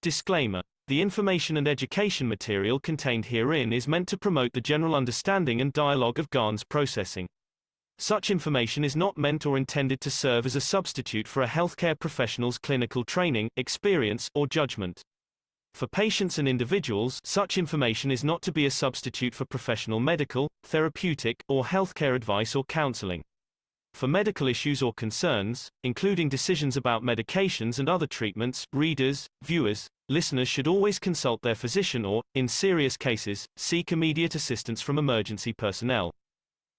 Disclaimer: the information and education material contained herein is meant to promote the general understanding and dialogue of GAN's processing. Such information is not meant or intended to serve as a substitute for a healthcare professional's clinical training, experience, or judgment. For patients and individuals, such information is not to be a substitute for professional medical, therapeutic, or healthcare advice or counseling. For medical issues or concerns, including decisions about medications and other treatments, readers, viewers, listeners should always consult their physician or, in serious cases, seek immediate assistance from emergency personnel.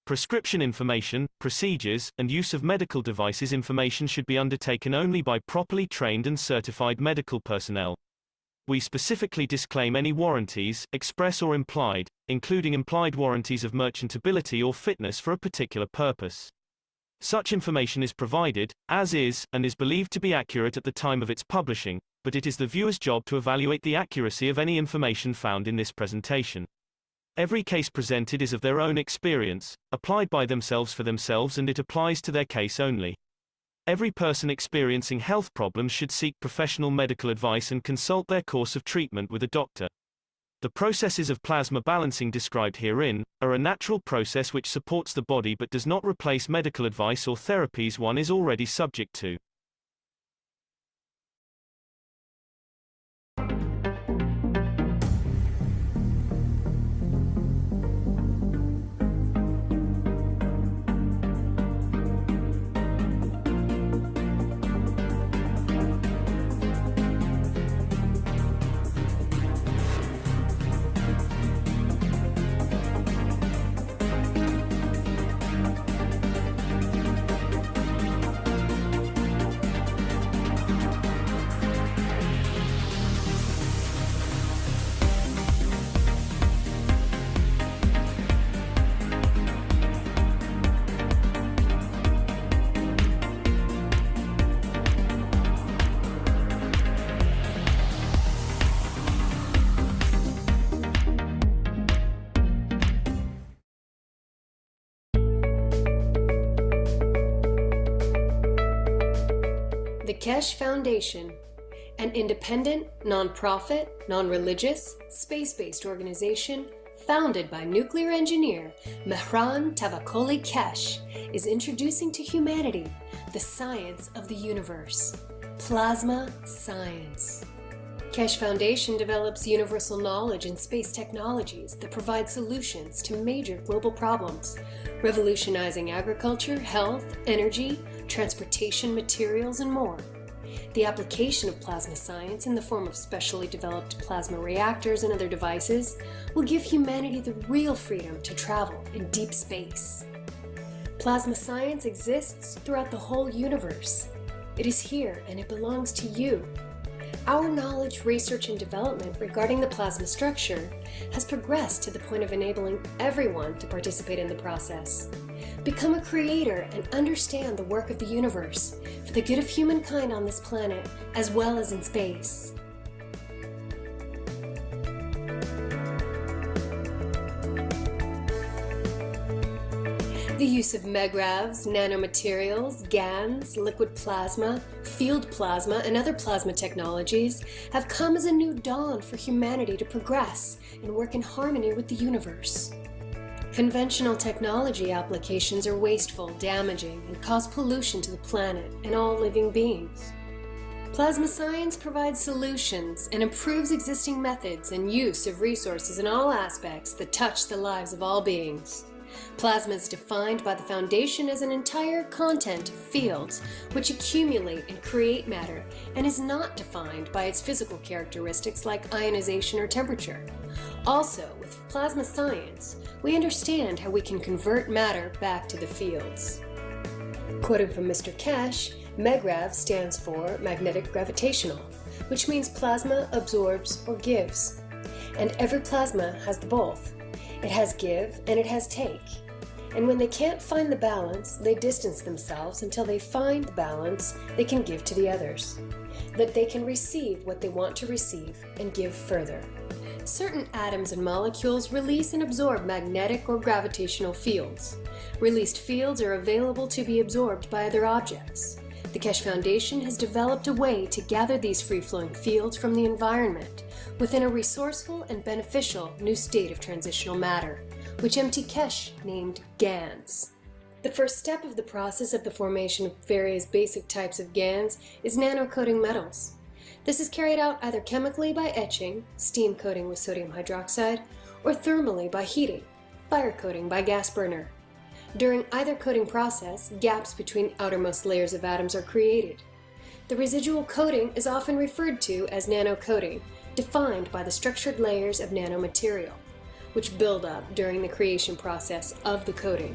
Prescription information, procedures, and use of medical devices information should be undertaken only by properly trained and certified medical personnel. We specifically disclaim any warranties, express or implied, including implied warranties of merchantability or fitness for a particular purpose. Such information is provided, as is, and is believed to be accurate at the time of its publishing, but it is the viewer's job to evaluate the accuracy of any information found in this presentation. Every case presented is of their own experience, applied by themselves for themselves, and it applies to their case only. Every person experiencing health problems should seek professional medical advice and consult their course of treatment with a doctor. The processes of plasma balancing described herein are a natural process which supports the body but does not replace medical advice or therapies one is already subject to. The Keshe Foundation, an independent, non-profit, non-religious, space-based organization founded by nuclear engineer Mehran Tavakoli Keshe, is introducing to humanity the science of the universe, plasma science. Keshe Foundation develops universal knowledge and space technologies that provide solutions to major global problems, revolutionizing agriculture, health, energy, transportation, materials, and more. The application of plasma science in the form of specially developed plasma reactors and other devices will give humanity the real freedom to travel in deep space. Plasma science exists throughout the whole universe. It is here and it belongs to you. Our knowledge, research, and development regarding the plasma structure has progressed to the point of enabling everyone to participate in the process. Become a creator and understand the work of the universe for the good of humankind on this planet as well as in space. The use of megravs, nanomaterials, GANs, liquid plasma, field plasma, and other plasma technologies have come as a new dawn for humanity to progress and work in harmony with the universe. Conventional technology applications are wasteful, damaging, and cause pollution to the planet and all living beings. Plasma science provides solutions and improves existing methods and use of resources in all aspects that touch the lives of all beings. Plasma is defined by the Foundation as an entire content of fields which accumulate and create matter, and is not defined by its physical characteristics like ionization or temperature. Also, with plasma science, we understand how we can convert matter back to the fields. Quoting from Mr. Keshe, MEGRAV stands for magnetic gravitational, which means plasma absorbs or gives. And every plasma has the both. It has give and it has take. And when they can't find the balance, they distance themselves until they find the balance they can give to the others. That they can receive what they want to receive and give further. Certain atoms and molecules release and absorb magnetic or gravitational fields. Released fields are available to be absorbed by other objects. The Keshe Foundation has developed a way to gather these free-flowing fields from the environment within a resourceful and beneficial new state of transitional matter, which MT Keshe named GANs. The first step of the process of the formation of various basic types of GANs is nanocoating metals. This is carried out either chemically by etching, steam coating with sodium hydroxide, or thermally by heating, fire coating by gas burner. During either coating process, gaps between outermost layers of atoms are created. The residual coating is often referred to as nanocoating, defined by the structured layers of nanomaterial, which build up during the creation process of the coating.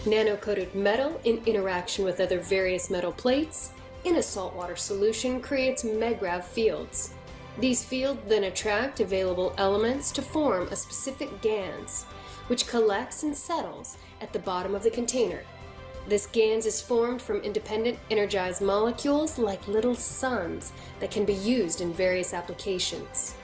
Nanocoated metal in interaction with other various metal plates in a saltwater solution creates MeGrav fields. These fields then attract available elements to form a specific GANs, which collects and settles at the bottom of the container. This GANs is formed from independent energized molecules like little suns that can be used in various applications.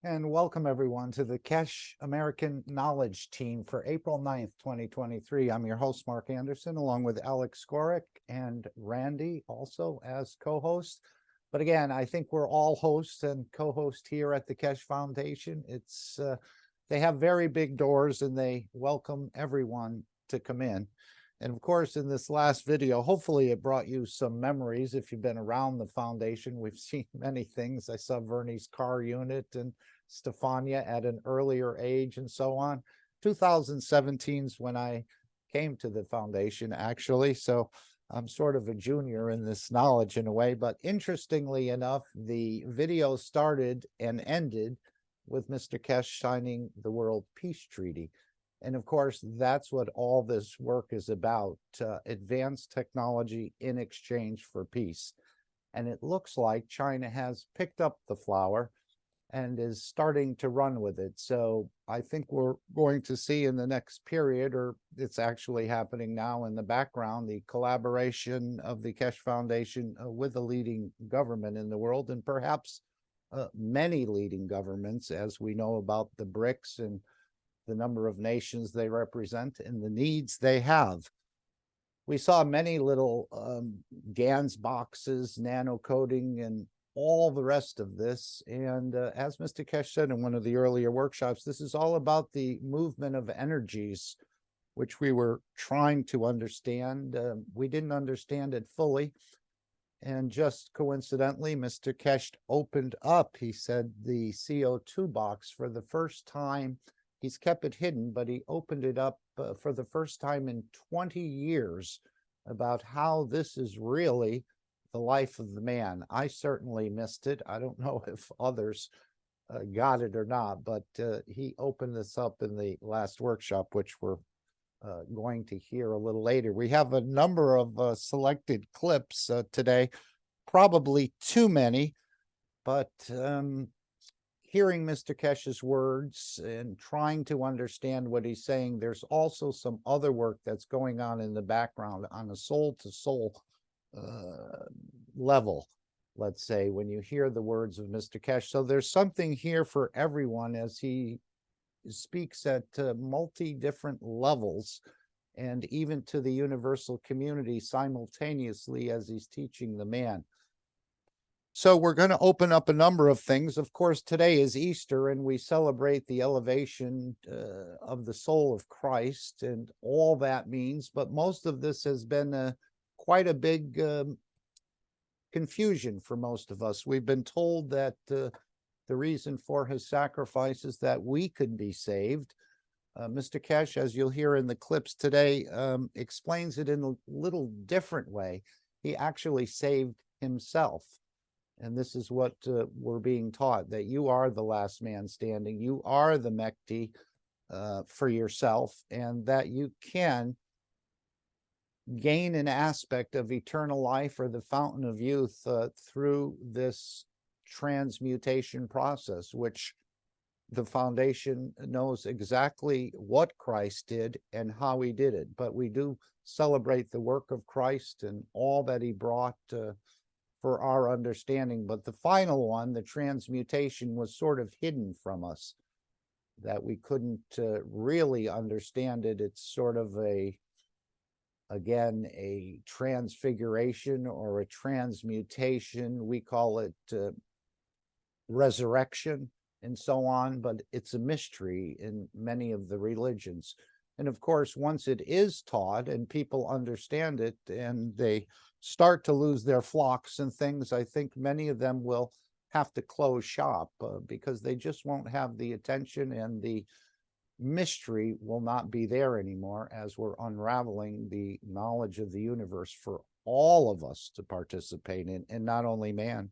And welcome everyone to the Keshe American Knowledge Team for April 9th, 2023. I'm your host, Mark Anderson, along with Alex Skorick and Randy, also as co-host. But again, I think we're all hosts and co-hosts here at the Keshe Foundation. They have very big doors and they welcome everyone to come in. And of course, in this last video, hopefully it brought you some memories. If you've been around the foundation, we've seen many things. I saw Vernie's car unit and Stefania at an earlier age and so on. 2017's when I came to the foundation, actually. So I'm sort of a junior in this knowledge in a way. But interestingly enough, the video started and ended with Mr. Keshe signing the World Peace Treaty. And of course, that's what all this work is about, advanced technology in exchange for peace. And it looks like China has picked up the flower and is starting to run with it. So I think we're going to see in the next period, or it's actually happening now in the background, the collaboration of the Keshe Foundation with a leading government in the world, and perhaps many leading governments, as we know about the BRICS and the number of nations they represent and the needs they have. We saw many little GANs boxes, nano coding, and all the rest of this. And as Mr. Keshe said in one of the earlier workshops, this is all about the movement of energies, which we were trying to understand. We didn't understand it fully. And just coincidentally, Mr. Keshe opened up, he said, the CO2 box for the first time. He's kept it hidden, but he opened it up for the first time in 20 years about how this is really the life of the man. I certainly missed it. I don't know if others got it or not, but he opened this up in the last workshop, which we're going to hear a little later. We have a number of selected clips today, probably too many, but hearing Mr. Keshe's words and trying to understand what he's saying, there's also some other work that's going on in the background on a soul-to-soul level, let's say, when you hear the words of Mr. Keshe. So there's something here for everyone as he speaks at multi-different levels and even to the universal community simultaneously as he's teaching the man. So we're going to open up a number of things. Of course, today is Easter, and we celebrate the elevation of the soul of Christ and all that means. But most of this has been quite a big confusion for most of us. We've been told that the reason for his sacrifice is that we could be saved. Mr. Keshe, as you'll hear in the clips today, explains it in a little different way. He actually saved himself. And this is what we're being taught, that you are the last man standing. You are the Mekti for yourself, and that you can gain an aspect of eternal life or the fountain of youth through this transmutation process, which the foundation knows exactly what Christ did and how he did it. But we do celebrate the work of Christ and all that he brought for our understanding. But the final one, the transmutation, was sort of hidden from us, that we couldn't really understand it. It's sort of again, a transfiguration or a transmutation. We call it resurrection and so on, but it's a mystery in many of the religions. And of course, once it is taught and people understand it and they start to lose their flocks and things, I think many of them will have to close shop because they just won't have the attention, and the mystery will not be there anymore as we're unraveling the knowledge of the universe for all of us to participate in, and not only man,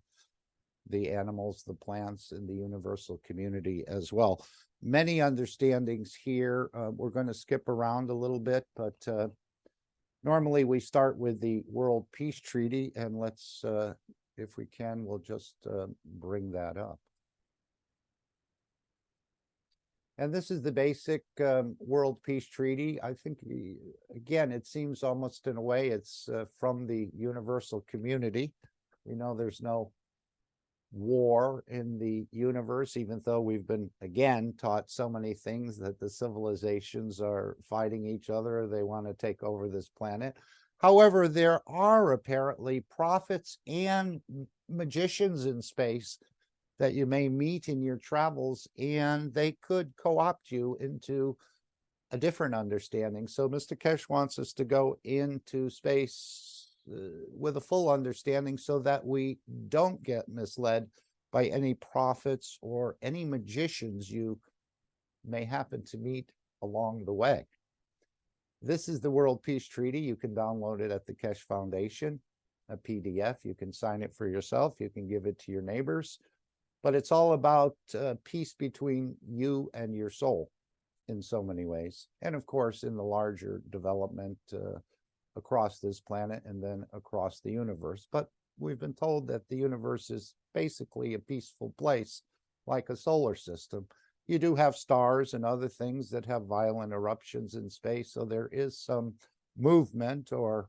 the animals, the plants, and the universal community as well. Many understandings here. We're going to skip around a little bit, but normally we start with the World Peace Treaty, and let's, if we can, we'll just bring that up. And this is the basic World Peace Treaty. I think, again, it seems almost in a way it's from the universal community. We know there's no war in the universe, even though we've been, again, taught so many things that the civilizations are fighting each other. They want to take over this planet. However, there are apparently prophets and magicians in space that you may meet in your travels, and they could co-opt you into a different understanding. So Mr. Keshe wants us to go into space with a full understanding so that we don't get misled by any prophets or any magicians you may happen to meet along the way. This is the World Peace Treaty. You can download it at the Keshe Foundation, a PDF. You can sign it for yourself. You can give it to your neighbors. But it's all about peace between you and your soul in so many ways. And of course, in the larger development across this planet and then across the universe. But we've been told that the universe is basically a peaceful place, like a solar system. You do have stars and other things that have violent eruptions in space, so there is some movement, or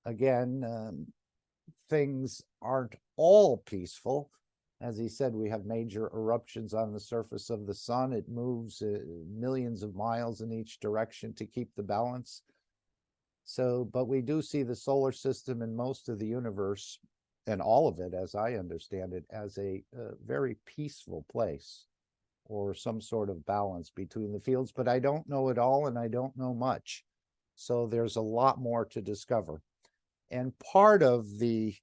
again, things aren't all peaceful. As he said, we have major eruptions on the surface of the sun. It moves millions of miles in each direction to keep the balance. So, but we do see the solar system and most of the universe, and all of it, as I understand it, as a very peaceful place, or some sort of balance between the fields. But I don't know it all, and I don't know much. So there's a lot more to discover. And part of the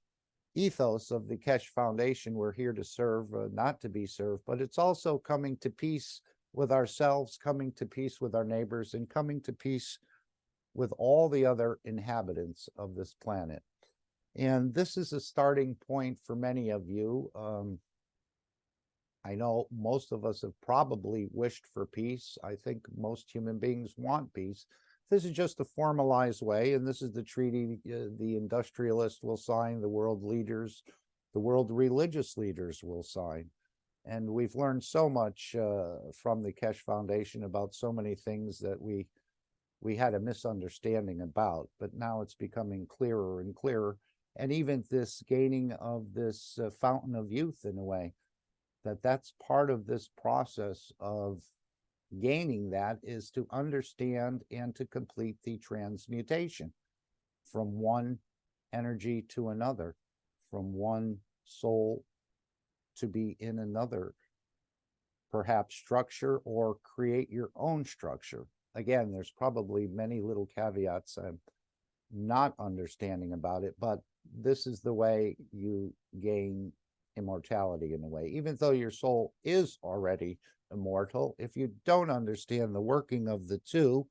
ethos of the Keshe Foundation, we're here to serve, not to be served, but it's also coming to peace with ourselves, coming to peace with our neighbors, and coming to peace with all the other inhabitants of this planet. And this is a starting point for many of you. I know most of us have probably wished for peace. I think most human beings want peace. This is just a formalized way, and this is the treaty the industrialists will sign, the world leaders, the world religious leaders will sign. And we've learned so much from the Keshe Foundation about so many things that we had a misunderstanding about, but now it's becoming clearer and clearer. And even this gaining of this fountain of youth, in a way, that's part of this process of gaining that, is to understand and to complete the transmutation from one energy to another, from one soul to be in another, perhaps structure, or create your own structure. Again, there's probably many little caveats I'm not understanding about it, but this is the way you gain immortality, in a way. Even though your soul is already immortal, if you don't understand the working of the two,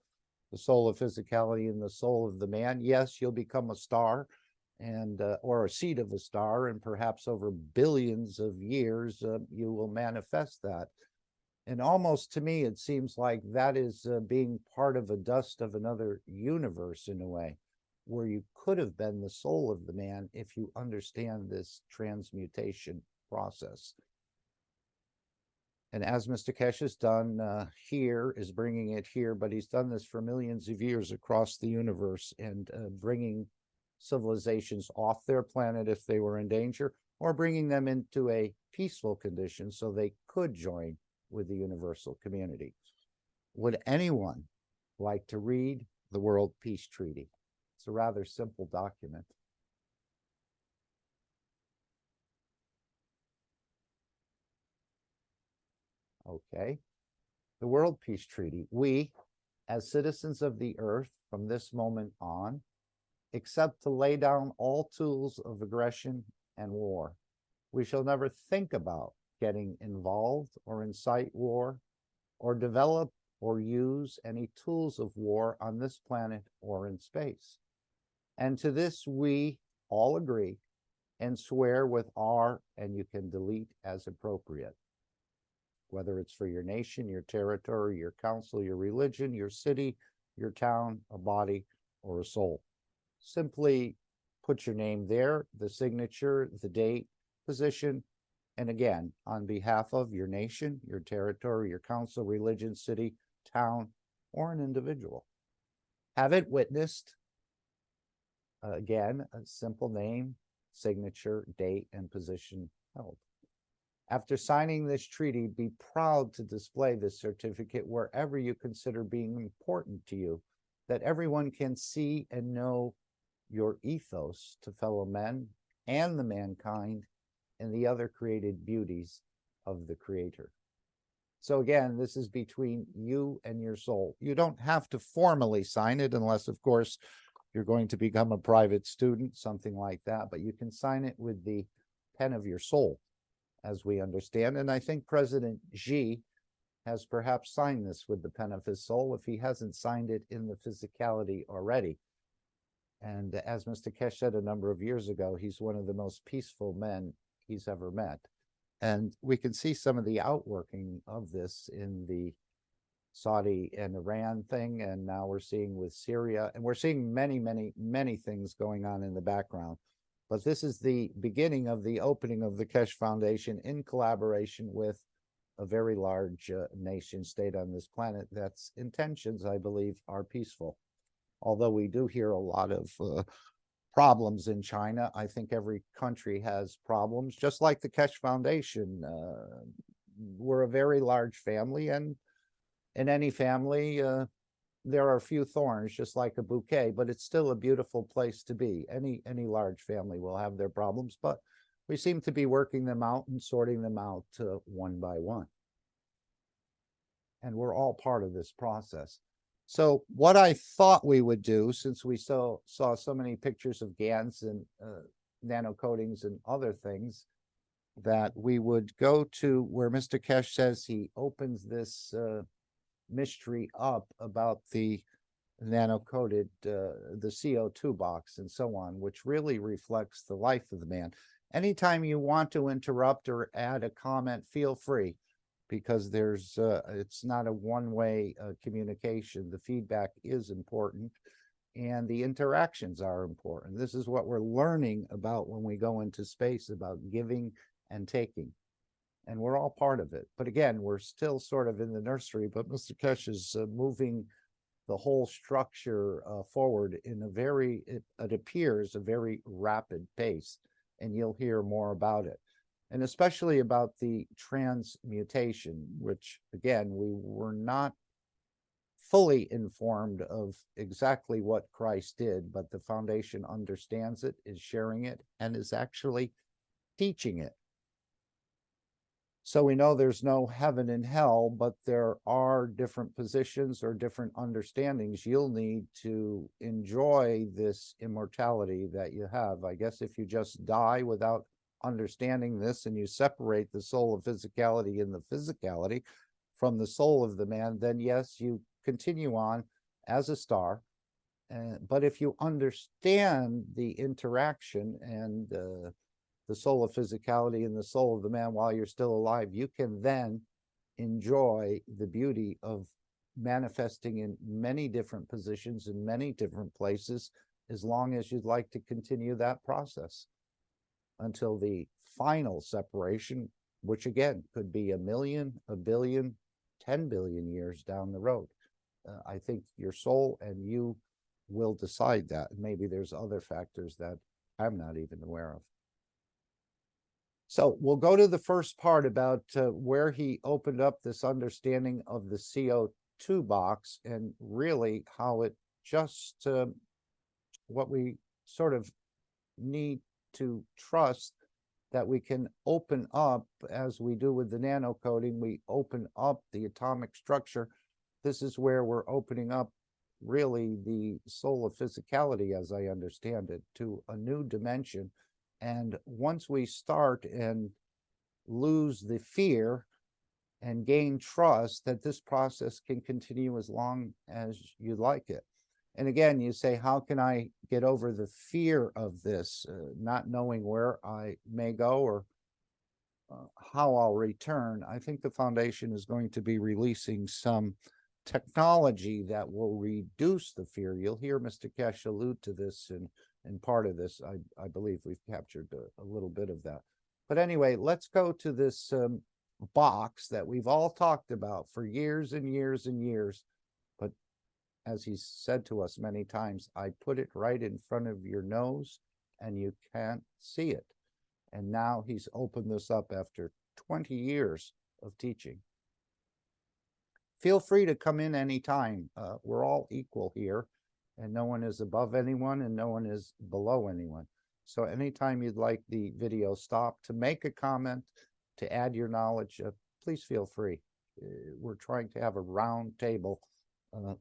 the soul of physicality and the soul of the man, yes, you'll become a star, and or a seed of a star, and perhaps over billions of years you will manifest that. And almost, to me, it seems like that is being part of a dust of another universe, in a way, where you could have been the soul of the man if you understand this transmutation process. And as Mr. Keshe has done here, is bringing it here, but he's done this for millions of years across the universe, and bringing civilizations off their planet if they were in danger, or bringing them into a peaceful condition so they could join with the universal community. Would anyone like to read the World Peace Treaty? It's a rather simple document. Okay. The World Peace Treaty. We, as citizens of the earth, from this moment on, accept to lay down all tools of aggression and war. We shall never think about getting involved or incite war, or develop or use any tools of war on this planet or in space. And to this we all agree and swear with our, and you can delete as appropriate, whether it's for your nation, your territory, your council, your religion, your city, your town, a body, or a soul. Simply put your name there, the signature, the date, position, and again, on behalf of your nation, your territory, your council, religion, city, town, or an individual. Have it witnessed. Again, a simple name, signature, date, and position held. After signing this treaty, be proud to display this certificate wherever you consider being important to you, that everyone can see and know your ethos to fellow men and the mankind and the other created beauties of the Creator. So again, this is between you and your soul. You don't have to formally sign it unless, of course, you're going to become a private student, something like that, but you can sign it with the pen of your soul, as we understand. And I think President Xi has perhaps signed this with the pen of his soul, if he hasn't signed it in the physicality already. And as Mr. Keshe said a number of years ago, he's one of the most peaceful men he's ever met. And we can see some of the outworking of this in the Saudi and Iran thing, and now we're seeing with Syria, and we're seeing many, many, many things going on in the background. But this is the beginning of the opening of the Keshe Foundation in collaboration with a very large nation state on this planet that's intentions, I believe, are peaceful. Although we do hear a lot of problems in China, I think every country has problems, just like the Keshe Foundation. We're a very large family, and in any family, there are a few thorns, just like a bouquet, but it's still a beautiful place to be. Any large family will have their problems, but we seem to be working them out and sorting them out one by one. And we're all part of this process. So what I thought we would do, since we saw so many pictures of GANs and nano coatings and other things, that we would go to where Mr. Keshe says he opens this mystery up about the nano-coated, the CO2 box and so on, which really reflects the life of the man. Anytime you want to interrupt or add a comment, feel free, because there's it's not a one-way communication. The feedback is important, and the interactions are important. This is what we're learning about when we go into space, about giving and taking. And we're all part of it. But again, we're still sort of in the nursery, but Mr. Keshe is moving the whole structure forward in a very, it appears, a very rapid pace. And you'll hear more about it. And especially about the transmutation, which, again, we were not fully informed of exactly what Christ did, but the foundation understands it, is sharing it, and is actually teaching it. So we know there's no heaven and hell, but there are different positions or different understandings you'll need to enjoy this immortality that you have. I guess if you just die without understanding this and you separate the soul of physicality and the physicality from the soul of the man, then yes, you continue on as a star. But if you understand the interaction and the soul of physicality and the soul of the man while you're still alive, you can then enjoy the beauty of manifesting in many different positions in many different places, as long as you'd like to continue that process until the final separation, which again could be 1 million, 1 billion, 10 billion years down the road. I think your soul and you will decide that. Maybe there's other factors that I'm not even aware of. So we'll go to the first part about where he opened up this understanding of the CO2 box, and really how it just, what we sort of need to trust, that we can open up, as we do with the nano coating, we open up the atomic structure. This is where we're opening up really the soul of physicality, as I understand it, to a new dimension. And once we start and lose the fear and gain trust, that this process can continue as long as you like it. And again, you say, how can I get over the fear of this, not knowing where I may go or how I'll return? I think the foundation is going to be releasing some technology that will reduce the fear. You'll hear Mr. Keshe allude to this in part of this. I believe we've captured a little bit of that. But anyway, let's go to this box that we've all talked about for years and years and years. But as he's said to us many times, I put it right in front of your nose and you can't see it. And now he's opened this up after 20 years of teaching. Feel free to come in anytime. We're all equal here, and no one is above anyone and no one is below anyone. So anytime you'd like the video stopped to make a comment, to add your knowledge, please feel free. We're trying to have a round table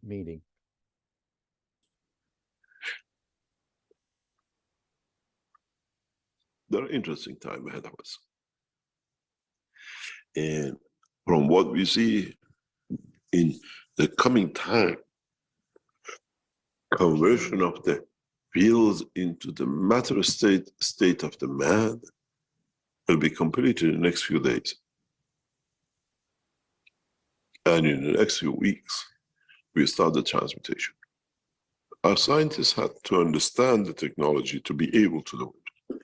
meeting. Very interesting time ahead of us. And from what we see in the coming time, conversion of the fields into the matter state of the man will be completed in the next few days. And in the next few weeks, we start the transmutation. Our scientists had to understand the technology to be able to do it.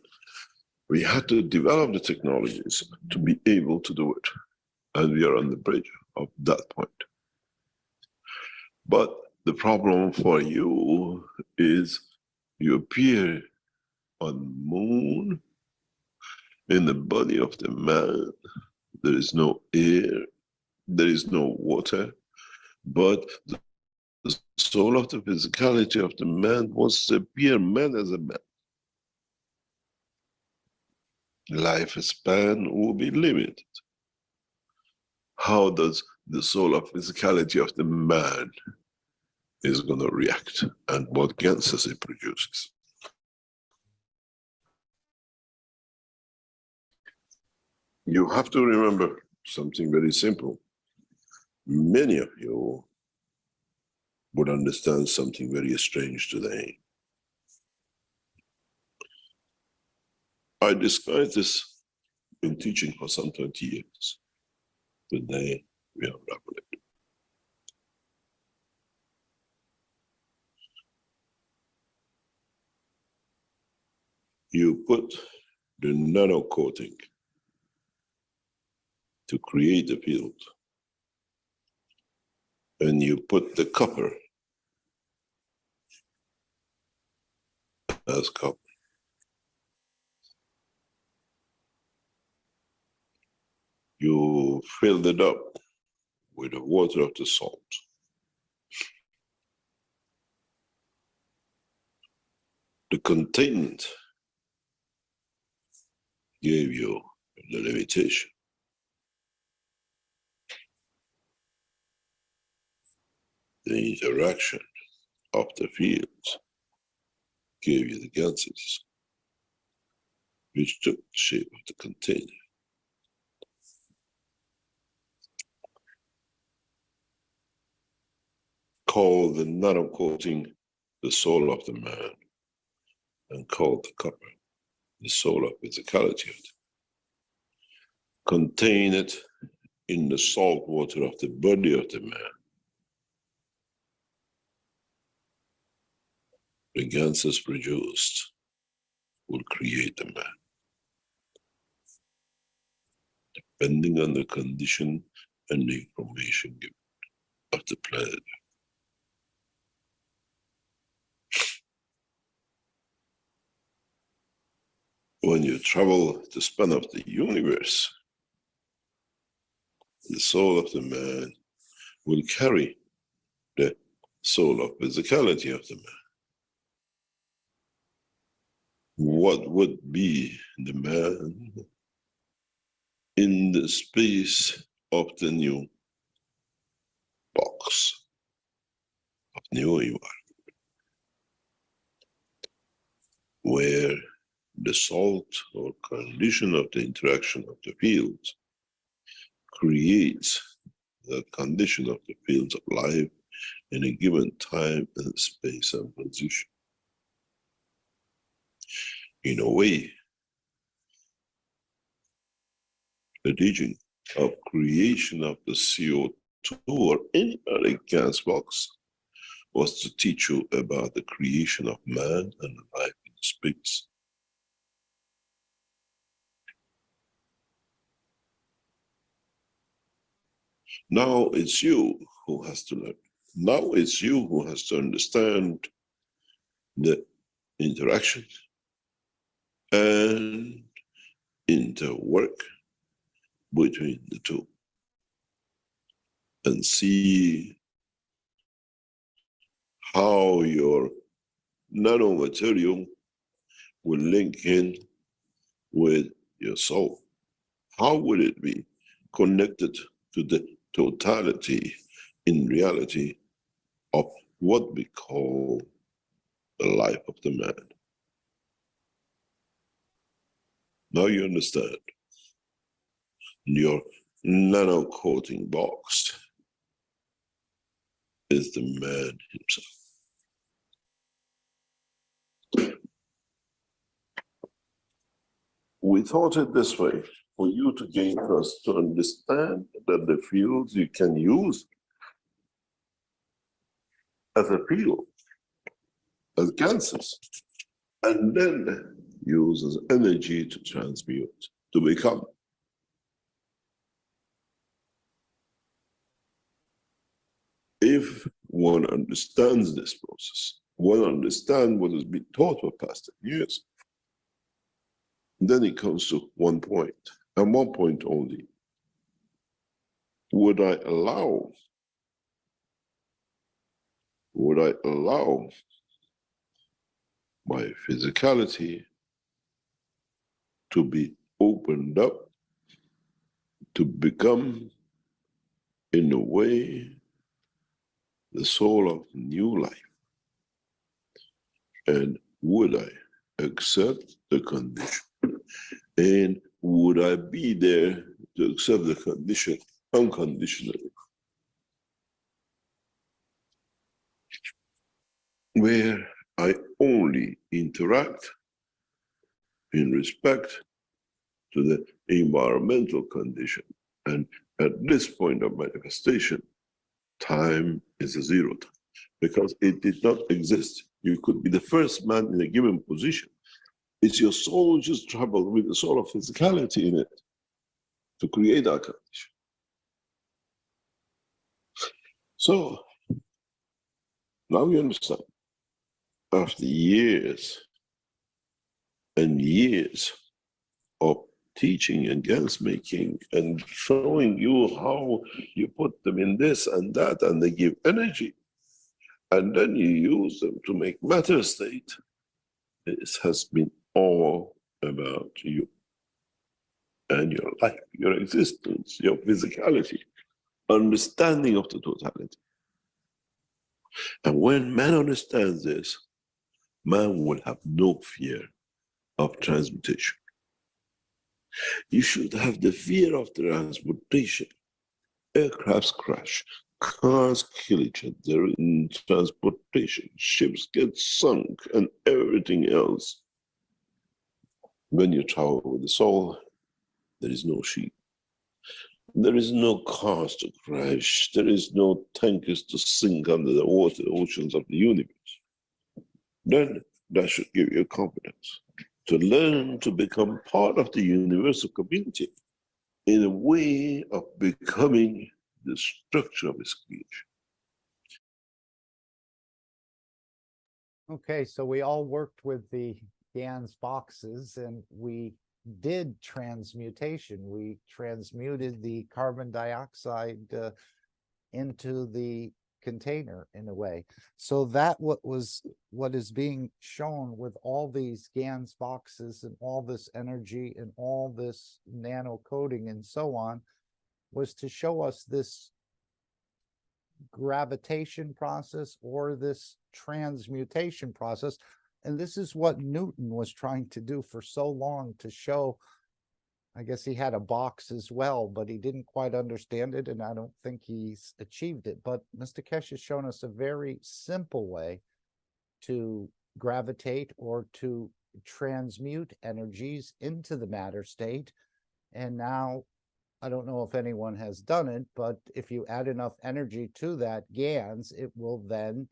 We had to develop the technologies to be able to do it. And we are on the bridge of that point. But the problem for you is you appear on moon in the body of the man. There is no air, there is no water, but the soul of the physicality of the man wants to appear man as a man. Lifespan will be limited. How does the soul of physicality of the man is going to react, and what ganses it produces? You have to remember something very simple. Many of you would understand something very strange today. I described this in teaching for some 20 years. Today, we unravel it. You put the nano coating to create the field, and you put the copper as copper. You filled it up with the water of the salt. The containment gave you the limitation. The interaction of the fields gave you the ganses, which took the shape of the container. Call the nano coating the soul of the man, and call the copper the soul of physicality. Contain it in the salt water of the body of the man. The ganses produced will create the man, depending on the condition and the information given of the planet. When you travel the span of the universe, the soul of the man will carry the soul of physicality of the man. What would be the man in the space of the new box, of new environment, where the salt or condition of the interaction of the fields creates the condition of the fields of life in a given time and space and position. In a way, the teaching of creation of the CO2 or any other gas box was to teach you about the creation of man and life in space. Now it's you who has to learn. Now it's you who has to understand the interaction and interwork between the two and see how your nanomaterial will link in with your soul. How will it be connected to the totality in reality of what we call the life of the man? Now you understand. Your nano coating box is the man himself. We thought it this way for you to gain trust, to understand that the fields you can use as a field, as gases, and then use as energy to transmute, to become. If one understands this process, one understands what has been taught for past 10 years, then it comes to one point, and one point only. Would I allow my physicality to be opened up to become, in a way, the soul of new life? And would I accept the condition? And would I be there to accept the condition unconditionally? Where I only interact in respect to the environmental condition. And at this point of manifestation, time is a zero time, because it did not exist. You could be the first man in a given position. It's your soul just traveled with the soul of physicality in it to create that condition. So, now you understand. After years and years of teaching and gas making and showing you how you put them in this and that and they give energy, and then you use them to make matter state, this has been all about you and your life, your existence, your physicality, understanding of the totality. And when man understands this, man will have no fear of transmutation. You should have the fear of transportation. Aircrafts crash, cars kill each other in transportation, ships get sunk, and everything else. When you travel with the soul, there is no sheep. There is no cars to crash. There is no tankers to sink under the water, oceans of the universe. Then that should give you confidence to learn to become part of the universal community in a way of becoming the structure of its creation. Okay, so we all worked with the GANS boxes and we did transmutation. We transmuted the carbon dioxide into the container in a way. So that what is being shown with all these GANS boxes and all this energy and all this nano coating and so on was to show us this gravitation process or this transmutation process. And this is what Newton was trying to do for so long, to show. I guess he had a box as well, but he didn't quite understand it, and I don't think he's achieved it. But Mr. Keshe has shown us a very simple way to gravitate or to transmute energies into the matter state. And now, I don't know if anyone has done it, but if you add enough energy to that GANS, it will then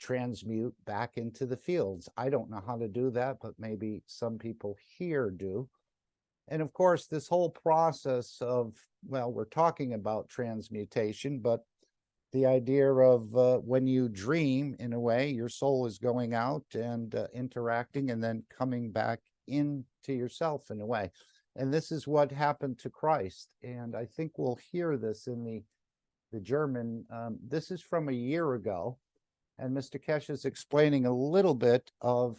transmute back into the fields. I don't know how to do that, but maybe some people here do. And of course, this whole process of, well, we're talking about transmutation, but the idea of when you dream, in a way, your soul is going out and interacting and then coming back into yourself in a way. And this is what happened to Christ. And I think we'll hear this in the German. This is from a year ago. And Mr. Keshe is explaining a little bit of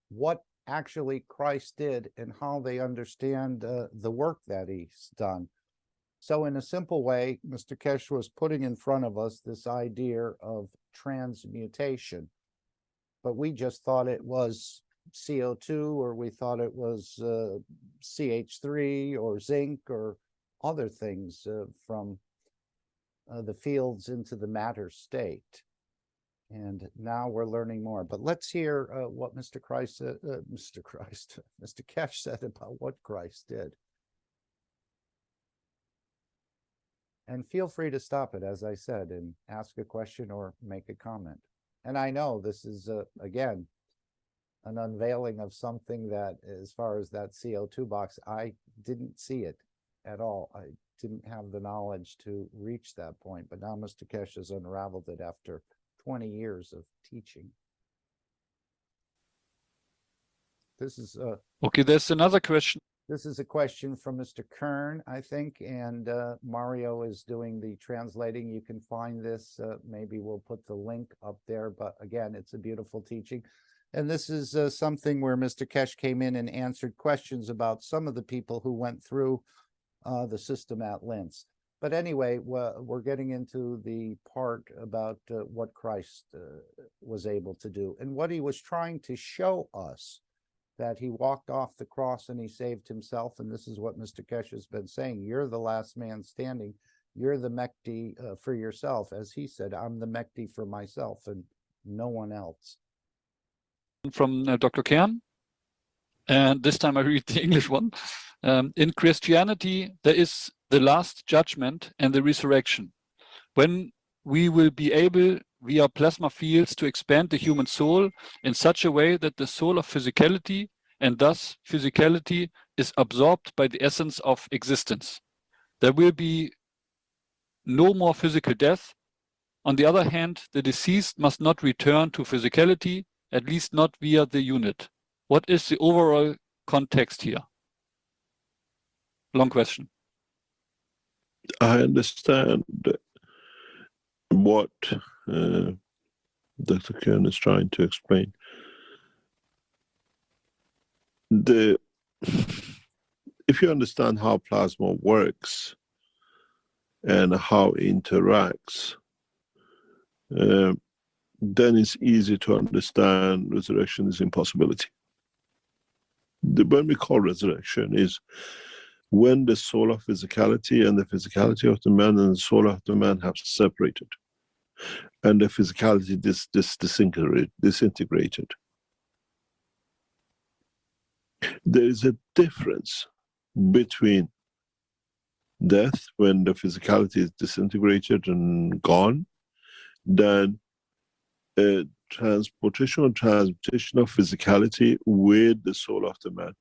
what actually Christ did and how they understand the work that he's done. So in a simple way, Mr. Keshe was putting in front of us this idea of transmutation. But we just thought it was CO2, or we thought it was CH3 or zinc or other things from the fields into the matter state. And now we're learning more. But let's hear what Mr. Keshe said about what Christ did. And feel free to stop it, as I said, and ask a question or make a comment. And I know this is, again, an unveiling of something that, as far as that CO2 box, I didn't see it at all. I didn't have the knowledge to reach that point. But now Mr. Keshe has unraveled it after 20 years of teaching. This is okay, there's another question. This is a question from Mr. Kern, I think, and Mario is doing the translating. You can find this. Maybe we'll put the link up there. But again, it's a beautiful teaching. And this is something where Mr. Keshe came in and answered questions about some of the people who went through the system at Linz. But anyway, we're getting into the part about what Christ was able to do and what he was trying to show us, that he walked off the cross and he saved himself. And this is what Mr. Keshe has been saying. You're the last man standing. You're the Mekti for yourself. As he said, I'm the Mekti for myself and no one else. From Dr. Kern. And this time I read the English one. In Christianity, there is the last judgment and the resurrection, when we will be able, via plasma fields, to expand the human soul in such a way that the soul of physicality, and thus physicality, is absorbed by the essence of existence. There will be no more physical death. On the other hand, the deceased must not return to physicality, at least not via the unit. What is the overall context here? Long question. I understand what Dr. Kern is trying to explain. If you understand how plasma works and how it interacts, then it's easy to understand resurrection is impossibility. When we call resurrection is when the soul of physicality and the physicality of the man and the soul of the man have separated, and the physicality disintegrated. There is a difference between death, when the physicality is disintegrated and gone, than a transportation or transmutation of physicality with the soul of the man.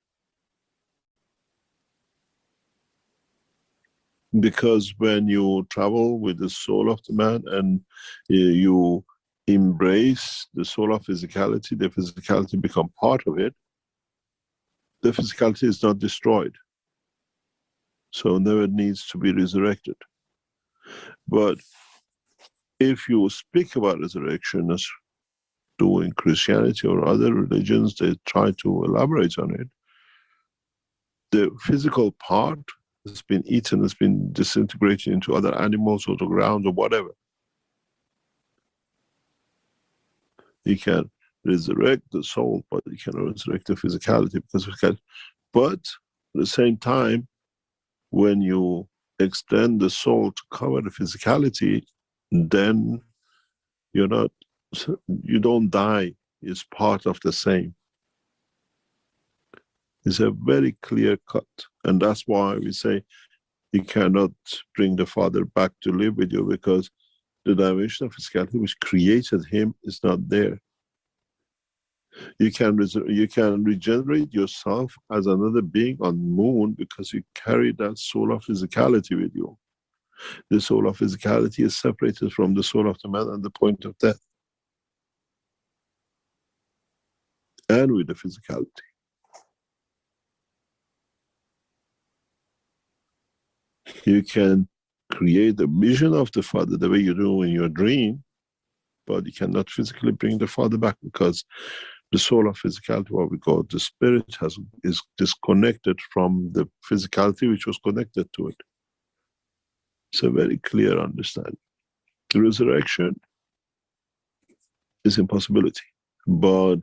Because when you travel with the soul of the man and you embrace the soul of physicality, the physicality becomes part of it, the physicality is not destroyed. So never needs to be resurrected. But if you speak about resurrection as doing Christianity or other religions, they try to elaborate on it. The physical part has been eaten, has been disintegrated into other animals or the ground or whatever. You can resurrect the soul, but you cannot resurrect the physicality, because but at the same time, when you extend the soul to cover the physicality, then you don't die. It's part of the same. It's a very clear cut, and that's why we say you cannot bring the Father back to live with you, because the dimension of physicality which created him is not there. You can regenerate yourself as another being on moon, because you carry that soul of physicality with you. The soul of physicality is separated from the soul of the man at the point of death, and with the physicality. You can create a vision of the Father the way you do in your dream, but you cannot physically bring the Father back, because the soul of physicality, what we call the spirit, is disconnected from the physicality which was connected to it. It's a very clear understanding. The resurrection is impossibility, but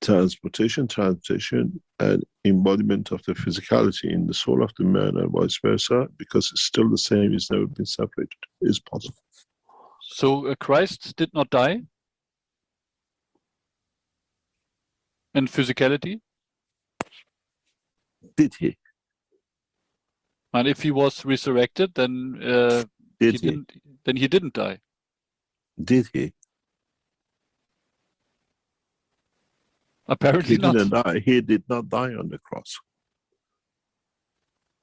transportation, and embodiment of the physicality in the soul of the man and vice versa, because it's still the same, it's never been separated, is possible. So Christ did not die in physicality? Did he? And if he was resurrected, then he didn't die. Did he? Apparently He not. didn't die. He did not die on the cross.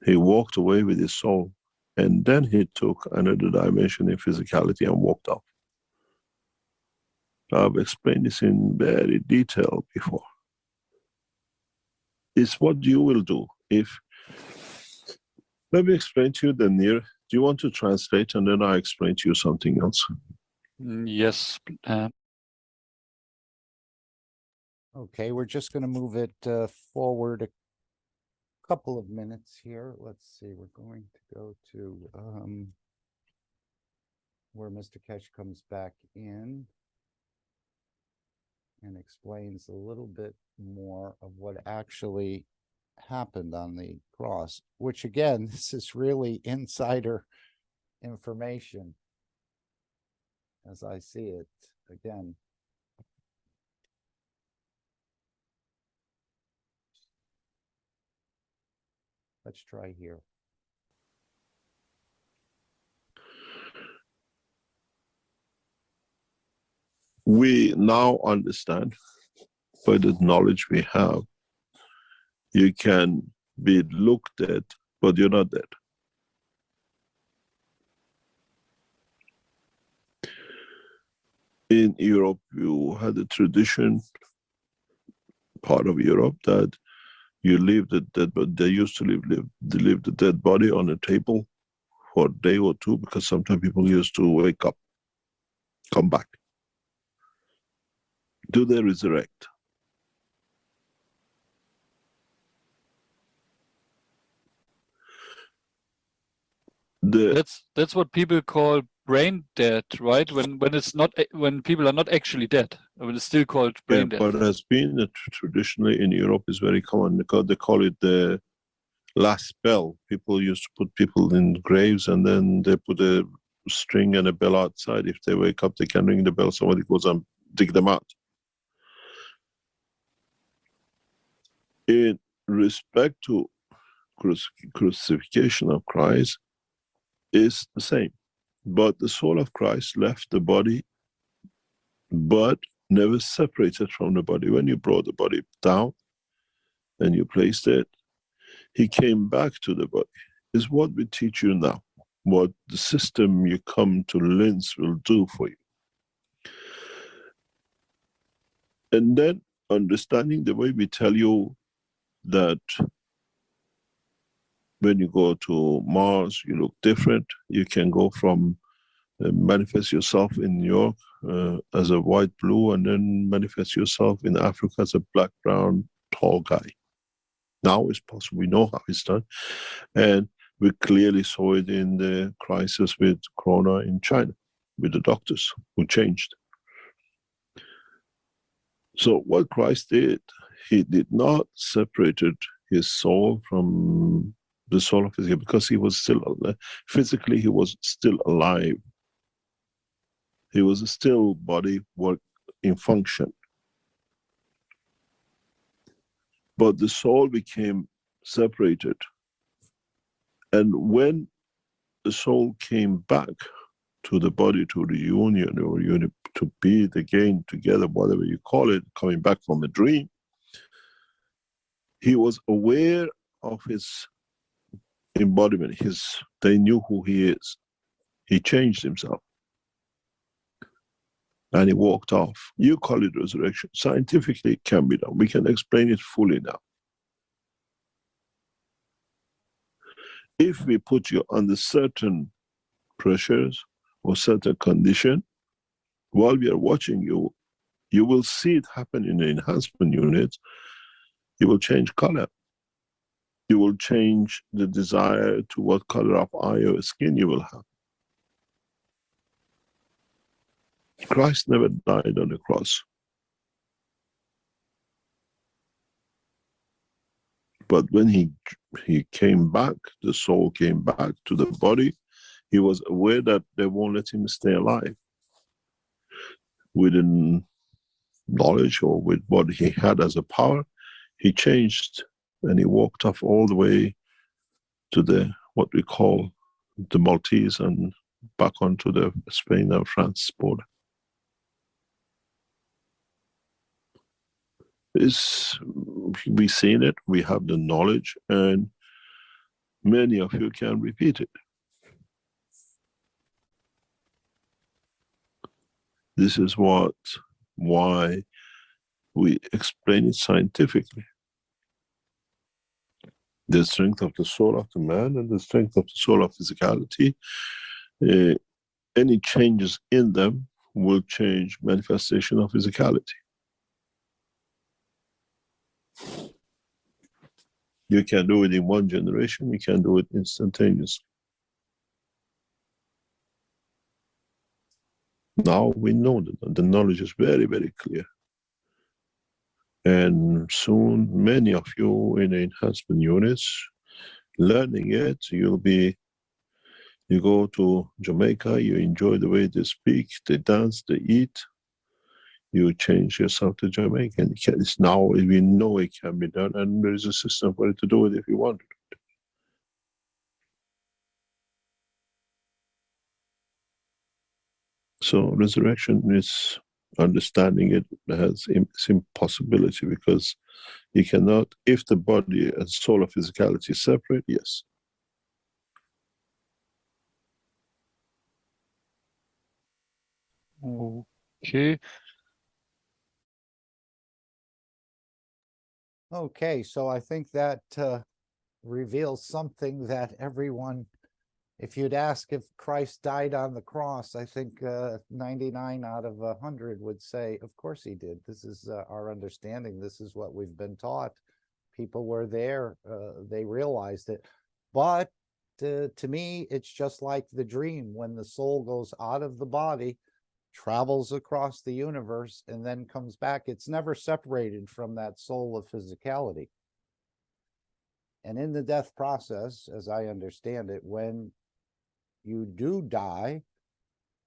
He walked away with his soul, and then he took another dimension in physicality and walked off. I've explained this in very detail before. It's what you will do if. Let me explain to you the near. Do you want to translate, and then I explain to you something else? Yes. Okay, we're just going to move it forward a couple of minutes here. Let's see, we're going to go to where Mr. Keshe comes back in and explains a little bit more of what actually happened on the cross, which again, this is really insider information as I see it again. Let's try here. We now understand, by the knowledge we have, you can be looked at, but you're not dead. In Europe, you had a tradition, part of Europe, that you leave the dead, but they used to leave the dead body on a table for a day or two, because sometimes people used to wake up, come back. Do they resurrect? That's what people call brain dead, right? When people are not actually dead, when it's still called brain dead. But it has been traditionally in Europe is very common, because they call it the last bell. People used to put people in graves, and then they put a string and a bell outside. If they wake up, they can ring the bell. Somebody goes and dig them out. In respect to crucifixion of Christ, is the same. But the soul of Christ left the body, but never separated from the body. When you brought the body down and you placed it, he came back to the body. Is what we teach you now, what the system you come to Linz will do for you. And then understanding the way we tell you that when you go to Mars, you look different. You can go from manifest yourself in New York as a white blue, and then manifest yourself in Africa as a black brown tall guy. Now it's possible. We know how it's done, and we clearly saw it in the crisis with Corona in China, with the doctors who changed. So what Christ did, he did not separate his soul from the soul of his head, because he was still physically, he was still alive. He was still body work in function. But the soul became separated. And when the soul came back to the body, to the union, or to be it again together, whatever you call it, coming back from a dream, he was aware of his embodiment. They knew who he is. He changed himself. And he walked off. You call it resurrection. Scientifically, it can be done. We can explain it fully now. If we put you under certain pressures or certain condition, while we are watching you, you will see it happen in the enhancement unit. You will change color. You will change the desire to what color of eye or skin you will have. Christ never died on the cross. But when he came back, the soul came back to the body, he was aware that they won't let him stay alive. Within knowledge or with what he had as a power, he changed and he walked off all the way to the, what we call the Maltese, and back onto the Spain and France border. We've seen it, we have the knowledge, and many of you can repeat it. This is why we explain it scientifically. The strength of the soul of the man and the strength of the soul of physicality, any changes in them will change manifestation of physicality. You can do it in one generation, you can do it instantaneously. Now we know that the knowledge is very, very clear. And soon, many of you in the enhancement units, learning it, you go to Jamaica, you enjoy the way they speak, they dance, they eat, you change yourself to Jamaican. It's now, we know it can be done, and there is a system for it to do it if you want it. So resurrection is understanding it has it's impossibility, because you cannot, if the body and soul of physicality is separate, yes. Okay. Okay, so I think that reveals something that everyone, if you'd ask if Christ died on the cross, I think 99 out of 100 would say, of course he did. This is our understanding. This is what we've been taught. People were there. They realized it. But to me, it's just like the dream. When the soul goes out of the body, travels across the universe, and then comes back, it's never separated from that soul of physicality. And in the death process, as I understand it, when you do die,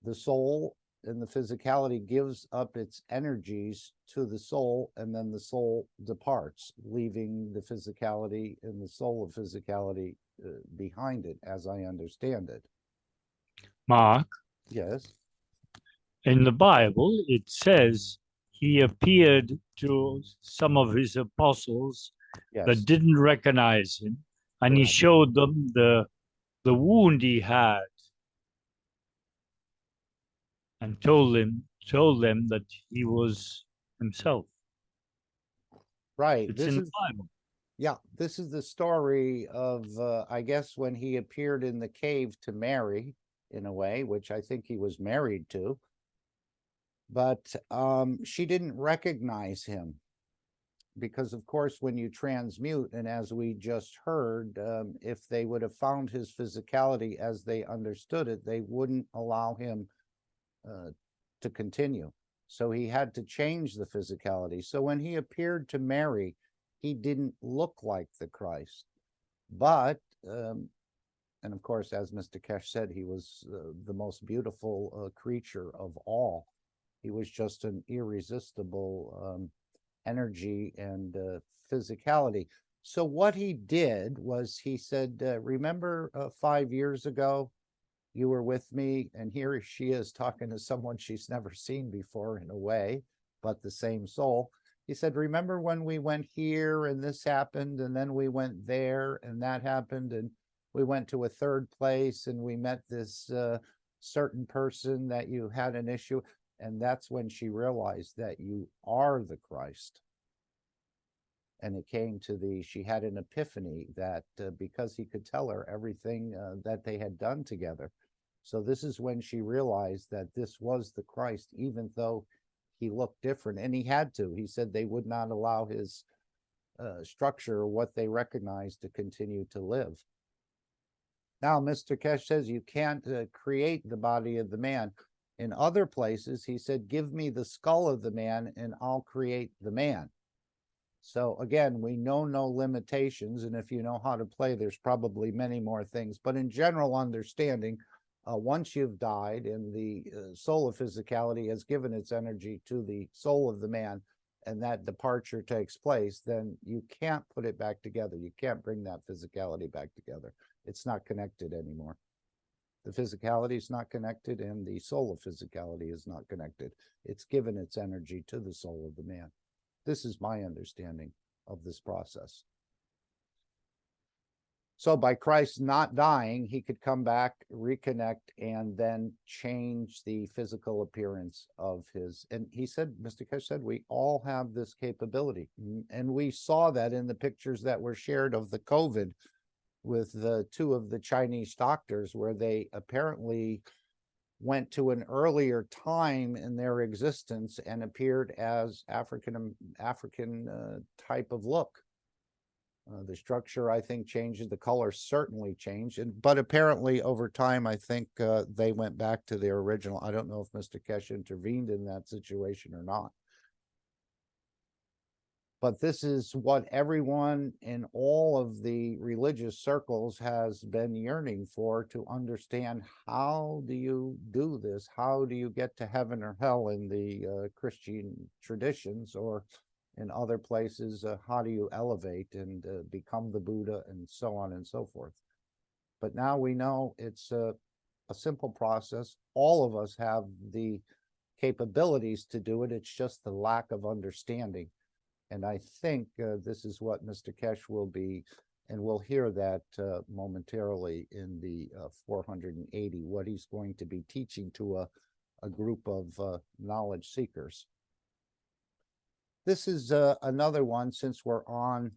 the soul and the physicality gives up its energies to the soul, and then the soul departs, leaving the physicality and the soul of physicality behind it, as I understand it. Mark, Yes. in the Bible, it says he appeared to some of his apostles Yes. that didn't recognize him, and he Correct. showed them the wound he had, and told them that he was himself. Right. It's in the Bible. Yeah, this is the story of, I guess, when he appeared in the cave to Mary, in a way, which I think he was married to. But she didn't recognize him because, of course, when you transmute, and as we just heard, if they would have found his physicality as they understood it, they wouldn't allow him to continue. So he had to change the physicality. So when he appeared to Mary, he didn't look like the Christ. But, and of course, as Mr. Keshe said, he was the most beautiful creature of all. He was just an irresistible energy and physicality. So what he did was he said, remember 5 years ago, you were with me, and here she is talking to someone she's never seen before in a way, but the same soul. He said, remember when we went here and this happened, and then we went there and that happened, and we went to a third place and we met this certain person that you had an issue. And that's when she realized that you are the Christ. And it came to she had an epiphany that because he could tell her everything that they had done together. So this is when she realized that this was the Christ, even though he looked different. And he had to. He said they would not allow his structure, what they recognized, to continue to live. Now, Mr. Keshe says you can't create the body of the man. In other places, he said, give me the skull of the man and I'll create the man. So again, we know no limitations. And if you know how to play, there's probably many more things. But in general understanding, once you've died and the soul of physicality has given its energy to the soul of the man, and that departure takes place, then you can't put it back together. You can't bring that physicality back together. It's not connected anymore. The physicality is not connected and the soul of physicality is not connected. It's given its energy to the soul of the man. This is my understanding of this process. So by Christ not dying, he could come back, reconnect, and then change the physical appearance of his. And he said, Mr. Keshe said, we all have this capability. And we saw that in the pictures that were shared of the COVID with the two of the Chinese doctors, where they apparently went to an earlier time in their existence and appeared as African type of look. The structure, I think, changes. The color certainly changed, but apparently over time, I think they went back to their original. I don't know if Mr. Keshe intervened in that situation or not. But this is what everyone in all of the religious circles has been yearning for, to understand, how do you do this? How do you get to heaven or hell in the Christian traditions, or in other places, how do you elevate and become the Buddha, and so on and so forth. But now we know it's a simple process. All of us have the capabilities to do it. It's just the lack of understanding. And I think this is what Mr. Keshe will be, and we'll hear that momentarily in the 480, what he's going to be teaching to a group of knowledge seekers. This is another one, since we're on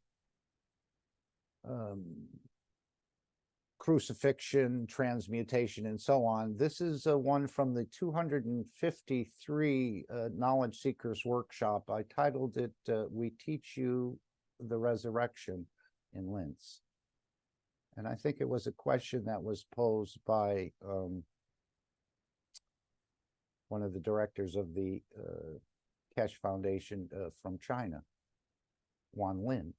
crucifixion, transmutation, and so on. This is one from the 253 Knowledge Seekers Workshop. I titled it, We Teach You the Resurrection in Linz. And I think it was a question that was posed by one of the directors of the Keshe Foundation from China, Wan Lin.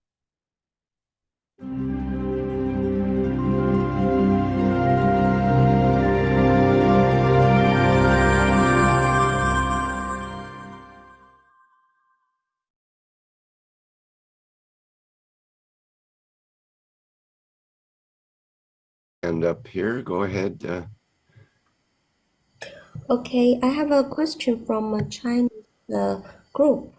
And up here, go ahead. Okay, I have a question from a Chinese group.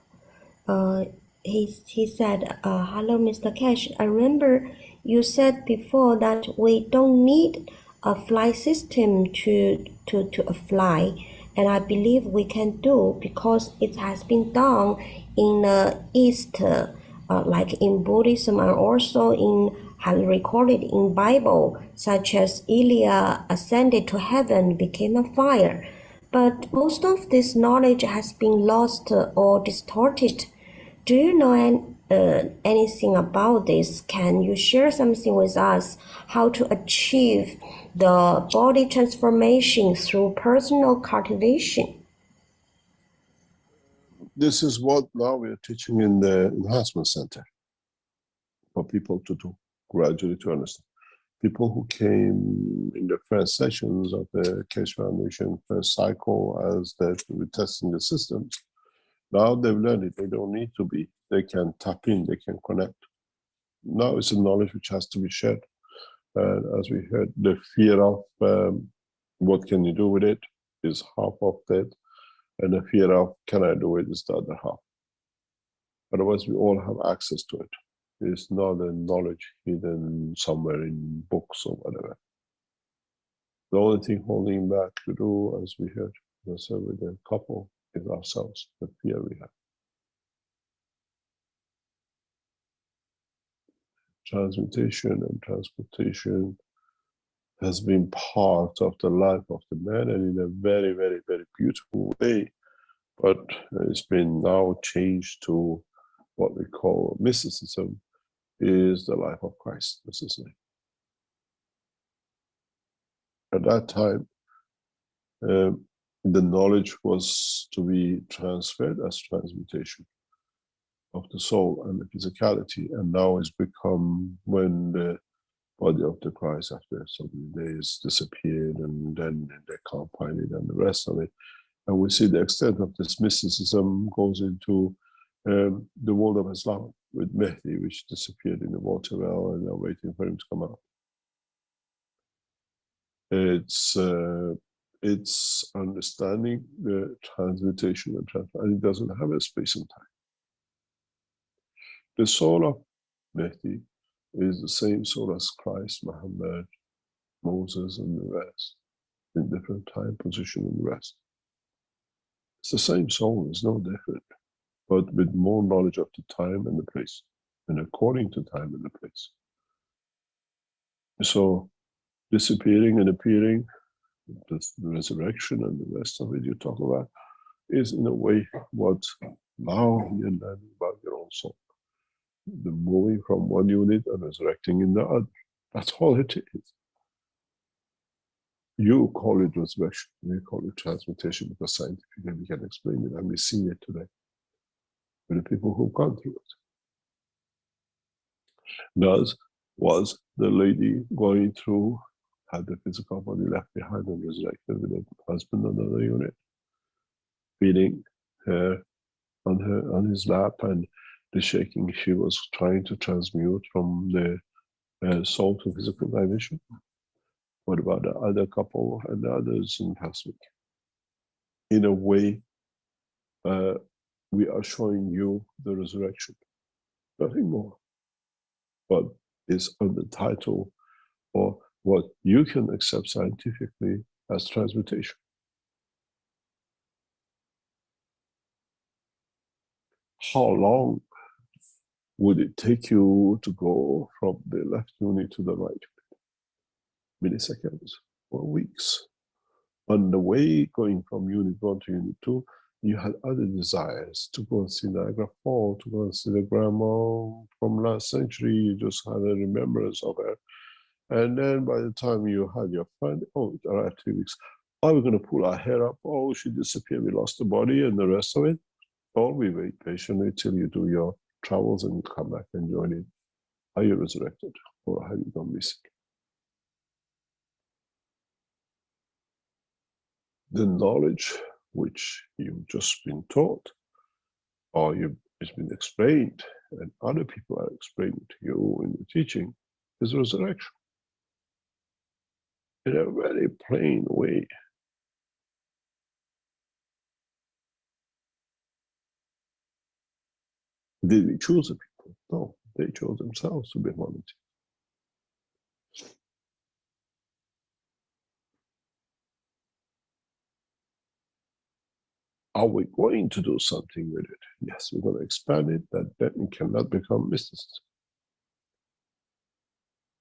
He said, hello, Mr. Keshe. I remember you said before that we don't need a flight system to fly, and I believe we can do, because it has been done in the East, like in Buddhism, and also recorded in Bible, such as Elijah ascended to heaven, became a fire. But most of this knowledge has been lost or distorted. Do you know anything about this? Can you share something with us, how to achieve the body transformation through personal cultivation? This is what now we're teaching in the Enhancement Center for people to do, gradually to understand. People who came in the first sessions of the Keshe Foundation first cycle as that we're testing the systems, now they've learned it. They don't need to be. They can tap in, they can connect. Now it's a knowledge which has to be shared. And as we heard, the fear of what can you do with it is half of that. And the fear of can I do it is the other half. Otherwise, we all have access to it. It's not a knowledge hidden somewhere in books or whatever. The only thing holding back to do, as we heard, as I said with the couple, is ourselves, the fear we have. transmutation and transportation has been part of the life of the man, and in a very, very, very beautiful way. But it's been now changed to what we call mysticism, is the life of Christ. This is it. At that time, the knowledge was to be transferred as transmutation of the soul and the physicality, and now it's become when the body of the Christ after so many days disappeared, and then they can't find it and the rest of it. And we see the extent of this mysticism goes into the world of Islam with Mehdi, which disappeared in the water well, and they're waiting for him to come out. It's understanding the transmutation and it doesn't have a space and time. The soul of Mehdi is the same soul as Christ, Muhammad, Moses, and the rest, in different time, position, and the rest. It's the same soul, it's no different, but with more knowledge of the time and the place, and according to time and the place. So, disappearing and appearing, the resurrection and the rest of it you talk about, is in a way what now you're learning about your own soul. The moving from one unit and resurrecting in the other. That's all it is. You call it resurrection, we call it transmutation, because scientifically we can explain it, and we see it today with the people who've gone through it. Thus was the lady going through, had the physical body left behind and resurrected with a husband on another unit, feeding her on his lap, and the shaking she was trying to transmute from the soul to physical dimension. What about the other couple and the others in past week? In a way, we are showing you the resurrection, nothing more. But it's on the title, or what you can accept scientifically as transmutation. How long would it take you to go from the left unit to the right unit? Milliseconds or weeks. On the way going from unit 1 to unit 2, you had other desires to go and see Niagara Falls, to go and see the grandma from last century. You just had a remembrance of her. And then by the time you had your friend, oh, it arrived 3 weeks. Are we going to pull our hair up? Oh, she disappeared, we lost the body and the rest of it. Or we wait patiently till you do your travels and come back and join in. Are you resurrected, or have you gone missing? The knowledge which you've just been taught, or it's been explained, and other people are explaining to you in the teaching, is resurrection. In a very plain way. Did we choose the people? No, they chose themselves to be volunteers. Are we going to do something with it? Yes, we're going to expand it, that then it cannot become mysticism.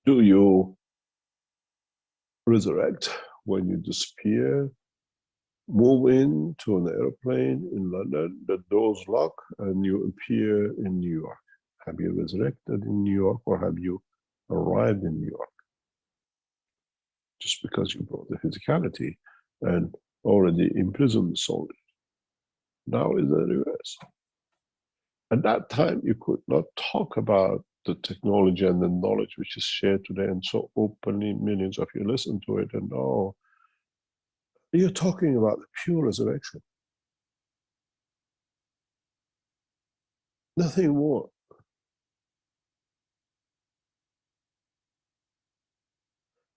Do you resurrect when you disappear, move into an airplane in London, the doors lock, and you appear in New York? Have you resurrected in New York, or have you arrived in New York? Just because you brought the physicality and already imprisoned the soul. Now is the reverse. At that time, you could not talk about the technology and the knowledge which is shared today, and so openly millions of you listen to it, and oh, you're talking about the pure resurrection. Nothing more.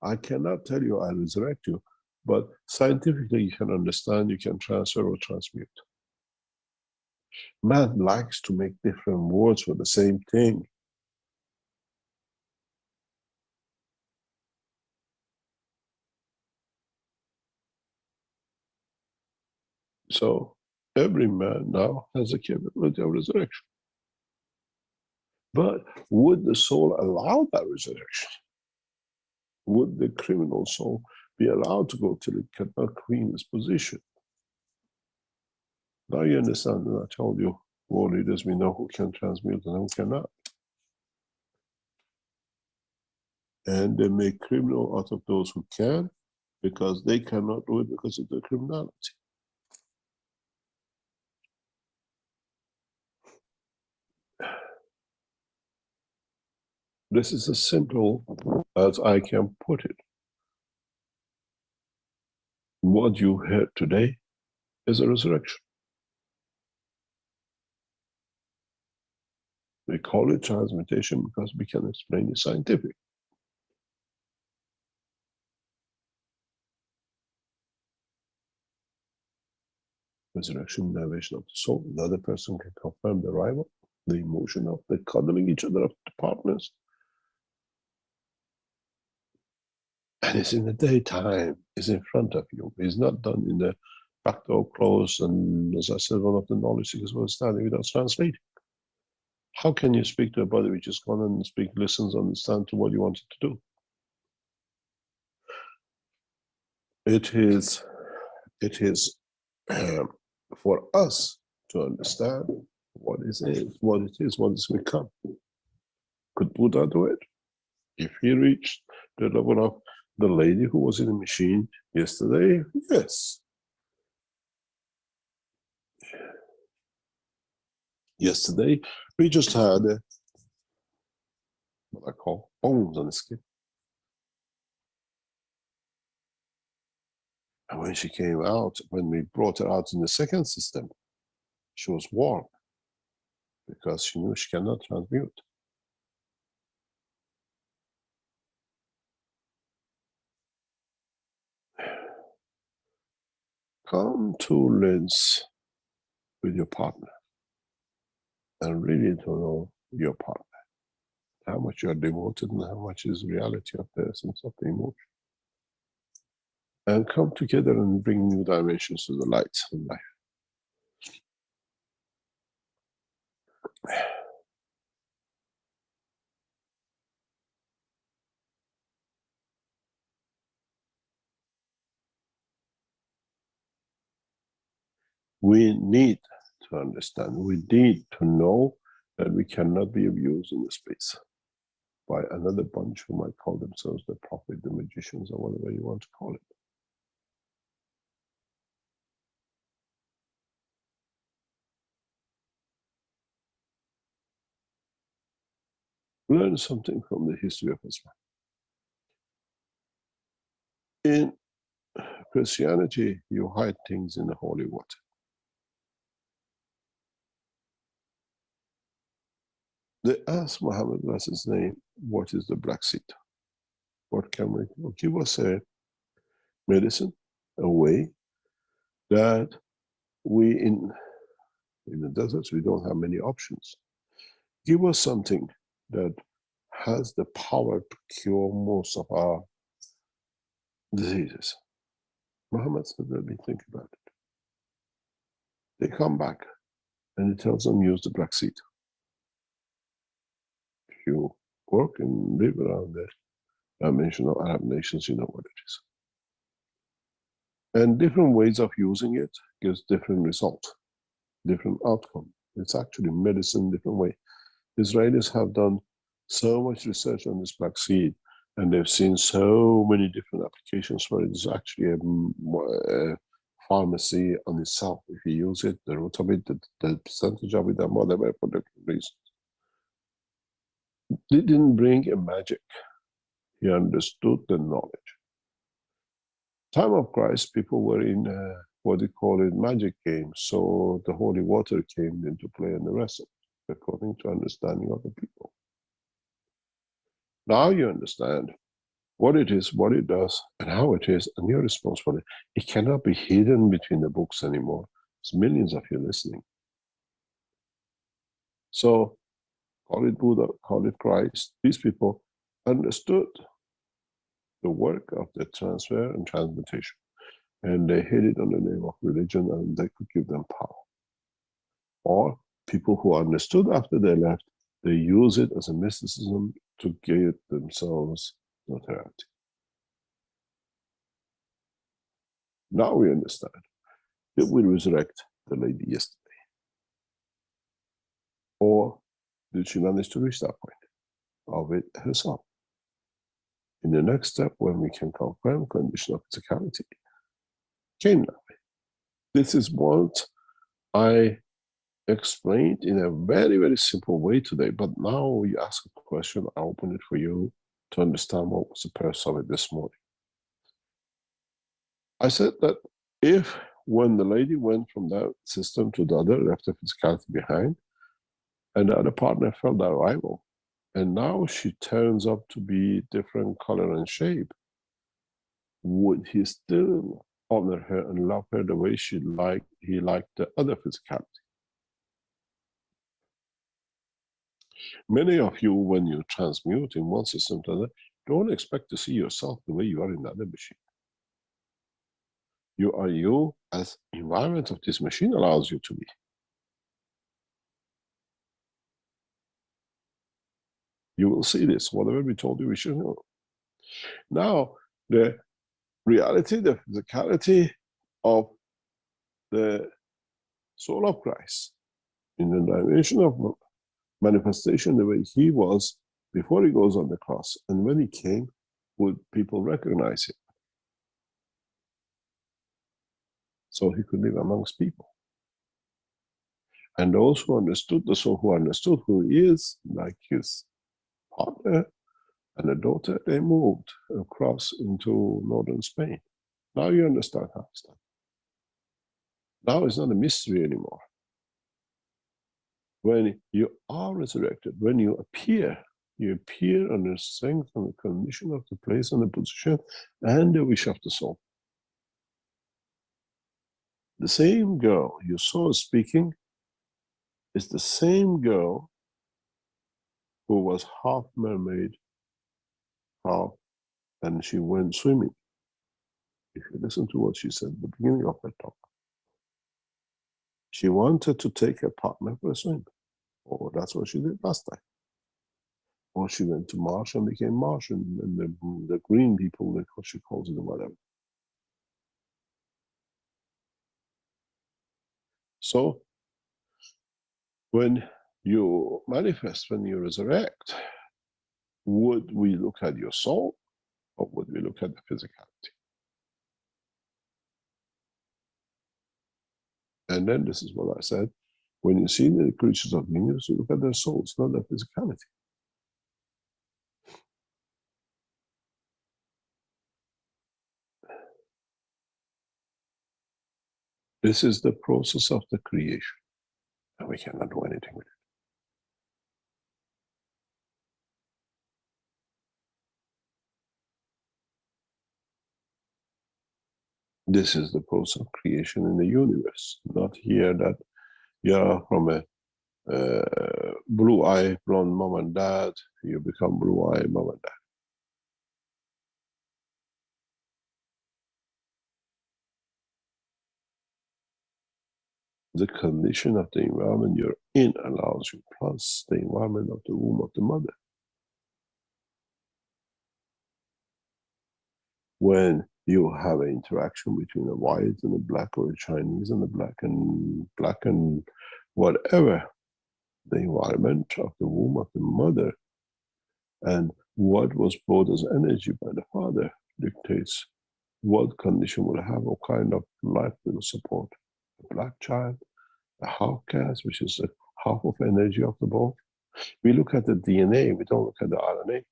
I cannot tell you I resurrect you, but scientifically you can understand, you can transfer or transmute. Man likes to make different words for the same thing. So every man now has a capability of resurrection. But would the soul allow that resurrection? Would the criminal soul be allowed to go till it cannot clean its position? Now you understand that I told you, world leaders, we know who can transmute and who cannot. And they make criminal out of those who can, because they cannot do it because of their criminality. This is as simple as I can put it. What you heard today is a resurrection. We call it transmutation because we can explain it scientifically. Resurrection, innovation of the soul. The other person can confirm the arrival, the emotion of the cuddling each other of the partners. And it's in the daytime, it's in front of you. It's not done in the back door closed, and as I said, one of the knowledge seekers was standing without translating. How can you speak to a body which is gone and speak, listens, understand to what you want it to do? It is for us to understand what it is, what it's become. Could Buddha do it? If he reached the level of the lady who was in the machine yesterday, yes. Yesterday, we just had what I call bones on the skin. And when she came out, when we brought her out in the second system, she was warm because she knew she cannot transmute. Come to Linz with your partner and really to know your partner, how much you are devoted and how much is reality of the essence of the emotion. And come together and bring new dimensions to the light of life. We need to understand, we need to know that we cannot be abused in the space by another bunch who might call themselves the prophet, the magicians, or whatever you want to call it. Learn something from the history of Islam. In Christianity, you hide things in the holy water. They asked Muhammad, what's his name, what is the black seed? What can we do? Give us a medicine, a way that we in the deserts, we don't have many options. Give us something that has the power to cure most of our diseases. Muhammad said, let me think about it. They come back and he tells them, use the black seed. If you work and live around the dimension of Arab nations, you know what it is. And different ways of using it gives different results, different outcome. It's actually medicine, different way. Israelis have done so much research on this black seed, and they've seen so many different applications for it. It's actually a pharmacy on itself. If you use it, the root of it, the percentage of it, and whatever for different reasons. They didn't bring a magic. He understood the knowledge. Time of Christ, people were in what they call it magic games. So the holy water came into play and the rest of it, according to understanding of the people. Now you understand what it is, what it does, and how it is, and you're responsible for it. It cannot be hidden between the books anymore. There's millions of you listening. So call it Buddha, call it Christ. These people understood the work of the transfer and transmutation, and they hid it on the name of religion, and they could give them power. Or people who understood after they left, They use it as a mysticism to give themselves notoriety. Now we understand. Did we resurrect the lady yesterday? Or did she manage to reach that point of it herself? In the next step, when we can confirm condition of physicality, came that way. This is what I explained in a very, very simple way today, but now you ask a question, I open it for you to understand what was the purpose of it this morning. I said that if when the lady went from that system to the other, left the physicality behind, and the other partner felt that arrival, and now she turns up to be different color and shape, would he still honor her and love her the way he liked the other physicality? Many of you, when you transmute in one system to another, don't expect to see yourself the way you are in the other machine. You are you as environment of this machine allows you to be. You will see this, whatever we told you we should know. Now, the reality, the physicality of the soul of Christ in the dimension of manifestation, the way he was before he goes on the cross, and when he came, would people recognize him? So he could live amongst people. And those who understood the soul, who understood who he is, like his partner and a daughter, they moved across into northern Spain. Now you understand how it's done. Now it's not a mystery anymore. When you are resurrected, when you appear on the strength and the condition of the place and the position and the wish of the soul. The same girl you saw speaking is the same girl who was half mermaid, and she went swimming. If you listen to what she said at the beginning of her talk, she wanted to take her partner for a swim. Or that's what she did last time. Or she went to Mars and became Martian, and the green people, like what she calls it, or whatever. So, when you manifest, when you resurrect, would we look at your soul, or would we look at the physicality? And then this is what I said, when you see the creatures of the universe, you look at their souls, not their physicality. This is the process of the creation, and we cannot do anything with it. This is the process of creation in the universe, not here that you're from a blue-eyed blonde mom and dad, you become blue-eyed mom and dad. The condition of the environment you're in allows you, plus the environment of the womb of the mother. When you have an interaction between a white and a black, or a Chinese and a black and whatever, the environment of the womb of the mother and what was brought as energy by the father dictates what condition will have, what kind of life will support. A black child, a half caste, which is the half of energy of the both. We look at the DNA, we don't look at the RNA.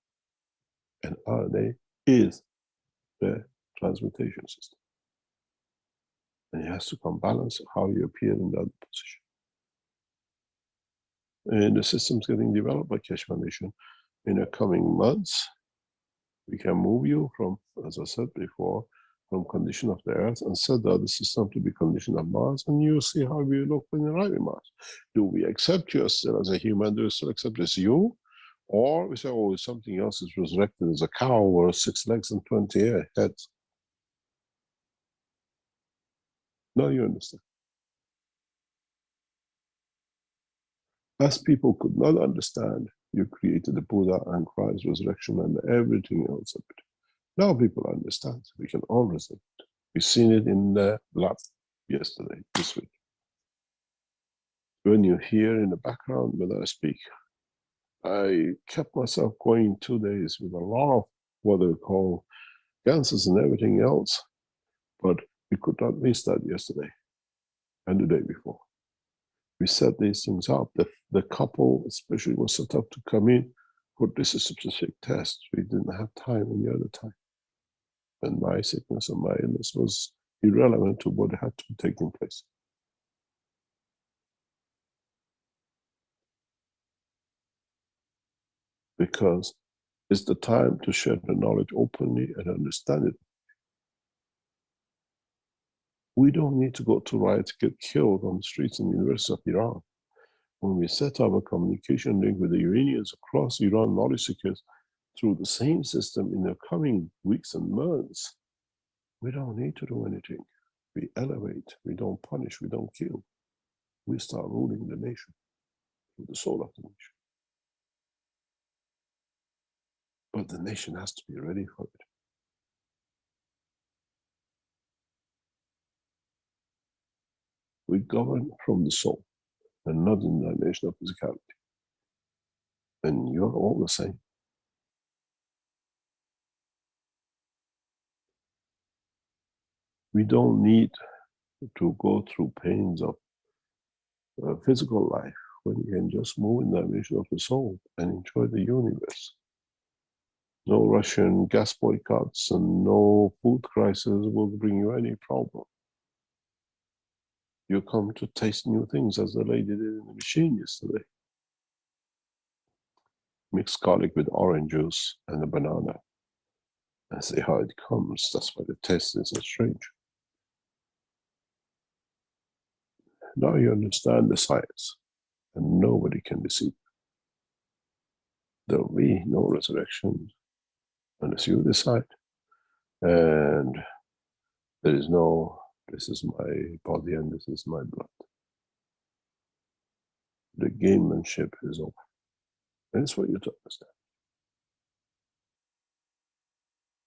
And RNA is the transmutation system. And it has to come balance how you appear in that position. And the system's getting developed by Keshe Foundation. In the coming months, we can move you from, as I said before, from condition of the earth and set the other system to be condition of Mars, and you'll see how we look when you arrive in Mars. Do we accept you still as a human? Do we still accept as you? Or we say, oh, something else is resurrected as a cow or 6 legs and 20 heads. Now you understand. As people could not understand, you created the Buddha and Christ's resurrection and everything else of it. Now people understand. We can all resist it. We've seen it in the lab yesterday, this week. When you hear in the background when I speak, I kept myself going 2 days with a lot of what they call cancers and everything else, but we could not miss that yesterday and the day before. We set these things up. The couple especially was set up to come in for this specific test. We didn't have time any other time. And my sickness and my illness was irrelevant to what had to be taking place. Because it's the time to share the knowledge openly and understand it. We don't need to go to riots, get killed on the streets in the University of Iran. When we set up a communication link with the Iranians across Iran, knowledge seekers, through the same system in the coming weeks and months, we don't need to do anything. We elevate, we don't punish, we don't kill. We start ruling the nation through the soul of the nation. But the nation has to be ready for it. We govern from the soul and not in the dimension of physicality. And you're all the same. We don't need to go through pains of physical life when you can just move in the dimension of the soul and enjoy the universe. No Russian gas boycotts and no food crisis will bring you any problem. You come to taste new things, as the lady did in the machine yesterday. Mix garlic with orange juice and a banana and see how it comes. That's why the taste is so strange. Now you understand the science, and nobody can deceive. There will be no resurrection unless you decide. And there is no, this is my body and this is my blood. The gamemanship is over. And it's for you to understand.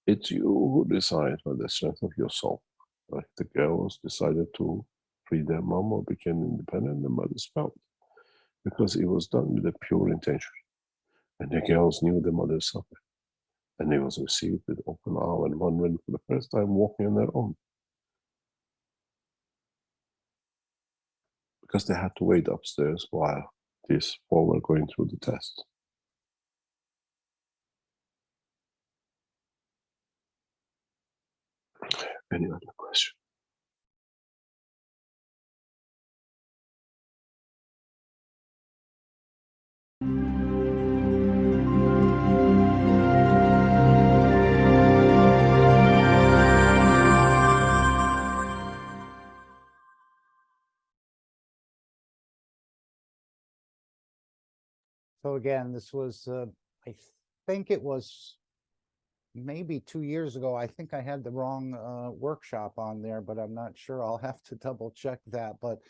It's you who decide by the strength of your soul. Like the girls decided to free their mom or became independent, the mothers felt. Because it was done with a pure intention. And the girls knew the mother suffered. And it was received with open arm, and one went for the first time walking on their own. Because they had to wait upstairs while these four were going through the test. Any other question? So again, this was, I think it was maybe 2 years ago. I think I had the wrong workshop on there, but I'm not sure. I'll have to double check that. But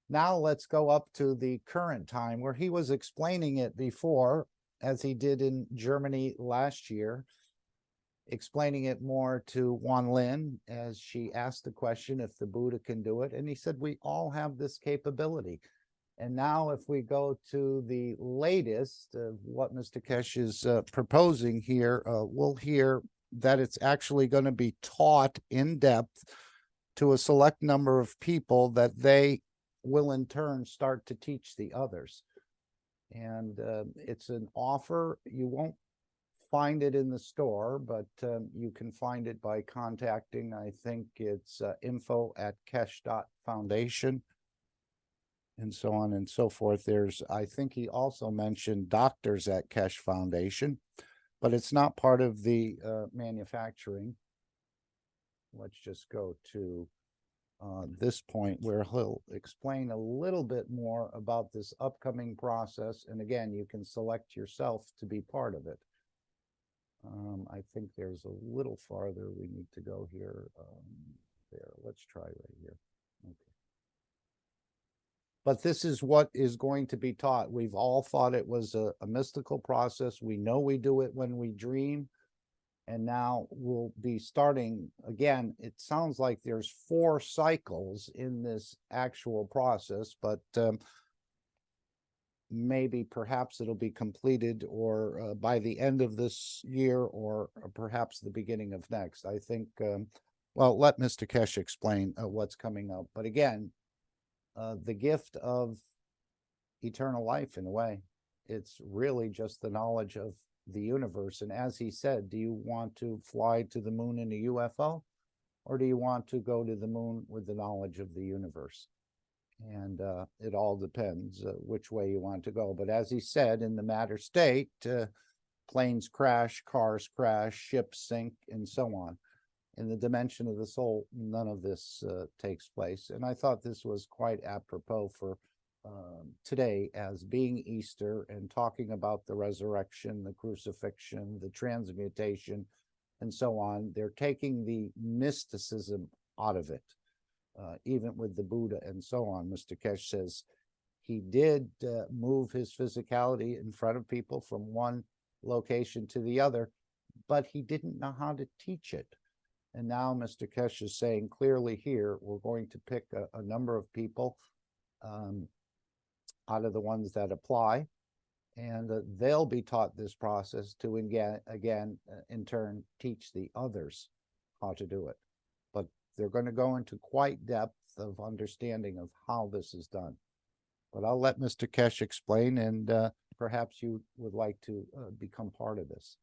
now let's go up to the current time where he was explaining it before, as he did in Germany last year, explaining it more to Wan Lin as she asked the question if the Buddha can do it. And he said, we all have this capability. And now if we go to the latest of what Mr. Keshe is proposing here, we'll hear that it's actually going to be taught in depth to a select number of people that they will in turn start to teach the others. And it's an offer. You won't find it in the store, but you can find it by contacting, I think it's info@keshe.foundation. And so on and so forth. There's, I think he also mentioned doctors at Keshe Foundation, but it's not part of the manufacturing. Let's just go to this point where he'll explain a little bit more about this upcoming process. And again, you can select yourself to be part of it. I think there's a little farther we need to go here. There, let's try right here. Okay. But this is what is going to be taught. We've all thought it was a mystical process. We know we do it when we dream. And now we'll be starting again. It sounds like there's 4 cycles in this actual process, but maybe perhaps it'll be completed or by the end of this year or perhaps the beginning of next. I think, well, let Mr. Keshe explain what's coming up. But again, the gift of eternal life, in a way, it's really just the knowledge of the universe. And as he said, do you want to fly to the moon in a UFO, or do you want to go to the moon with the knowledge of the universe? And it all depends which way you want to go. But as he said, in the matter state, planes crash, cars crash, ships sink, and so on. In the dimension of the soul, none of this takes place. And I thought this was quite apropos for today, as being Easter and talking about the resurrection, the crucifixion, the transmutation, and so on. They're taking the mysticism out of it, even with the Buddha and so on. Mr. Keshe says he did move his physicality in front of people from one location to the other, but he didn't know how to teach it. And now Mr. Keshe is saying clearly here, we're going to pick a number of people out of the ones that apply, and they'll be taught this process to again in turn teach the others how to do it. But they're going to go into quite depth of understanding of how this is done. But I'll let Mr. Keshe explain, and perhaps you would like to become part of this.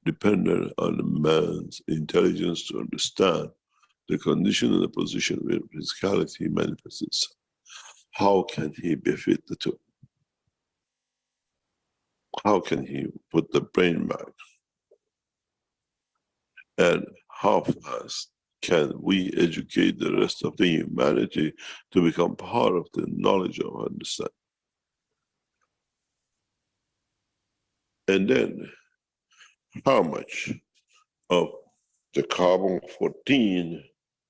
Dependent on a man's intelligence to understand the condition and the position where physicality manifests itself. How can he befit the two? How can he put the brain back? And how fast can we educate the rest of the humanity to become part of the knowledge of understanding? And then, how much of the carbon-14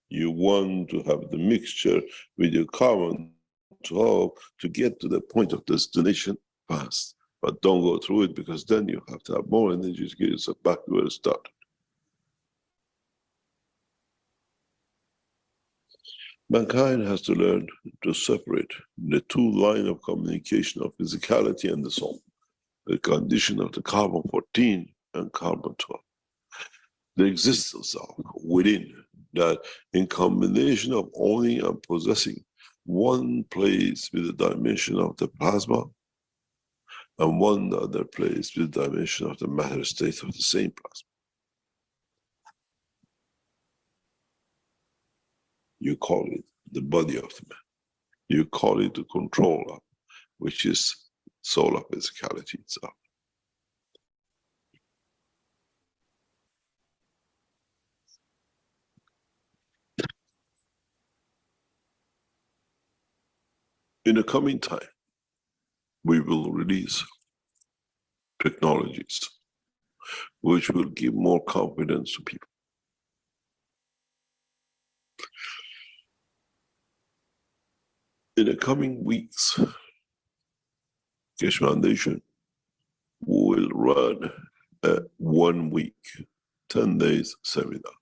you want to have the mixture with your carbon-12 to get to the point of destination fast. But don't go through it, because then you have to have more energy to get yourself back to where it started. Mankind has to learn to separate the 2 lines of communication of physicality and the soul, the condition of the carbon-14 and carbon-12. The existence of within that, in combination of owning and possessing one place with the dimension of the plasma and one other place with the dimension of the matter state of the same plasma. You call it the body of the man. You call it the control of, which is soul of physicality itself. In the coming time, we will release technologies which will give more confidence to people. In the coming weeks, Keshe Foundation will run a 1 week, 10 days seminar.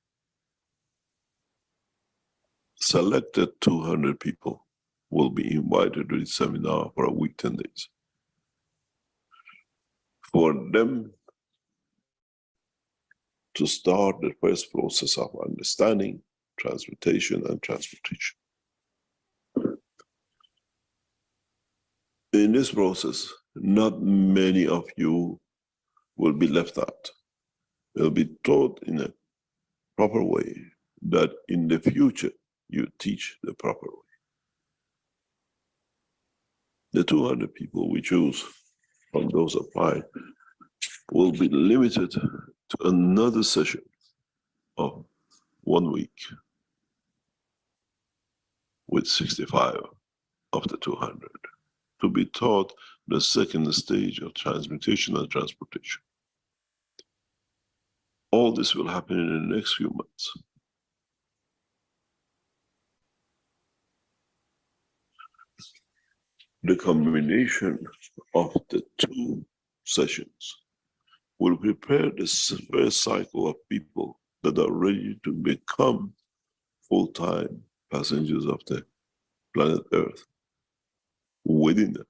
Selected 200 people will be invited to this seminar for a week, 10 days. For them to start the first process of understanding, transmutation, and transportation. In this process, not many of you will be left out. They'll be taught in a proper way that in the future you teach the proper way. The 200 people we choose from those applied will be limited to another session of 1 week with 65 of the 200 to be taught the second stage of transmutation and transportation. All this will happen in the next few months. The combination of the two sessions will prepare this first cycle of people that are ready to become full-time passengers of the planet Earth within them.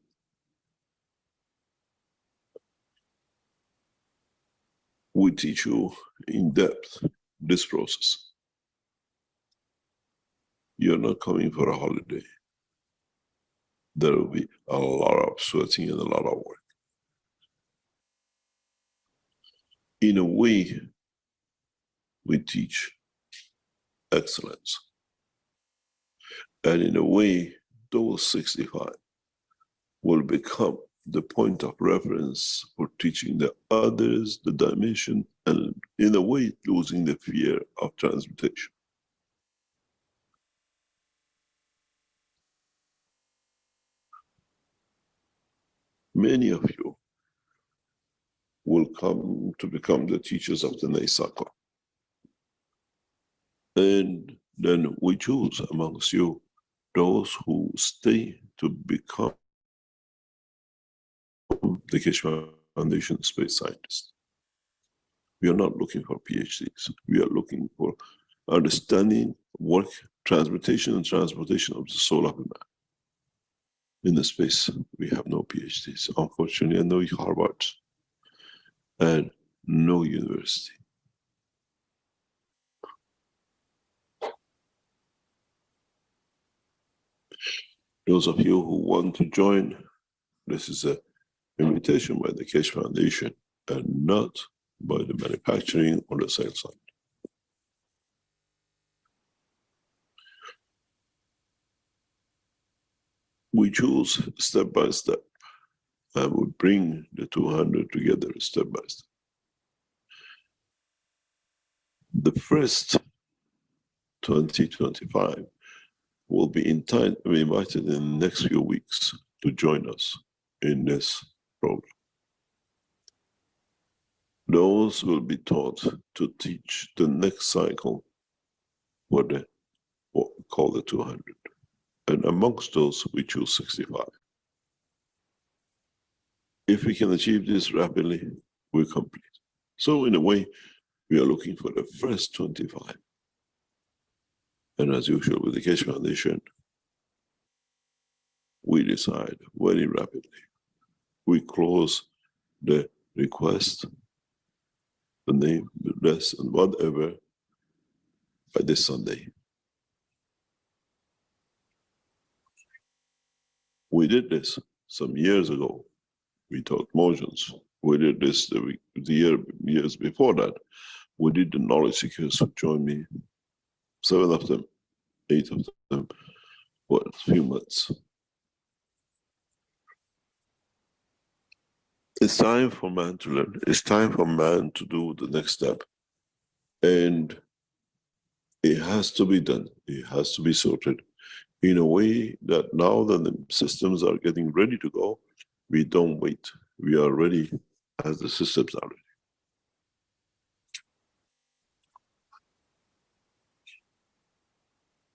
We teach you in depth this process. You're not coming for a holiday. There will be a lot of sweating and a lot of work. In a way, we teach excellence. And in a way, those 65 will become the point of reference for teaching the others the dimension and, in a way, losing the fear of transmutation. Many of you will come to become the teachers of the next cycle. And then we choose amongst you those who stay to become the Keshe Foundation space scientists. We are not looking for PhDs. We are looking for understanding, work, transmutation and transportation of the soul of a man. In the space, we have no PhDs, unfortunately, and no Harvard, and no university. Those of you who want to join, this is an invitation by the Keshe Foundation and not by the manufacturing or the sales side. We choose step by step, and we bring the 200 together step by step. The first 2025 will be invited in the next few weeks to join us in this program. Those will be taught to teach the next cycle for the what we call the 200. And amongst those, we choose 65. If we can achieve this rapidly, we complete. So in a way, we are looking for the first 25. And as usual with the Keshe Foundation, we decide very rapidly. We close the request, the name, the address, and whatever by this Sunday. We did this some years ago. We taught motions. We did this the years before that. We did the knowledge seekers who joined me, 7 of them, 8 of them, for a few months. It's time for man to learn. It's time for man to do the next step. And it has to be done. It has to be sorted in a way that now that the systems are getting ready to go, we don't wait. We are ready as the systems are ready.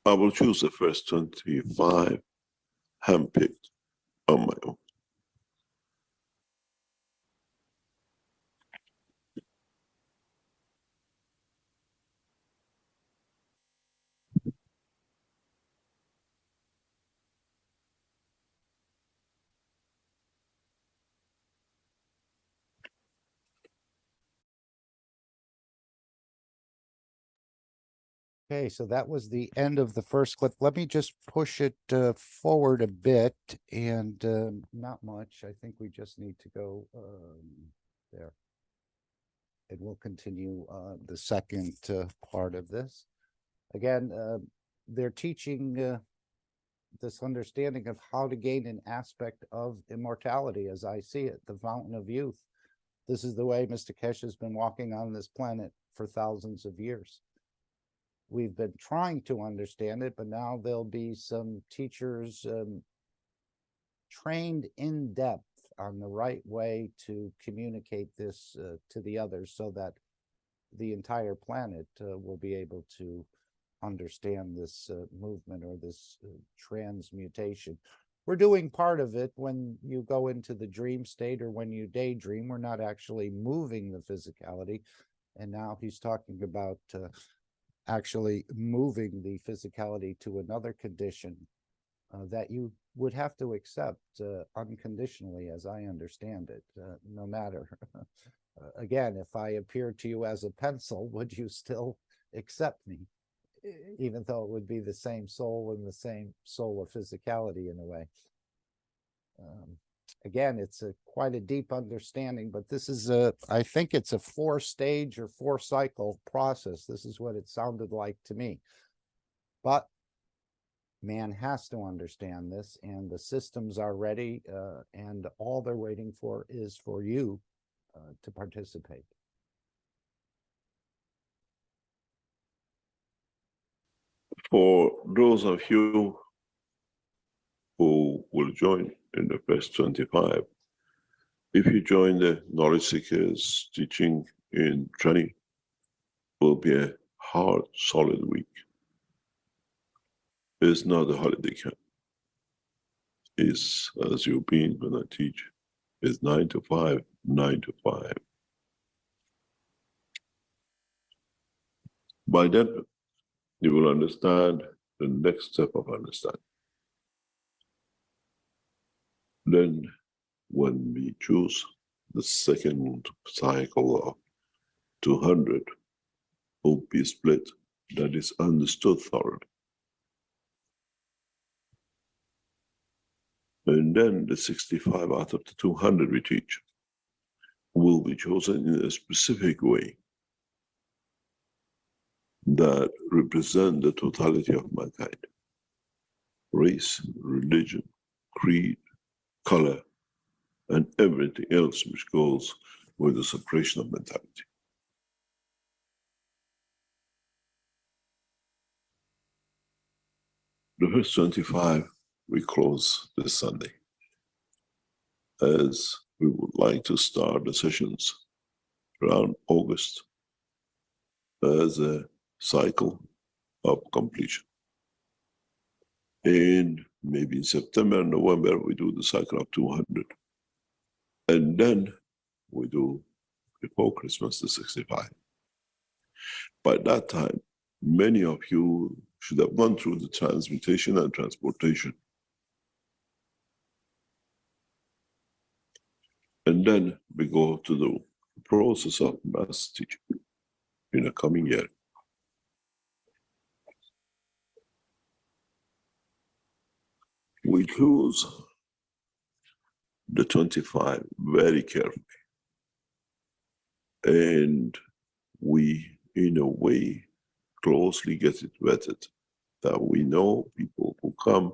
I will choose the first 25 handpicked on my own. Okay, so that was the end of the first clip. Let me just push it forward a bit, and not much. I think we just need to go there. And we'll continue the second part of this. Again, they're teaching this understanding of how to gain an aspect of immortality, as I see it, the fountain of youth. This is the way Mr. Keshe has been walking on this planet for thousands of years. We've been trying to understand it, but now there'll be some teachers trained in depth on the right way to communicate this to the others so that the entire planet will be able to understand this movement or this transmutation. we're doing part of it when you go into the dream state or when you daydream. We're not actually moving the physicality. And now he's talking about actually moving the physicality to another condition that you would have to accept unconditionally, as I understand it, no matter. Again, if I appeared to you as a pencil, would you still accept me? Even though it would be the same soul and the same soul of physicality in a way. Again, it's quite a deep understanding, but this is I think it's a 4-stage or 4-cycle process. This is what it sounded like to me. But man has to understand this, and the systems are ready, and all they're waiting for is for you to participate. For those of you who will join in the first 25, if you join the Knowledge Seekers teaching in training, will be a hard, solid week. It's not a holiday camp. It's, as you've been when I teach, it's 9 to 5, 9 to 5. By then, you will understand the next step of understanding. Then, when we choose the second cycle of 200, will be split, that is understood thoroughly. And then the 65 out of the 200 we teach will be chosen in a specific way that represent the totality of mankind. Race, religion, creed, color, and everything else which goes with the separation of mentality. The first 25 we close this Sunday, as we would like to start the sessions around August as a cycle of completion. And maybe in September and November we do the cycle of 200. And then we do, before Christmas, the 65. By that time, many of you should have gone through the transmutation and transportation. And then we go to the process of mass teaching in the coming year. We choose the 25 very carefully. And we, in a way, closely get it vetted, that we know people who come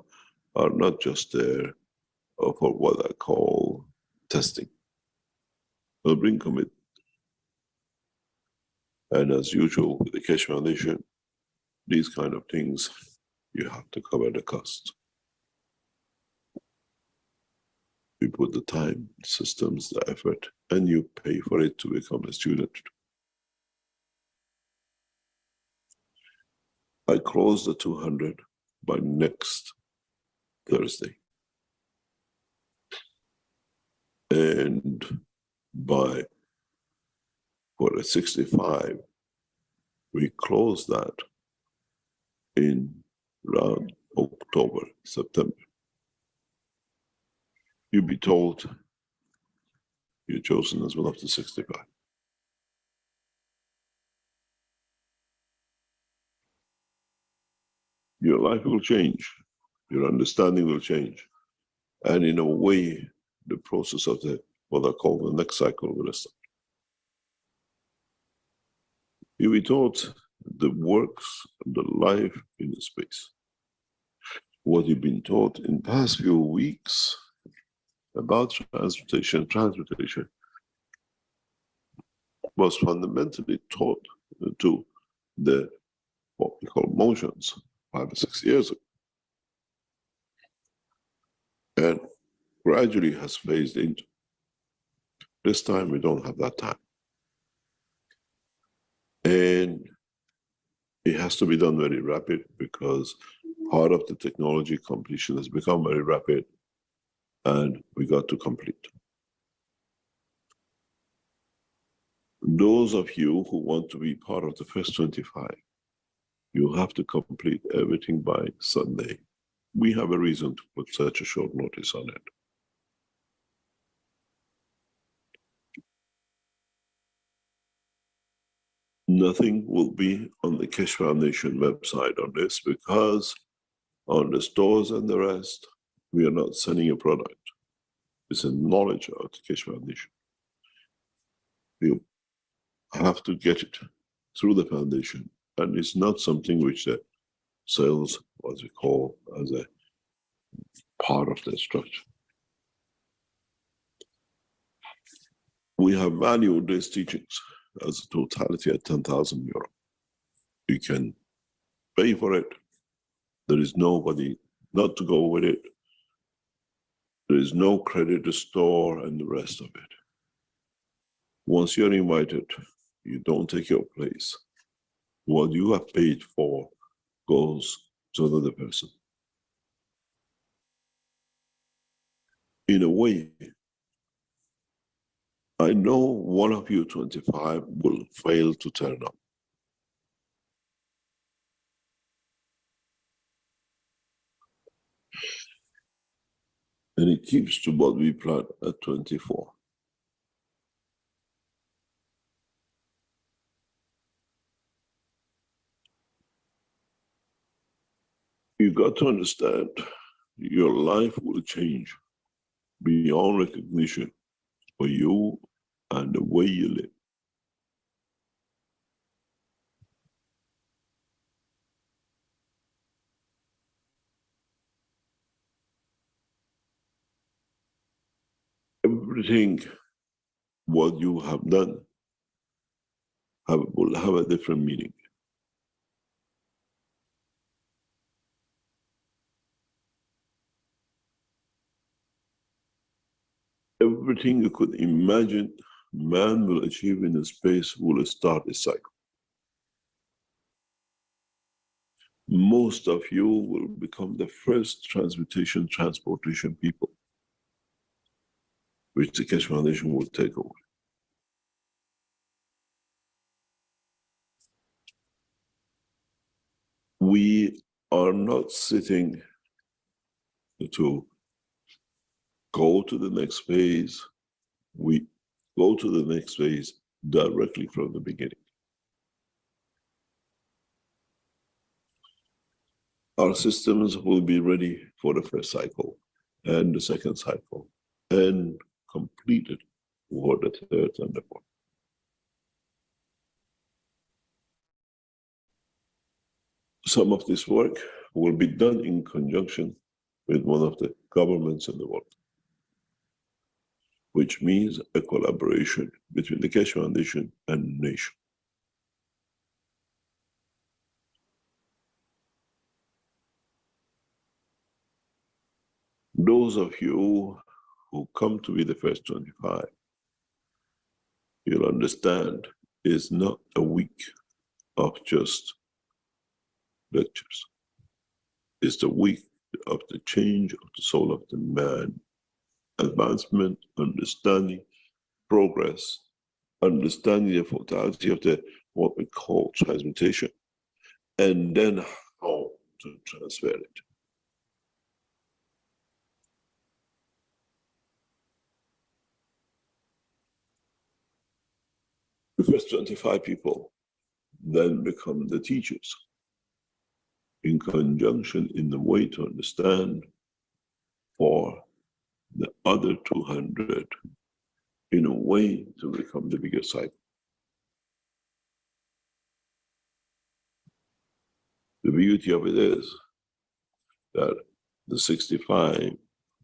are not just there for what I call testing. They'll bring commitment. And as usual with the Keshe Foundation, these kind of things, you have to cover the cost. You put the time, systems, the effort, and you pay for it to become a student. I close the 200 by next Thursday. And for a 65, we close that in around October, September. You'll be told you're chosen as one of the 65. Your life will change, your understanding will change, and in a way, the process of what I call the next cycle will start. You'll be taught the works, the life in the space. What you've been taught in past few weeks about transmutation was fundamentally taught to the what we call motions 5 or 6 years ago, and gradually has phased into. This time we don't have that time, and it has to be done very rapid because part of the technology completion has become very rapid, and we got to complete. Those of you who want to be part of the first 25, you have to complete everything by Sunday. We have a reason to put such a short notice on it. Nothing will be on the Keshe Foundation website on this, because on the stores and the rest, we are not selling a product. It's a knowledge of the Keshe Foundation. You have to get it through the foundation, and it's not something which the sales, what we call, as a part of the structure. We have valued these teachings as a totality at 10,000 euro. You can pay for it. There is nobody not to go with it. There is no credit to store and the rest of it. Once you're invited, you don't take your place. What you have paid for goes to another person. In a way, I know one of you 25 will fail to turn up. And it keeps to what we planned at 24. You got to understand, your life will change beyond recognition for you and the way you live. Everything what you have done will have a different meaning. Everything you could imagine man will achieve in a space will start a cycle. Most of you will become the first transportation people, which the Keshe Foundation will take over. We are not sitting to go to the next phase. We go to the next phase directly from the beginning. Our systems will be ready for the first cycle and the second cycle, and completed for the third and the fourth. Some of this work will be done in conjunction with one of the governments in the world, which means a collaboration between the Keshe Foundation and nation. Those of you who come to be the first 25, you'll understand it's not a week of just lectures. It's the week of the change of the soul of the man, advancement, understanding, progress, understanding the totality of the what we call transmutation, and then how to transfer it. The first 25 people then become the teachers, in conjunction in the way to understand for the other 200, in a way to become the bigger cycle. The beauty of it is that the 65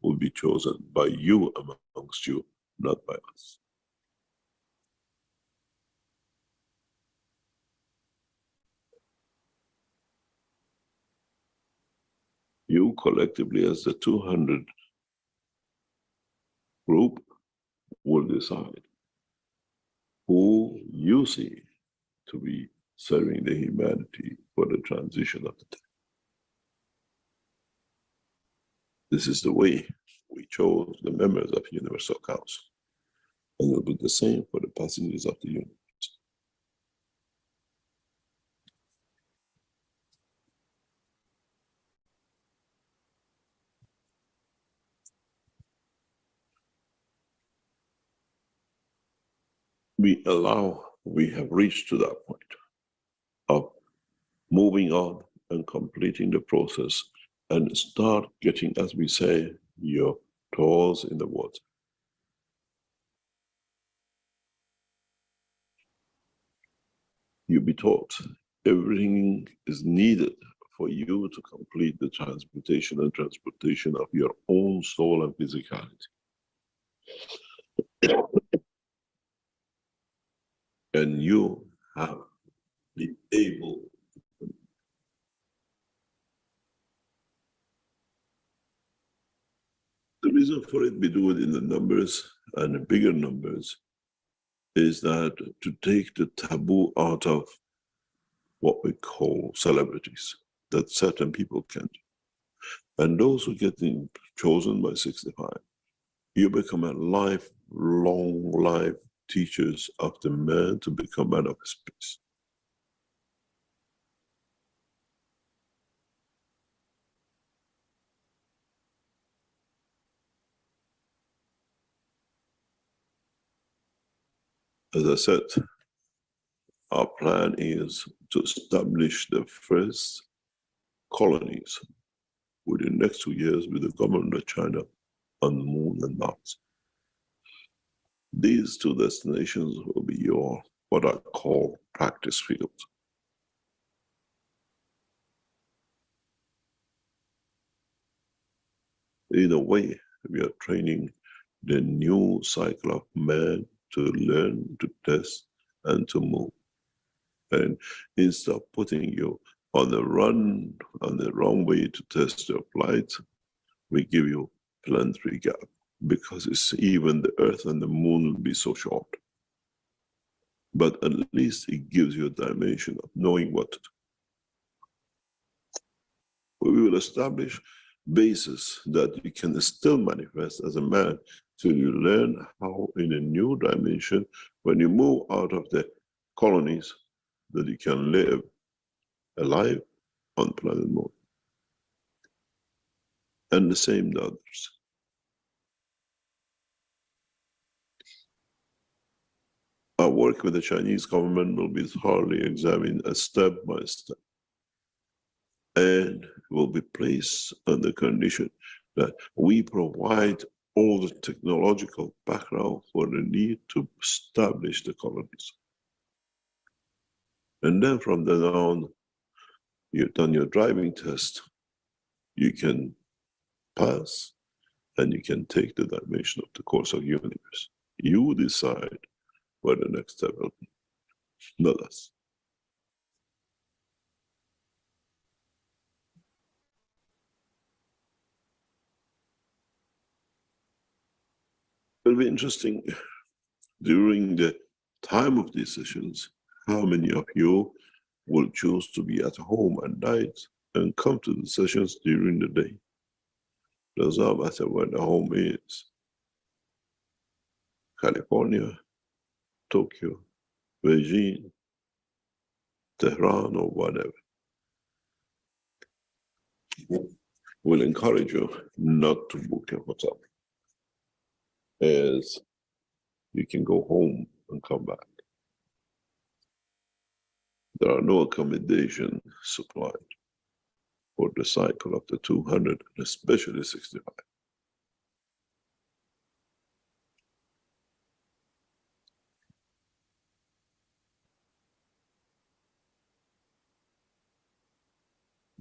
will be chosen by you amongst you, not by us. You collectively as the 200 group will decide who you see to be serving the humanity for the transition of the time. This is the way we chose the members of Universal Council. And it will be the same for the passengers of the universe. We have reached to that point of moving on and completing the process and start getting, as we say, your toes in the water. You'll be taught everything is needed for you to complete the transmutation and transportation of your own soul and physicality. And you have been able. The reason for it we do it in the numbers and the bigger numbers is that to take the taboo out of what we call celebrities, that certain people can do. And those who get chosen by 65, you become a lifelong life teachers of the man to become man of his peace. As I said, our plan is to establish the first colonies within the next 2 years with the government of China on the moon and Mars. These two destinations will be your, what I call, practice fields. In a way, we are training the new cycle of man to learn, to test, and to move. And instead of putting you on the run, on the wrong way to test your flight, we give you planetary gap, because it's even the Earth and the Moon will be so short. But at least it gives you a dimension of knowing what to do. We will establish bases that you can still manifest as a man till you learn how in a new dimension, when you move out of the colonies, that you can live alive on planet Moon. And the same to others. Our work with the Chinese government will be thoroughly examined step by step, and will be placed on the condition that we provide all the technological background for the need to establish the colonies. And then from then on, you've done your driving test, you can pass, and you can take the dimension of the course of universe. You decide where the next step will be, not us. It'll be interesting during the time of these sessions, how many of you will choose to be at home at night and come to the sessions during the day. Does not matter where the home is. California, Tokyo, Beijing, Tehran, or whatever. We'll encourage you not to book a hotel, as you can go home and come back. There are no accommodation supplied for the cycle of the 200, and especially 65.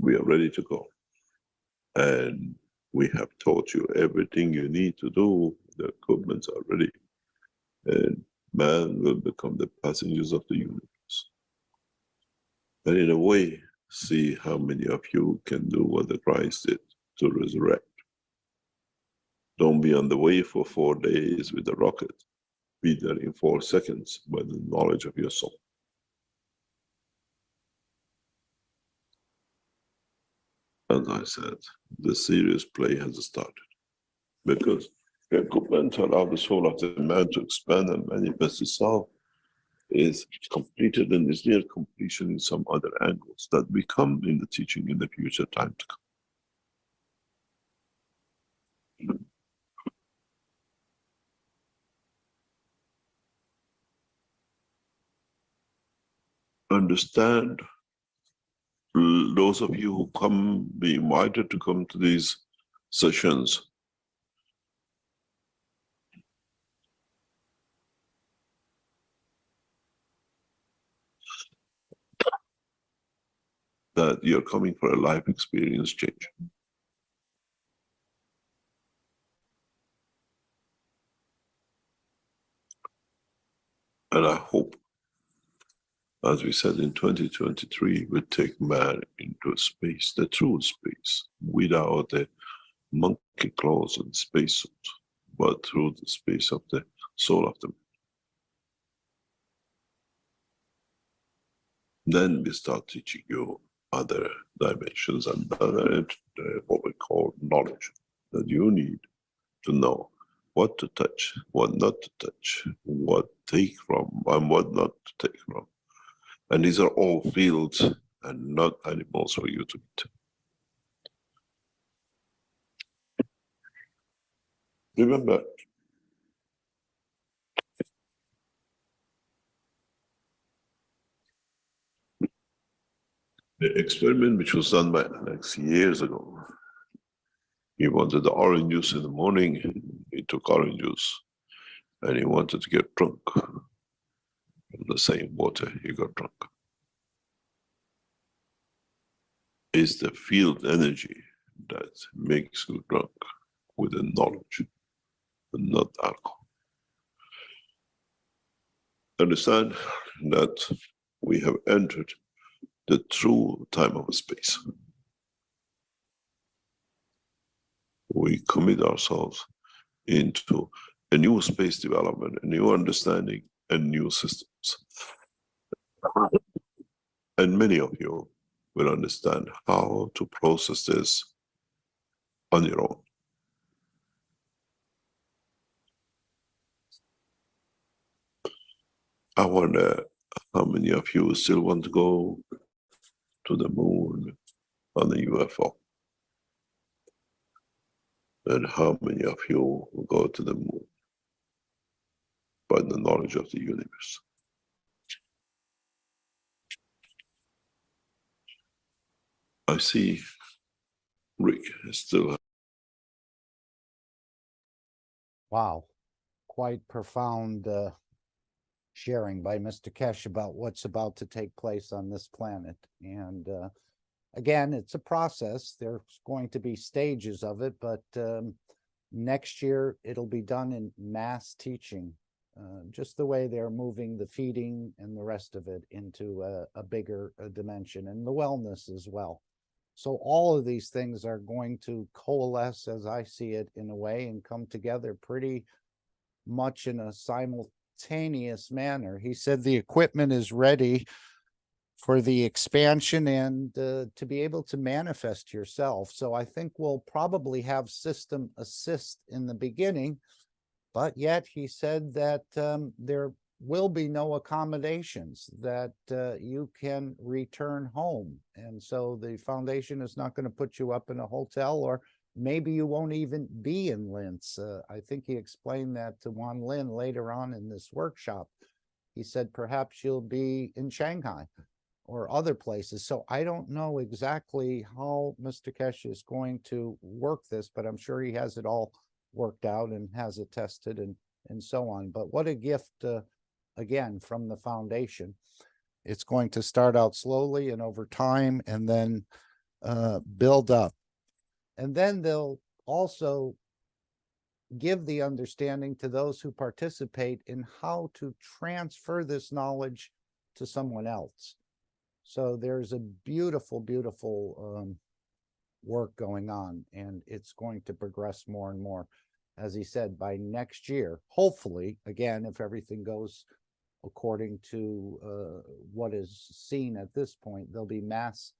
We are ready to go. And we have taught you everything you need to do. The equipments are ready. And man will become the passengers of the universe. And in a way, see how many of you can do what the Christ did to resurrect. Don't be on the way for 4 days with a rocket. Be there in 4 seconds by the knowledge of your soul. As I said, the serious play has started. because the equipment to allow the soul of the man to expand and manifest itself is completed and is near completion in some other angles that we come in the teaching in the future time to come. Understand, those of you who come, be invited to come to these sessions, that you're coming for a life experience change. And I hope, as we said in 2023, we take man into a space, the true space, without the monkey claws and spacesuit, but through the space of the soul of the man. Then we start teaching you other dimensions and other, what we call knowledge, that you need to know what to touch, what not to touch, what take from and what not to take from. And these are all fields and not animals for you to meet. Remember, the experiment which was done by Alex years ago, he wanted the orange juice in the morning, he took orange juice, and he wanted to get drunk. From the same water, he got drunk. It's the field energy that makes you drunk with the knowledge, and not alcohol. Understand that we have entered the true time of space. We commit ourselves into a new space development, a new understanding, and new systems. And many of you will understand how to process this on your own. I wonder how many of you still want to go to the moon on a UFO? And how many of you will go to the moon by the knowledge of the universe? I see Rick still. Wow, quite profound sharing by Mr. Keshe about what's about to take place on this planet. And again, it's a process. There's going to be stages of it, but next year it'll be done in mass teaching, just the way they're moving the feeding and the rest of it into a bigger dimension, and the wellness as well. So all of these things are going to coalesce, as I see it, in a way, and come together pretty much in a simultaneous manner. He said the equipment is ready for the expansion and to be able to manifest yourself. So I think we'll probably have system assist in the beginning, but yet he said that there will be no accommodations, that you can return home. And so the foundation is not going to put you up in a hotel, or maybe you won't even be in Linz. I think he explained that to Wan Lin later on in this workshop. He said perhaps you'll be in Shanghai or other places. So I don't know exactly how Mr. Keshe is going to work this, but I'm sure he has it all worked out and has it tested and so on. But what a gift, again, from the foundation. It's going to start out slowly and over time, and then build up. And then they'll also give the understanding to those who participate in how to transfer this knowledge to someone else. So there's a beautiful, beautiful work going on, and it's going to progress more and more. As he said, by next year, hopefully, again, if everything goes according to what is seen at this point, there'll be mass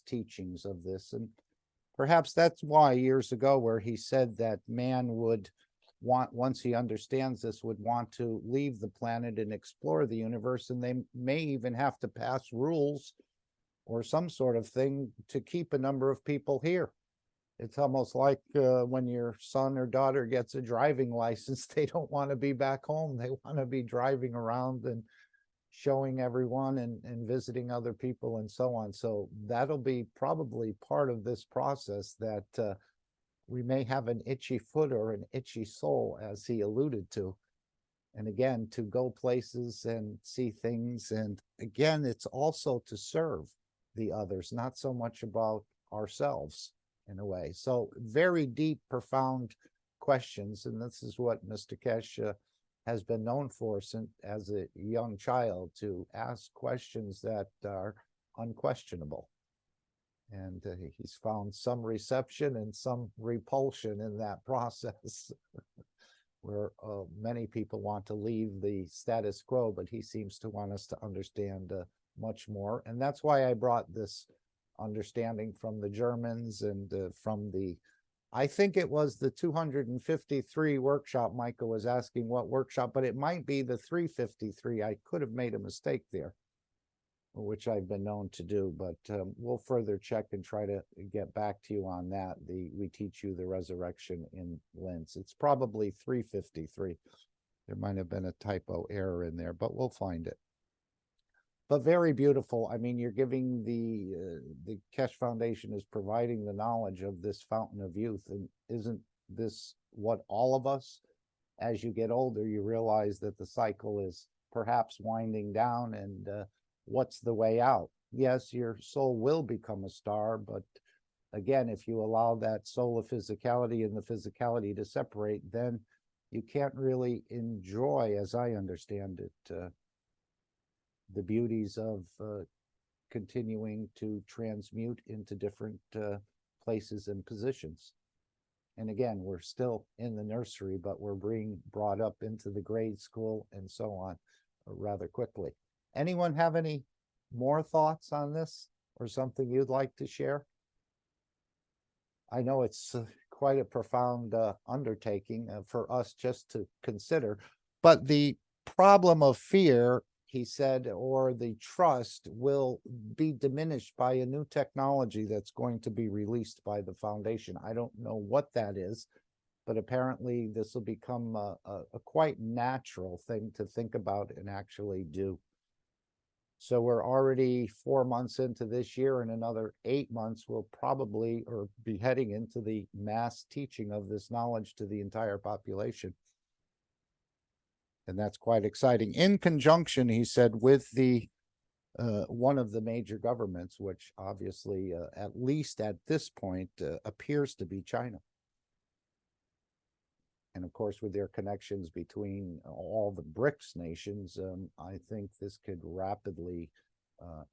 teachings of this. And Perhaps that's why years ago where he said that man would want, once he understands this, would want to leave the planet and explore the universe, and they may even have to pass rules or some sort of thing to keep a number of people here. It's almost like when your son or daughter gets a driving license, they don't want to be back home. They want to be driving around and showing everyone and visiting other people and so on. So that'll be probably part of this process, that we may have an itchy foot or an itchy soul, as he alluded to. And again, to go places and see things. And again, it's also to serve the others, not so much about ourselves in a way. So very deep, profound questions. And this is what Mr. Keshe has been known for since as a young child, to ask questions that are unquestionable. And he's found some reception and some repulsion in that process, where many people want to leave the status quo, but he seems to want us to understand much more. And that's why I brought this understanding from the Germans and from the, I think it was the 253 workshop. Micah was asking what workshop, but it might be the 353. I could have made a mistake there, which I've been known to do, but we'll further check and try to get back to you on that. We teach you the resurrection in Linz. It's probably 353. There might have been a typo error in there, but we'll find it. But very beautiful. I mean, you're giving the Keshe Foundation is providing the knowledge of this fountain of youth. And isn't this what all of us, as you get older, you realize that the cycle is perhaps winding down, and what's the way out? Yes, your soul will become a star, but again, if you allow that soul of physicality and the physicality to separate, then you can't really enjoy, as I understand it, the beauties of continuing to transmute into different places and positions. And again, we're still in the nursery, but we're being brought up into the grade school and so on rather quickly. Anyone have any more thoughts on this, or something you'd like to share? I know it's quite a profound undertaking for us just to consider, but the problem of fear, he said, or the trust, will be diminished by a new technology that's going to be released by the foundation. I don't know what that is, but apparently this will become a quite natural thing to think about and actually do. So we're already 4 months into this year. In another 8 months, we'll probably or be heading into the mass teaching of this knowledge to the entire population. And that's quite exciting. In conjunction, he said, with the one of the major governments, which obviously, at least at this point, appears to be China. And of course, with their connections between all the BRICS nations, I think this could rapidly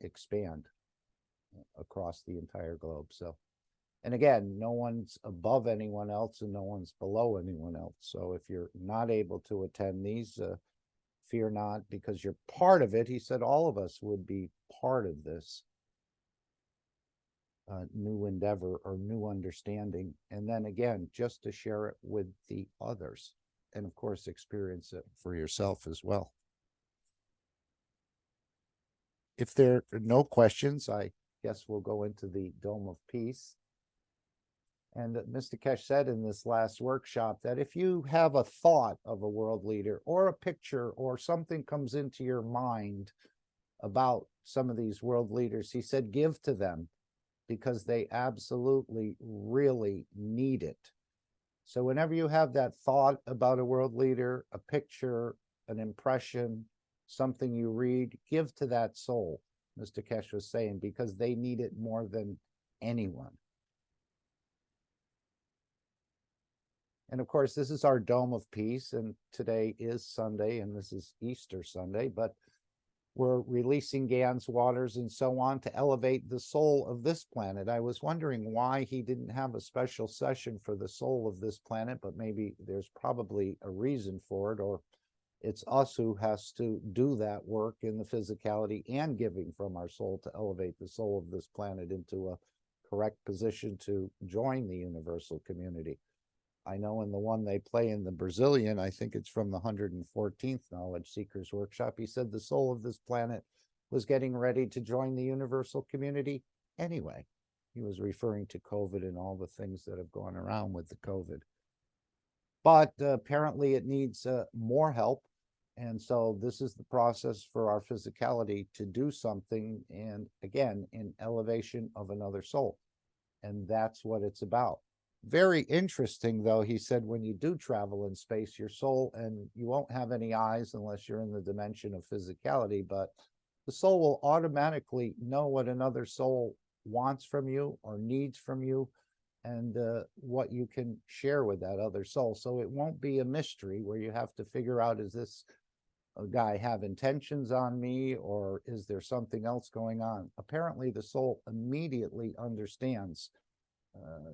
expand across the entire globe. So, and again, no one's above anyone else and no one's below anyone else. So if you're not able to attend these, fear not, because you're part of it. He said all of us would be part of this new endeavor or new understanding. And then again, just to share it with the others, and of course, experience it for yourself as well. If there are no questions, I guess we'll go into the Dome of Peace. And Mr. Keshe said in this last workshop that if you have a thought of a world leader or a picture or something comes into your mind about some of these world leaders, he said, give to them, because they absolutely really need it. So whenever you have that thought about a world leader, a picture, an impression, something you read, give to that soul, Mr. Keshe was saying, because they need it more than anyone. And of course, this is our Dome of Peace, and today is Sunday, and this is Easter Sunday, but we're releasing Gans waters and so on to elevate the soul of this planet. I was wondering why he didn't have a special session for the soul of this planet, but maybe there's probably a reason for it, or it's us who has to do that work in the physicality and giving from our soul to elevate the soul of this planet into a correct position to join the universal community. I know in the one they play in the Brazilian, I think it's from the 114th Knowledge Seekers Workshop, he said the soul of this planet was getting ready to join the universal community anyway. He was referring to COVID and all the things that have gone around with the COVID. But apparently it needs more help. And so this is the process for our physicality to do something, and again, in elevation of another soul. And that's what it's about. Very interesting, though, he said, when you do travel in space, your soul, and you won't have any eyes unless you're in the dimension of physicality, but the soul will automatically know what another soul wants from you or needs from you, and what you can share with that other soul. So it won't be a mystery where you have to figure out, is this a guy have intentions on me, or is there something else going on? Apparently the soul immediately understands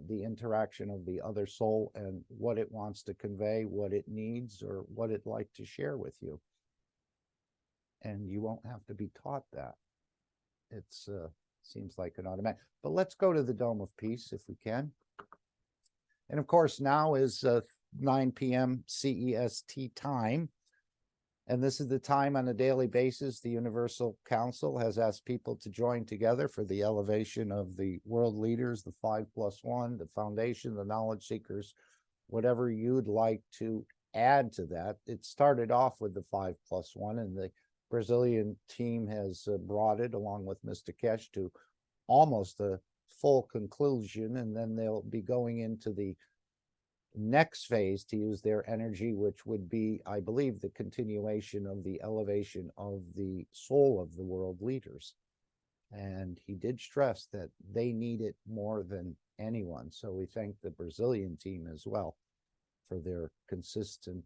the interaction of the other soul and what it wants to convey, what it needs, or what it'd like to share with you. And you won't have to be taught that. It's seems like an automatic. But let's go to the Dome of Peace if we can. And of course, now is 9 p.m. CEST time. And this is the time on a daily basis the Universal Council has asked people to join together for the elevation of the world leaders, the 5+1, the foundation, the knowledge seekers, whatever you'd like to add to that. It started off with the 5+1, and the Brazilian team has brought it along with Mr. Keshe to almost a full conclusion, and then they'll be going into the next phase to use their energy, which would be, I believe, the continuation of the elevation of the soul of the world leaders. And he did stress that they need it more than anyone. So we thank the Brazilian team as well for their consistent,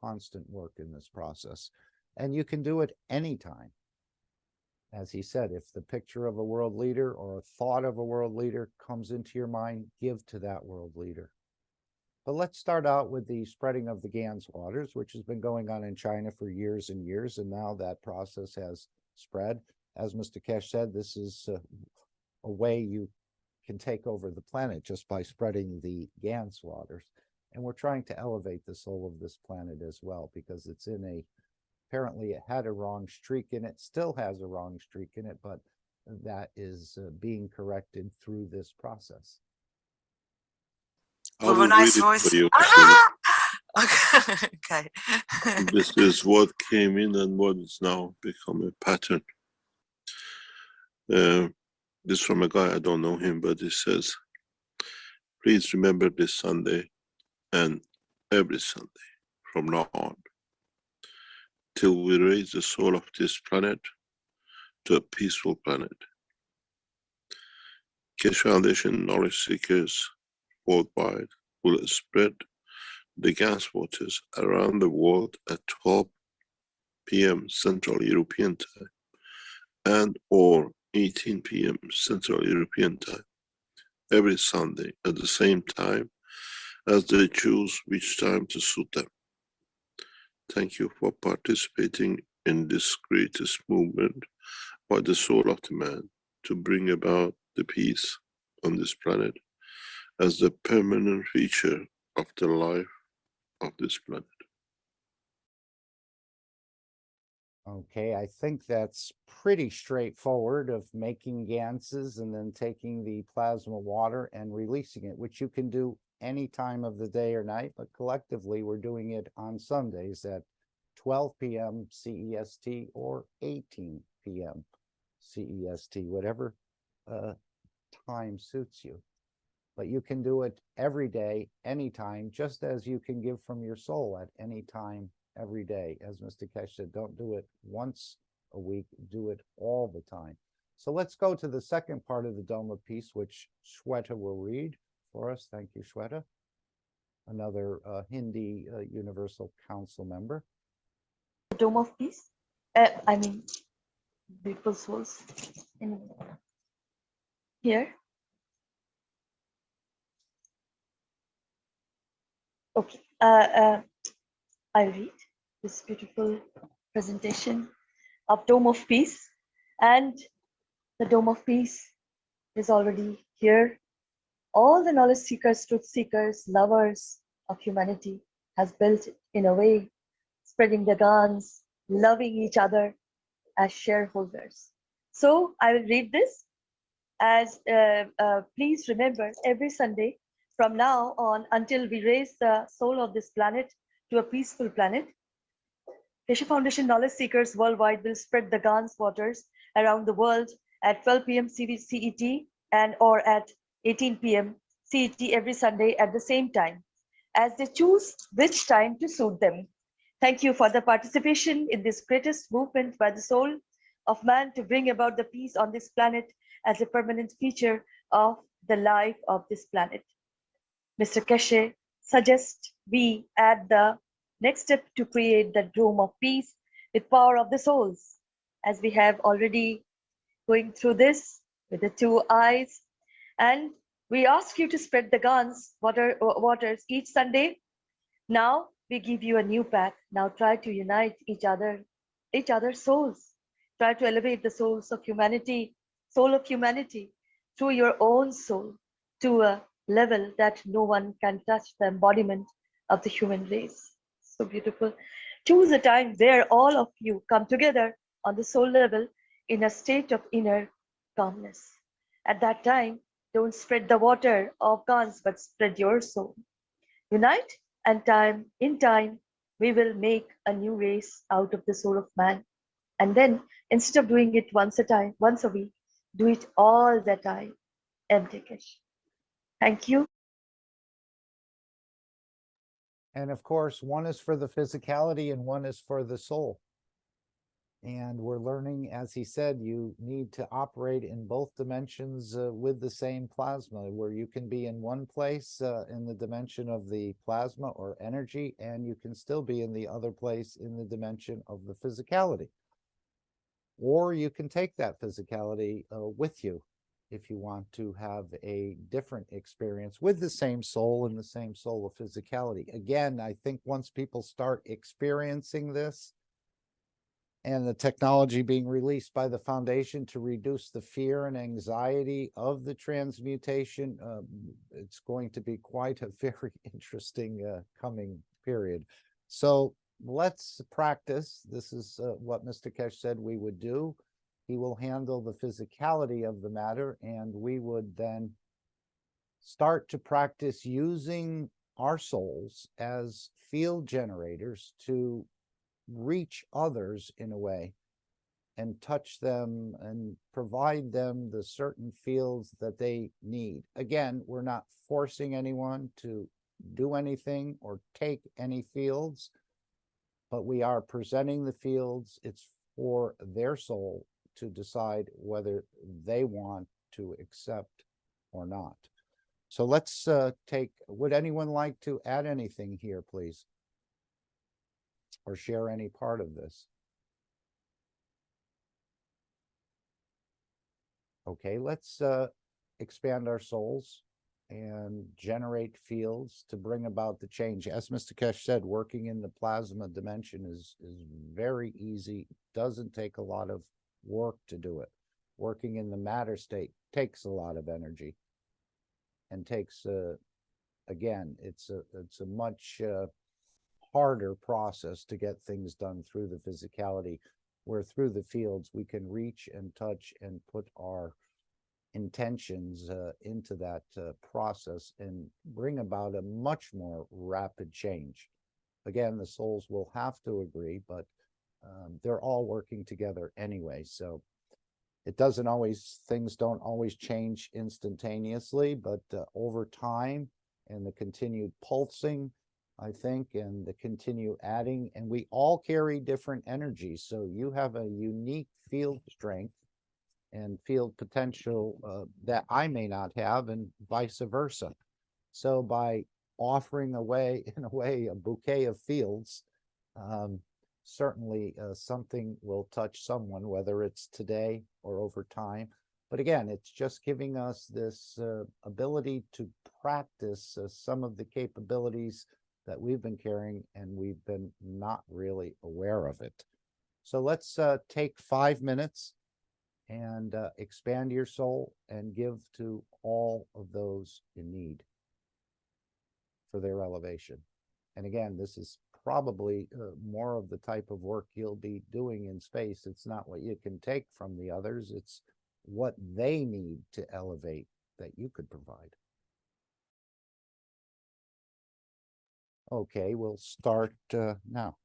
constant work in this process. And you can do it anytime. As he said, if the picture of a world leader or a thought of a world leader comes into your mind, give to that world leader. But let's start out with the spreading of the GANS waters, which has been going on in China for years and years, and now that process has spread. As Mr. Keshe said, this is a way you can take over the planet just by spreading the GANS waters. And we're trying to elevate the soul of this planet as well, because it's in a, apparently it had a wrong streak in it, still has a wrong streak in it, but that is being corrected through this process. I will read nice it voice. for you. Okay. This is what came in and what is now become a pattern. This from a guy, I don't know him, but he says, please remember this Sunday and every Sunday from now on, till we raise the soul of this planet to a peaceful planet. Keshe Foundation knowledge seekers worldwide will spread the gas waters around the world at 12 p.m. Central European Time and or 18 p.m. Central European Time every Sunday at the same time as they choose which time to suit them. Thank you for participating in this greatest movement by the soul of the man to bring about the peace on this planet as the permanent feature of the life of this planet. Okay, I think that's pretty straightforward, of making ganses and then taking the plasma water and releasing it, which you can do any time of the day or night, but collectively we're doing it on Sundays at 12 p.m. CEST or 18 p.m. CEST, whatever time suits you. But you can do it every day, anytime, just as you can give from your soul at any time, every day. As Mr. Keshe said, don't do it once a week, do it all the time. So let's go to the second part of the Dome of Peace, which Shweta will read for us. Thank you, Shweta. Another Hindi Universal Council member. Dome of Peace. I mean, beautiful souls in here. Okay. I read this beautiful presentation of Dome of Peace, and the Dome of Peace is already Here, all the knowledge seekers, truth seekers, lovers of humanity has built it in a way, spreading the guns, loving each other as shareholders. So I will read this as please remember every Sunday from now on until we raise the soul of this planet to a peaceful planet, Keshe Foundation knowledge seekers worldwide will spread the Gans waters around the world at 12 p.m. CET and or at 18 p.m. CET every Sunday at the same time, as they choose which time to suit them. Thank you for the participation in this greatest movement by the soul of man to bring about the peace on this planet as a permanent feature of the life of this planet. Mr. Keshe suggests we add the next step to create the dome of peace with power of the souls, as we have already going through this with the 2 eyes. And we ask you to spread the Gans waters each Sunday. Now we give you a new path. Now try to unite each other's souls. Try to elevate the souls of humanity, soul of humanity, through your own soul to a level that no one can touch, the embodiment of the human race. So beautiful. Choose a time where all of you come together on the soul level in a state of inner calmness. At that time, don't spread the water of Gans, but spread your soul. Unite, and in time, we will make a new race out of the soul of man. And then, instead of doing it once a week, do it all the time. M.T. Keshe. Thank you. And of course, one is for the physicality and one is for the soul. And we're learning, as he said, you need to operate in both dimensions with the same plasma, where you can be in one place in the dimension of the plasma or energy, and you can still be in the other place in the dimension of the physicality. Or you can take that physicality with you if you want to have a different experience with the same soul and the same soul of physicality. Again, I think once people start experiencing this, and the technology being released by the foundation to reduce the fear and anxiety of the transmutation, it's going to be quite a very interesting coming period. So let's practice. This is what Mr. Keshe said we would do. He will handle the physicality of the matter, and we would then start to practice using our souls as field generators to reach others in a way and touch them and provide them the certain fields that they need. Again, we're not forcing anyone to do anything or take any fields, but we are presenting the fields. It's for their soul to decide whether they want to accept or not. So let's would anyone like to add anything here, please? Or share any part of this? Okay, let's expand our souls and generate fields to bring about the change. As Mr. Keshe said, working in the plasma dimension is very easy, doesn't take a lot of work to do it. Working in the matter state takes a lot of energy and takes, again, it's a much harder process to get things done through the physicality, where through the fields we can reach and touch and put our intentions into that process and bring about a much more rapid change. Again, the souls will have to agree, but they're all working together anyway. So it doesn't always, things don't always change instantaneously, but over time and the continued pulsing, I think, and the continue adding, and we all carry different energies. So you have a unique field strength and field potential that I may not have, and vice versa. So by offering away, in a way, a bouquet of fields, certainly something will touch someone, whether it's today or over time. But again, it's just giving us this ability to practice some of the capabilities that we've been carrying, and we've been not really aware of it. So let's take 5 minutes and expand your soul and give to all of those in need for their elevation. And again, this is probably more of the type of work you'll be doing in space. It's not what you can take from the others, it's what they need to elevate that you could provide. Okay, we'll start now.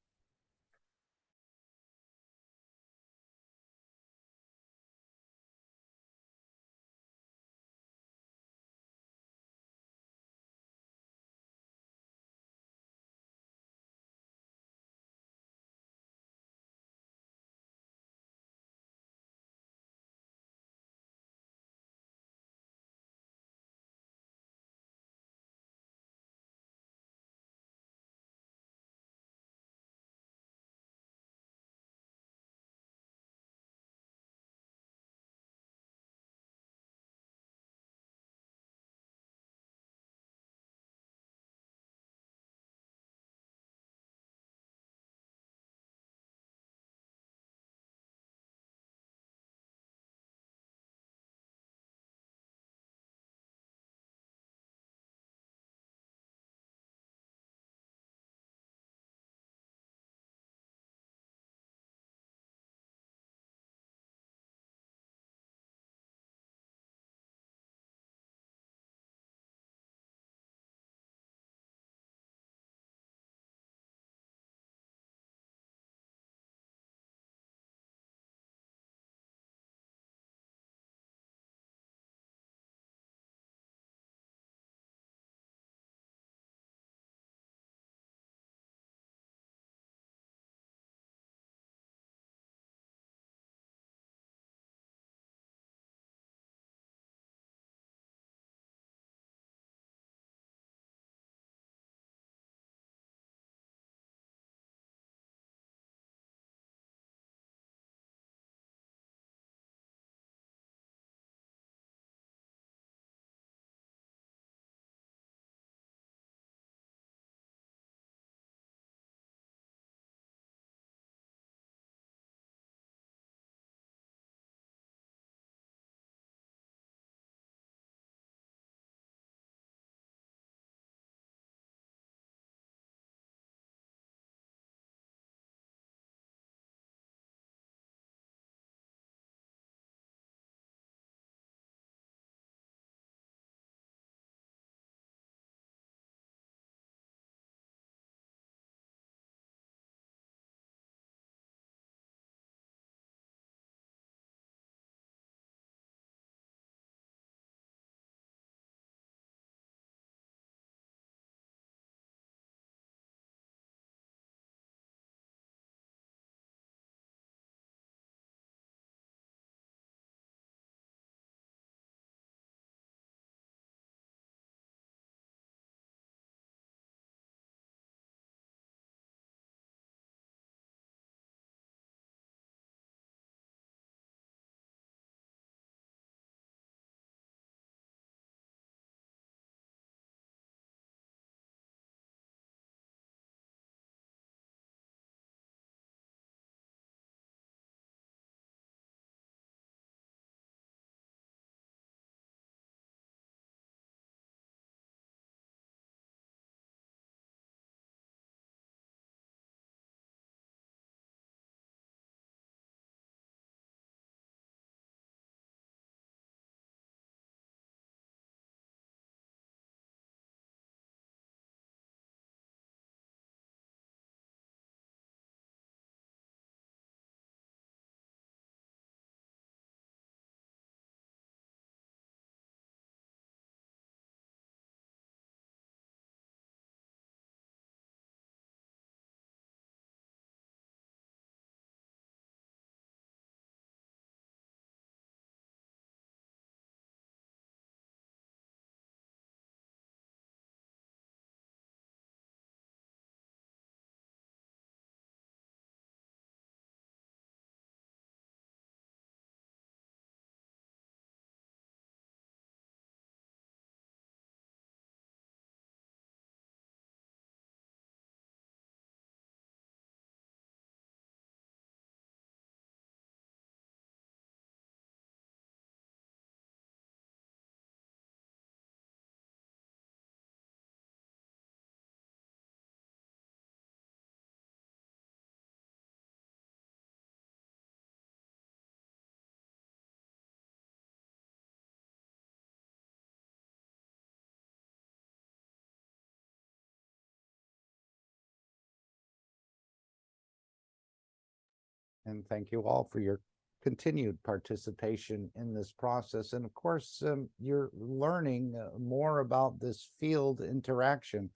And thank you all for your continued participation in this process. And of course, you're learning more about this field interaction,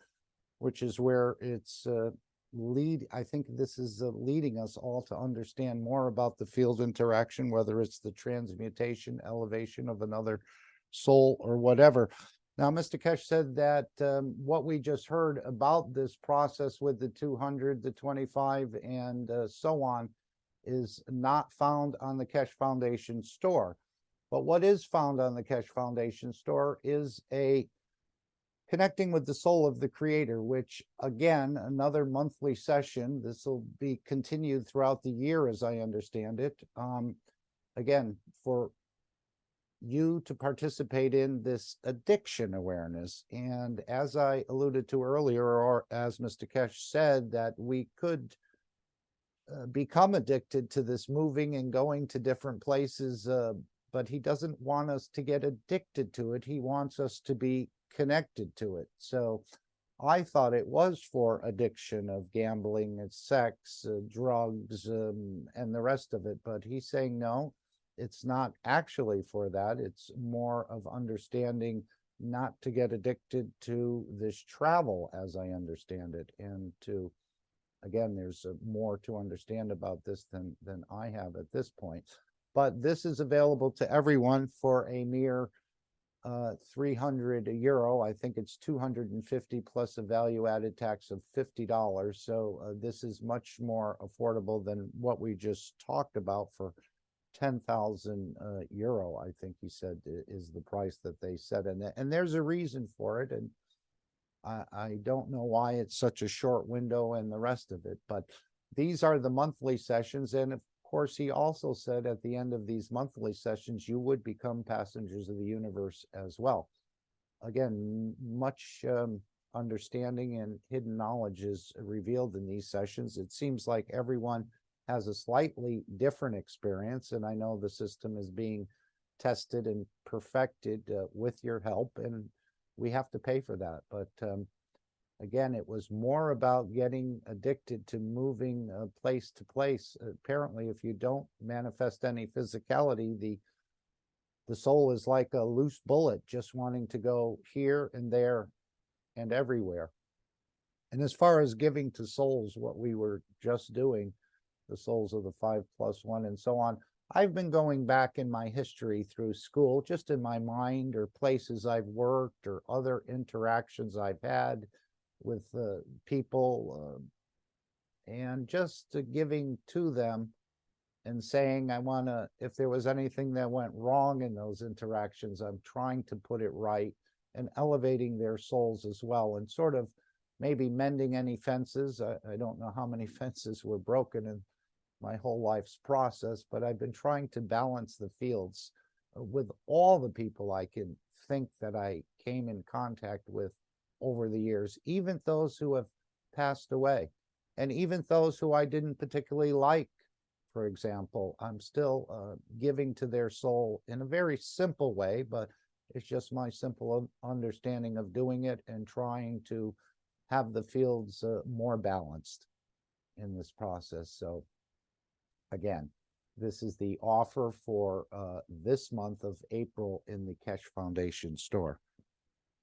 which is where it's I think this is leading us all to understand more about the field interaction, whether it's the transmutation, elevation of another soul or whatever. Now, Mr. Keshe said that what we just heard about this process with the 200, the 25, and so on is not found on the Keshe Foundation store. But what is found on the Keshe Foundation store is a connecting with the soul of the creator, which again, another monthly session. This will be continued throughout the year, as I understand it. Again, for you to participate in this addiction awareness. And as I alluded to earlier, or as Mr. Keshe said, that we could become addicted to this moving and going to different places, but he doesn't want us to get addicted to it. He wants us to be connected to it. So I thought it was for addiction of gambling and sex, drugs, and the rest of it. But he's saying, no, it's not actually for that. It's more of understanding not to get addicted to this travel, as I understand it, and to, again, there's more to understand about this than I have at this point. But this is available to everyone for a mere 300 euro. I think it's 250 plus a value-added tax of $50. So this is much more affordable than what we just talked about for 10,000 euro. I think he said is the price that they set, and there's a reason for it. And I don't know why it's such a short window and the rest of it, but these are the monthly sessions. And of course, he also said at the end of these monthly sessions, you would become passengers of the universe as well. Again, much understanding and hidden knowledge is revealed in these sessions. It seems like everyone has a slightly different experience, and I know the system is being tested and perfected with your help, and we have to pay for that. But again, it was more about getting addicted to moving place to place. Apparently, if you don't manifest any physicality, the soul is like a loose bullet, just wanting to go here and there and everywhere. And as far as giving to souls, what we were just doing, the souls of the 5+1 and so on, I've been going back in my history through school, just in my mind, or places I've worked, or other interactions I've had with people, and just giving to them and saying, I want to, if there was anything that went wrong in those interactions, I'm trying to put it right, and elevating their souls as well, and sort of maybe mending any fences. I don't know how many fences were broken in my whole life's process, but I've been trying to balance the fields with all the people I can think that I came in contact with over the years, even those who have passed away, and even those who I didn't particularly like. For example, I'm still giving to their soul in a very simple way, but it's just my simple understanding of doing it, and trying to have the fields more balanced in this process. So again, this is the offer for this month of April in the Keshe Foundation store.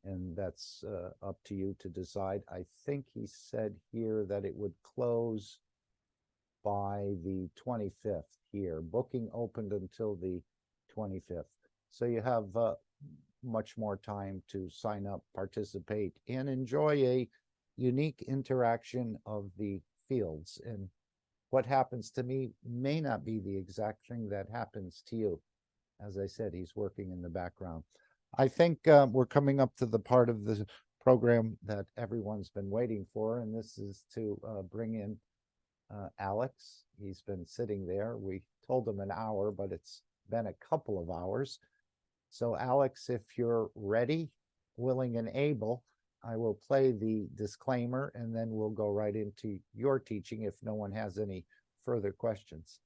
And that's up to you to decide. I think he said here that it would close by the 25th here. Booking opened until the 25th. So you have much more time to sign up, participate, and enjoy a unique interaction of the fields. And what happens to me may not be the exact thing that happens to you. As I said, he's working in the background. I think we're coming up to the part of the program that everyone's been waiting for, and this is to bring in Alex. He's been sitting there. We told him an hour, but it's been a couple of hours. So Alex, if you're ready, willing, and able, I will play the disclaimer, and then we'll go right into your teaching if no one has any further questions.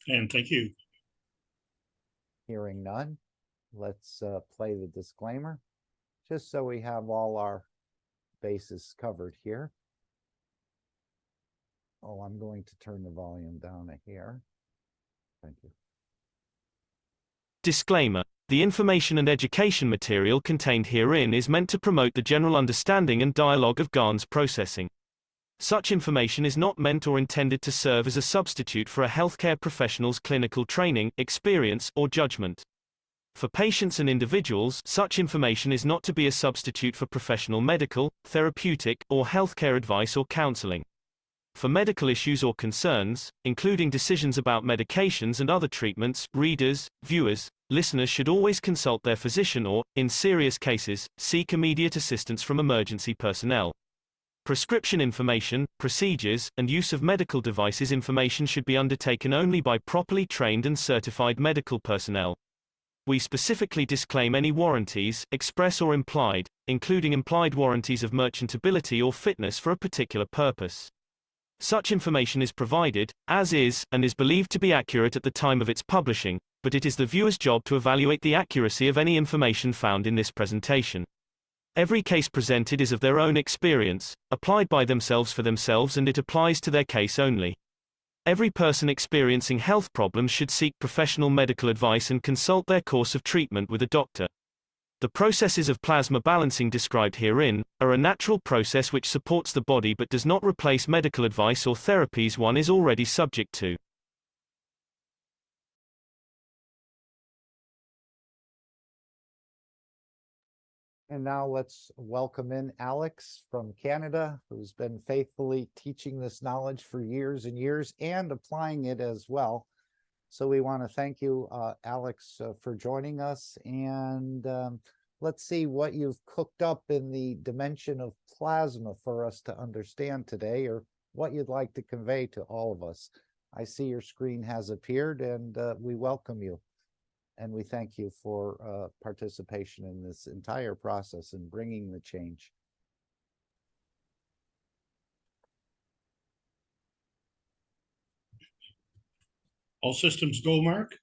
And thank you. Hearing none, let's play the disclaimer, just so we have all our bases covered here. Oh, I'm going to turn the volume down here. Thank you. Disclaimer. The information and education material contained herein is meant to promote the general understanding and dialogue of GANs processing. Such information is not meant or intended to serve as a substitute for a healthcare professional's clinical training, experience, or judgment. For patients and individuals, such information is not to be a substitute for professional medical, therapeutic, or healthcare advice or counseling. For medical issues or concerns, including decisions about medications and other treatments, readers, viewers, listeners should always consult their physician or, in serious cases, seek immediate assistance from emergency personnel. Prescription information, procedures, and use of medical devices information should be undertaken only by properly trained and certified medical personnel. We specifically disclaim any warranties, express or implied, including implied warranties of merchantability or fitness for a particular purpose. Such information is provided, as is, and is believed to be accurate at the time of its publishing, but it is the viewer's job to evaluate the accuracy of any information found in this presentation. Every case presented is of their own experience, applied by themselves for themselves, and it applies to their case only. Every person experiencing health problems should seek professional medical advice and consult their course of treatment with a doctor. The processes of plasma balancing described herein are a natural process which supports the body but does not replace medical advice or therapies one is already subject to. And now let's welcome in Alex from Canada, who's been faithfully teaching this knowledge for years and years and applying it as well. So we want to thank you, Alex, for joining us. And let's see what you've cooked up in the dimension of plasma for us to understand today, or what you'd like to convey to all of us. I see your screen has appeared, and we welcome you. And we thank you for participation in this entire process and bringing the change. All systems go, Mark?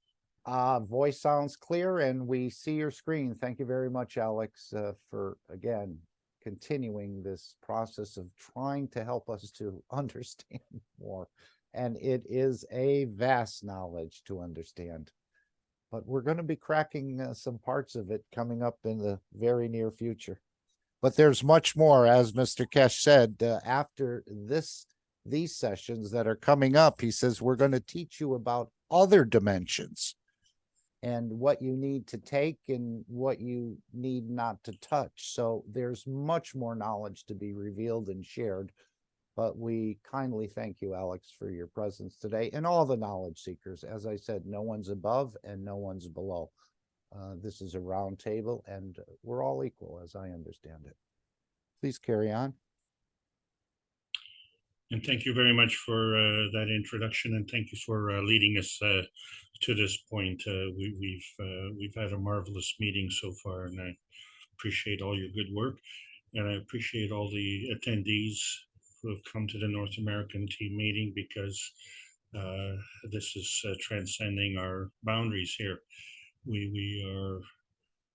Voice sounds clear and we see your screen. Thank you very much, Alex, for, again, continuing this process of trying to help us to understand more. And it is a vast knowledge to understand. But we're going to be cracking some parts of it coming up in the very near future. But there's much more, as Mr. Keshe said, after these sessions that are coming up. He says, we're going to teach you about other dimensions and what you need to take and what you need not to touch. So there's much more knowledge to be revealed and shared. But we kindly thank you, Alex, for your presence today, and all the knowledge seekers. As I said, no one's above and no one's below. This is a round table, and we're all equal, as I understand it. Please carry on. And thank you very much for that introduction, and thank you for leading us to this point. We've had a marvelous meeting so far, and I appreciate all your good work, and I appreciate all the attendees who have come to the North American team meeting, because this is transcending our boundaries here. We are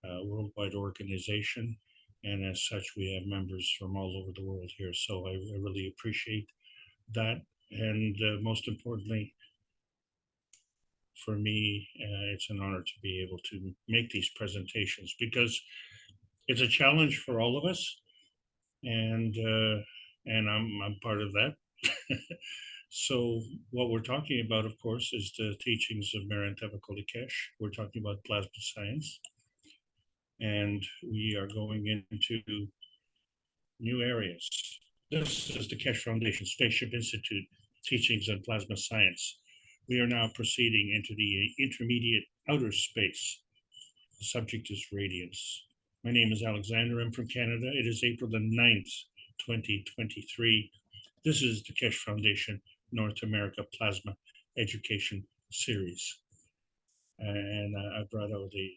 a worldwide organization, and as such, we have members from all over the world here. So I really appreciate that. And most importantly, for me, it's an honor to be able to make these presentations, because it's a challenge for all of us, and I'm part of that. So what we're talking about, of course, is the teachings of Maranteva Keshe. We're talking about plasma science, and we are going into new areas. This is the Keshe Foundation Spaceship Institute Teachings on Plasma Science. We are now proceeding into the intermediate outer space. The subject is radiance. My name is Alexander. I'm from Canada. It is April the 9th, 2023. This is the Keshe Foundation North America Plasma Education Series. And I brought out the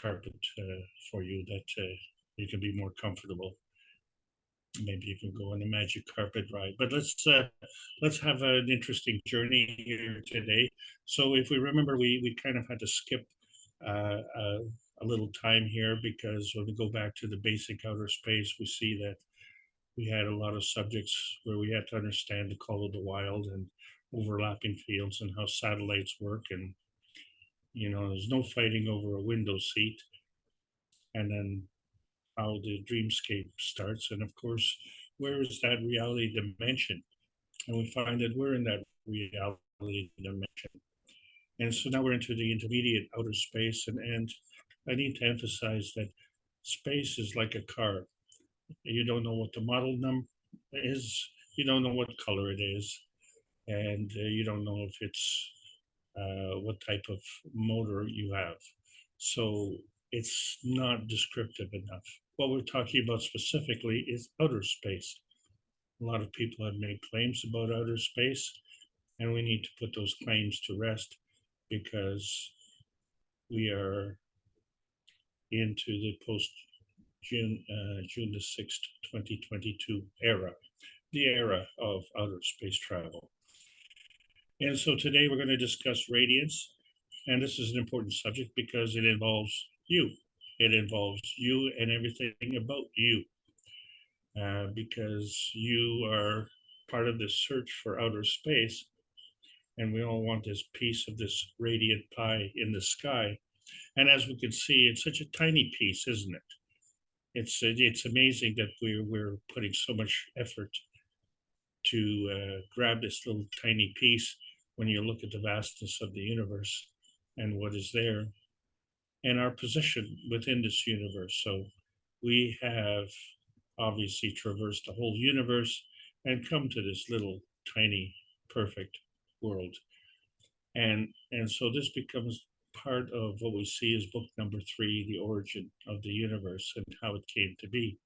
carpet for you that you can be more comfortable. Maybe you can go on a magic carpet ride. But let's have an interesting journey here today. So if we remember, we kind of had to skip a little time here, because when we go back to the basic outer space, we see that we had a lot of subjects where we had to understand the call of the wild and overlapping fields and how satellites work. And, there's no fighting over a window seat. And then how the dreamscape starts. And of course, where is that reality dimension? And we find that we're in that reality dimension. And so now we're into the intermediate outer space. And I need to emphasize that space is like a car. You don't know what the model number is, you don't know what color it is, and you don't know if it's what type of motor you have. So it's not descriptive enough. What we're talking about specifically is outer space. A lot of people have made claims about outer space, and we need to put those claims to rest because we are into the post-June June the 6th, 2022 era, the era of outer space travel. And so today we're going to discuss radiance, and this is an important subject because it involves you. It involves you and everything about you, because you are part of this search for outer space, and we all want this piece of this radiant pie in the sky. And as we can see, it's such a tiny piece, isn't it? It's amazing that we're putting so much effort to grab this little tiny piece when you look at the vastness of the universe and what is there and our position within this universe. So we have obviously traversed the whole universe and come to this little tiny perfect world. And so this becomes part of what we see as book number 3, The Origin of the Universe and how it came to be.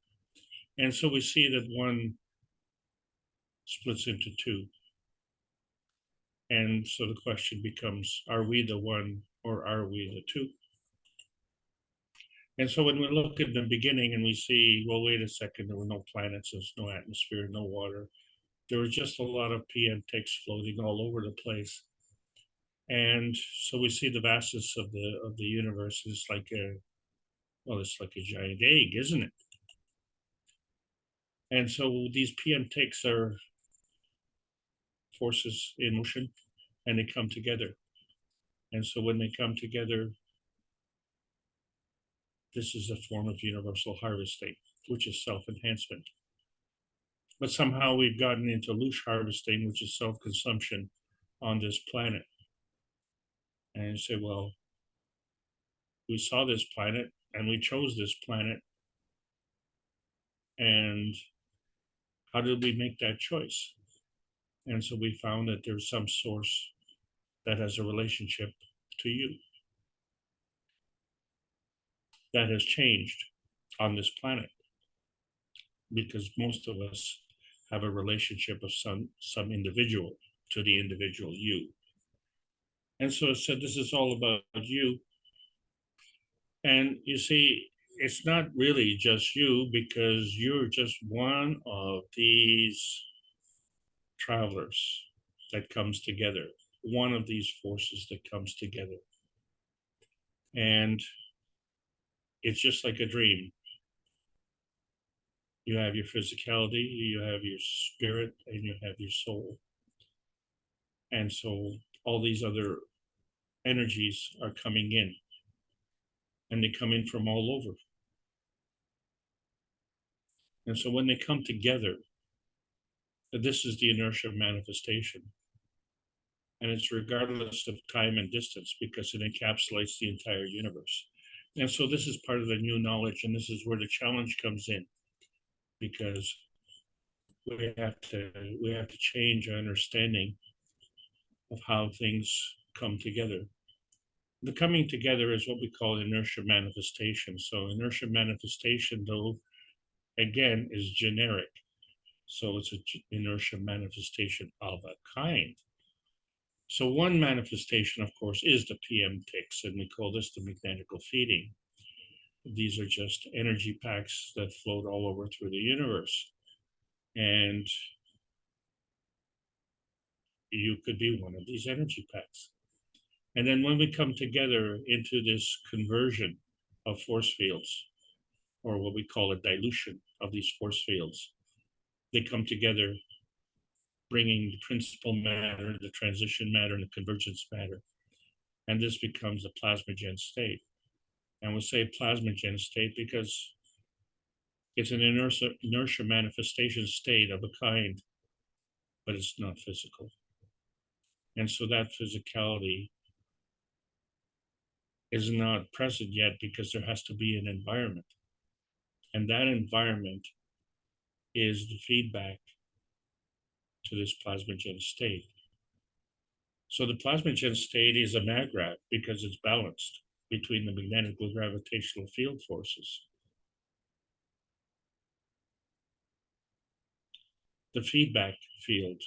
And so we see that one splits into two. And so the question becomes, are we the one or are we the two? And so when we look at the beginning and we see, well, wait a second, there were no planets, there's no atmosphere, no water. There was just a lot of PM ticks floating all over the place. And so we see the vastness of the universe is like it's like a giant egg, isn't it? And so these PM ticks are forces in motion, and they come together. And so when they come together, this is a form of universal harvesting, which is self-enhancement. But somehow we've gotten into loose harvesting, which is self-consumption on this planet. And you say, well, we saw this planet and we chose this planet. And how did we make that choice? And so we found that there's some source that has a relationship to you that has changed on this planet, because most of us have a relationship of some individual to the individual you. And so it said, this is all about you. And you see, it's not really just you, because you're just one of these travelers that comes together, one of these forces that comes together. And it's just like a dream. You have your physicality, you have your spirit, and you have your soul. And so all these other energies are coming in, and they come in from all over. And so when they come together, this is the inertia of manifestation. And it's regardless of time and distance, because it encapsulates the entire universe. And so this is part of the new knowledge, and this is where the challenge comes in, because we have to change our understanding of how things come together. The coming together is what we call inertia manifestation. So inertia manifestation, though, again, is generic. So it's an inertia manifestation of a kind. So one manifestation, of course, is the PM ticks, and we call this the magnetical feeding. These are just energy packs that float all over through the universe. And you could be one of these energy packs. And then when we come together into this conversion of force fields, or what we call a dilution of these force fields, they come together, bringing the principal matter, the transition matter, and the convergence matter. And this becomes a plasmagen state. And we say plasmagen state because it's an inertia manifestation state of a kind, but it's not physical. And so that physicality is not present yet because there has to be an environment. And that environment is the feedback to this plasmagen state. So the plasmagen state is a maggrav because it's balanced between the magnetical gravitational field forces. The feedback field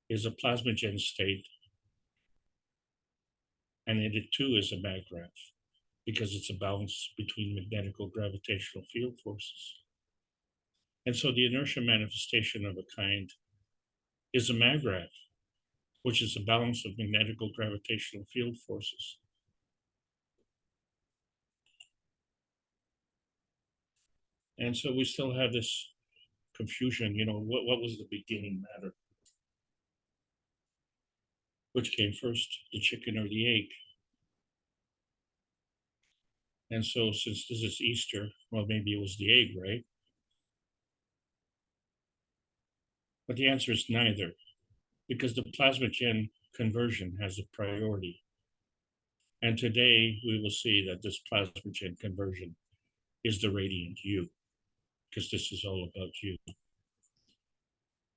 is a plasmagen state, and it too is a maggrav because it's a balance between magnetical gravitational field forces. And so the inertia manifestation of a kind is a maggrav, which is a balance of magnetical gravitational field forces. And so we still have this confusion, what was the beginning matter? Which came first, the chicken or the egg? And so since this is Easter, well, maybe it was the egg, right? But the answer is neither, because the plasmagen conversion has a priority. And today we will see that this plasmagen conversion is the radiant you, because this is all about you.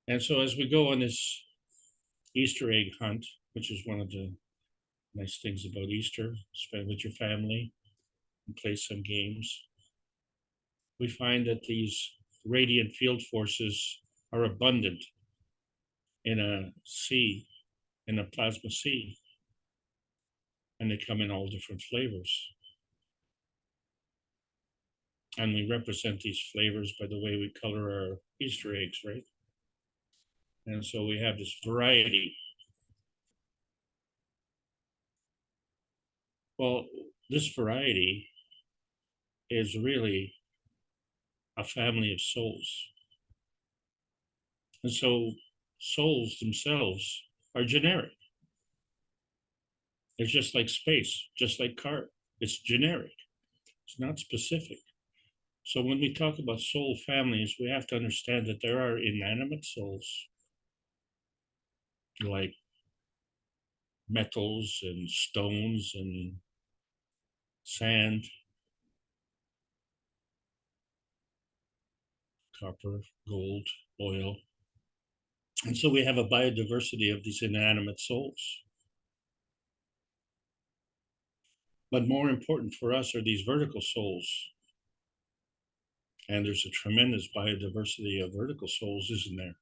And so as we go on this Easter egg hunt, which is one of the nice things about Easter, spend with your family and play some games, we find that these radiant field forces are abundant in a sea, in a plasma sea, and they come in all different flavors. And we represent these flavors by the way we color our Easter eggs, right? And so we have this variety. Well, this variety is really a family of souls. And so souls themselves are generic. It's just like space, just like car. It's generic. It's not specific. So when we talk about soul families, we have to understand that there are inanimate souls, like metals and stones and sand, copper, gold, oil. And so we have a biodiversity of these inanimate souls. But more important for us are these vertical souls. And there's a tremendous biodiversity of vertical souls, isn't there?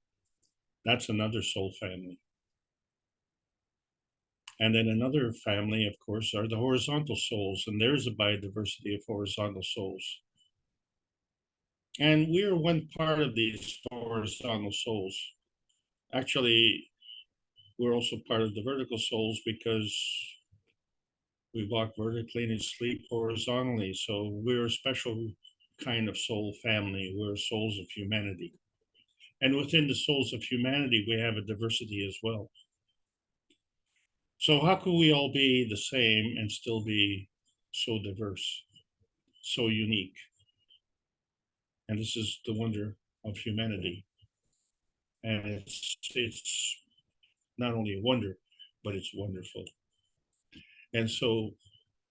That's another soul family. And then another family, of course, are the horizontal souls, and there's a biodiversity of horizontal souls. And we're one part of these horizontal souls. Actually, we're also part of the vertical souls because we walk vertically and sleep horizontally. So we're a special kind of soul family. We're souls of humanity. And within the souls of humanity, we have a diversity as well. So how can we all be the same and still be so diverse, so unique? And this is the wonder of humanity. And it's not only a wonder, but it's wonderful. And so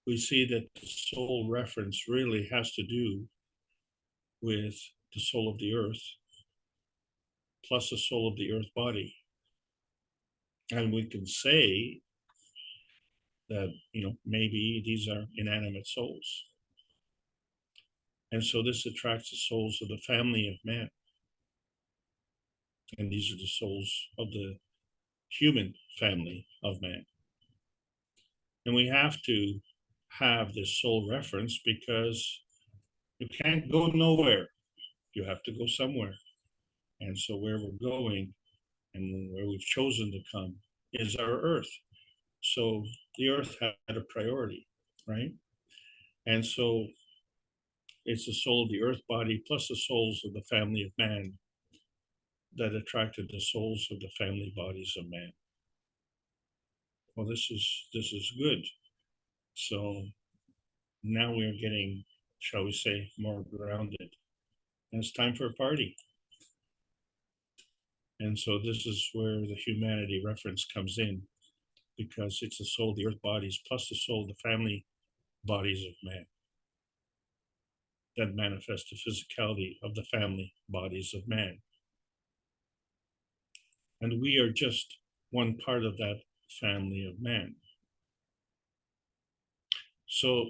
we see that the soul reference really has to do with the soul of the earth, plus the soul of the earth body. And we can say that, maybe these are inanimate souls. And so this attracts the souls of the family of man. And these are the souls of the human family of man. And we have to have this soul reference because you can't go nowhere. You have to go somewhere. And so where we're going and where we've chosen to come is our earth. So the earth had a priority, right? And so it's the soul of the earth body plus the souls of the family of man that attracted the souls of the family bodies of man. Well, this is good. So now we're getting, shall we say, more grounded. And it's time for a party. And so this is where the humanity reference comes in, because it's the soul of the earth bodies plus the soul of the family bodies of man that manifest the physicality of the family bodies of man. And we are just one part of that family of man. So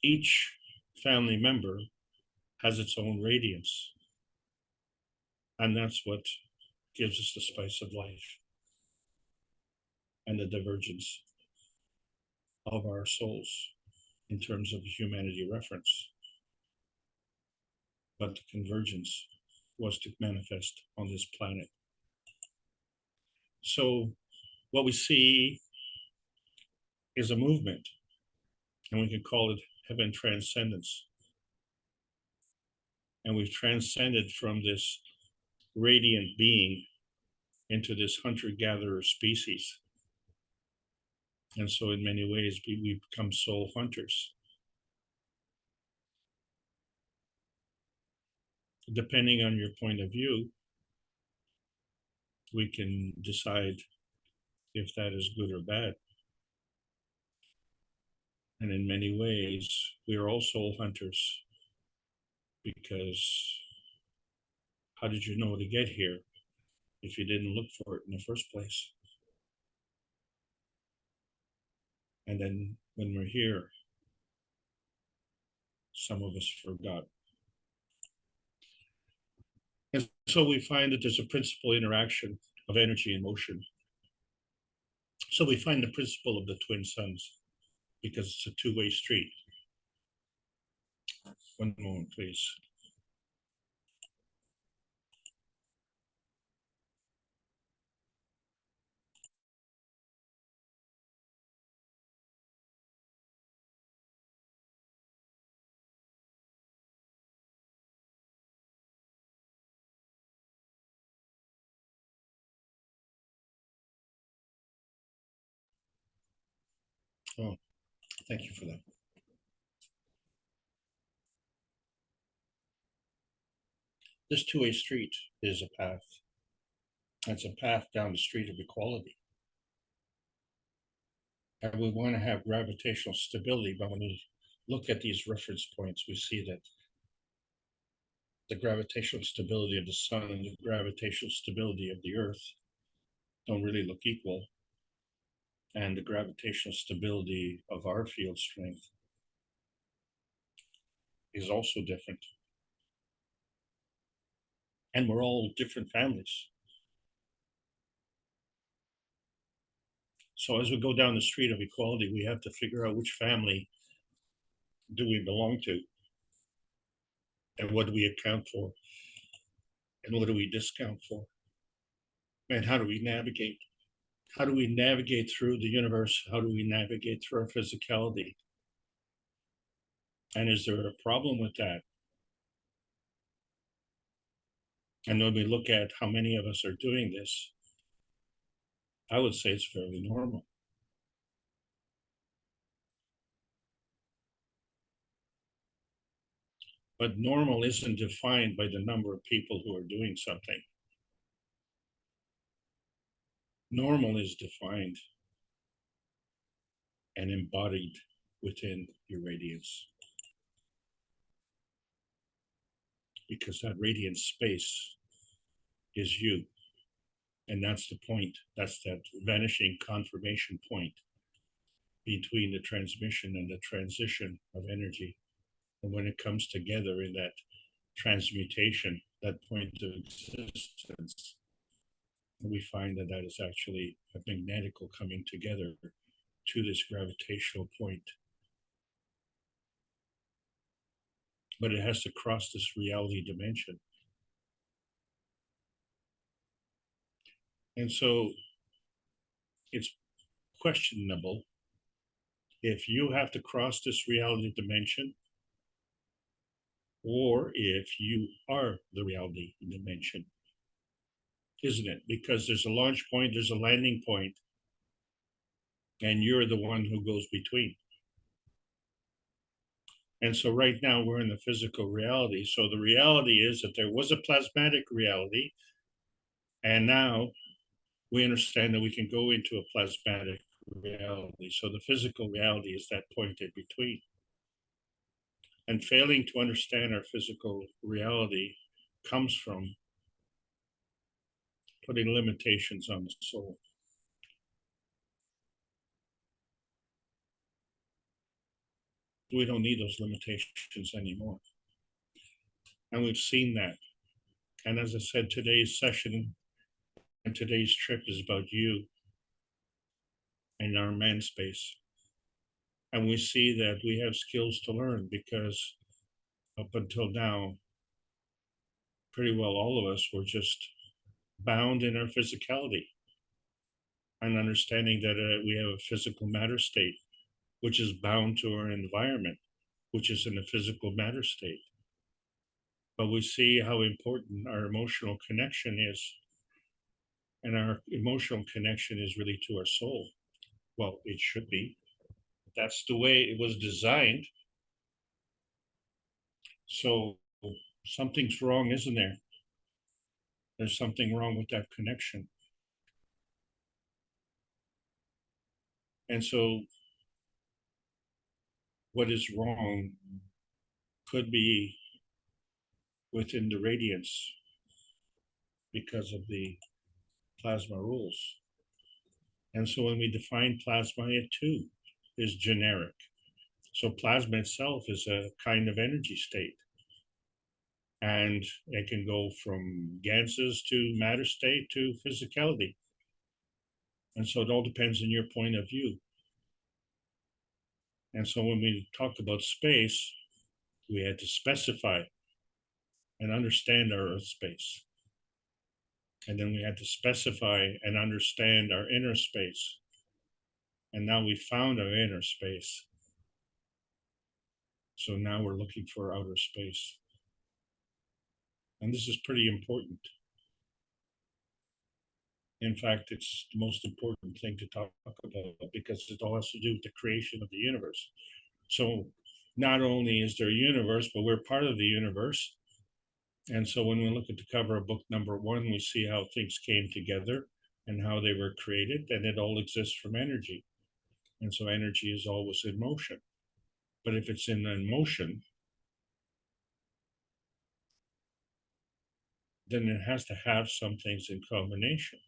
each family member has its own radiance. And that's what gives us the spice of life and the divergence of our souls in terms of humanity reference. But the convergence was to manifest on this planet. So what we see is a movement, and we can call it heaven transcendence. And we've transcended from this radiant being into this hunter-gatherer species. And so in many ways, we become soul hunters. Depending on your point of view, we can decide if that is good or bad. And in many ways, we are all soul hunters, because how did you know to get here if you didn't look for it in the first place? And then when we're here, some of us forgot. And so we find that there's a principal interaction of energy and motion. So we find the principle of the twin suns, because it's a two-way street. One moment, please. Oh, thank you for that. This two-way street is a path. It's a path down the street of equality. And we want to have gravitational stability, but when we look at these reference points, we see that the gravitational stability of the sun and the gravitational stability of the earth don't really look equal. And the gravitational stability of our field strength is also different. And we're all different families. So as we go down the street of equality, we have to figure out which family do we belong to, and what do we account for, and what do we discount for, and how do we navigate? How do we navigate through the universe? How do we navigate through our physicality? And is there a problem with that? And when we look at how many of us are doing this, I would say it's fairly normal. But normal isn't defined by the number of people who are doing something. Normal is defined and embodied within your radiance. Because that radiant space is you. And that's the point. That's that vanishing confirmation point between the transmission and the transition of energy. And when it comes together in that transmutation, that point of existence, we find that that is actually a magnetical coming together to this gravitational point. But it has to cross this reality dimension. And so it's questionable if you have to cross this reality dimension, or if you are the reality dimension. isn't it? Because there's a launch point, there's a landing point, and you're the one who goes between. And so right now we're in the physical reality. So the reality is that there was a plasmatic reality, and now we understand that we can go into a plasmatic reality. So the physical reality is that point in between. And failing to understand our physical reality comes from putting limitations on the soul. We don't need those limitations anymore. And we've seen that. And as I said, today's session and today's trip is about you and our man space. And we see that we have skills to learn, because up until now, pretty well all of us were just bound in our physicality, and understanding that we have a physical matter state, which is bound to our environment, which is in a physical matter state. But we see how important our emotional connection is. And our emotional connection is really to our soul. Well, it should be. That's the way it was designed. So something's wrong, isn't there? There's something wrong with that connection. And so what is wrong could be within the radiance because of the plasma rules. And so when we define plasma, it too is generic. So plasma itself is a kind of energy state. And it can go from ganses to matter state to physicality. And so it all depends on your point of view. And so when we talk about space, we had to specify and understand our earth space. And then we had to specify and understand our inner space. And now we found our inner space. So now we're looking for outer space. And this is pretty important. In fact, it's the most important thing to talk about, because it all has to do with the creation of the universe. So not only is there a universe, but we're part of the universe. And so when we look at the cover of book number 1, we see how things came together and how they were created, and it all exists from energy. And so energy is always in motion. But if it's in motion, then it has to have some things in combination.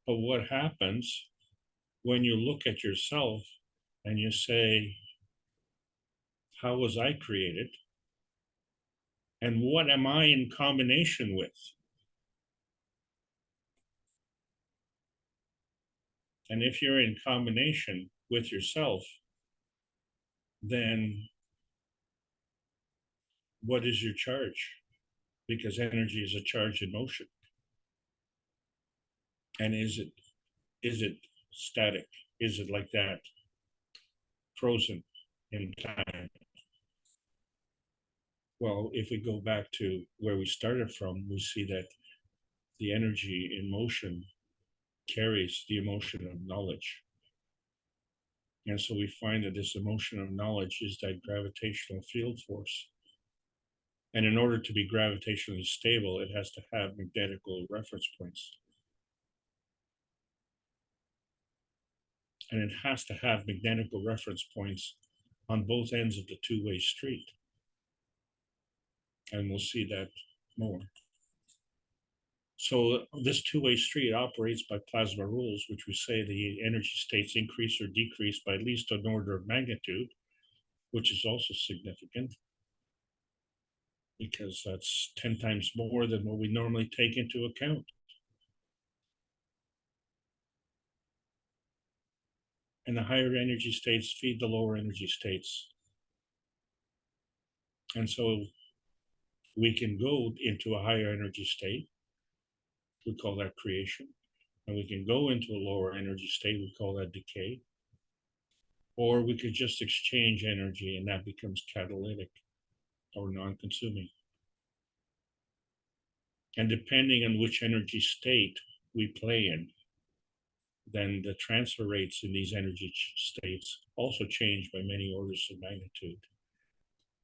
But what happens when you look at yourself and you say, how was I created? And what am I in combination with? And if you're in combination with yourself, then what is your charge? Because energy is a charge in motion. And is it static? Is it like that? Frozen in time? Well, if we go back to where we started from, we see that the energy in motion carries the emotion of knowledge. And so we find that this emotion of knowledge is that gravitational field force. And in order to be gravitationally stable, it has to have magnetical reference points. And it has to have magnetical reference points on both ends of the two-way street. And we'll see that more. So this two-way street operates by plasma rules, which we say the energy states increase or decrease by at least an order of magnitude, which is also significant, because that's 10 times more than what we normally take into account. And the higher energy states feed the lower energy states. And so we can go into a higher energy state. We call that creation. And we can go into a lower energy state. We call that decay. Or we could just exchange energy, and that becomes catalytic or non-consuming. And depending on which energy state we play in, then the transfer rates in these energy states also change by many orders of magnitude.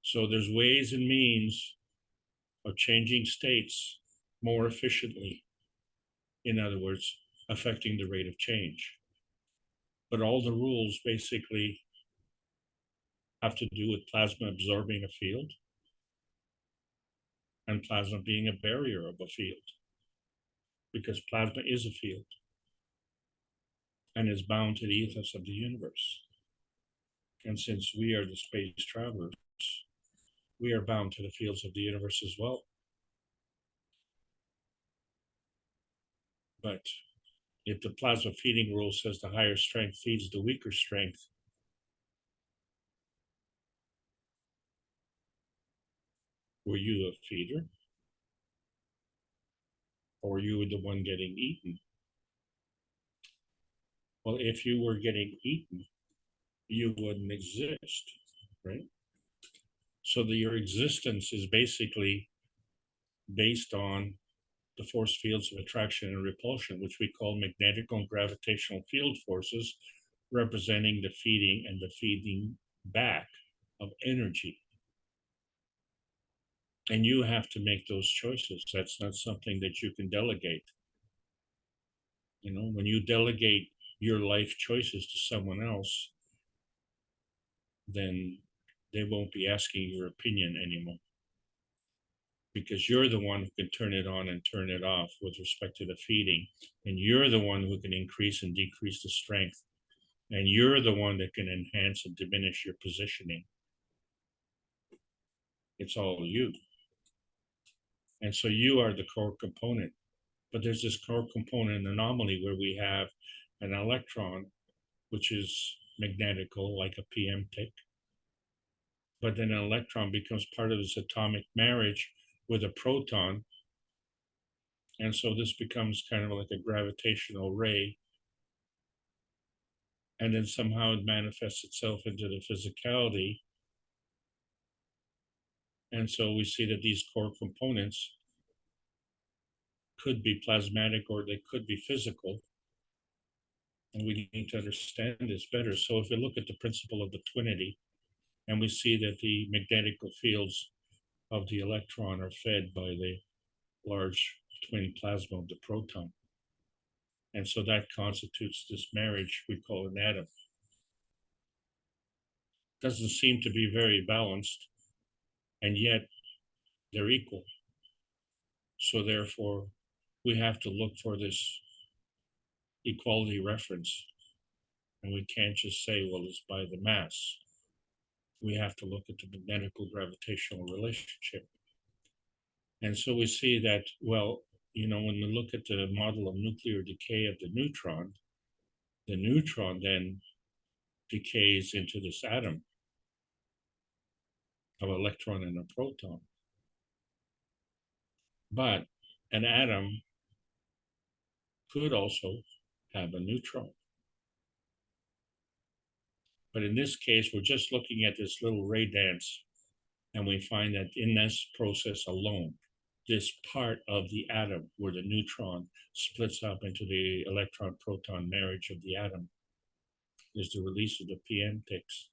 So there's ways and means of changing states more efficiently. In other words, affecting the rate of change. But all the rules basically have to do with plasma absorbing a field and plasma being a barrier of a field, because plasma is a field and is bound to the ethos of the universe. And since we are the space travelers, we are bound to the fields of the universe as well. But if the plasma feeding rule says the higher strength feeds the weaker strength, were you a feeder? Or were you the one getting eaten? Well, if you were getting eaten, you wouldn't exist, right? So that your existence is basically based on the force fields of attraction and repulsion, which we call magnetic and gravitational field forces, representing the feeding and the feeding back of energy. And you have to make those choices. That's not something that you can delegate. You know, when you delegate your life choices to someone else, then they won't be asking your opinion anymore, because you're the one who can turn it on and turn it off with respect to the feeding. And you're the one who can increase and decrease the strength. And you're the one that can enhance and diminish your positioning. It's all you. And so you are the core component. But there's this core component anomaly where we have an electron, which is magnetical, like a PM tick. But then an electron becomes part of this atomic marriage with a proton. And so this becomes kind of like a gravitational ray. And then somehow it manifests itself into the physicality. And so we see that these core components could be plasmatic or they could be physical. And we need to understand this better. So if we look at the principle of the twinity, and we see that the magnetical fields of the electron are fed by the large twin plasma of the proton. And so that constitutes this marriage we call an atom. Doesn't seem to be very balanced, and yet they're equal. So therefore, we have to look for this equality reference. And we can't just say, well, it's by the mass. We have to look at the magnetical gravitational relationship. And so we see that, well, you know, when we look at the model of nuclear decay of the neutron then decays into this atom of electron and a proton. But an atom could also have a neutron. But in this case, we're just looking at this little ray dance, and we find that in this process alone, this part of the atom where the neutron splits up into the electron-proton marriage of the atom is the release of the PM ticks.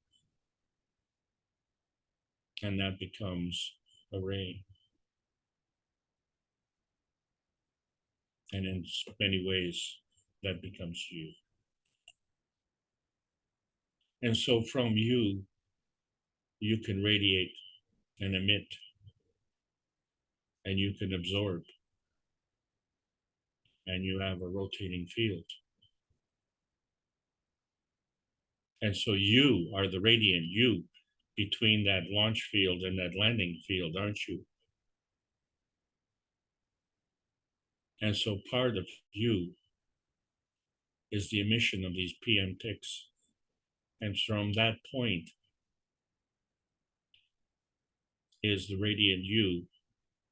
And that becomes a ray. And in many ways, that becomes you. And so from you, you can radiate and emit, and you can absorb, and you have a rotating field. And so you are the radiant you between that launch field and that landing field, aren't you? And so part of you is the emission of these PM ticks. And from that point is the radiant you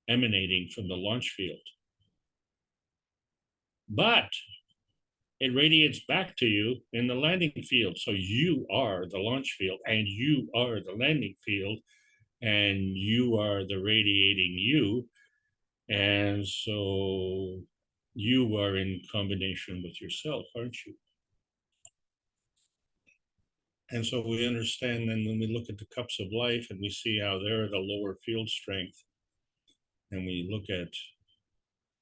emanating from the launch field. But it radiates back to you in the landing field. So you are the launch field, and you are the landing field, and you are the radiating you. And so you are in combination with yourself, aren't you? And so we understand then when we look at the cups of life and we see how they're at a lower field strength, and we look at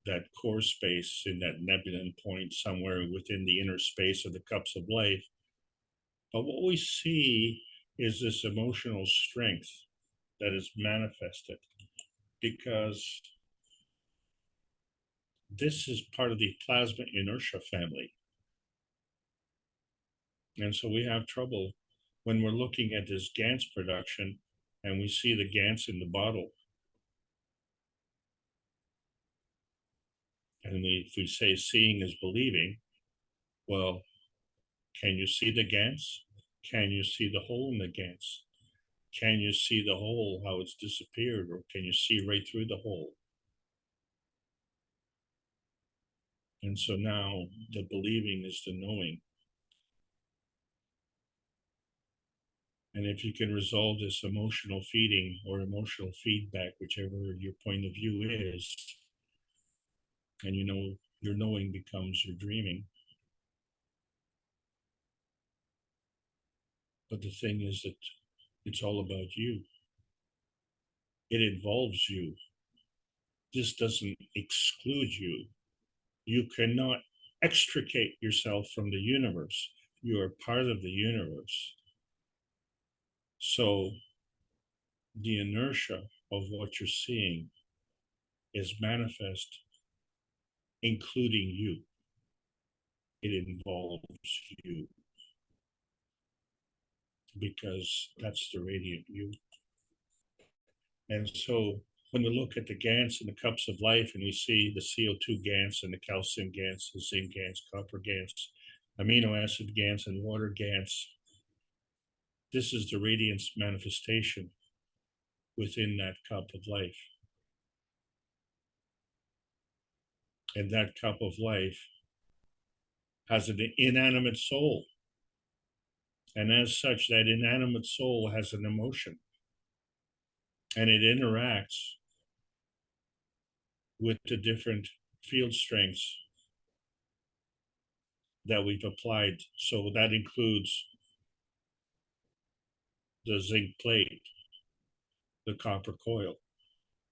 that core space in that nebulon point somewhere within the inner space of the cups of life. But what we see is this emotional strength that is manifested because this is part of the plasma inertia family. And so we have trouble when we're looking at this GANS production and we see the GANS in the bottle. And if we say seeing is believing, well, can you see the GANS? Can you see the hole in the GANS? Can you see the hole, how it's disappeared, or can you see right through the hole? And so now the believing is the knowing. And if you can resolve this emotional feeding or emotional feedback, whichever your point of view is, and you know, your knowing becomes your dreaming. But the thing is that it's all about you. It involves you. This doesn't exclude you. You cannot extricate yourself from the universe. You are part of the universe. So the inertia of what you're seeing is manifest, including you. It involves you because that's the radiant you. And so when we look at the GANs and the cups of life and we see the CO2 GANs and the calcium GANs, the zinc GANs, copper GANs, amino acid GANs, and water GANs, this is the radiance manifestation within that cup of life. And that cup of life has an inanimate soul. And as such, that inanimate soul has an emotion. And it interacts with the different field strengths that we've applied. So that includes the zinc plate, the copper coil,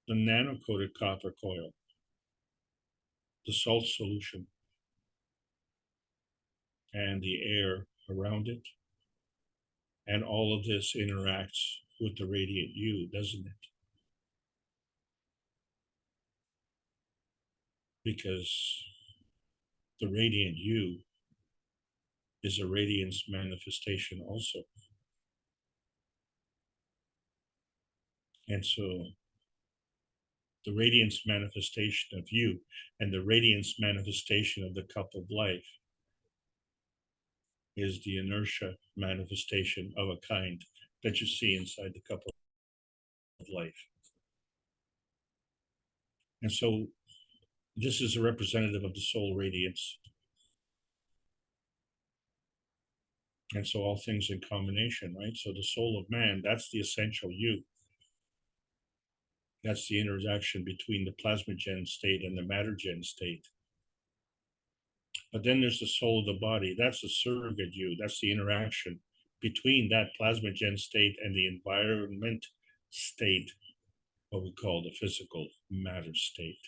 the nano-coated copper coil, the salt solution, and the air around it. And all of this interacts with the radiant you, doesn't it? Because the radiant you is a radiance manifestation also. And so the radiance manifestation of you and the radiance manifestation of the cup of life is the inertia manifestation of a kind that you see inside the cup of life. And so this is a representative of the soul radiance. And so all things in combination, right? So the soul of man, that's the essential you. That's the interaction between the plasmagen state and the mattergen state. But then there's the soul of the body. That's the surrogate you. That's the interaction between that plasmagen state and the environment state, what we call the physical matter state.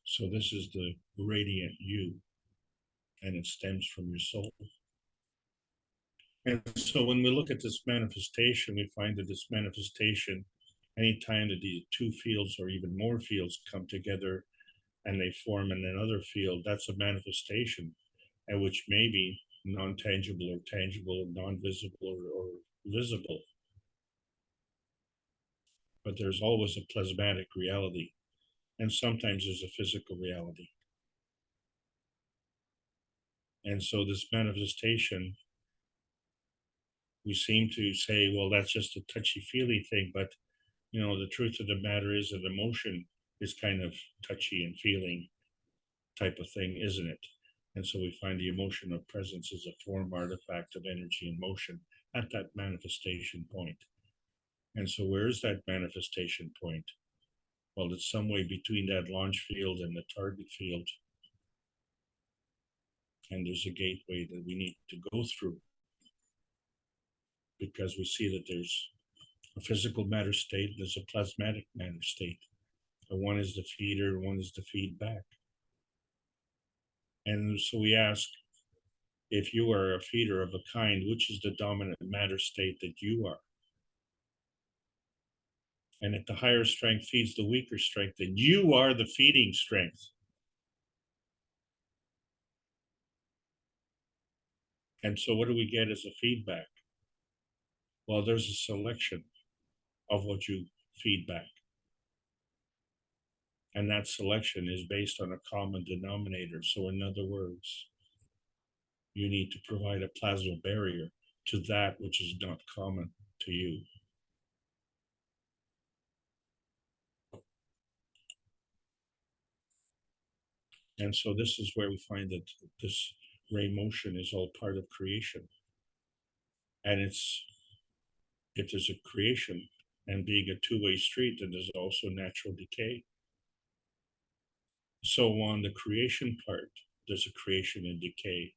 So this is the radiant you, and it stems from your soul. And so when we look at this manifestation, we find that this manifestation, anytime that these two fields or even more fields come together and they form in another field, that's a manifestation, and which may be non-tangible or tangible, non-visible or visible. But there's always a plasmatic reality, and sometimes there's a physical reality. And so this manifestation, we seem to say, well, that's just a touchy-feely thing, but you know, the truth of the matter is that emotion is kind of touchy and feeling type of thing, isn't it? And so we find the emotion of presence is a form artifact of energy and motion at that manifestation point. And so where is that manifestation point? Well, it's somewhere between that launch field and the target field. And there's a gateway that we need to go through, because we see that there's a physical matter state, there's a plasmatic matter state. And one is the feeder, one is the feedback. And so we ask, if you are a feeder of a kind, which is the dominant matter state that you are? And if the higher strength feeds the weaker strength, then you are the feeding strength. And so what do we get as a feedback? Well, there's a selection of what you feed back. And that selection is based on a common denominator. So in other words, you need to provide a plasma barrier to that which is not common to you. And so this is where we find that this ray motion is all part of creation. And if there's a creation and being a two-way street, then there's also natural decay. So on the creation part, there's a creation and decay.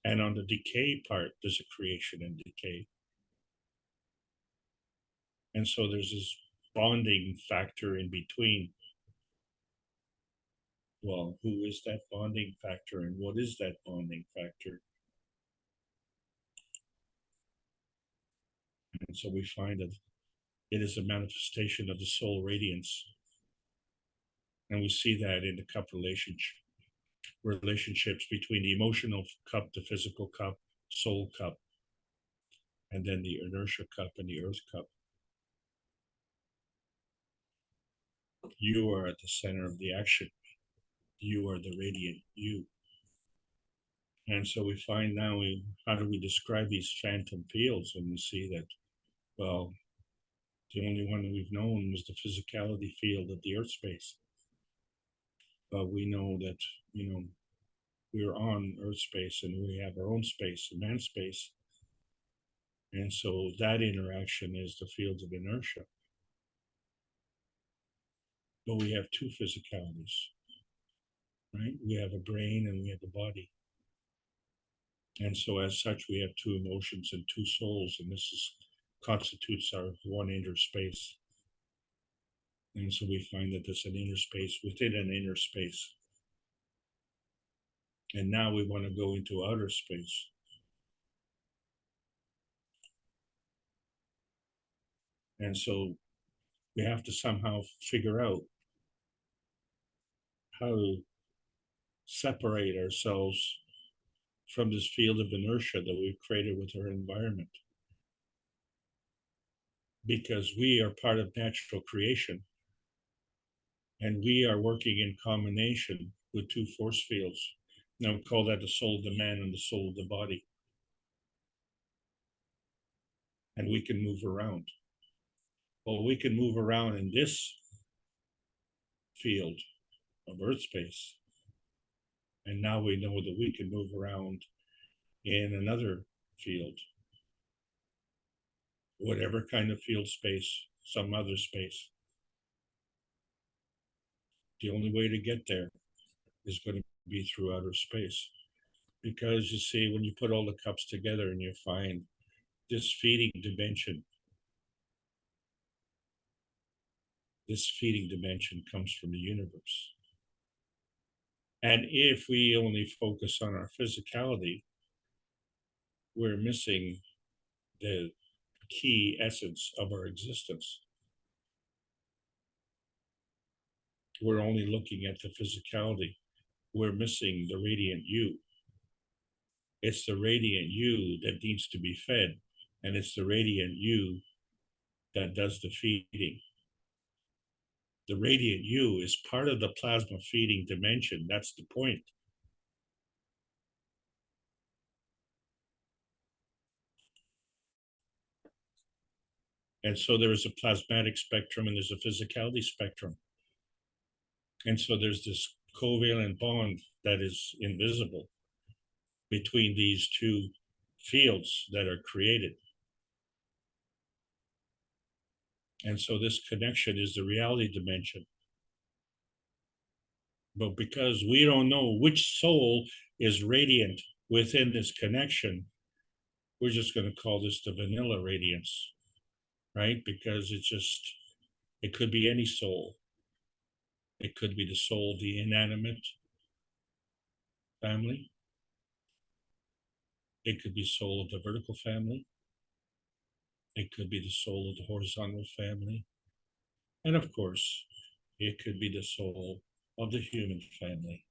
And on the decay part, there's a creation and decay. And so there's this bonding factor in between. Well, who is that bonding factor and what is that bonding factor? And so we find that it is a manifestation of the soul radiance. And we see that in the cup relationships between the emotional cup, the physical cup, soul cup, and then the inertia cup and the earth cup. You are at the center of the action. You are the radiant you. And so we find now, how do we describe these phantom fields? And we see that, well, the only one that we've known was the physicality field of the earth space. But we know that, we're on earth space and we have our own space, man space. And so that interaction is the fields of inertia. But we have two physicalities, right? We have a brain and we have a body. And so as such, we have two emotions and two souls, and this constitutes our one inner space. And so we find that there's an inner space within an inner space. And now we want to go into outer space. And so we have to somehow figure out how to separate ourselves from this field of inertia that we've created with our environment. Because we are part of natural creation. And we are working in combination with two force fields. Now we call that the soul of the man and the soul of the body. And we can move around. Well, we can move around in this field of earth space. And now we know that we can move around in another field. Whatever kind of field space, some other space. The only way to get there is going to be through outer space. Because you see, when you put all the cups together and you find this feeding dimension comes from the universe. And if we only focus on our physicality, we're missing the key essence of our existence. We're only looking at the physicality. We're missing the radiant you. It's the radiant you that needs to be fed, and it's the radiant you that does the feeding. The radiant you is part of the plasma feeding dimension. That's the point. And so there is a plasmatic spectrum and there's a physicality spectrum. And so there's this covalent bond that is invisible between these two fields that are created. And so this connection is the reality dimension. But because we don't know which soul is radiant within this connection, we're just going to call this the vanilla radiance, right? Because it could be any soul. It could be the soul of the inanimate family. It could be soul of the vertical family. It could be the soul of the horizontal family. And of course, it could be the soul of the human family.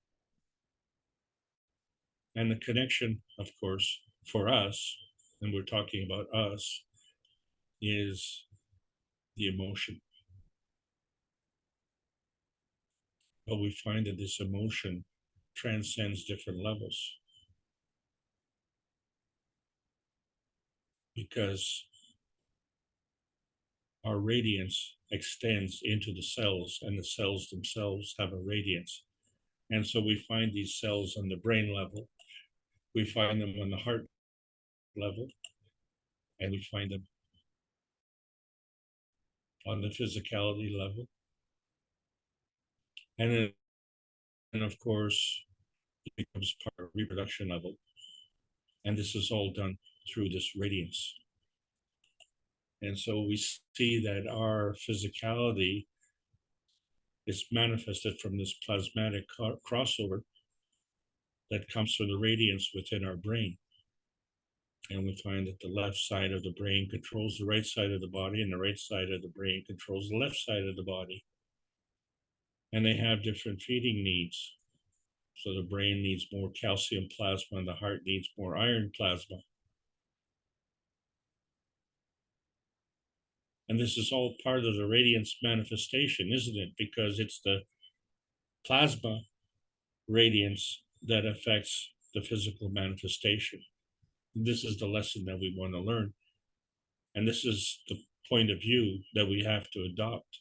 And the connection, of course, for us, and we're talking about us, is the emotion. But we find that this emotion transcends different levels. Because our radiance extends into the cells, and the cells themselves have a radiance. And so we find these cells on the brain level, we find them on the heart level, and we find them on the physicality level. And then, of course, it becomes part of reproduction level. And this is all done through this radiance. And so we see that our physicality is manifested from this plasmatic crossover that comes from the radiance within our brain. And we find that the left side of the brain controls the right side of the body, and the right side of the brain controls the left side of the body. And they have different feeding needs. So the brain needs more calcium plasma, and the heart needs more iron plasma. And this is all part of the radiance manifestation, isn't it? Because it's the plasma radiance that affects the physical manifestation. This is the lesson that we want to learn. And this is the point of view that we have to adopt.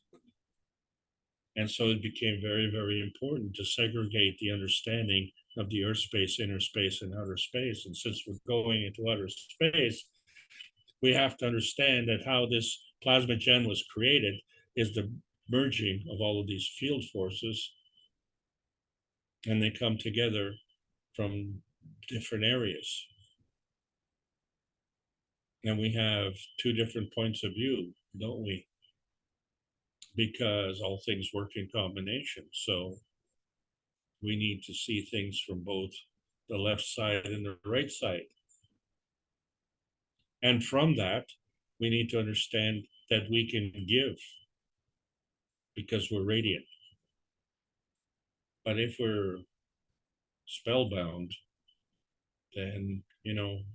And so it became very, very important to segregate the understanding of the earth space, inner space, and outer space. And since we're going into outer space, we have to understand that how this plasma gen was created is the merging of all of these field forces, and they come together from different areas. And we have two different points of view, don't we? Because all things work in combination. So we need to see things from both the left side and the right side. And from that, we need to understand that we can give because we're radiant. But if we're spellbound, then,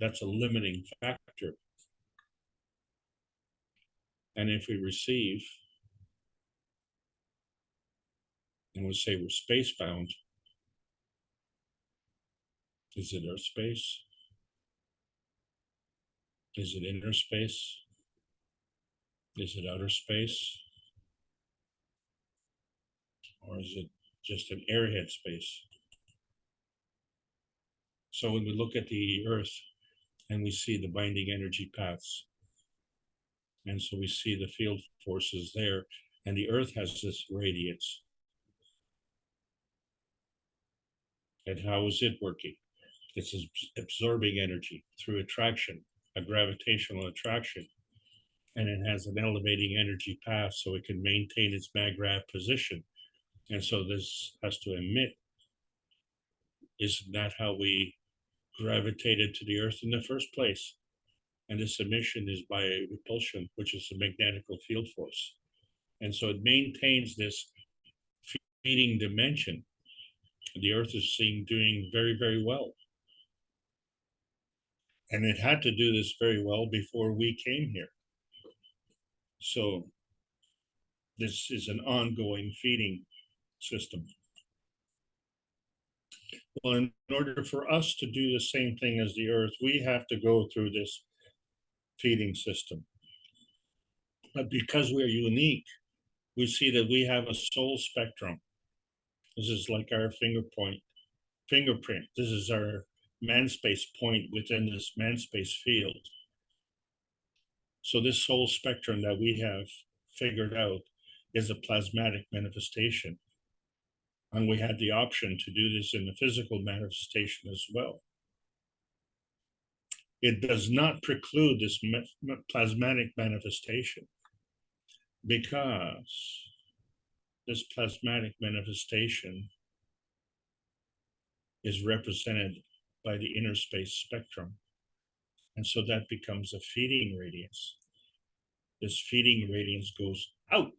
that's a limiting factor. And if we receive, and we say we're spacebound, is it earth space? Is it inner space? Is it outer space? Or is it just an airhead space? So when we look at the earth and we see the binding energy paths, and so we see the field forces there, and the earth has this radiance. And how is it working? It's absorbing energy through attraction, a gravitational attraction. And it has an elevating energy path so it can maintain its maggrav position. And so this has to emit. Isn't that how we gravitated to the earth in the first place? And this emission is by repulsion, which is a magnetical field force. And so it maintains this feeding dimension. The earth is doing very, very well. And it had to do this very well before we came here. So this is an ongoing feeding system. Well, in order for us to do the same thing as the earth, we have to go through this feeding system. But because we're unique, we see that we have a soul spectrum. This is like our fingerprint. This is our man space point within this man space field. So this whole spectrum that we have figured out is a plasmatic manifestation. And we had the option to do this in the physical manifestation as well. It does not preclude this plasmatic manifestation, because this plasmatic manifestation is represented by the inner space spectrum. And so that becomes a feeding radiance. This feeding radiance goes out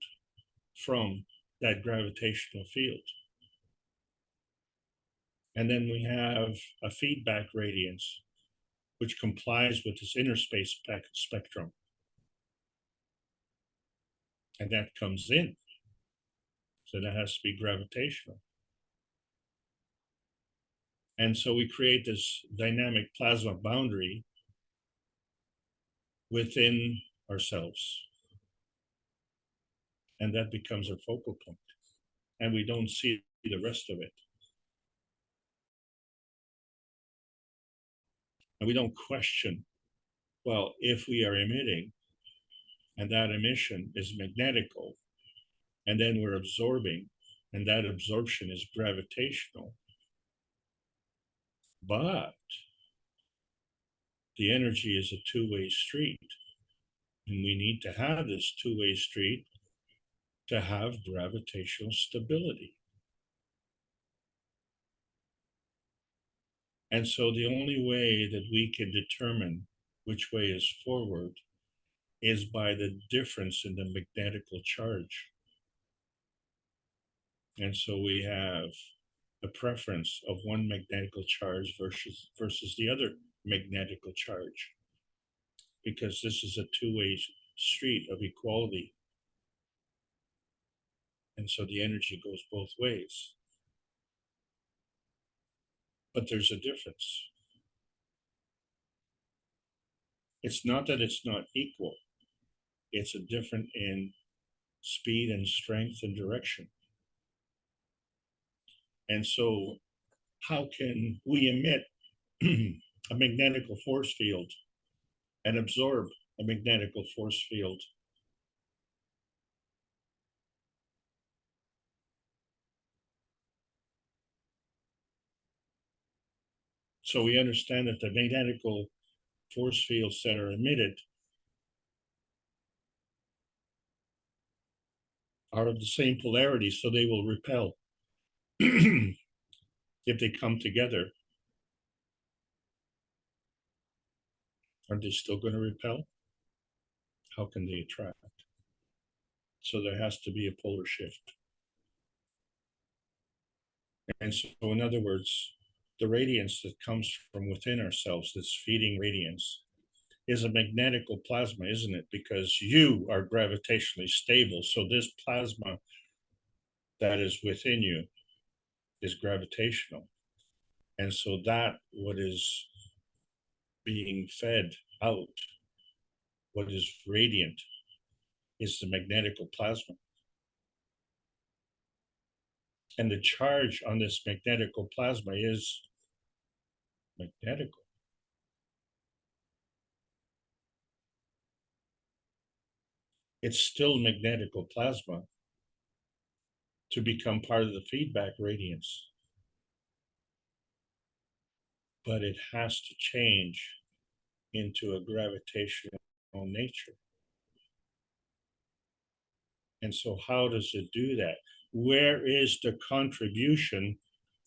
from that gravitational field. And then we have a feedback radiance, which complies with this inner space spectrum. And that comes in. So that has to be gravitational. And so we create this dynamic plasma boundary within ourselves. And that becomes our focal point. And we don't see the rest of it. And we don't question, well, if we are emitting, and that emission is magnetical, and then we're absorbing, and that absorption is gravitational. But the energy is a two-way street. And we need to have this two-way street to have gravitational stability. And so the only way that we can determine which way is forward is by the difference in the magnetical charge. And so we have a preference of one magnetical charge versus the other magnetical charge, because this is a two-way street of equality. And so the energy goes both ways. But there's a difference. It's not that it's not equal. It's a different in speed and strength and direction. And so how can we emit a magnetical force field and absorb a magnetical force field? So we understand that the magnetical force fields that are emitted are of the same polarity, so they will repel. If they come together, aren't they still going to repel? How can they attract? So there has to be a polar shift. And so, in other words, the radiance that comes from within ourselves, this feeding radiance, is a magnetical plasma, isn't it? Because you are gravitationally stable. So this plasma that is within you is gravitational. And so that what is being fed out, what is radiant, is the magnetical plasma. And the charge on this magnetical plasma is magnetical. It's still magnetical plasma to become part of the feedback radiance. But it has to change into a gravitational nature. And so how does it do that? Where is the contribution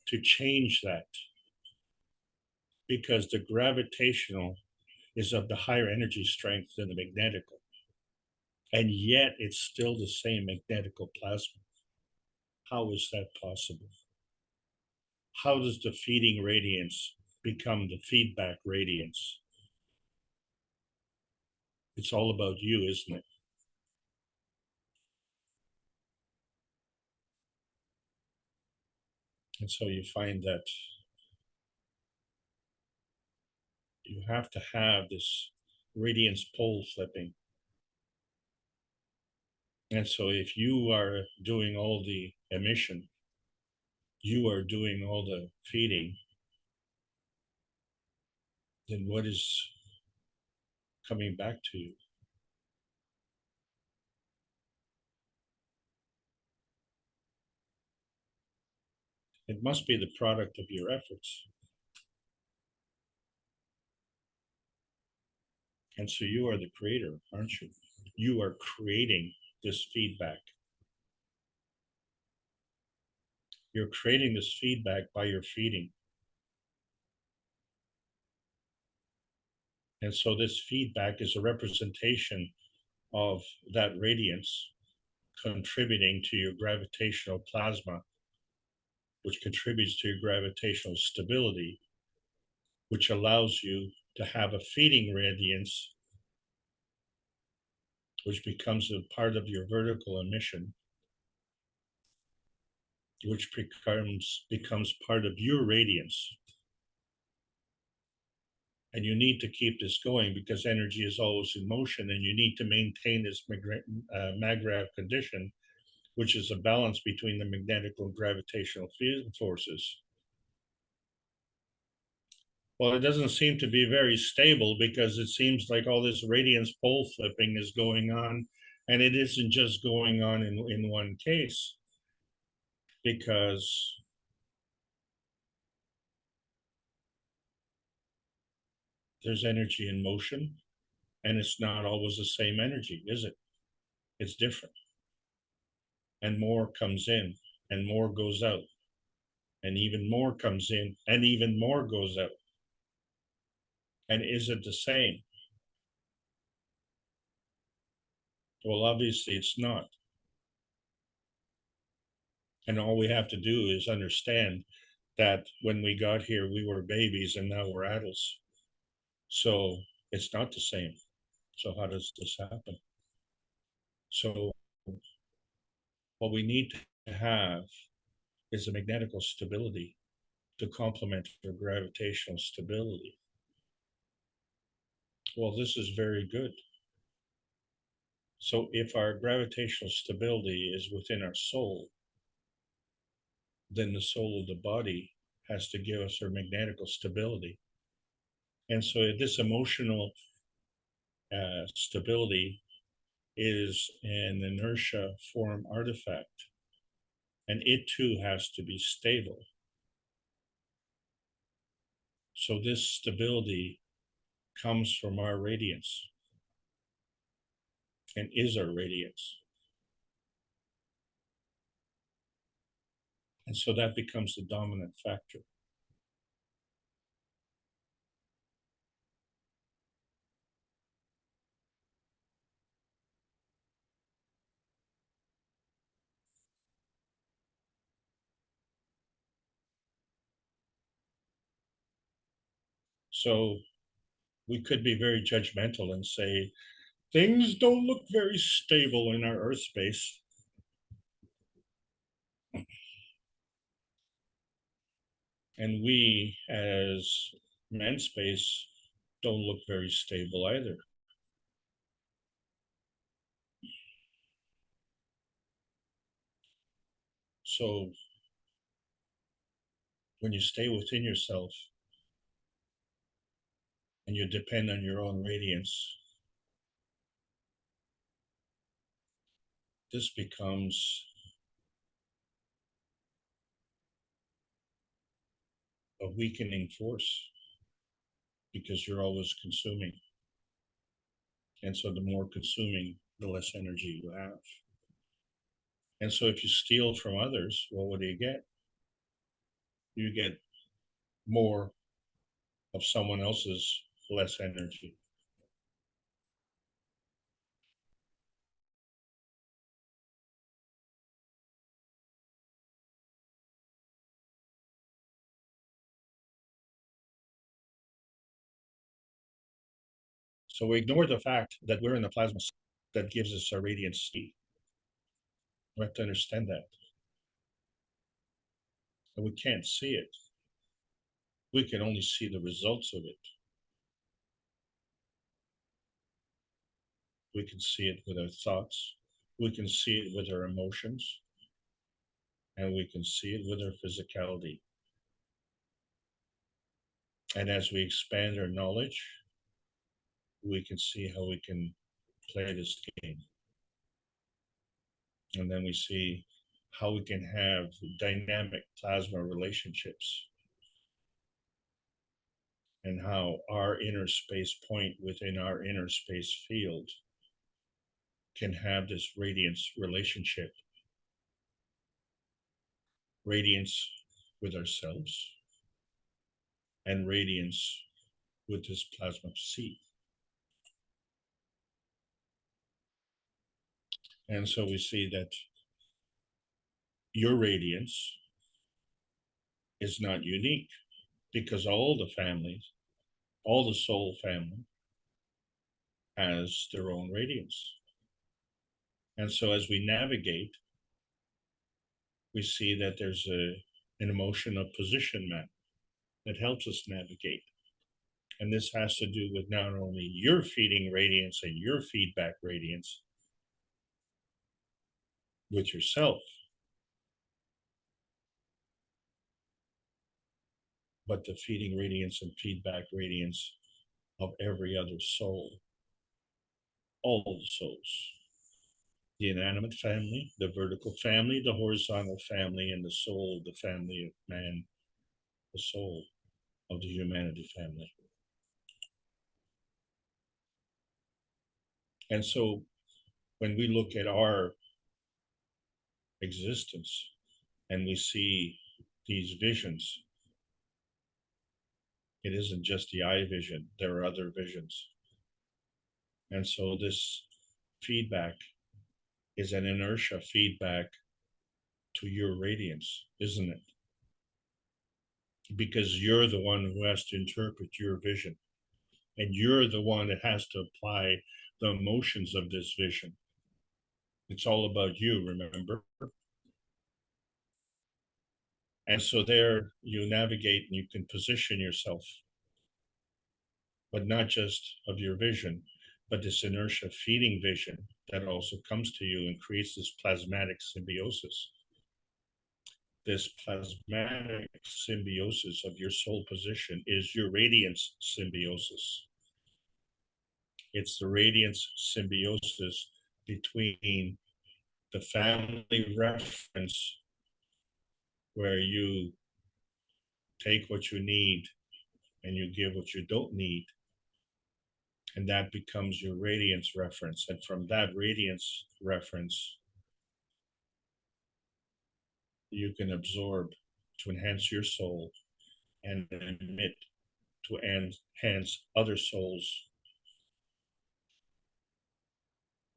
to change that? Because the gravitational is of the higher energy strength than the magnetical. And yet it's still the same magnetical plasma. How is that possible? How does the feeding radiance become the feedback radiance? It's all about you, isn't it? And so you find that you have to have this radiance pole flipping. And so if you are doing all the emission, you are doing all the feeding, then what is coming back to you? It must be the product of your efforts. And so you are the creator, aren't you? You are creating this feedback. You're creating this feedback by your feeding. And so this feedback is a representation of that radiance contributing to your gravitational plasma, which contributes to your gravitational stability, which allows you to have a feeding radiance, which becomes a part of your vertical emission, which becomes part of your radiance. And you need to keep this going because energy is always in motion, and you need to maintain this maggrav condition, which is a balance between the magnetic and gravitational field forces. Well, it doesn't seem to be very stable because it seems like all this radiance pole flipping is going on, and it isn't just going on in one case, because there's energy in motion, and it's not always the same energy, is it? It's different. And more comes in, and more goes out, and even more comes in, and even more goes out. And is it the same? Well, obviously it's not. And all we have to do is understand that when we got here, we were babies and now we're adults. So it's not the same. So how does this happen? So what we need to have is a magnetical stability to complement your gravitational stability. Well, this is very good. So if our gravitational stability is within our soul, then the soul of the body has to give us our magnetical stability. And so this emotional stability is an inertia form artifact, and it too has to be stable. So this stability comes from our radiance and is our radiance. And so that becomes the dominant factor. So we could be very judgmental and say, things don't look very stable in our Earth space. And we, as man space, don't look very stable either. So when you stay within yourself and you depend on your own radiance, this becomes a weakening force because you're always consuming. And so the more consuming, the less energy you have. And so if you steal from others, well, what do you get? You get more of someone else's less energy. So we ignore the fact that we're in the plasma that gives us our radiant state. We have to understand that. And we can't see it. We can only see the results of it. We can see it with our thoughts. We can see it with our emotions. and we can see it with our physicality. And as we expand our knowledge, we can see how we can play this game. And then we see how we can have dynamic plasma relationships, and how our inner space point within our inner space field can have this radiance relationship. Radiance with ourselves and radiance with this plasma seed. And so we see that your radiance is not unique, because all the families, all the soul family has their own radiance. And so as we navigate, we see that there's an emotion of position map that helps us navigate. And this has to do with not only your feeding radiance and your feedback radiance with yourself, but the feeding radiance and feedback radiance of every other soul, all the souls, the inanimate family, the vertical family, the horizontal family, and the soul, the family of man, the soul of the humanity family. And so when we look at our existence and we see these visions, it isn't just the eye vision, there are other visions. And so this feedback is an inertia feedback to your radiance, isn't it? Because you're the one who has to interpret your vision, and you're the one that has to apply the emotions of this vision. It's all about you, remember? And so there you navigate and you can position yourself, but not just of your vision, but this inertia feeding vision that also comes to you and creates this plasmatic symbiosis. This plasmatic symbiosis of your soul position is your radiance symbiosis. It's the radiance symbiosis between the family reference, where you take what you need and you give what you don't need, and that becomes your radiance reference. And from that radiance reference, you can absorb to enhance your soul and emit to enhance other souls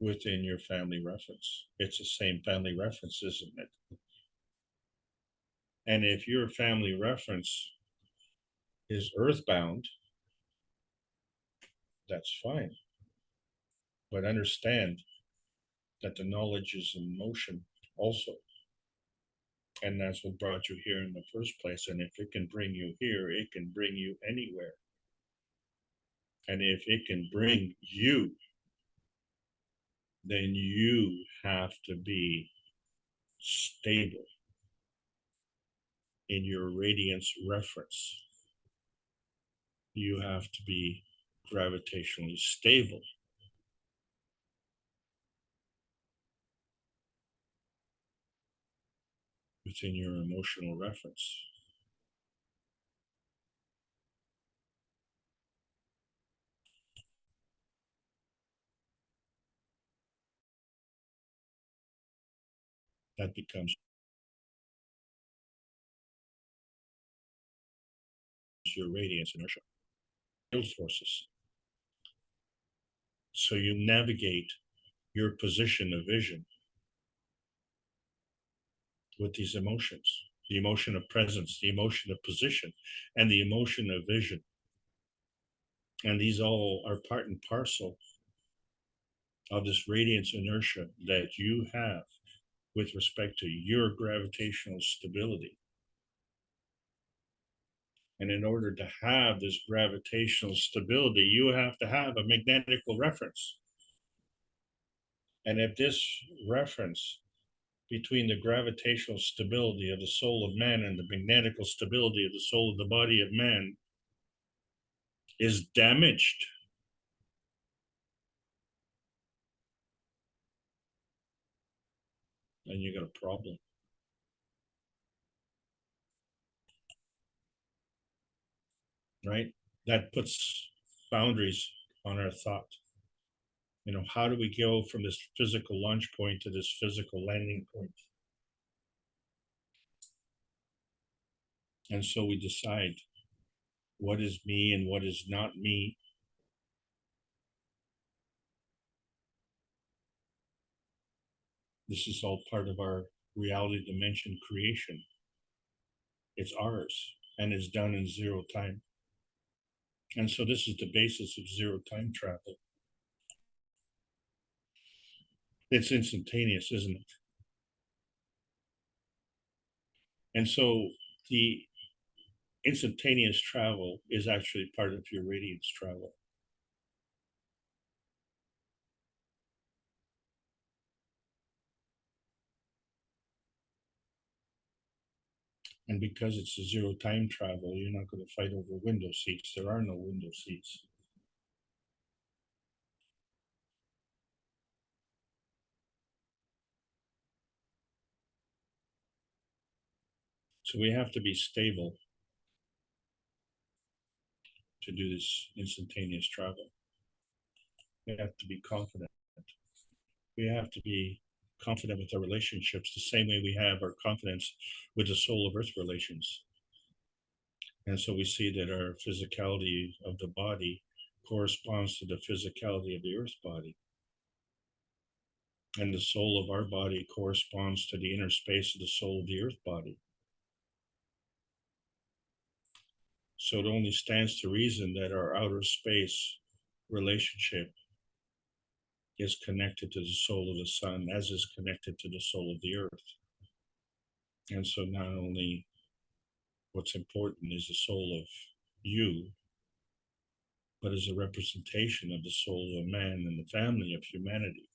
within your family reference. It's the same family reference, isn't it? And if your family reference is earthbound, that's fine. But understand that the knowledge is in motion also. And that's what brought you here in the first place. And if it can bring you here, it can bring you anywhere. And if it can bring you, then you have to be stable in your radiance reference. You have to be gravitationally stable. Within your emotional reference. That becomes your radiance inertia, field forces. So you navigate your position of vision with these emotions, the emotion of presence, the emotion of position, and the emotion of vision. And these all are part and parcel of this radiance inertia that you have with respect to your gravitational stability. And in order to have this gravitational stability, you have to have a magnetical reference. And if this reference between the gravitational stability of the soul of man and the magnetical stability of the soul of the body of man is damaged, then you got a problem. Right? That puts boundaries on our thought. You know, how do we go from this physical launch point to this physical landing point? And so we decide what is me and what is not me. This is all part of our reality dimension creation. It's ours, and it's done in zero time. And so this is the basis of zero time travel. It's instantaneous, isn't it? And so the instantaneous travel is actually part of your radiance travel. And because it's a zero time travel, you're not going to fight over window seats. There are no window seats. So we have to be stable to do this instantaneous travel. We have to be confident. We have to be confident with our relationships the same way we have our confidence with the soul of earth relations. And so we see that our physicality of the body corresponds to the physicality of the earth body. And the soul of our body corresponds to the inner space of the soul of the earth body. So it only stands to reason that our outer space relationship is connected to the soul of the sun, as is connected to the soul of the earth. And so not only what's important is the soul of you, but as a representation of the soul of man and the family of humanity.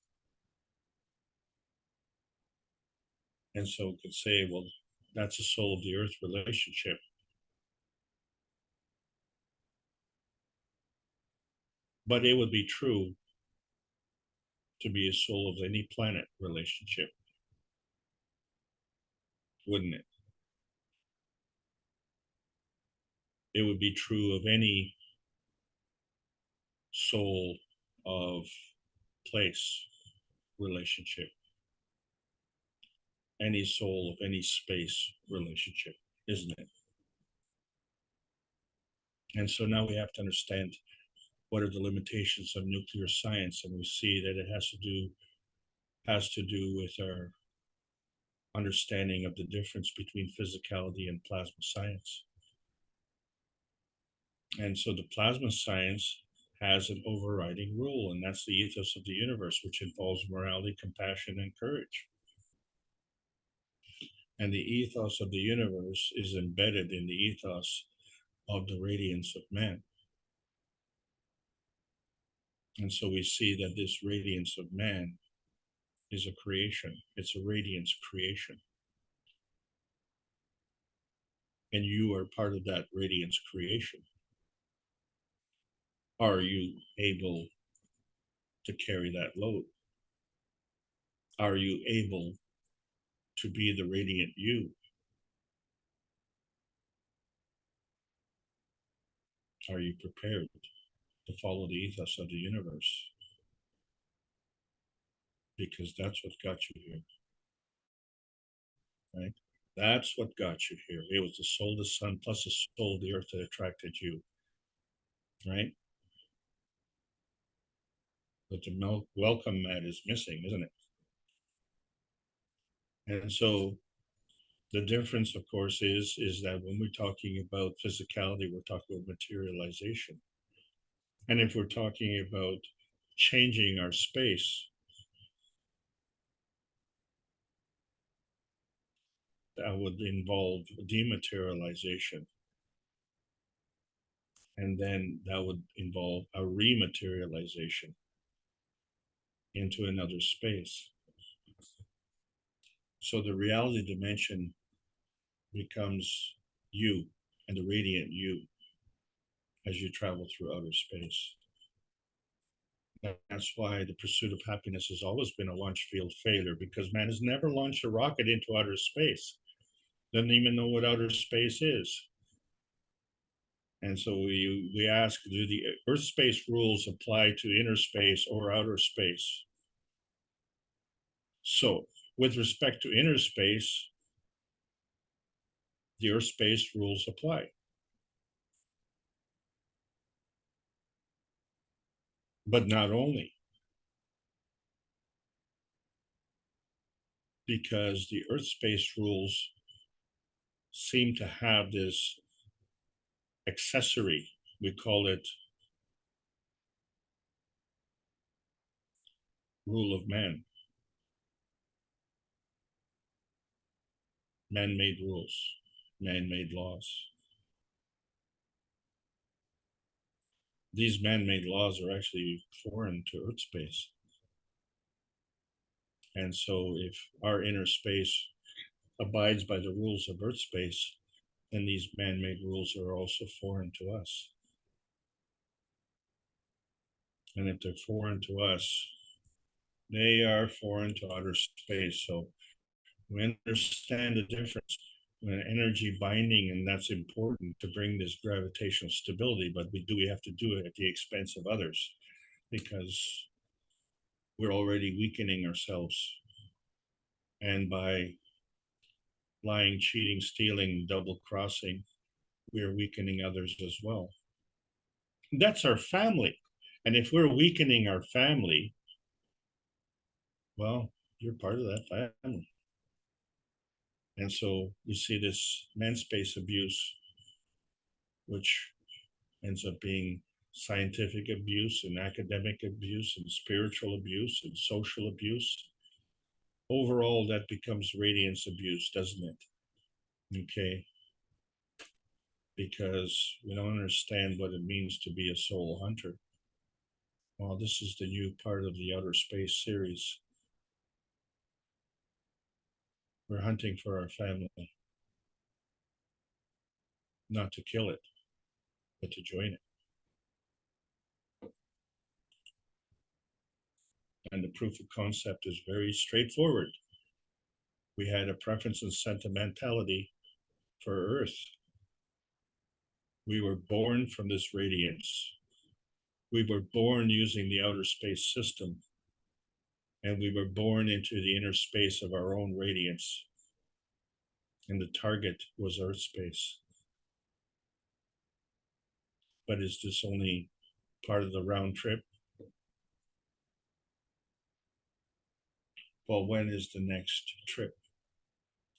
And so we could say, well, that's a soul of the earth relationship. But it would be true to be a soul of any planet relationship, wouldn't it? It would be true of any soul of place relationship, any soul of any space relationship, isn't it? And so now we have to understand what are the limitations of nuclear science, and we see that it has to do with our understanding of the difference between physicality and plasma science. And so the plasma science has an overriding rule, and that's the ethos of the universe, which involves morality, compassion, and courage. And the ethos of the universe is embedded in the ethos of the radiance of man. And so we see that this radiance of man is a creation. It's a radiance creation. And you are part of that radiance creation. Are you able to carry that load? Are you able to be the radiant you? Are you prepared to follow the ethos of the universe? Because that's what got you here, right? That's what got you here. It was the soul of the sun plus the soul of the earth that attracted you, right? But the welcome mat is missing, isn't it? And so the difference, of course, is that when we're talking about physicality, we're talking about materialization. And if we're talking about changing our space, that would involve dematerialization. And then that would involve a rematerialization into another space. So the reality dimension becomes you and the radiant you as you travel through outer space. That's why the pursuit of happiness has always been a launch field failure, because man has never launched a rocket into outer space. Doesn't even know what outer space is. And so we ask, do the Earth space rules apply to inner space or outer space? So with respect to inner space, the Earth space rules apply. But not only, because the Earth space rules seem to have this accessory, we call it rule of man, man-made rules, man-made laws. These man-made laws are actually foreign to Earth space. And so if our inner space abides by the rules of Earth space, then these man-made rules are also foreign to us. And if they're foreign to us, they are foreign to outer space. So we understand the difference when energy binding, and that's important to bring this gravitational stability, but we have to do it at the expense of others, because we're already weakening ourselves. And by lying, cheating, stealing, double crossing, we are weakening others as well. That's our family. And if we're weakening our family, well, you're part of that family. And so you see this man space abuse, which ends up being scientific abuse and academic abuse and spiritual abuse and social abuse. Overall, that becomes radiance abuse, doesn't it? Okay. Because we don't understand what it means to be a soul hunter. Well, this is the new part of the outer space series. We're hunting for our family, not to kill it, but to join it. And the proof of concept is very straightforward. We had a preference and sentimentality for Earth. We were born from this radiance. We were born using the outer space system, and we were born into the inner space of our own radiance. And the target was Earth space. But is this only part of the round trip? Well, when is the next trip?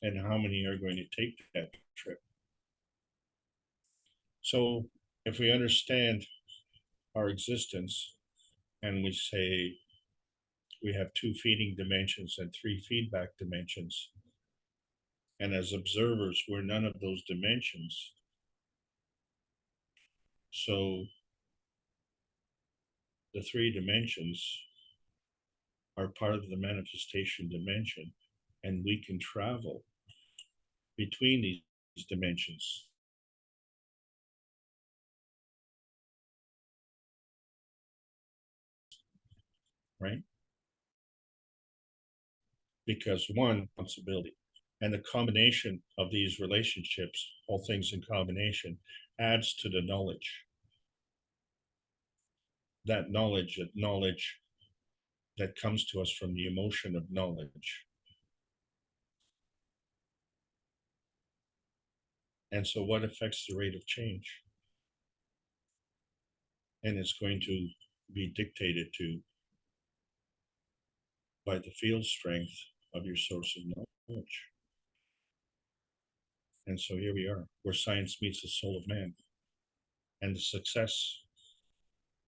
And how many are going to take that trip? So if we understand our existence and we say we have 2 feeding dimensions and 3 feedback dimensions, and as observers, we're none of those dimensions. So the 3 dimensions are part of the manifestation dimension, and we can travel between these dimensions. Right? Because one, responsibility, and the combination of these relationships, all things in combination, adds to the knowledge. That knowledge that comes to us from the emotion of knowledge. And so what affects the rate of change? And it's going to be dictated to by the field strength of your source of knowledge. And so here we are, where science meets the soul of man. And the success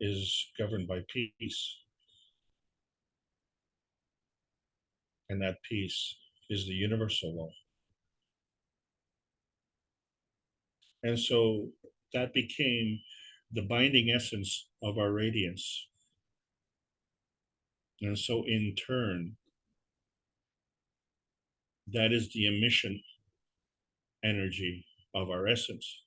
is governed by peace. And that peace is the universal law. And so that became the binding essence of our radiance. And so in turn, That is the emission energy of our essence.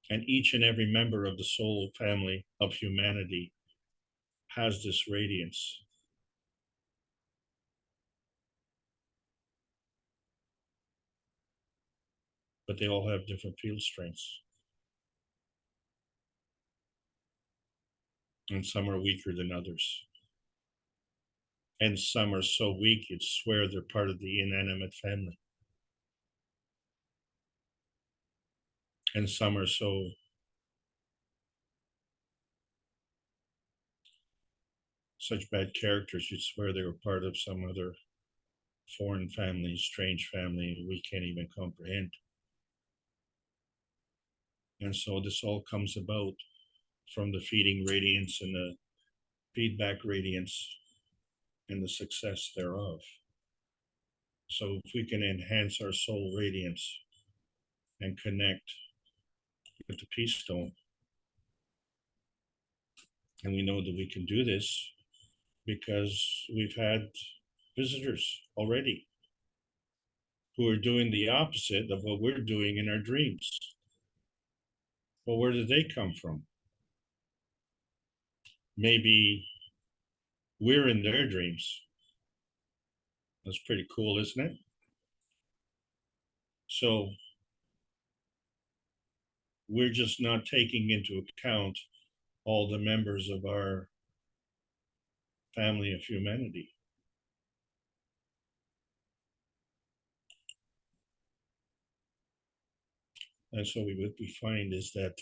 And each and every member of the soul family of humanity has this radiance. But they all have different field strengths. And some are weaker than others. And some are so weak you'd swear they're part of the inanimate family. And some are so such bad characters you'd swear they were part of some other foreign family, strange family we can't even comprehend. And so this all comes about from the feeding radiance and the feedback radiance and the success thereof. So if we can enhance our soul radiance and connect with the peace stone, and we know that we can do this because we've had visitors already who are doing the opposite of what we're doing in our dreams. Well, where did they come from? Maybe we're in their dreams. That's pretty cool, isn't it? So we're just not taking into account all the members of our family of humanity. And so what we find is that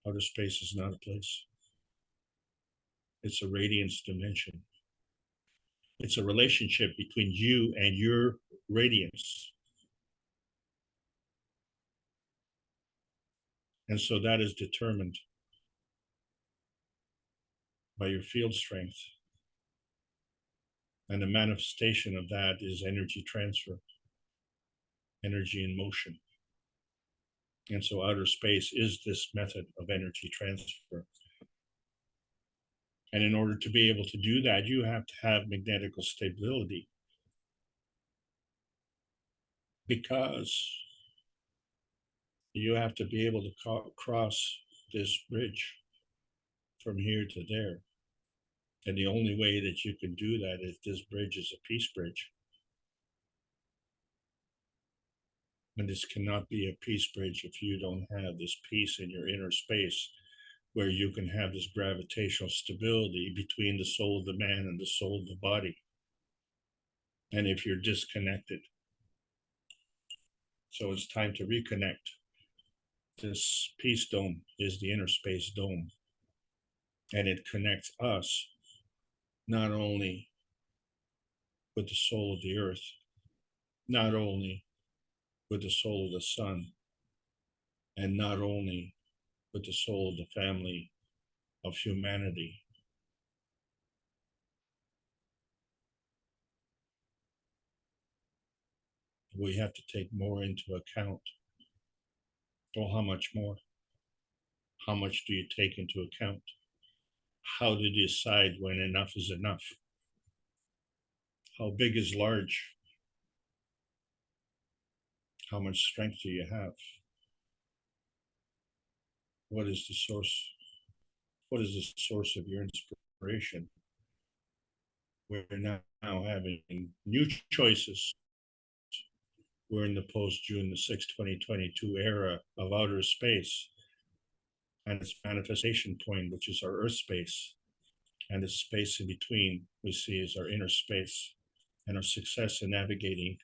outer space is not a place. It's a radiance dimension. It's a relationship between you and your radiance. And so that is determined by your field strength. And the manifestation of that is energy transfer, energy in motion. And so outer space is this method of energy transfer. And in order to be able to do that, you have to have magnetical stability. Because you have to be able to cross this bridge from here to there. And the only way that you can do that is this bridge is a peace bridge. And this cannot be a peace bridge if you don't have this peace in your inner space where you can have this gravitational stability between the soul of the man and the soul of the body. And if you're disconnected. So it's time to reconnect. This peace dome is the inner space dome. And it connects us not only with the soul of the earth, not only with the soul of the sun, and not only with the soul of the family of humanity. We have to take more into account. Well, how much more? How much do you take into account? How do you decide when enough is enough? How big is large? How much strength do you have? What is the source? What is the source of your inspiration? We're now having new choices. We're in the post-June the 6th, 2022 era of outer space and its manifestation point, which is our Earth space. And the space in between we see as our inner space. And our success in navigating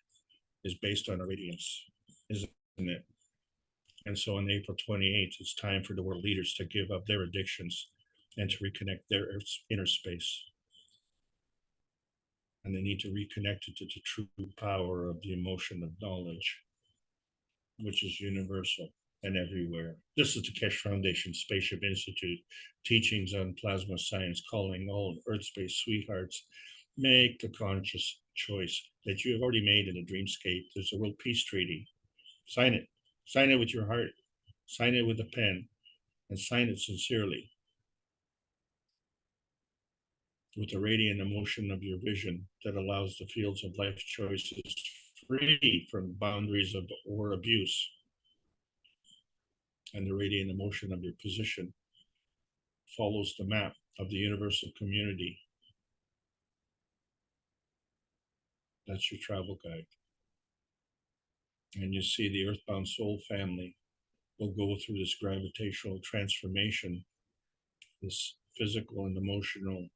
is based on our radiance, isn't it? And so on April 28th, it's time for the world leaders to give up their addictions and to reconnect their inner space. And they need to reconnect it to the true power of the emotion of knowledge, which is universal and everywhere. This is the Keshe Foundation Spaceship Institute, teachings on plasma science, calling all Earth space sweethearts. Make the conscious choice that you have already made in the dreamscape. There's a World Peace Treaty. Sign it. Sign it with your heart. Sign it with a pen. And sign it sincerely. with the radiant emotion of your vision that allows the fields of life choices free from boundaries of or abuse, and the radiant emotion of your position follows the map of the universal community. That's your travel guide. And you see the earthbound soul family will go through this gravitational transformation, this physical and emotional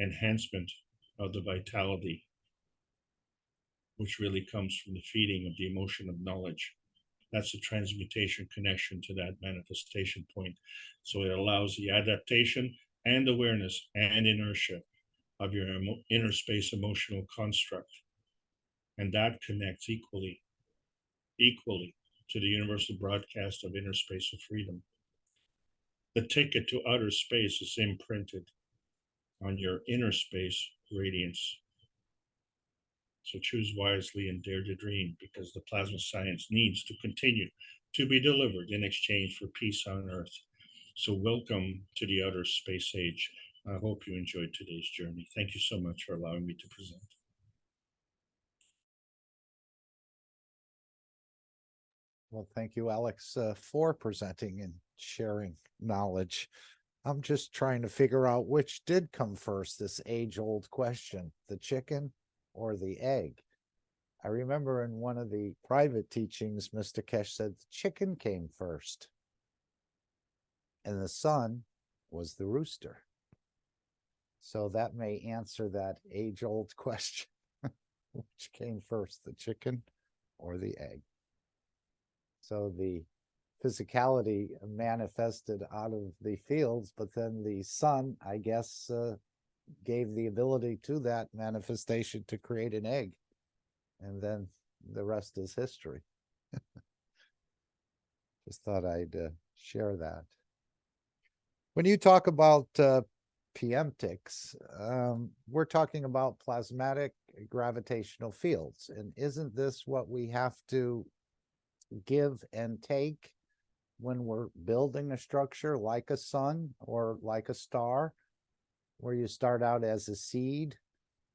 enhancement of the vitality, which really comes from the feeding of the emotion of knowledge. That's a transmutation connection to that manifestation point. So it allows the adaptation and awareness and inertia of your inner space emotional construct. And that connects equally to the universal broadcast of inner space of freedom. The ticket to outer space is imprinted on your inner space radiance. So choose wisely and dare to dream, because the plasma science needs to continue to be delivered in exchange for peace on Earth. So welcome to the outer space age. I hope you enjoyed today's journey. Thank you so much for allowing me to present. Well, thank you, Alex, for presenting and sharing knowledge. I'm just trying to figure out which did come first, this age-old question, the chicken or the egg. I remember in one of the private teachings, Mr. Keshe said the chicken came first, and the son was the rooster. So that may answer that age-old question. Which came first, the chicken or the egg? So the physicality manifested out of the fields, but then the sun, I guess, gave the ability to that manifestation to create an egg. And then the rest is history. Just thought I'd share that. When you talk about preemptics, we're talking about plasmatic gravitational fields. And isn't this what we have to give and take when we're building a structure like a sun or like a star, where you start out as a seed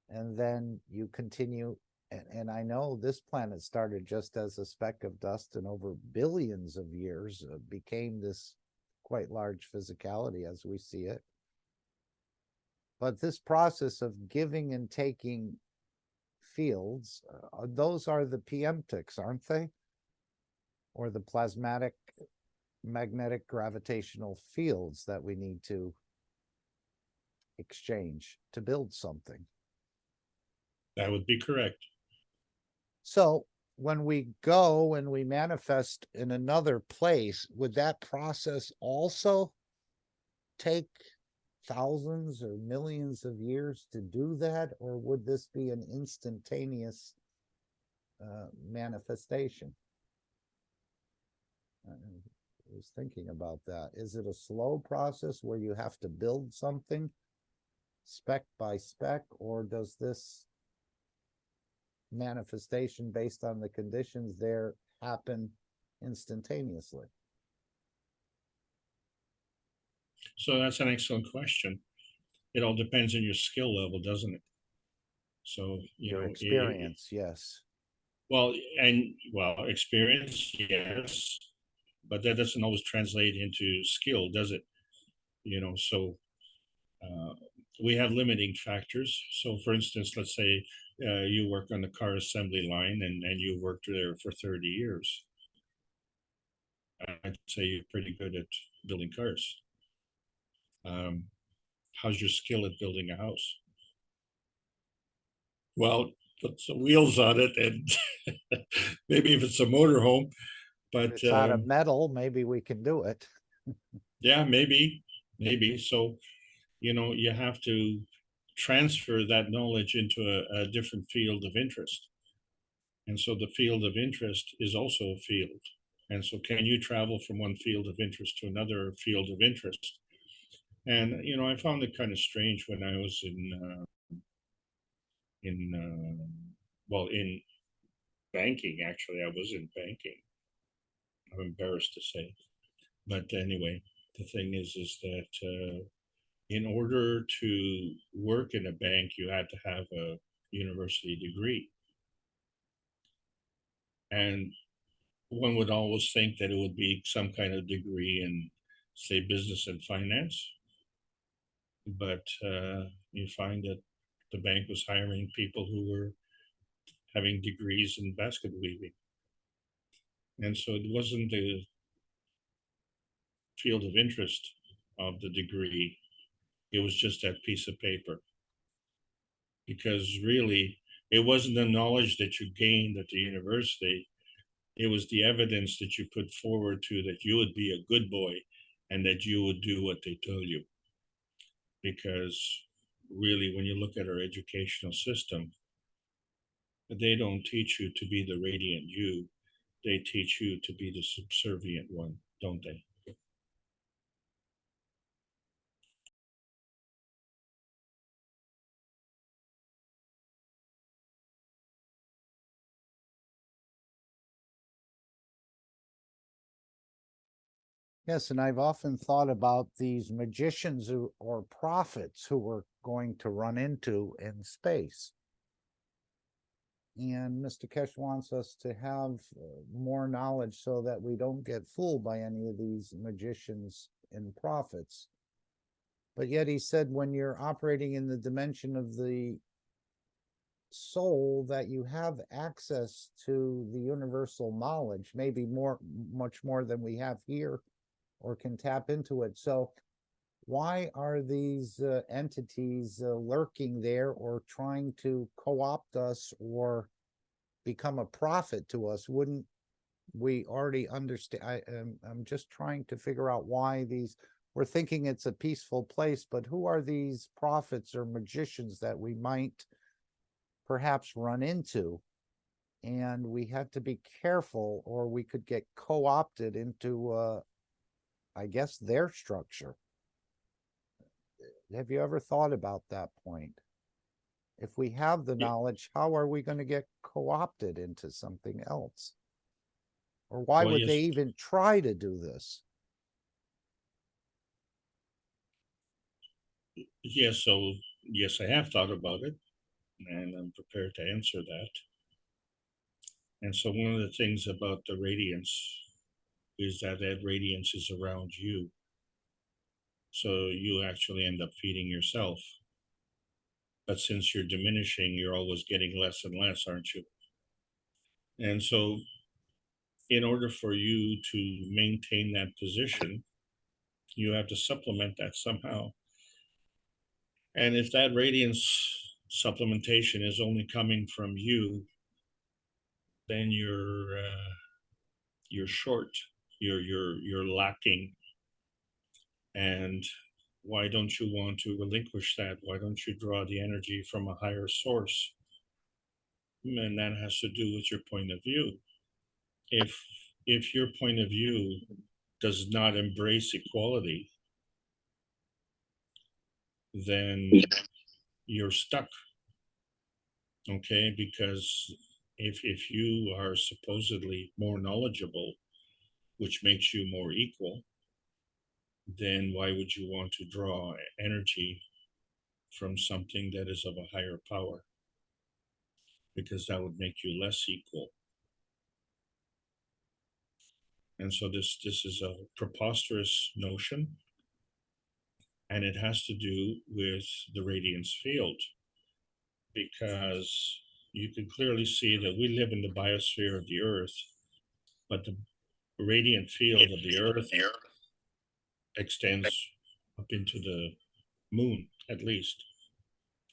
and then you continue? And I know this planet started just as a speck of dust, and over billions of years became this quite large physicality as we see it. But this process of giving and taking fields, those are the preemptics, aren't they? Or the plasmatic magnetic gravitational fields that we need to exchange to build something. That would be correct. So when we go and we manifest in another place, would that process also take thousands or millions of years to do that? Or would this be an instantaneous manifestation? I was thinking about that. Is it a slow process where you have to build something speck by speck, or does this manifestation based on the conditions there happen instantaneously? So that's an excellent question. It all depends on your skill level, doesn't it? So, your experience, yes. Well, experience, yes, but that doesn't always translate into skill, does it? So we have limiting factors. So for instance, let's say you work on the car assembly line and you worked there for 30 years. I'd say you're pretty good at building cars. How's your skill at building a house? Well, put some wheels on it, and maybe if it's a motorhome, but if it's out of metal, maybe we can do it. Yeah, maybe. So, you have to transfer that knowledge into a different field of interest. And so the field of interest is also a field. And so can you travel from one field of interest to another field of interest? And, I found it kind of strange when I was in banking. Actually, I was in banking. I'm embarrassed to say. But anyway, the thing is that in order to work in a bank, you had to have a university degree. And one would always think that it would be some kind of degree in, say, business and finance. But you find that the bank was hiring people who were having degrees in basket weaving. And so it wasn't the field of interest of the degree, it was just that piece of paper. Because really, it wasn't the knowledge that you gained at the university, it was the evidence that you put forward to that you would be a good boy and that you would do what they told you. Because really, when you look at our educational system, they don't teach you to be the radiant you, they teach you to be the subservient one, don't they? Yes, and I've often thought about these magicians or prophets who we're going to run into in space. And Mr. Keshe wants us to have more knowledge so that we don't get fooled by any of these magicians and prophets. But yet he said when you're operating in the dimension of the soul, that you have access to the universal knowledge, maybe much more than we have here, or can tap into it. So why are these entities lurking there or trying to co-opt us or become a prophet to us? Wouldn't we already understand? I'm just trying to figure out why we're thinking it's a peaceful place, but who are these prophets or magicians that we might perhaps run into? And we have to be careful, or we could get co-opted into I guess their structure. Have you ever thought about that point? If we have the knowledge, how are we going to get co-opted into something else? Or why would they even try to do this? Yes, so yes, I have thought about it, and I'm prepared to answer that. And so one of the things about the radiance is that that radiance is around you. So you actually end up feeding yourself. But since you're diminishing, you're always getting less and less, aren't you? And so in order for you to maintain that position, you have to supplement that somehow. And if that radiance supplementation is only coming from you, then you're short, you're lacking. And why don't you want to relinquish that? Why don't you draw the energy from a higher source? And that has to do with your point of view. If your point of view does not embrace equality, then you're stuck. Okay, because if you are supposedly more knowledgeable, which makes you more equal, then why would you want to draw energy from something that is of a higher power? Because that would make you less equal. And so this is a preposterous notion, and it has to do with the radiance field, because you can clearly see that we live in the biosphere of the earth, but the radiant field of the earth extends up into the moon, at least,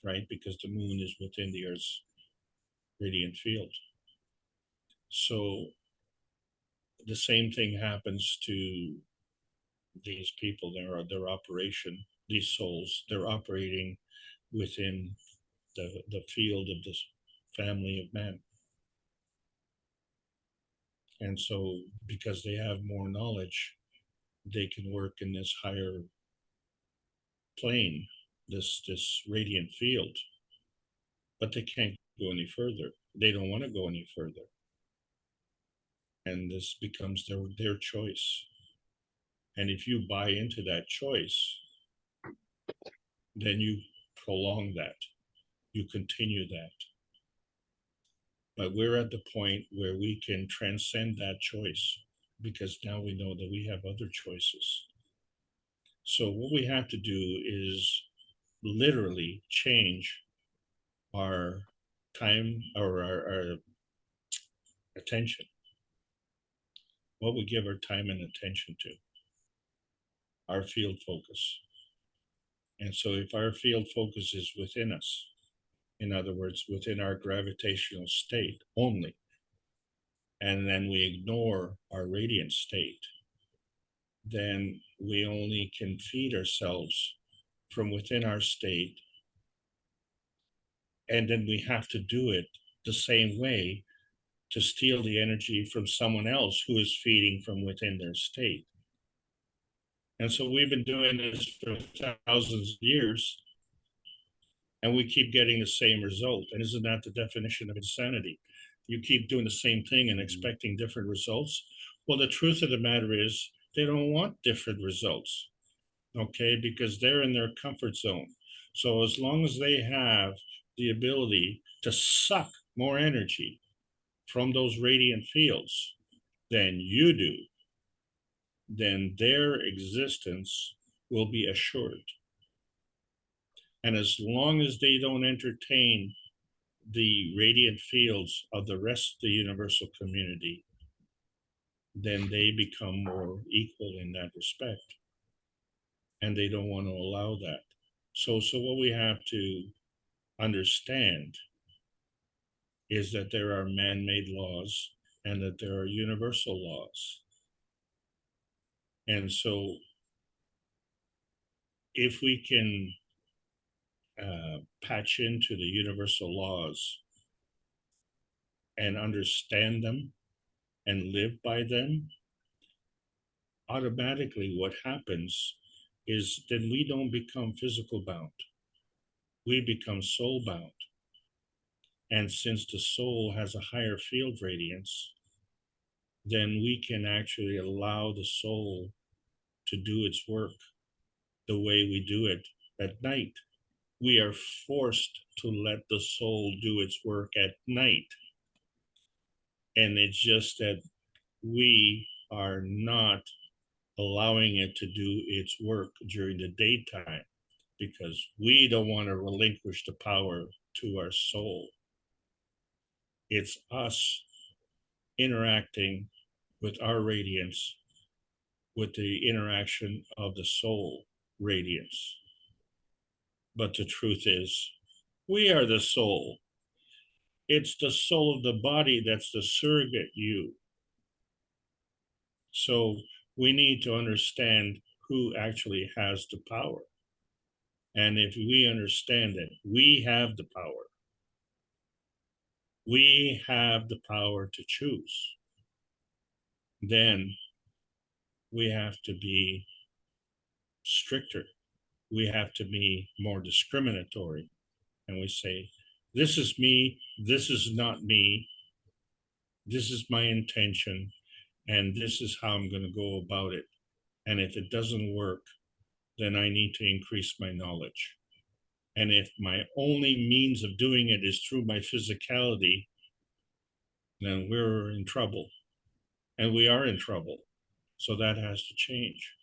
right? Because the moon is within the earth's radiant field. So the same thing happens to these people. Their operation, these souls, they're operating within the field of this family of man. And so because they have more knowledge, they can work in this higher plane, this radiant field, but they can't go any further. They don't want to go any further. And this becomes their choice. And if you buy into that choice, then you prolong that, you continue that. But we're at the point where we can transcend that choice, because now we know that we have other choices. So what we have to do is literally change our time, or our attention, what we give our time and attention to, our field focus. And so if our field focus is within us, in other words, within our gravitational state only, and then we ignore our radiant state, then we only can feed ourselves from within our state. And then we have to do it the same way to steal the energy from someone else who is feeding from within their state. And so we've been doing this for thousands of years, and we keep getting the same result. And isn't that the definition of insanity? You keep doing the same thing and expecting different results. Well, the truth of the matter is they don't want different results, okay? Because they're in their comfort zone. So as long as they have the ability to suck more energy from those radiant fields than you do, then their existence will be assured. And as long as they don't entertain the radiant fields of the rest of the universal community, then they become more equal in that respect. And they don't want to allow that. So what we have to understand is that there are man-made laws and that there are universal laws. And so if we can patch into the universal laws and understand them and live by them, automatically what happens is then we don't become physical bound. We become soul bound. And since the soul has a higher field radiance, then we can actually allow the soul to do its work the way we do it at night. We are forced to let the soul do its work at night. And it's just that we are not allowing it to do its work during the daytime because we don't want to relinquish the power to our soul. It's us interacting with our radiance, with the interaction of the soul radiance. But the truth is, we are the soul. It's the soul of the body that's the surrogate you. So we need to understand who actually has the power. And if we understand that we have the power, we have the power to choose, then we have to be stricter. We have to be more discriminatory. And we say, this is me, this is not me, this is my intention, and this is how I'm going to go about it. And if it doesn't work, then I need to increase my knowledge. And if my only means of doing it is through my physicality, then we're in trouble. And we are in trouble. So that has to change.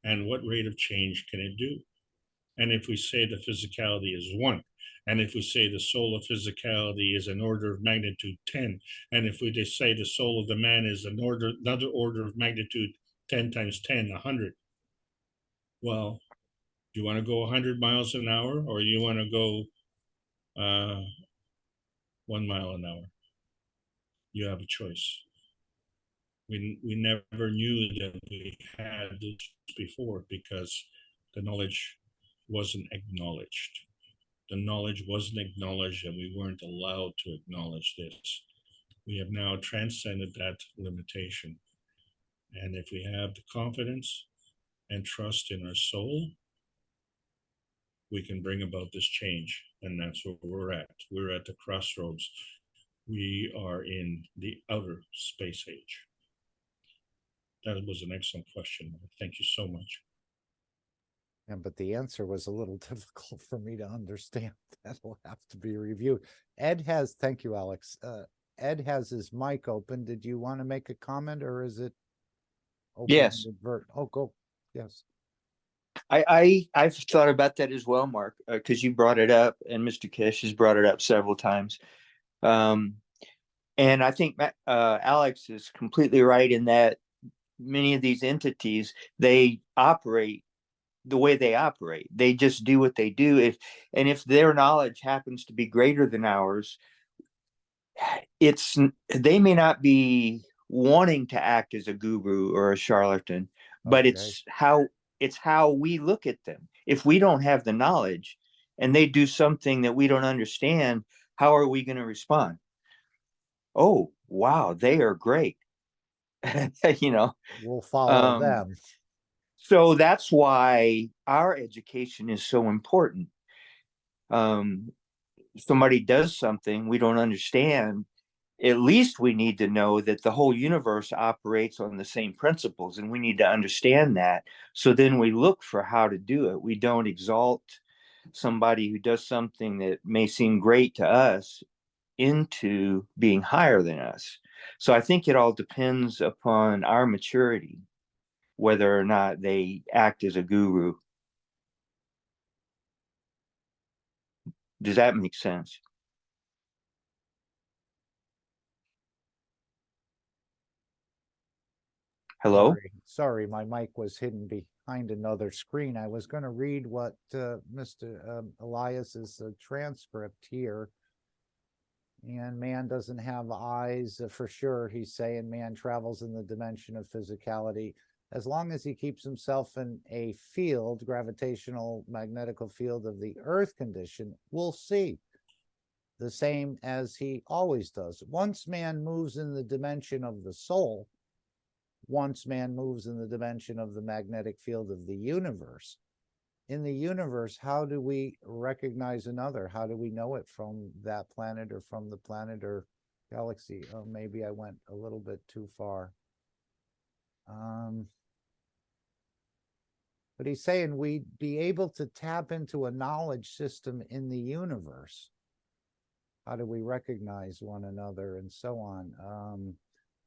And what rate of change can it do? And if we say the physicality is 1, and if we say the soul of physicality is an order of magnitude 10, and if we just say the soul of the man is another order of magnitude 10 times 10, 100, well, do you want to go 100 miles an hour, or you want to go 1 mile an hour? You have a choice. We never knew that we had this before because the knowledge wasn't acknowledged. The knowledge wasn't acknowledged, and we weren't allowed to acknowledge this. We have now transcended that limitation. And if we have the confidence and trust in our soul, we can bring about this change. And that's where we're at. We're at the crossroads. We are in the outer space age. That was an excellent question. Thank you so much. And but the answer was a little difficult for me to understand. That'll have to be reviewed. Ed has, thank you, Alex. Ed has his mic open. Did you want to make a comment, or is it open? Yes. Oh, go. Yes. I've thought about that as well, Mark, because you brought it up, and Mr. Keshe has brought it up several times. And I think Alex is completely right in that many of these entities, they operate the way they operate. They just do what they do. If their knowledge happens to be greater than ours, they may not be wanting to act as a guru or a charlatan, but Okay. it's how we look at them. If we don't have the knowledge and they do something that we don't understand, how are we going to respond? Oh, wow, they are great. You know, We'll follow them. So that's why our education is so important. Somebody does something we don't understand, at least we need to know that the whole universe operates on the same principles, and we need to understand that. So then we look for how to do it. We don't exalt somebody who does something that may seem great to us into being higher than us. So I think it all depends upon our maturity, whether or not they act as a guru. Does that make sense? Hello? Sorry, my mic was hidden behind another screen. I was going to read what Mr. Elias's transcript here. And man doesn't have eyes for sure. He's saying man travels in the dimension of physicality. As long as he keeps himself in a field, gravitational magnetical field of the earth condition, we'll see the same as he always does. Once man moves in the dimension of the soul, once man moves in the dimension of the magnetic field of the universe, in the universe, how do we recognize another? How do we know it from that planet or from the planet or galaxy? Oh, maybe I went a little bit too far. But he's saying we'd be able to tap into a knowledge system in the universe. How do we recognize one another and so on?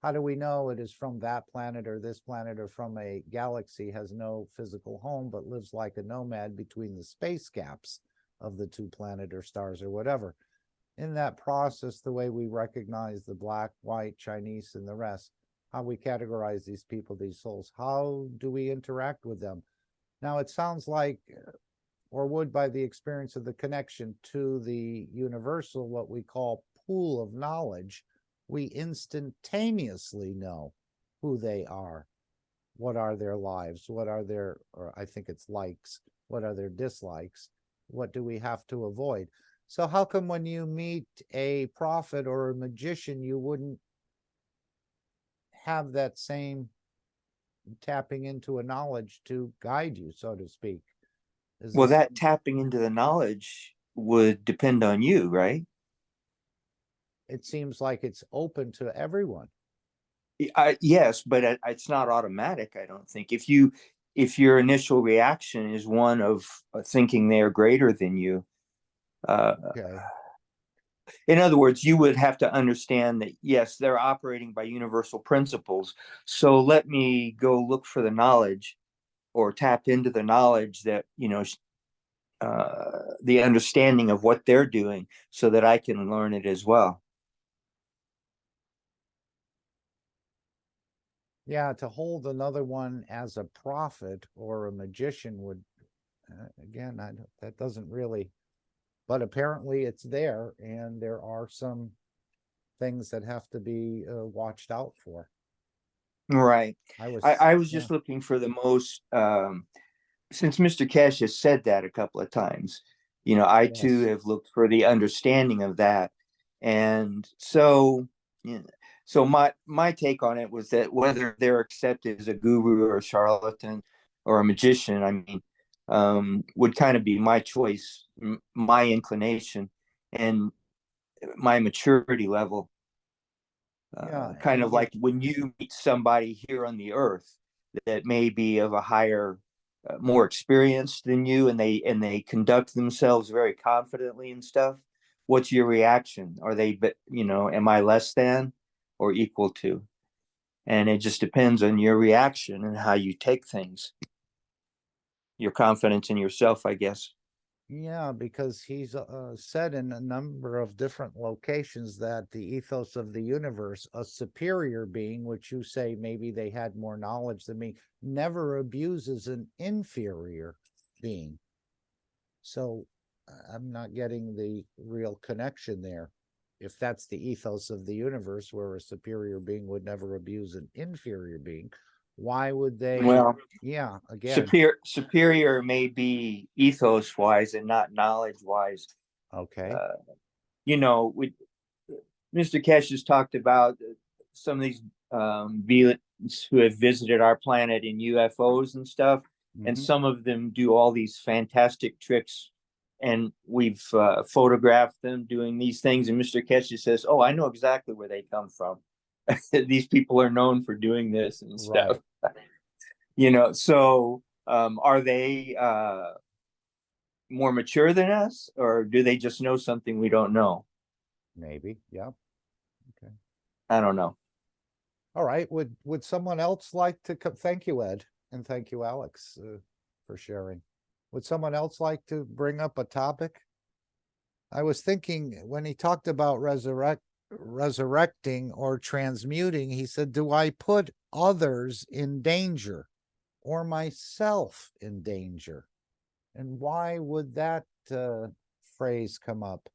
How do we know it is from that planet or this planet or from a galaxy, has no physical home, but lives like a nomad between the space gaps of the two planet or stars or whatever? In that process, the way we recognize the black, white, Chinese, and the rest, how we categorize these people, these souls, how do we interact with them? Now, it sounds like, or would by the experience of the connection to the universal, what we call pool of knowledge, we instantaneously know who they are. What are their lives? What are their, or I think it's likes, what are their dislikes? What do we have to avoid? So how come when you meet a prophet or a magician, you wouldn't have that same tapping into a knowledge to guide you, so to speak? Well, that tapping into the knowledge would depend on you, right? It seems like it's open to everyone. Yes, but it's not automatic, I don't think. If your initial reaction is one of thinking they're greater than you, Okay. in other words, you would have to understand that, yes, they're operating by universal principles. So let me go look for the knowledge or tap into the knowledge that, the understanding of what they're doing so that I can learn it as well. Yeah, to hold another one as a prophet or a magician would, again, that doesn't really, but apparently it's there, and there are some things that have to be watched out for. Right. I was just yeah. looking for the most, since Mr. Keshe has said that a couple of times, I too have looked for the understanding of that. And so, so my take on it was that whether they're accepted as a guru or a charlatan or a magician, I mean, would kind of be my choice, my inclination, and my maturity level. Kind of like when you meet somebody here on the earth that may be of a higher more experienced than you, and they conduct themselves very confidently and stuff, what's your reaction? Are they, am I less than or equal to? And it just depends on your reaction and how you take things. Your confidence in yourself, I guess. Yeah, because he's said in a number of different locations that the ethos of the universe, a superior being, which you say maybe they had more knowledge than me, never abuses an inferior being. So I'm not getting the real connection there. If that's the ethos of the universe, where a superior being would never abuse an inferior being, why would they? Well, yeah, again, superior may be ethos wise and not knowledge wise. Okay. Mr. Keshe has talked about some of these beings who have visited our planet in UFOs and stuff, and some of them do all these fantastic tricks, and we've photographed them doing these things, and Mr. Keshe says, "Oh, I know exactly where they come from. These people are known for doing this and stuff." Right. So are they more mature than us, or do they just know something we don't know? Maybe. Yeah. Okay. I don't know. All right. Would someone else like to come? Thank you, Ed, and thank you, Alex, for sharing. Would someone else like to bring up a topic? I was thinking when he talked about resurrecting or transmuting, he said, "Do I put others in danger or myself in danger?" And why would that phrase come up?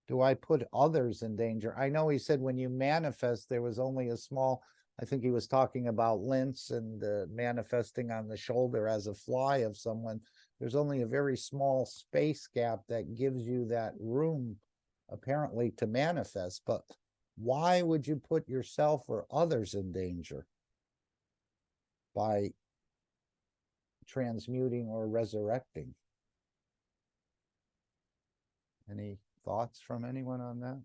Do I put others in danger? I know he said when you manifest, there was only a small, I think he was talking about Lintz and manifesting on the shoulder as a fly of someone. There's only a very small space gap that gives you that room, apparently, to manifest. But why would you put yourself or others in danger by transmuting or resurrecting? Any thoughts from anyone on that?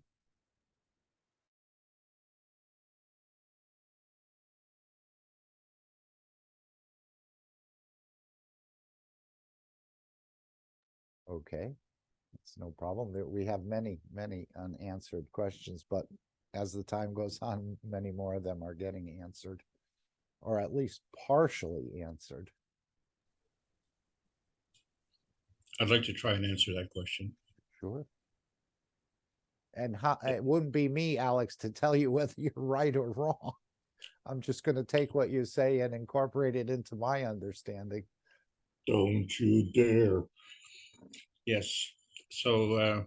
Okay, it's no problem. We have many unanswered questions, but as the time goes on, many more of them are getting answered, or at least partially answered. I'd like to try and answer that question. Sure. And it wouldn't be me, Alex, to tell you whether you're right or wrong. I'm just going to take what you say and incorporate it into my understanding. Don't you dare. Yes. So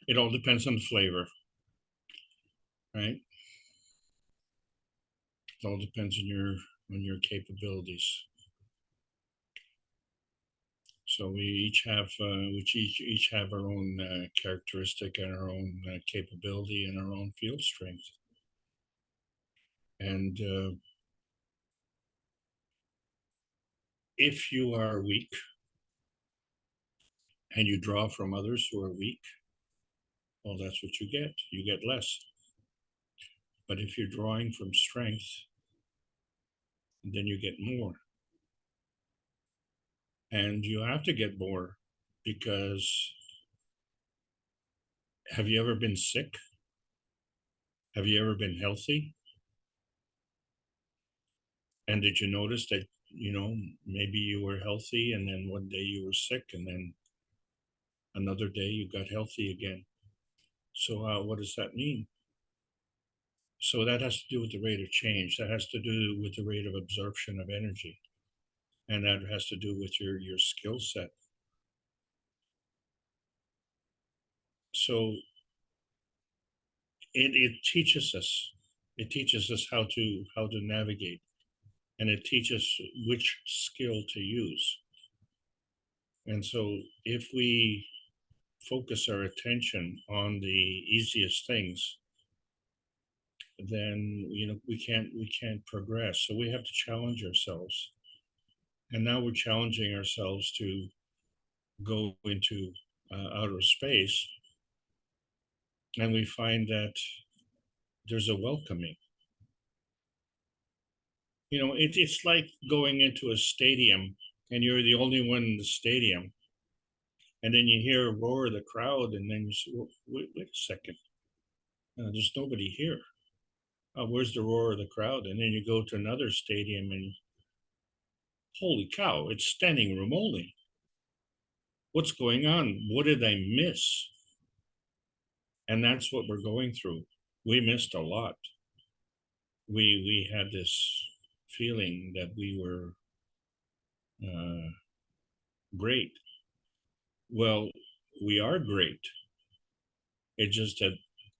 it all depends on the flavor, right? It all depends on your capabilities. So we each have each have our own characteristic and our own capability and our own field strength. And if you are weak and you draw from others who are weak, well, that's what you get. You get less. But if you're drawing from strength, then you get more. And you have to get more because have you ever been sick? Have you ever been healthy? And did you notice that, maybe you were healthy and then one day you were sick and then another day you got healthy again? So what does that mean? So that has to do with the rate of change. That has to do with the rate of absorption of energy. And that has to do with your skill set. So it teaches us. It teaches us how to navigate. And it teaches which skill to use. And so if we focus our attention on the easiest things, then we can't progress. So we have to challenge ourselves. And now we're challenging ourselves to go into outer space, and we find that there's a welcoming. You know, it's like going into a stadium and you're the only one in the stadium. And then you hear a roar of the crowd, and then you say, well, wait a second. There's nobody here. Where's the roar of the crowd? And then you go to another stadium and holy cow, it's standing room only. What's going on? What did I miss? And that's what we're going through. We missed a lot. We had this feeling that we were great. Well, we are great. It's just that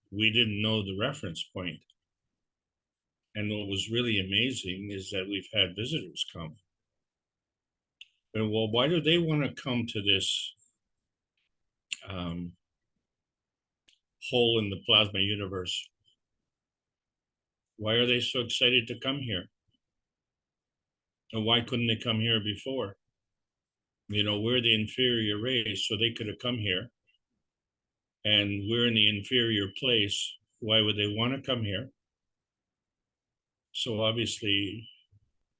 we didn't know the reference point. And what was really amazing is that we've had visitors come. And well, why do they want to come to this hole in the plasma universe? Why are they so excited to come here? And why couldn't they come here before? You know, we're the inferior race, so they could have come here. And we're in the inferior place. Why would they want to come here? So obviously,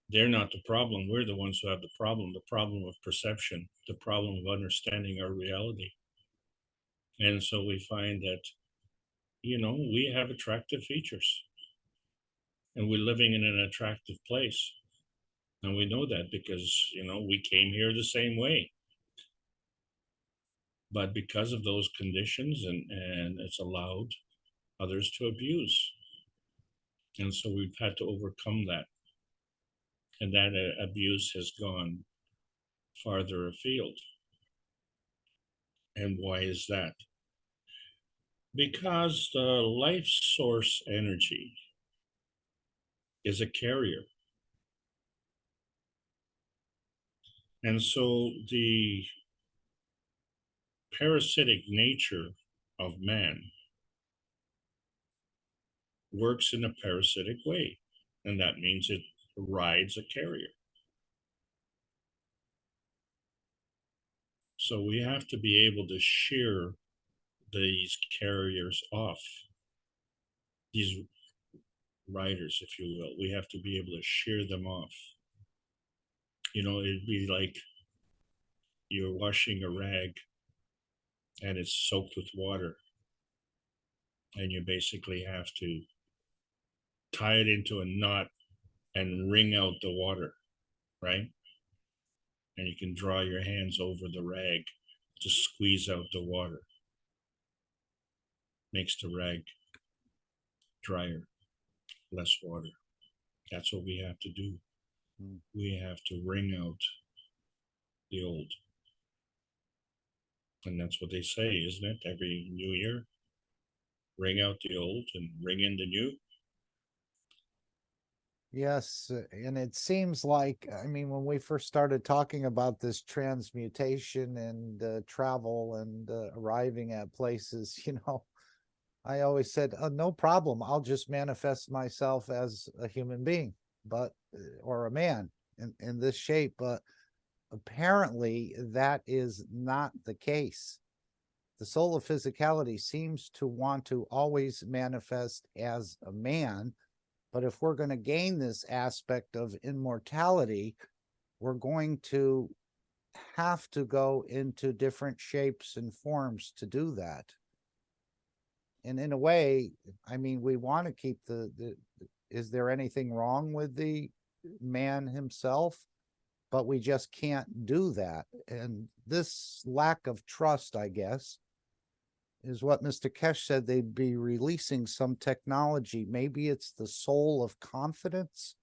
they're not the problem. We're the ones who have the problem of perception, the problem of understanding our reality. And so we find that, you know, we have attractive features and we're living in an attractive place. And we know that because, you know, we came here the same way. But because of those conditions and it's allowed others to abuse. And so we've had to overcome that. And that abuse has gone farther afield. And why is that? Because the life source energy is a carrier. And so the parasitic nature of man works in a parasitic way. And that means it rides a carrier. So we have to be able to shear these carriers off, these riders, if you will. We have to be able to shear them off. You know, it'd be like you're washing a rag and it's soaked with water. And you basically have to tie it into a knot and wring out the water, right? And you can draw your hands over the rag to squeeze out the water. Makes the rag drier, less water. That's what we have to do. We have to wring out the old. And that's what they say, isn't it? Every new year, wring out the old and wring in the new. Yes, and it seems like, I mean, when we first started talking about this transmutation and travel and arriving at places, you know, I always said, oh, no problem. I'll just manifest myself as a human being, but or a man in this shape. But apparently that is not the case. The soul of physicality seems to want to always manifest as a man. But if we're going to gain this aspect of immortality, we're going to have to go into different shapes and forms to do that. And in a way, I mean, we want to keep is there anything wrong with the man himself? But we just can't do that. And this lack of trust, I guess, is what Mr. Keshe said. They'd be releasing some technology. Maybe it's the soul of confidence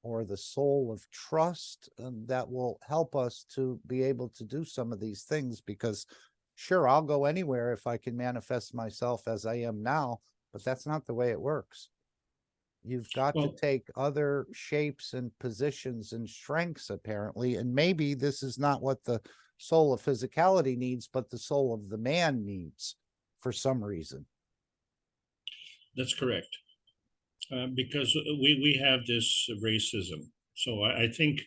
or the soul of trust that will help us to be able to do some of these things. Because sure, I'll go anywhere if I can manifest myself as I am now, but that's not the way it works. You've got to take other shapes and positions and strengths, apparently. And maybe this is not what the soul of physicality needs, but the soul of the man needs for some reason. That's correct. Because we have this racism. So I think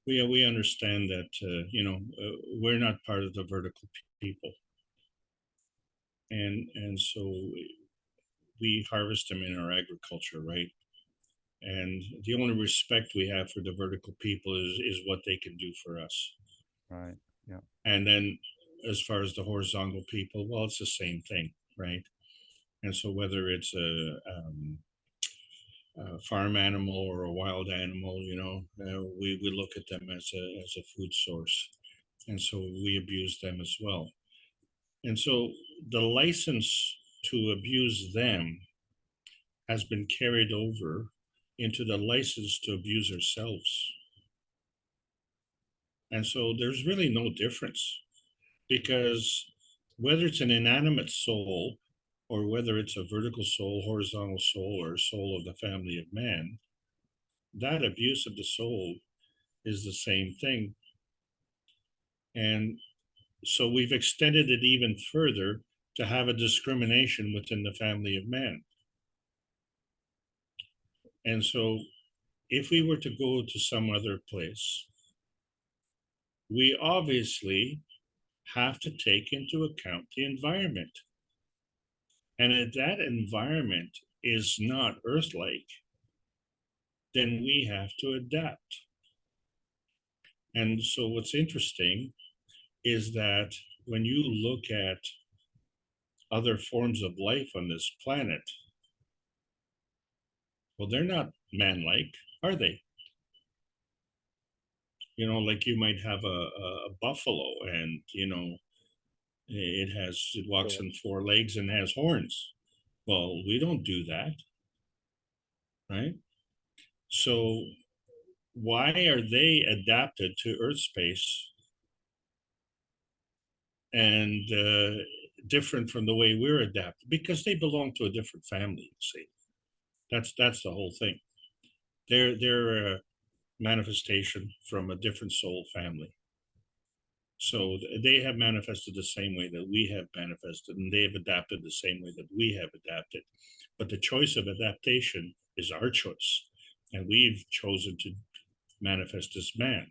we understand that, you know, we're not part of the vertical people. And so we harvest them in our agriculture, right? And the only respect we have for the vertical people is what they can do for us. Right. Yeah. And then as far as the horizontal people, well, it's the same thing, right? And so whether it's a farm animal or a wild animal, we look at them as a food source. And so we abuse them as well. And so the license to abuse them has been carried over into the license to abuse ourselves. And so there's really no difference, because whether it's an inanimate soul or whether it's a vertical soul, horizontal soul, or a soul of the family of man, that abuse of the soul is the same thing. And so we've extended it even further to have a discrimination within the family of man. And so if we were to go to some other place, we obviously have to take into account the environment. And if that environment is not Earth-like, then we have to adapt. And so what's interesting is that when you look at other forms of life on this planet, well, they're not man-like, are they? Like you might have a buffalo, and it walks on 4 legs and has horns. Well, we don't do that, right? So why are they adapted to Earth space and different from the way we're adapted? Because they belong to a different family, you see. That's the whole thing. They're a manifestation from a different soul family. So they have manifested the same way that we have manifested, and they have adapted the same way that we have adapted. But the choice of adaptation is our choice. And we've chosen to manifest as man.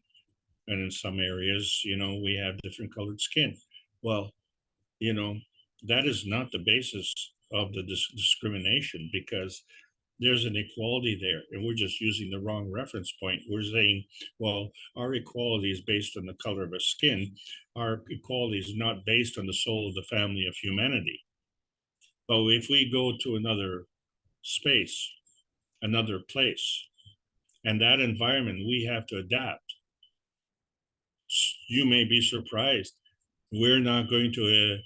And in some areas, we have different colored skin. Well, that is not the basis of the discrimination, because there's an equality there, and we're just using the wrong reference point. We're saying, well, our equality is based on the color of our skin. Our equality is not based on the soul of the family of humanity. But if we go to another space, another place, and that environment, we have to adapt. You may be surprised. We're not going to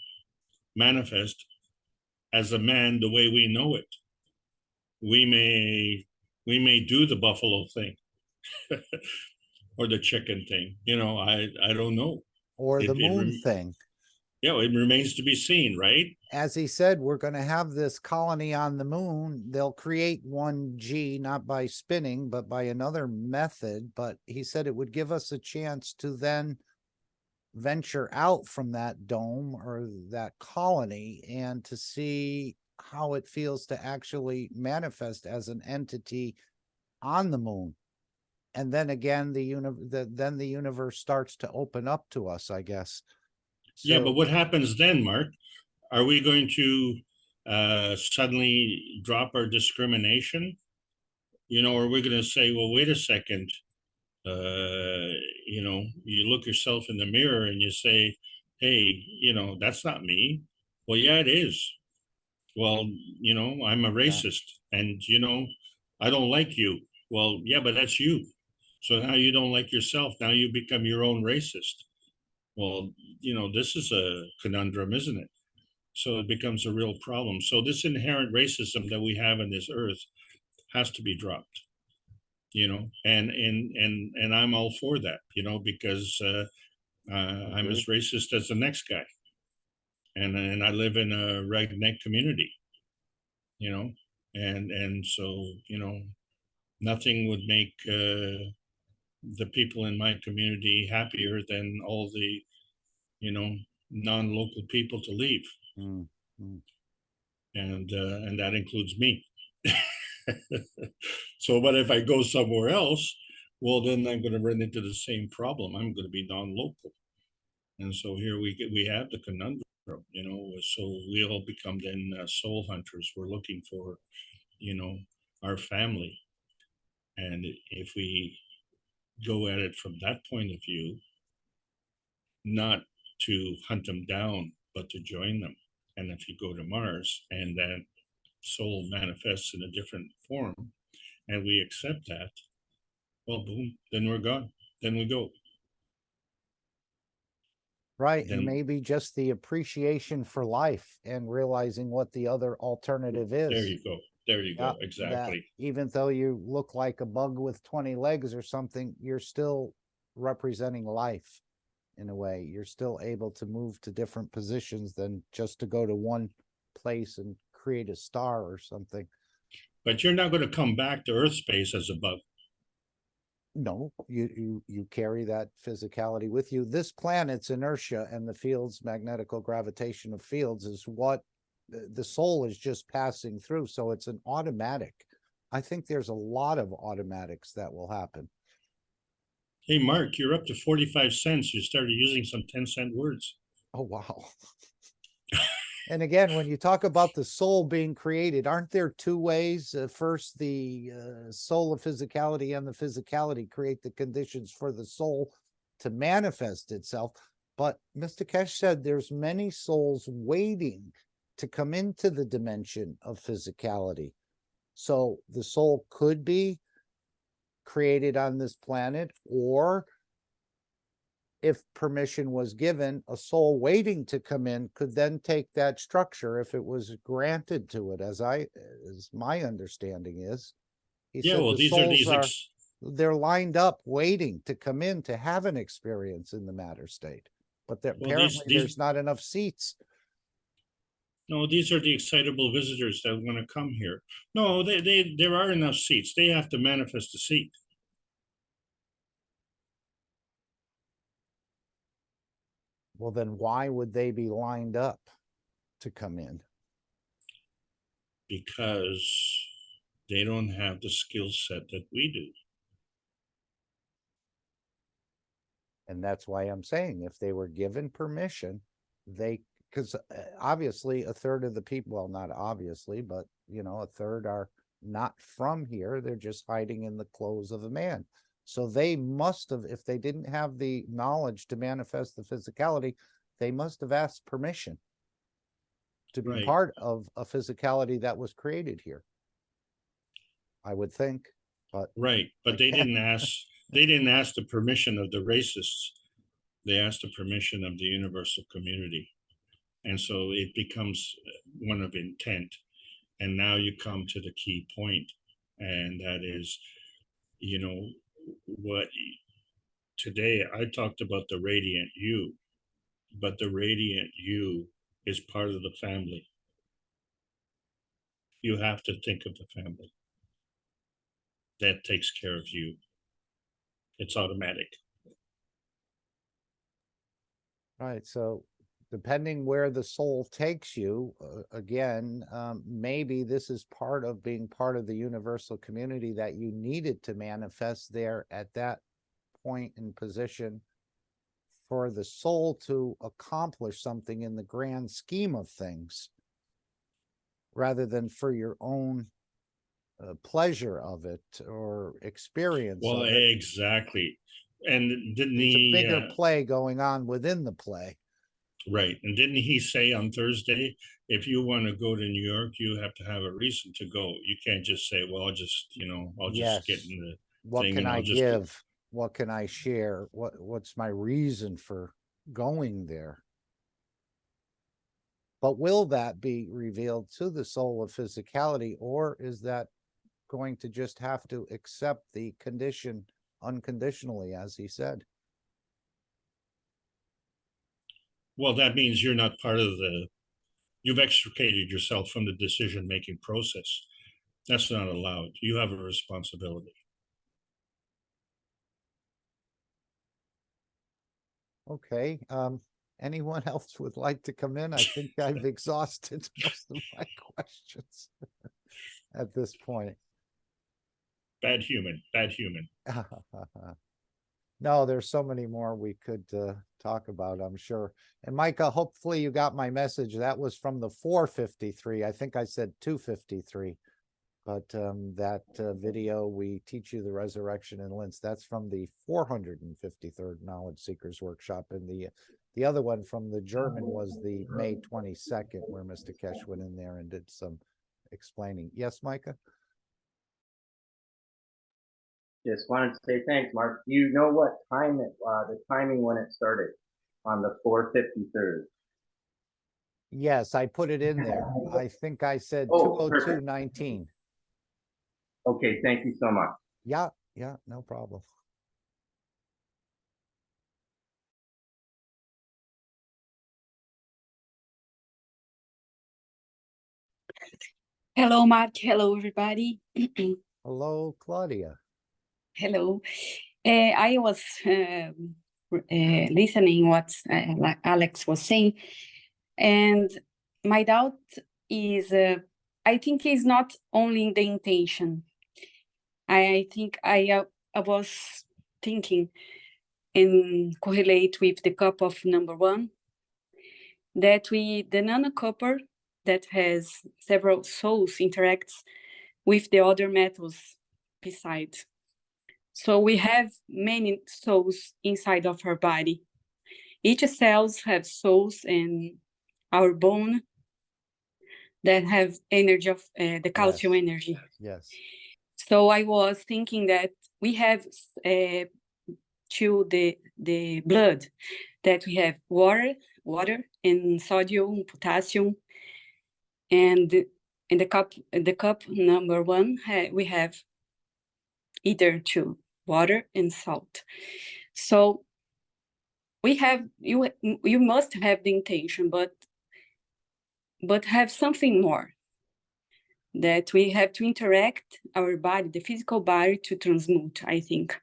manifest as a man the way we know it. We may do the buffalo thing or the chicken thing. I don't know. Or the moon thing. It remains to be seen, right? As he said, we're going to have this colony on the moon. They'll create 1G, not by spinning, but by another method. But he said it would give us a chance to then venture out from that dome or that colony and to see how it feels to actually manifest as an entity on the moon. And then again, the universe starts to open up to us, I guess. So, yeah, but what happens then, Mark? Are we going to suddenly drop our discrimination? Or are we going to say, well, wait a second, you look yourself in the mirror and you say, hey, that's not me. Well, yeah, it is. Well, I'm a racist, and, I don't like you. Well, yeah, but that's you. So now you don't like yourself. Now you become your own racist. Well, this is a conundrum, isn't it? So it becomes a real problem. So this inherent racism that we have on this earth has to be dropped, and I'm all for that, because I'm as racist as the next guy. And I live in a redneck community, and so, nothing would make the people in my community happier than all the, non-local people to leave. And that includes me. So, but if I go somewhere else, well, then I'm going to run into the same problem. I'm going to be non-local. And so here we have the conundrum, so we all become then soul hunters. We're looking for, our family. And if we go at it from that point of view, not to hunt them down, but to join them. And if you go to Mars and that soul manifests in a different form, and we accept that, well, boom, then we're gone. Then we go. Right. Then- And maybe just the appreciation for life and realizing what the other alternative is. There you go. There you Yeah, go. Exactly. that even though you look like a bug with 20 legs or something, you're still representing life in a way. You're still able to move to different positions than just to go to one place and create a star or something. But you're not going to come back to Earth space as a bug. No, you carry that physicality with you. This planet's inertia and the fields, magnetical gravitational fields, is what the soul is just passing through. So it's an automatic. I think there's a lot of automatics that will happen. Hey, Mark, you're up to 45 cents. You started using some 10-cent words. Oh, wow. And again, when you talk about the soul being created, aren't there two ways? First, the soul of physicality and the physicality create the conditions for the soul to manifest itself. But Mr. Keshe said there's many souls waiting to come into the dimension of physicality. So the soul could be created on this planet, or if permission was given, a soul waiting to come in could then take that structure if it was granted to it, as my understanding is. He Yeah, said well, the these are souls these they're lined up waiting to come in to have an experience in the matter state, but apparently there's not enough seats. No, these are the excitable visitors that want to come here. No, there are enough seats. They have to manifest a seat. Well, then why would they be lined up to come in? Because they don't have the skill set that we do. And that's why I'm saying if they were given permission, because obviously a third of the people, well, not obviously, but a third are not from here. They're just hiding in the clothes of a man. So they must have, if they didn't have the knowledge to manifest the physicality, they must have asked permission to be part of a physicality that was created here, I would think. But right, but they didn't ask. They didn't ask the permission of the racists. They asked the permission of the universal community, and so it becomes one of intent. And now you come to the key point, and that is, what today I talked about the radiant you, but the radiant you is part of the family. You have to think of the family. That takes care of you. It's automatic. Right. So depending where the soul takes you, again, maybe this is part of being part of the universal community that you needed to manifest there at that point in position for the soul to accomplish something in the grand scheme of things, rather than for your own pleasure of it or experience. Well, of it. exactly. And didn't There's he? a bigger play going on within the play. Right. And didn't he say on Thursday, if you want to go to New York, you have to have a reason to go. You can't just say, well, I'll just get in the what thing can and I I'll just give? What can I share? What's my reason for going there? But will that be revealed to the soul of physicality, or is that going to just have to accept the condition unconditionally, as he said? Well, that means you're not part of you've extricated yourself from the decision-making process. That's not allowed. You have a responsibility. Okay. Anyone else would like to come in? I think I've exhausted most of my questions at this point. Bad human, bad human. No, there's so many more we could talk about, I'm sure. And Micah, hopefully you got my message. That was from the 453. I think I said 253. But that video, we teach you the resurrection in Linz, that's from the 453rd Knowledge Seekers Workshop. And the other one from the German was the May 22nd, where Mr. Keshe went in there and did some explaining. Yes, Micah? Just wanted to say thanks, Mark. Do you know what time the timing when it started on the 453rd? Yes, I put it in there. I think I said Oh, perfect. 2:02:19. Okay, thank you so much. Yeah, no problem. Hello, Mark. Hello, everybody. Hello, Claudia. Hello. I was listening what like Alex was saying, and my doubt is, I think it's not only the intention. I think I was thinking and correlate with the cup of number one, that the nano copper that has several souls interacts with the other metals beside. So we have many souls inside of our body. Each cells have souls in our bone that have energy of the calcium energy. Yes. So I was thinking that we have to the blood that we have water and sodium, potassium, and in the cup number one we have either two, water and salt. So we have you must have the intention, but have something more, that we have to interact our body, the physical body, to transmute, I think.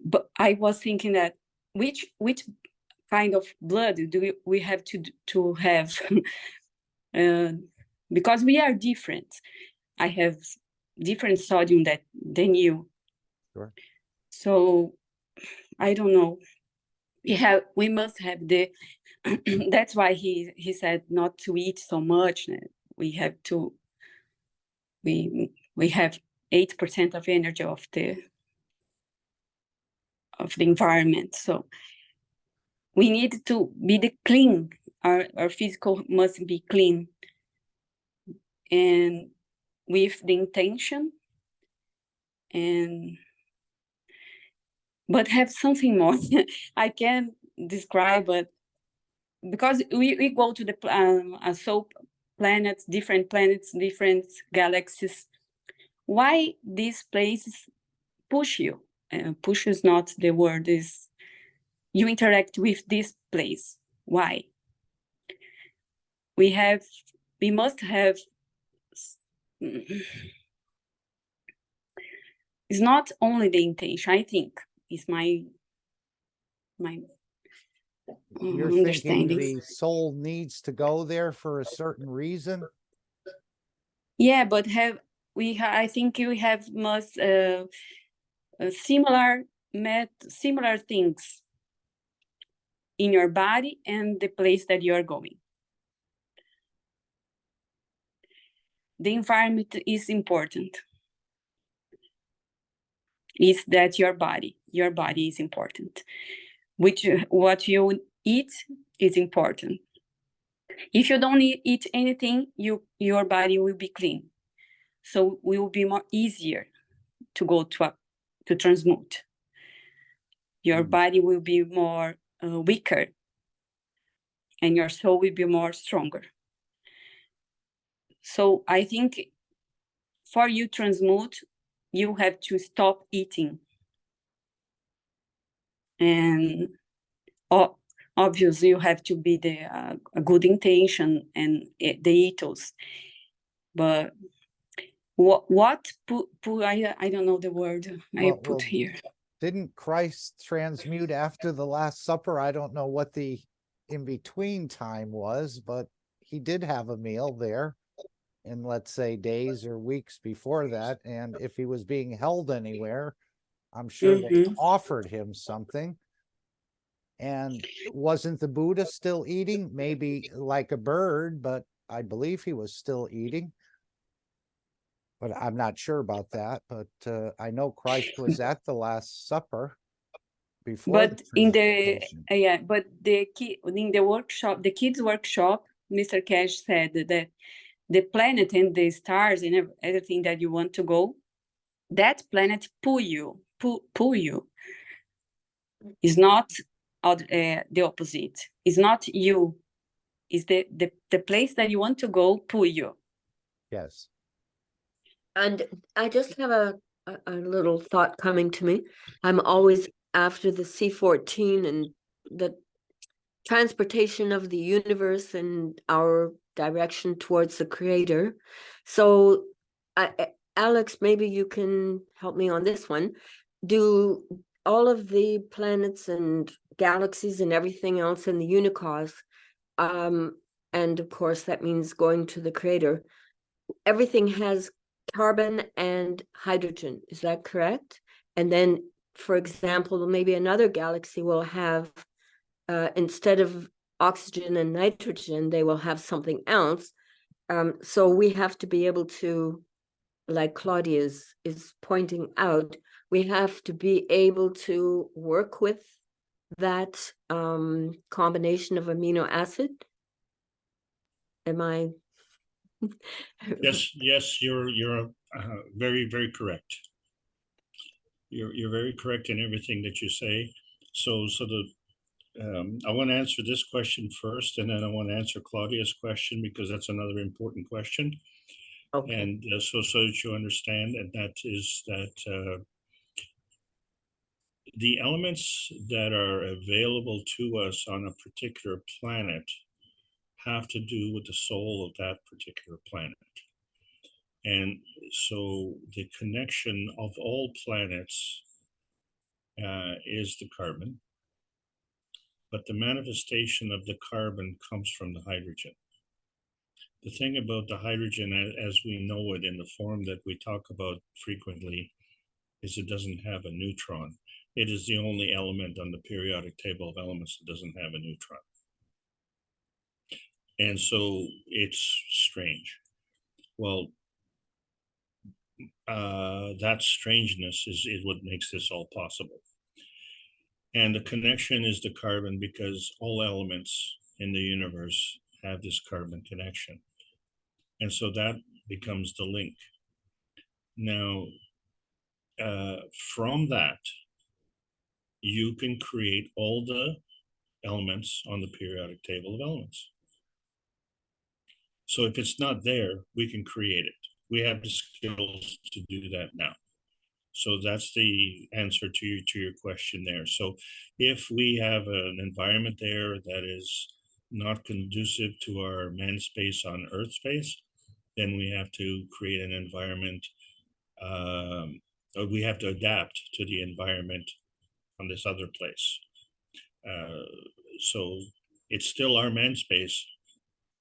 But I was thinking that which kind of blood do we have to have? Because we are different. I have different sodium than you. Sure. So I don't know. We must have the. That's why he said not to eat so much. We have to. We have 8% of energy of the environment. So we need to be clean. Our physical must be clean, and with the intention, but have something more. I can't describe it, because we go to the so planets, different galaxies. Why these places push you? Push is not the word, is you interact with this place. Why? We must have. It's not only the intention, I think, is my You're thinking the soul needs to go there for a certain reason? Yeah, but I think we have must similar things in your body and the place that you are going. The environment is important. Is that your body is important. What you eat is important. If you don't eat anything, your body will be clean. So it will be more easier to go to transmute. Your body will be more weaker, and your soul will be more stronger. So I think for you transmute, you have to stop eating. And obviously you have to be a good intention and the ethos. But I don't know the word I put here. Didn't Christ transmute after the Last Supper? I don't know what the in-between time was, but he did have a meal there in, let's say, days or weeks before that. And if he was being held anywhere, I'm sure they offered him something. And wasn't the Buddha still eating? Maybe like a bird, but I believe he was still eating. but I'm not sure about that. But I know Christ was at the Last Supper before the But in the crucifixion. yeah, but in the workshop, the kids workshop, Mr. Cash said that the planet and the stars and everything that you want to go, that planet pull you. It's not the opposite. It's not you. It's the place that you want to go pull you. Yes. And I just have a little thought coming to me. I'm always after the C-14 and the transportation of the universe and our direction towards the creator. So, Alex, maybe you can help me on this one. Do all of the planets and galaxies and everything else in the unicos, and of course that means going to the creator, everything has carbon and hydrogen, is that correct? And then, for example, maybe another galaxy will have, instead of oxygen and nitrogen, they will have something else. So we have to be able to, like Claudia is pointing out, we have to be able to work with that combination of amino acid. Am I? Yes, you're very, very correct. You're very correct in everything that you say. So I want to answer this question first, and then I want to answer Claudia's question because that's another important question. Okay. And so that you understand, and that is that the elements that are available to us on a particular planet have to do with the soul of that particular planet. And so the connection of all planets is the carbon, but the manifestation of the carbon comes from the hydrogen. The thing about the hydrogen as we know it in the form that we talk about frequently is it doesn't have a neutron. It is the only element on the periodic table of elements that doesn't have a neutron. And so it's strange. Well, that strangeness is what makes this all possible. And the connection is the carbon because all elements in the universe have this carbon connection. And so that becomes the link. Now, from that, you can create all the elements on the periodic table of elements. So if it's not there, we can create it. We have the skills to do that now. So that's the answer to your question there. So if we have an environment there that is not conducive to our man space on Earth space, then we have to create an environment, or we have to adapt to the environment on this other place. So it's still our man space,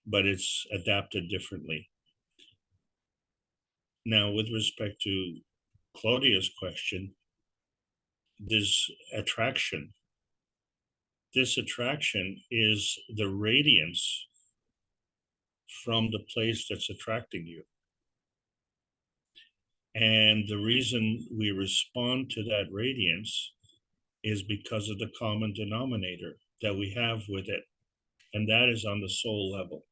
but it's adapted differently. Now, with respect to Claudia's question, this attraction is the radiance from the place that's attracting you. And the reason we respond to that radiance is because of the common denominator that we have with it. And that is on the soul level.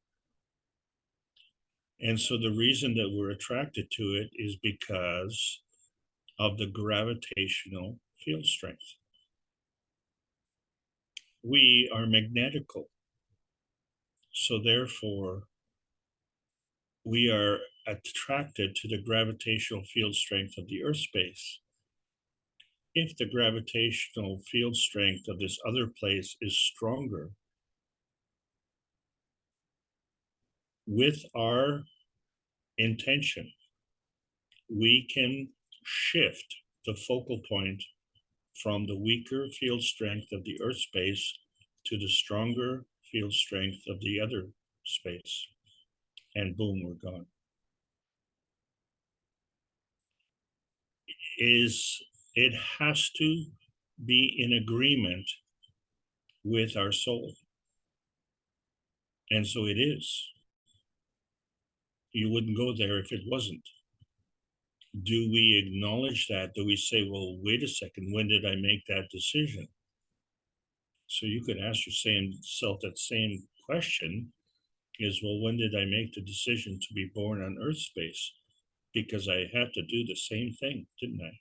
And so the reason that we're attracted to it is because of the gravitational field strength. We are magnetical. So therefore, we are attracted to the gravitational field strength of the Earth space. If the gravitational field strength of this other place is stronger, with our intention, we can shift the focal point from the weaker field strength of the Earth space to the stronger field strength of the other space. And boom, we're gone. It has to be in agreement with our soul. And so it is. You wouldn't go there if it wasn't. Do we acknowledge that? Do we say, well, wait a second, when did I make that decision? So you could ask yourself that same question is, well, when did I make the decision to be born on Earth space? Because I had to do the same thing, didn't I?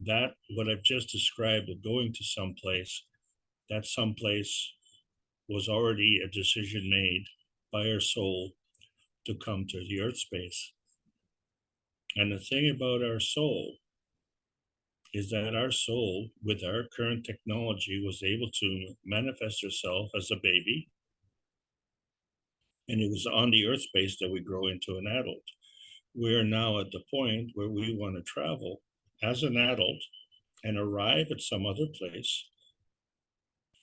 That, what I've just described of going to someplace, that someplace was already a decision made by our soul to come to the Earth space. And the thing about our soul is that our soul, with our current technology, was able to manifest herself as a baby. And it was on the Earth space that we grow into an adult. We're now at the point where we want to travel as an adult and arrive at some other place.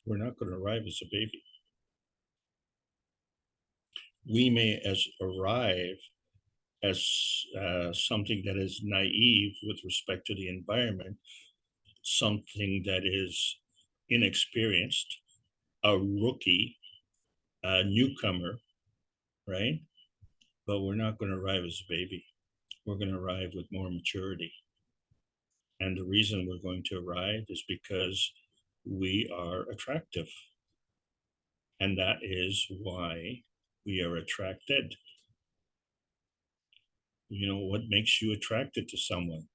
We're not going to arrive as a baby. We may arrive as something that is naive with respect to the environment, something that is inexperienced, a rookie, a newcomer, right? But we're not going to arrive as a baby. We're going to arrive with more maturity. And the reason we're going to arrive is because we are attractive. And that is why we are attracted. You know, what makes you attracted to someone?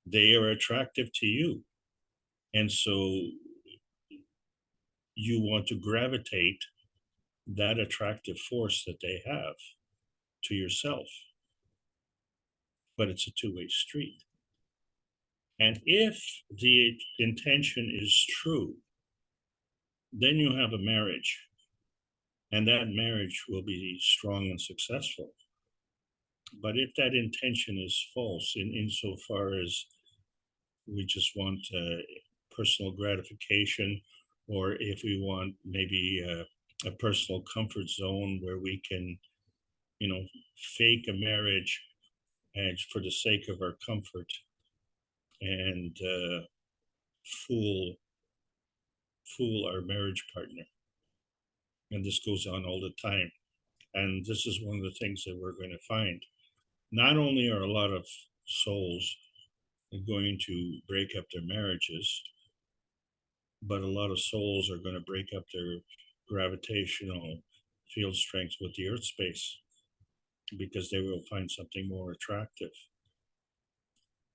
They are attractive to you. And so you want to gravitate that attractive force that they have to yourself. But it's a two-way street. And if the intention is true, then you have a marriage. And that marriage will be strong and successful. But if that intention is false, insofar as we just want personal gratification, or if we want maybe a personal comfort zone where we can, you know, fake a marriage and for the sake of our comfort, and fool our marriage partner. And this goes on all the time. And this is one of the things that we're going to find. Not only are a lot of souls going to break up their marriages, but a lot of souls are going to break up their gravitational field strength with the Earth space because they will find something more attractive.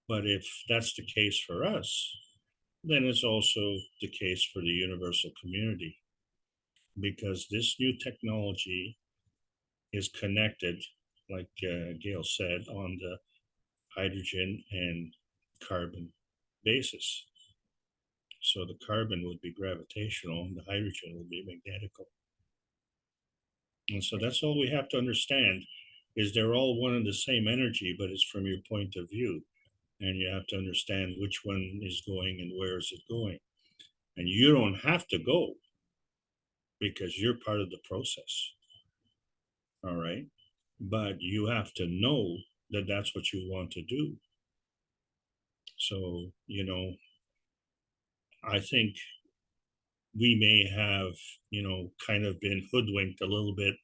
But if that's the case for us, then it's also the case for the universal community, because this new technology is connected, like Gail said, on the hydrogen and carbon basis. So the carbon would be gravitational and the hydrogen would be magnetical. And so that's all we have to understand, is they're all one and the same energy, but it's from your point of view. And you have to understand which one is going and where is it going. And you don't have to go because you're part of the process. All right. But you have to know that that's what you want to do. So, you know, I think we may have, you know, kind of been hoodwinked a little bit,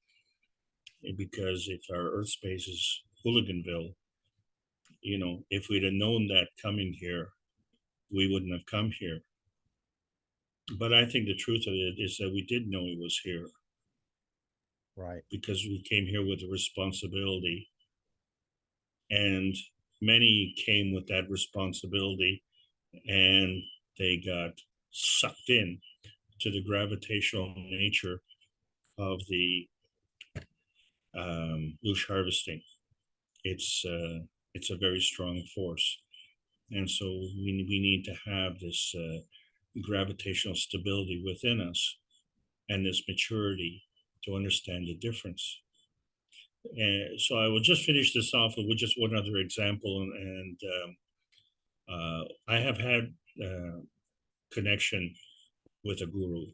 because if our Earth space is Hooliganville, you know, if we'd have known that coming here, we wouldn't have come here. But I think the truth of it is that we did know he was here. Right. Because we came here with a responsibility. And many came with that responsibility and they got sucked in to the gravitational nature of the bush harvesting. It's a very strong force. And so we need to have this gravitational stability within us and this maturity to understand the difference. And so I will just finish this off with just one other example. And I have had connection with a guru.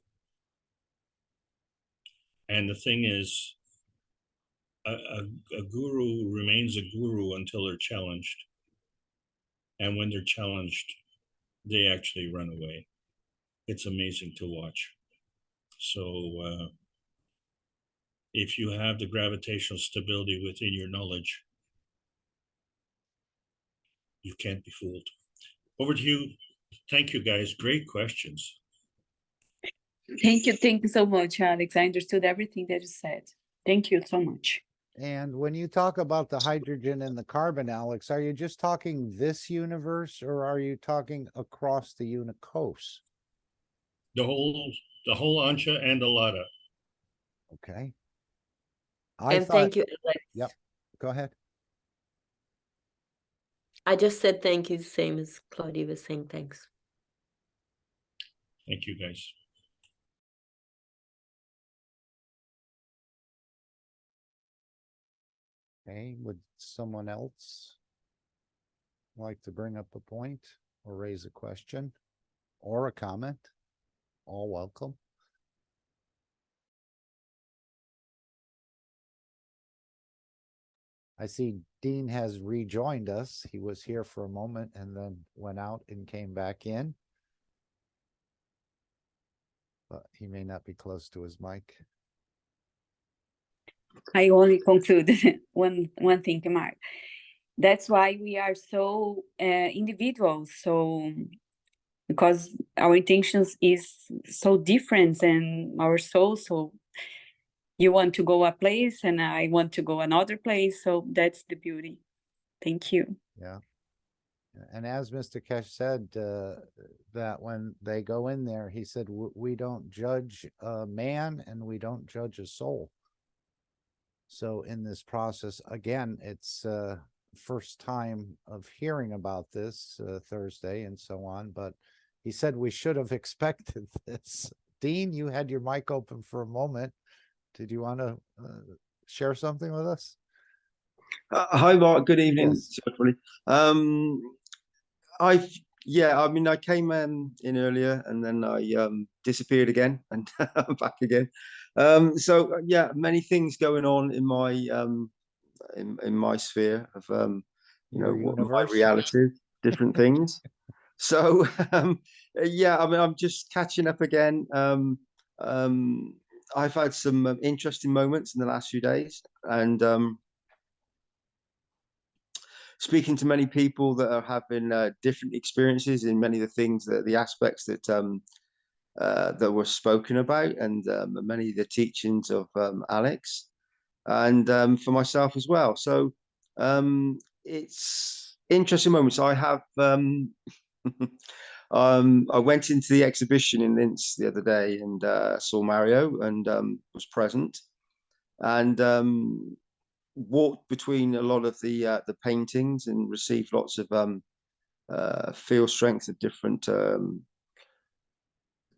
And the thing is, a guru remains a guru until they're challenged. And when they're challenged, they actually run away. It's amazing to watch. So if you have the gravitational stability within your knowledge, you can't be fooled. Over to you. Thank you, guys. Great questions. Thank you so much, Alex. I understood everything that you said. Thank you so much. And when you talk about the hydrogen and the carbon, Alex, are you just talking this universe, or are you talking across the unicose? The whole Ansha and the Lada. Okay. Thank you, Alex. Yep. Go ahead. I just said thank you, same as Claudia was saying thanks. Thank you, guys. Okay, would someone else like to bring up a point or raise a question or a comment? All welcome. I see Dean has rejoined us. He was here for a moment and then went out and came back in. But he may not be close to his mic. I only concluded one thing, Mark. That's why we are so individual. So because our intentions is so different and our soul. So you want to go a place and I want to go another place. So that's the beauty. Thank you. Yeah. And as Mr. Keshe said, that when they go in there, he said, we don't judge a man and we don't judge a soul. So in this process, again, it's first time of hearing about this Thursday and so on, but he said we should have expected this. Dean, you had your mic open for a moment. Did you want to share something with us? Hi, Mark. Good evening. Yes. I mean, I came in earlier and then I disappeared again and I'm back again. So yeah, many things going on in my in my sphere of you know, what my reality, different things. So yeah, I mean, I'm just catching up again. I've had some interesting moments in the last few days, and speaking to many people that are having different experiences in many of the things, that the aspects that that were spoken about, and many of the teachings of Alex, and for myself as well. So it's interesting moments. I have I went into the exhibition in Linz the other day and saw Mario and was present, and walked between a lot of the paintings and received lots of feel strength of different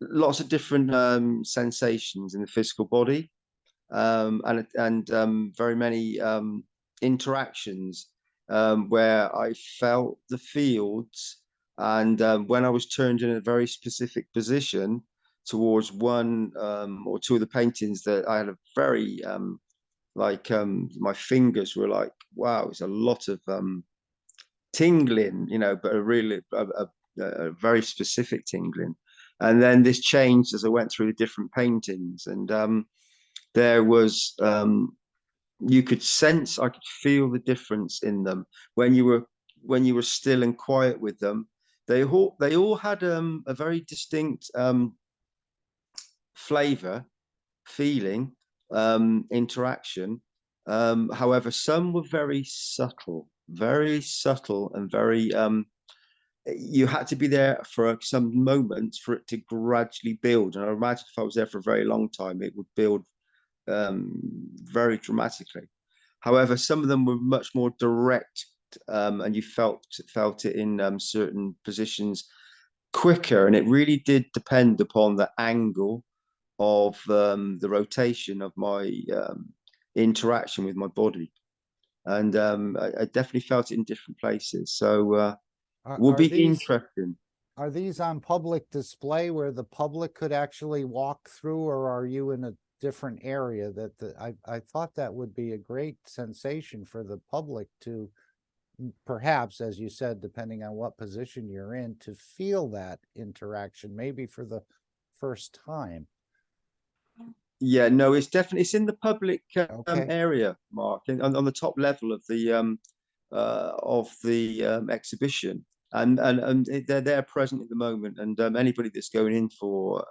lots of different sensations in the physical body, and very many interactions where I felt the fields, and when I was turned in a very specific position towards one or two of the paintings, that I had a very my fingers were like, wow, it's a lot of tingling, you know, but a really a very specific tingling. And then this changed as I went through the different paintings, and there was you could sense, I could feel the difference in them when you were still and quiet with them. They all had a very distinct flavor, feeling, interaction. However, some were very subtle, and very you had to be there for some moments for it to gradually build. And I imagine if I was there for a very long time, it would build very dramatically. However, some of them were much more direct, and you felt it in certain positions quicker, and it really did depend upon the angle of the rotation of my interaction with my body, and I definitely felt it in different places. So will be interesting. Are these on public display where the public could actually walk through, or are you in a different area? I thought that would be a great sensation for the public to, perhaps, as you said, depending on what position you're in, to feel that interaction, maybe for the first time. Yeah, no, it's in the public area, Mark, and on the top level of the of the exhibition, and they're there present at the moment. And anybody that's going in for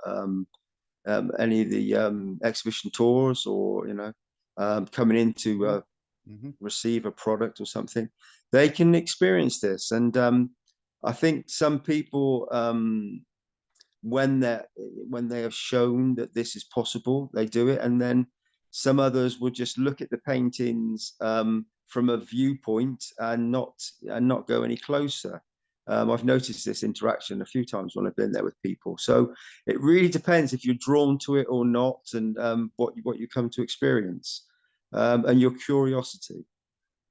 any of the exhibition tours, or coming in to receive a product or something, they can experience this. And I think some people, when they have shown that this is possible, they do it, and then some others will just look at the paintings from a viewpoint and not go any closer. I've noticed this interaction a few times when I've been there with people. So it really depends if you're drawn to it or not, and what you come to experience, and your curiosity.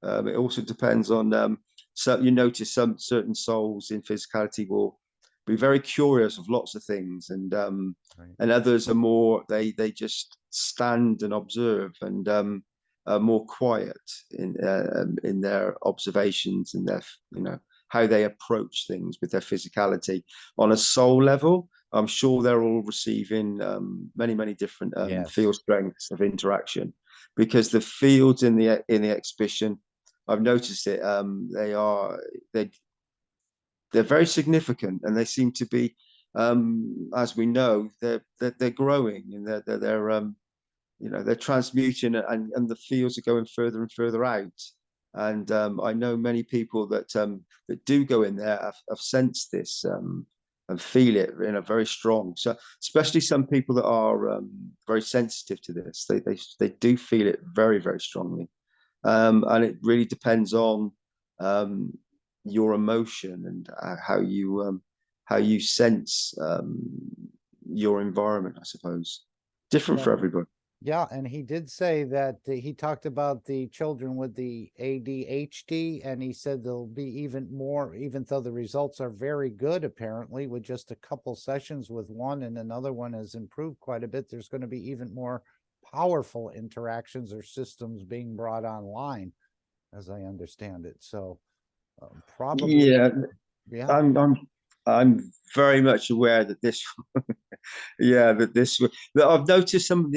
It also depends on, so you notice some certain souls in physicality will be very curious of lots of things, and others are more, they just stand and observe, and are more quiet in their observations and their how they approach things with their physicality. On a soul level, I'm sure they're all receiving many different field strengths of interaction, because the fields in the exhibition, I've noticed it, they're very significant, and they seem to be, as we know, they're growing, and they're transmuting, and the fields are going further and further out. And I know many people that do go in there have sensed this, and feel it in a very strong. So especially some people that are very sensitive to this, they do feel it very, very strongly. And it really depends on your emotion and how you sense your environment, I suppose. Different for everybody. Yeah, and he did say that he talked about the children with the ADHD, and he said there'll be even more, even though the results are very good, apparently, with just a couple sessions with one, and another one has improved quite a bit. There's going to be even more powerful interactions or systems being brought online, as I understand it. So probably, yeah. I'm very much aware that this, that I've noticed some of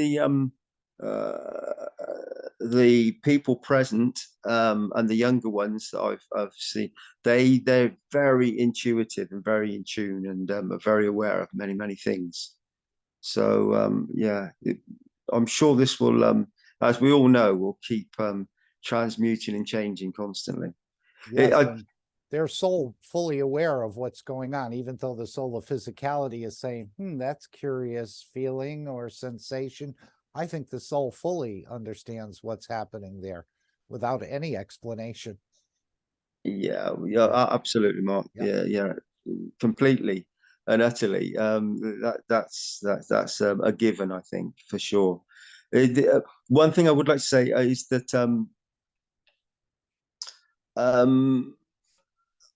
the people present, and the younger ones that I've seen, they're very intuitive and very in tune, and are very aware of many things. So I'm sure this will, as we all know, will keep transmuting and changing constantly. Yes, their soul fully aware of what's going on, even though the soul of physicality is saying, that's curious feeling or sensation. I think the soul fully understands what's happening there without any explanation. Yeah, absolutely, Mark. Yeah, completely and utterly. That's a given, I think, for sure. One thing I would like to say is that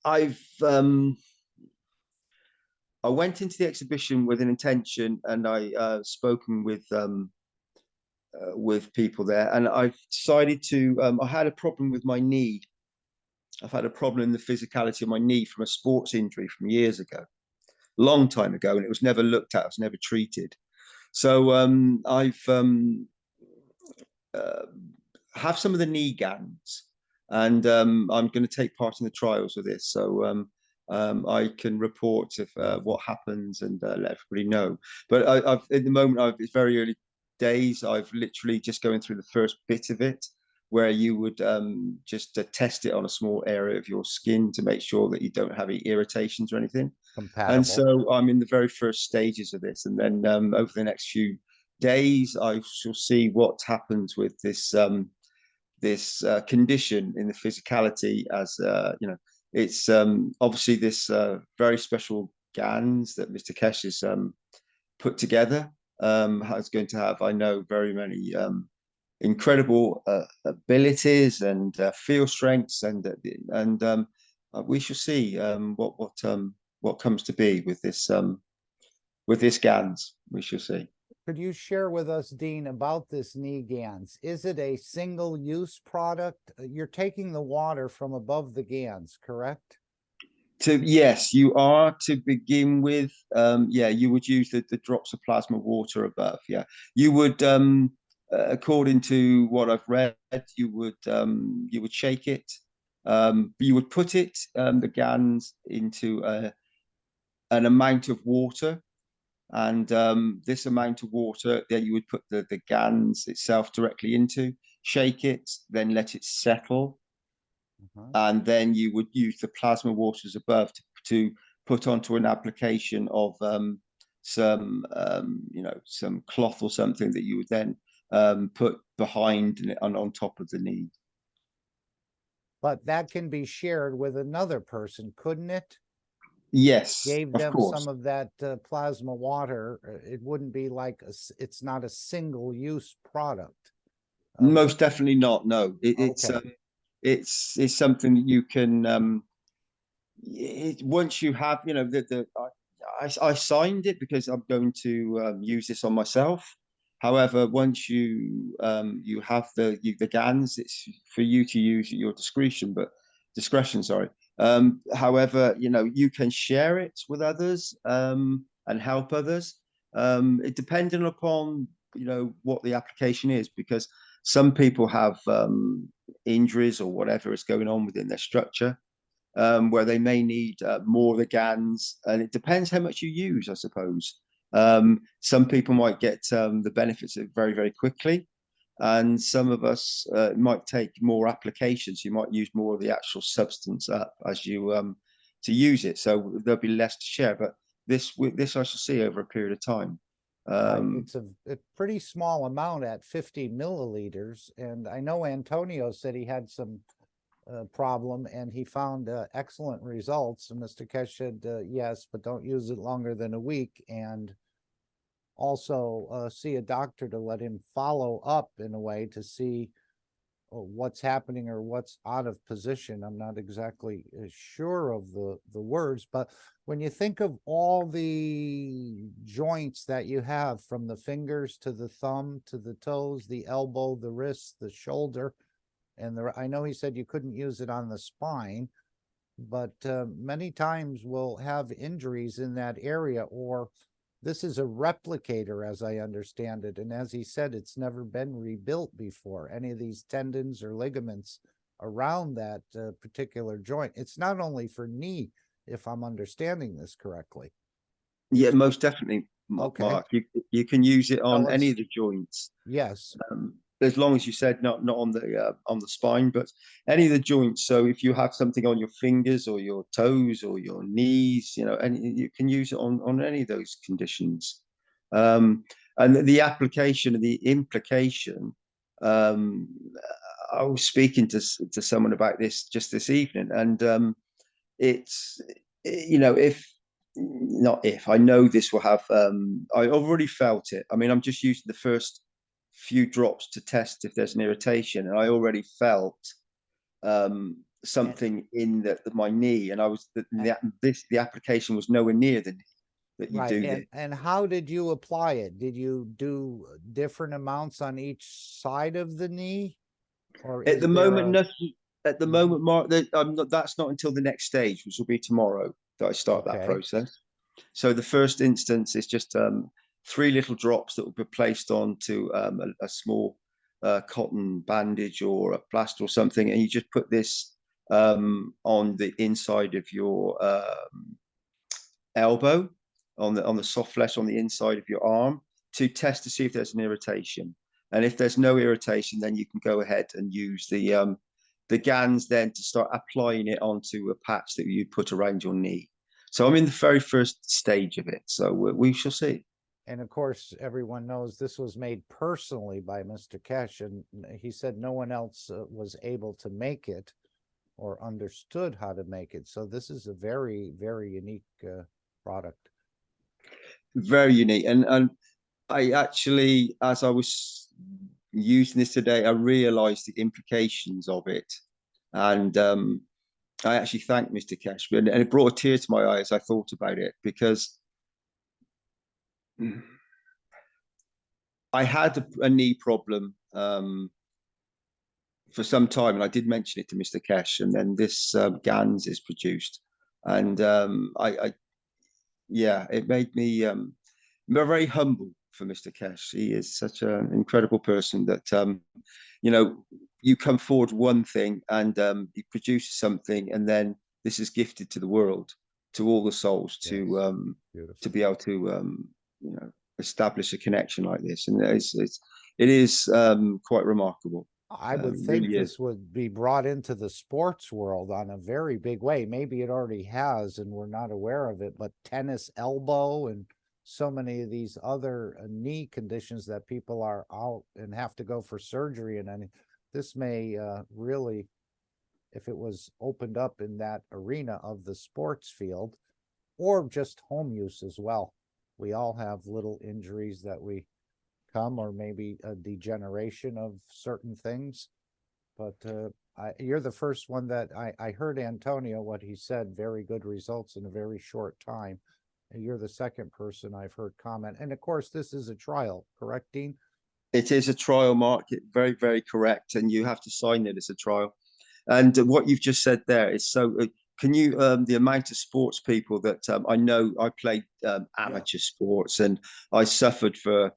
I went into the exhibition with an intention, and I spoken with people there, and I've decided to. I had a problem with my knee. I've had a problem in the physicality of my knee from a sports injury from years ago, long time ago, and it was never looked at. It was never treated. So I've have some of the knee GANs, and I'm going to take part in the trials of this. So I can report if what happens, and let everybody know. But I've at the moment, it's very early days. I've literally just going through the first bit of it, where you would just test it on a small area of your skin to make sure that you don't have any irritations or anything. Compatible. And so I'm in the very first stages of this, and then over the next few days, I shall see what happens with this condition in the physicality. As it's obviously this very special GANs that Mr. Keshe has put together. Is going to have, I know, very many incredible abilities and field strengths, and we shall see what comes to be with this GANs. We shall see. Could you share with us, Dean, about this knee GANs? Is it a single-use product? You're taking the water from above the GANs, correct? Yes, you are to begin with. You would use the drops of plasma water above. Yeah, you would. According to what I've read, you would shake it, You would put it, the GANs, into an amount of water, and this amount of water, then you would put the GANs itself directly into, shake it, then let it settle, and then you would use the plasma waters above to put onto an application of some some cloth or something that you would then put behind and on top of the knee. But that can be shared with another person, couldn't it? Yes, Gave of them course. some of that plasma water. It wouldn't be like it's not a single-use product. Most definitely not. No, Okay. it's something that you can once you have, I signed it because I'm going to use this on myself. However, once you have the GANs, it's for you to use at your discretion, sorry. However, you can share it with others and help others. It depending upon what the application is, because some people have injuries or whatever is going on within their structure, where they may need more of the GANs, and it depends how much you use, I suppose. Some people might get the benefits of it very, very quickly, and some of us might take more applications. You might use more of the actual substance up as you to use it, so there'll be less to share. But this I shall see over a period of time. It's a pretty small amount at 50 milliliters, and I know Antonio said he had some problem and he found excellent results. And Mr. Keshe said yes, but don't use it longer than a week, and also see a doctor to let him follow up in a way to see what's happening or what's out of position. I'm not exactly sure of the words, but when you think of all the joints that you have, from the fingers to the thumb to the toes, the elbow, the wrist, the shoulder, and I know he said you couldn't use it on the spine, but many times we'll have injuries in that area, or this is a replicator, as I understand it. And as he said, it's never been rebuilt before, any of these tendons or ligaments around that particular joint. It's not only for knee, if I'm understanding this correctly. Yeah, most definitely, Okay. Mark. You can use it on Tell any us. of the joints. Yes. As long as you said not on the spine, but any of the joints. So if you have something on your fingers or your toes or your knees, and you can use it on any of those conditions. And the application and the implication. I was speaking to someone about this just this evening, and it's if not if I know this will have I already felt it. I mean, I'm just using the first few drops to test if there's an irritation, and I already felt something in my knee, and I was the application was nowhere near the knee that you do this. And how did you apply it? Did you do different amounts on each side of the knee, or At the moment, nothing. At the moment, Mark, that's not until the next stage, which will be tomorrow, that I start that process. So the first instance is just 3 little drops that will be placed onto a small cotton bandage or a plaster or something, and you just put this on the inside of your elbow, on the soft flesh on the inside of your arm, to test to see if there's an irritation. And if there's no irritation, then you can go ahead and use the GANs then to start applying it onto a patch that you put around your knee. So I'm in the very first stage of it. So we shall see. And of course, everyone knows this was made personally by Mr. Keshe, and he said no one else was able to make it or understood how to make it. So this is a very, very unique product. Very unique. And I actually, as I was using this today, I realized the implications of it. And I actually thanked Mr. Keshe, and it brought a tear to my eye as I thought about it, because I had a knee problem for some time, and I did mention it to Mr. Keshe, and then this GANs is produced, and it made me very humble for Mr. Keshe. He is such an incredible person that you come forward one thing and you produce something, and then this is gifted to the world, to all the souls, to be able to establish a connection like this, and it is quite remarkable. I would think really this is. would be brought into the sports world on a very big way. Maybe it already has and we're not aware of it, but tennis elbow and so many of these other knee conditions that people are out and have to go for surgery, and this may really, if it was opened up in that arena of the sports field, or just home use as well. We all have little injuries that we come, or maybe a degeneration of certain things. But you're the first one that I heard Antonio, what he said, very good results in a very short time. And you're the second person I've heard comment. And of course, this is a trial, correct, Dean? It is a trial, Mark. Very, very correct. And you have to sign it as a trial. And what you've just said there is so. Can you the amount of sports people that I know? I played amateur sports, and I suffered for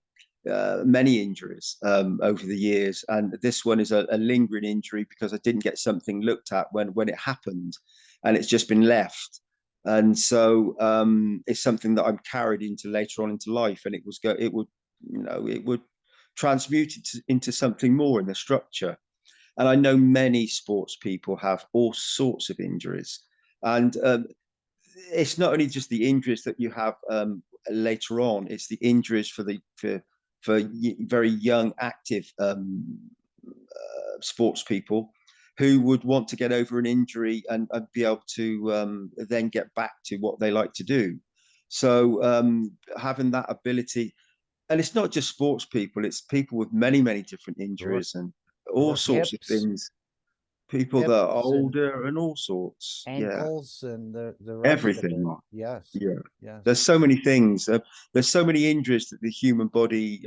many injuries over the years. And this one is a lingering injury because I didn't get something looked at when it happened, and it's just been left. And so it's something that I'm carried into later on into life, and it would transmute it into something more in the structure. And I know many sports people have all sorts of injuries, and it's not only just the injuries that you have later on; it's the injuries for very young, active sports people who would want to get over an injury and be able to then get back to what they like to do. So having that ability, and it's not just sports people; it's people with many, many different injuries and all sorts of things. People that are older and all sorts, ankles and the rest everything. of it. Yes. Yes. There's so many things. There's so many injuries that the human body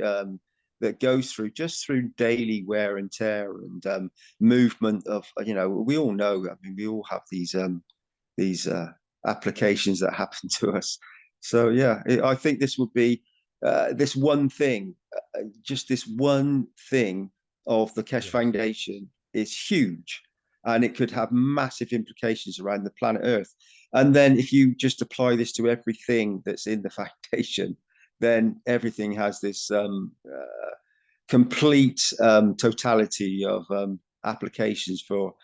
that goes through just through daily wear and tear and movement of. We all know. I mean, we all have these applications that happen to us. So I think this would be this one thing, just this one thing of the Keshe Foundation is huge, and it could have massive implications around the planet Earth. And then if you just apply this to everything that's in the foundation, then everything has this complete totality of applications for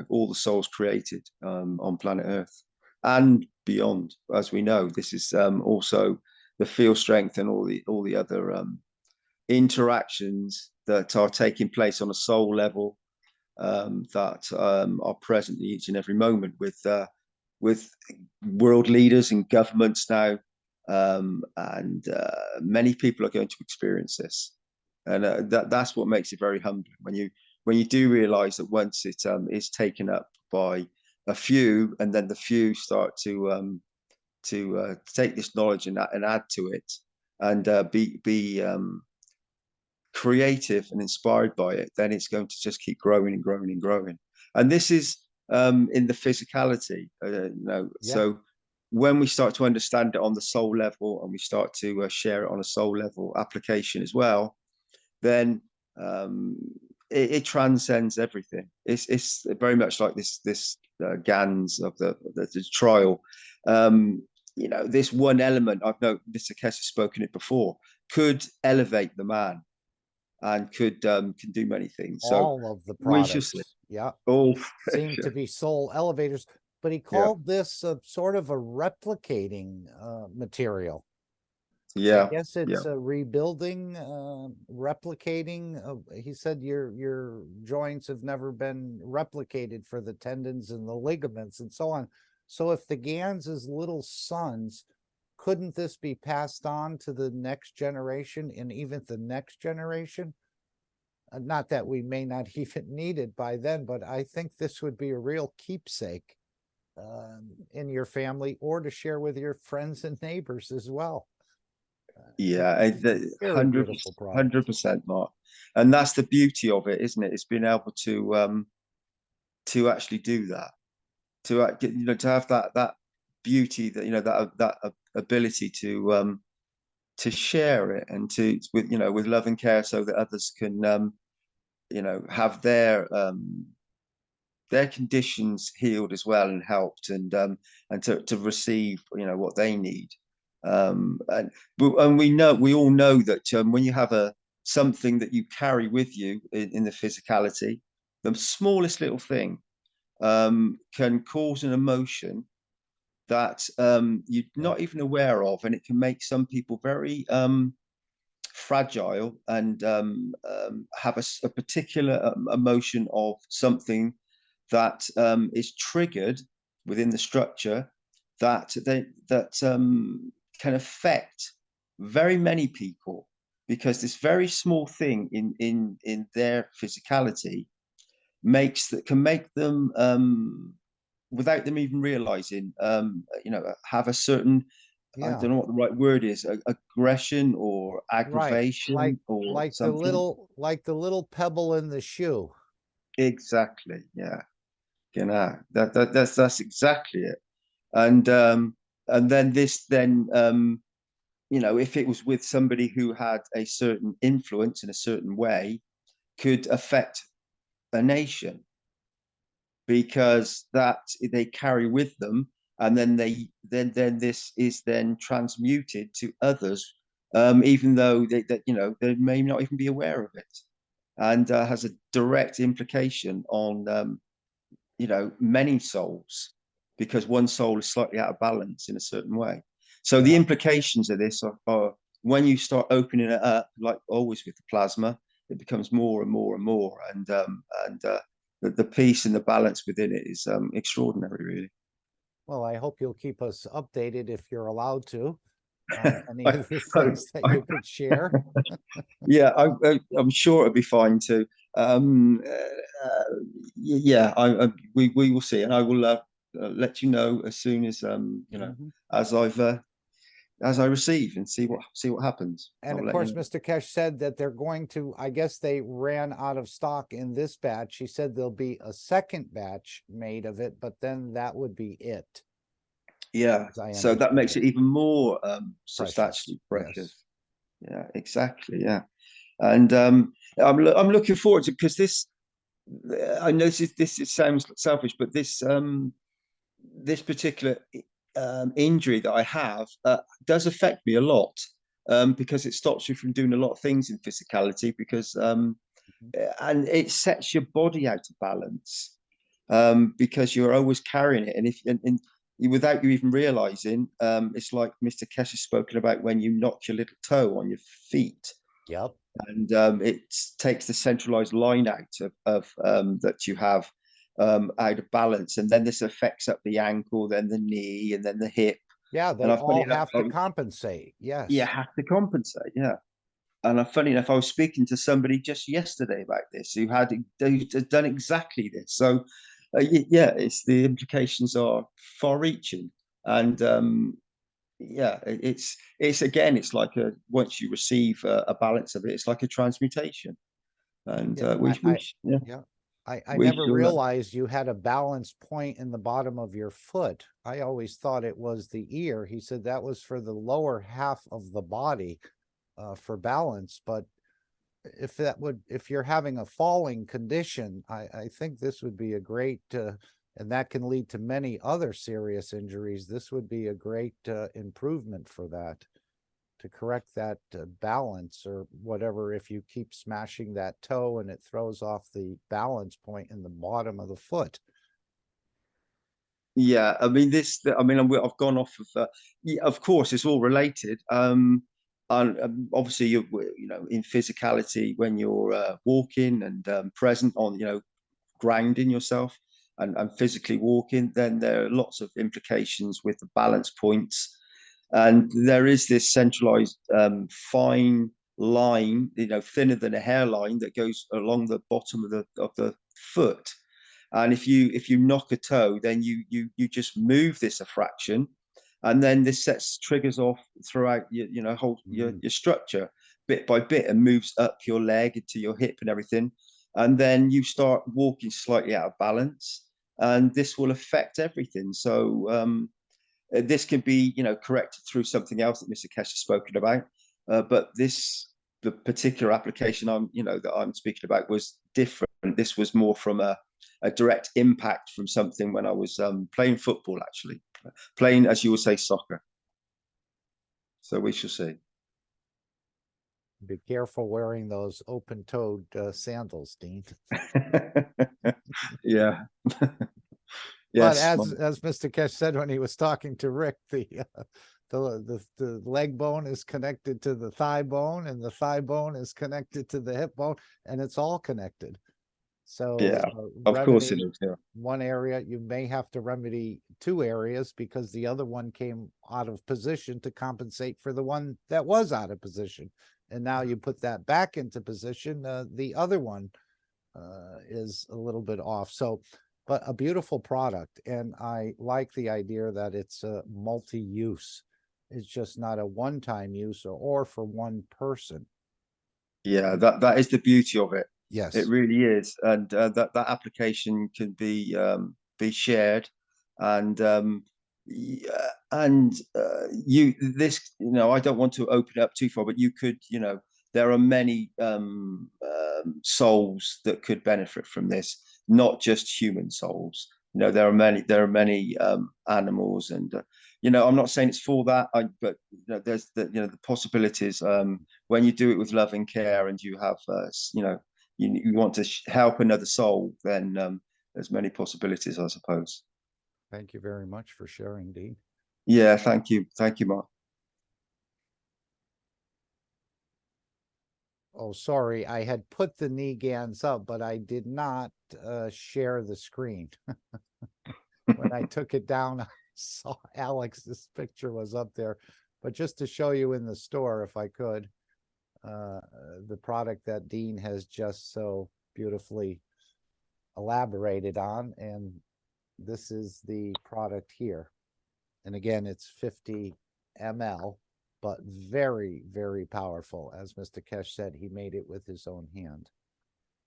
all the souls created on planet Earth and beyond. As we know, this is also the field strength and all the other interactions that are taking place on a soul level that are present each and every moment with world leaders and governments now, and many people are going to experience this, and that's what makes it very humbling when you do realize that once it is taken up by a few, and then the few start to take this knowledge and add to it, and be creative and inspired by it, then it's going to just keep growing and growing and growing. And this is in the physicality, So when we start to understand it on the soul level, and we start to share it on a soul level application as well, then it transcends everything. It's very much like this GANs of the trial. This one element, I've known Mr. Keshe has spoken it before, could elevate the man and can do many things. All so of the products, all seem to be soul elevators. But he called this a sort of a replicating material. I guess it's a rebuilding, replicating. He said your joints have never been replicated for the tendons and the ligaments and so on. So if the GANs' little sons, couldn't this be passed on to the next generation and even the next generation? Not that we may not even need it by then, but I think this would be a real keepsake in your family, or to share with your friends and neighbors as well. 100%, Mark. And that's the beauty of it, isn't it? It's being able to actually do that, to have that beauty, that that ability to share it, and with love and care, so that others can have their conditions healed as well and helped, and to receive what they need. And we all know that when you have something that you carry with you in the physicality, the smallest little thing can cause an emotion that you're not even aware of, and it can make some people very fragile and have a particular emotion of something that is triggered within the structure that can affect very many people, because this very small thing in their physicality can make them without them even realizing have a certain, I don't know what the right word is, aggression or aggravation, right. or like something. the little pebble in the shoe. Exactly. Yeah. That's exactly it. And then if it was with somebody who had a certain influence in a certain way, could affect a nation, because that they carry with them, and then this is then transmuted to others, even though they may not even be aware of it, and has a direct implication on many souls, because one soul is slightly out of balance in a certain way. So the implications of this are when you start opening it up, like always with the plasma, it becomes more and more and more, and the peace and the balance within it is extraordinary, really. Well, I hope you'll keep us updated, if you're allowed to, on any of the things that you could share. Yeah, I'm sure it'll be fine too. We will see, and I will let you know as soon as as I receive, and see what happens. And I'll of let you course, know. Mr. Keshe said that they're going to, I guess they ran out of stock in this batch. He said there'll be a second batch made of it, but then that would be it. Yeah, so that makes it even more substantially precious. Yes. Yeah, exactly. Yeah, and I'm looking forward to, because this, I know this sounds selfish, but this particular injury that I have does affect me a lot, because it stops you from doing a lot of things in physicality, because and it sets your body out of balance, because you're always carrying it, and without you even realizing, it's like Mr. Keshe has spoken about, when you knock your little toe on your feet. Yep. And it takes the centralized line out of that you have out of balance, and then this affects up the ankle, then the knee, and then the hip. Yeah, they all have to compensate. Yes. Yeah, have to compensate. Yeah. And funny enough, I was speaking to somebody just yesterday about this who had done exactly this. So, it's the implications are far-reaching, and it's again, it's like once you receive a balance of it, it's like a transmutation, and I never realized you had a balance point in the bottom of your foot. I always thought it was the ear. He said that was for the lower half of the body, for balance. But if you're having a falling condition, I think this would be a great, and that can lead to many other serious injuries. This would be a great improvement for that, to correct that balance or whatever. If you keep smashing that toe and it throws off the balance point in the bottom of the foot. Yeah, I mean I've gone off of of course it's all related, and obviously you're in physicality, when you're walking and present on grounding yourself and physically walking, then there are lots of implications with the balance points, and there is this centralized fine line, thinner than a hairline, that goes along the bottom of the foot. And if you knock a toe, then you just move this a fraction, and then this sets triggers off throughout your whole your structure bit by bit, and moves up your leg into your hip and everything, and then you start walking slightly out of balance, and this will affect everything. So this can be corrected through something else that Mr. Keshe has spoken about, but the particular application that I'm speaking about was different. This was more from a direct impact from something when I was playing football, actually playing, as you would say, soccer. So we shall see. Be careful wearing those open-toed sandals, Dean. Yeah. Yes. Yes. But as Mr. Keshe said when he was talking to Rick, the leg bone is connected to the thigh bone, and the thigh bone is connected to the hip bone, and it's all connected. So yeah, of course it is. Yeah. One area, you may have to remedy two areas because the other one came out of position to compensate for the one that was out of position. And now you put that back into position, the other one is a little bit off. So, but a beautiful product. And I like the idea that it's a multi-use. It's just not a one-time use or for one person. Yeah, that is the beauty of it. Yes, it really is. And that application can be shared, and I don't want to open it up too far, but you could, there are many souls that could benefit from this, not just human souls. There are many animals, and I'm not saying it's for that, but there's the possibilities when you do it with love and care, and you have you want to help another soul, then there's many possibilities, I suppose. Thank you very much for sharing, Dean. Yeah, thank you, Mark. Oh, sorry, I had put the knee GANs up, but I did not share the screen. When I took it down, I saw Alex's picture was up there. But just to show you in the store, if I could, the product that Dean has just so beautifully elaborated on, and this is the product here. And again, it's 50 ml, but very, very powerful. As Mr. Keshe said, he made it with his own hand.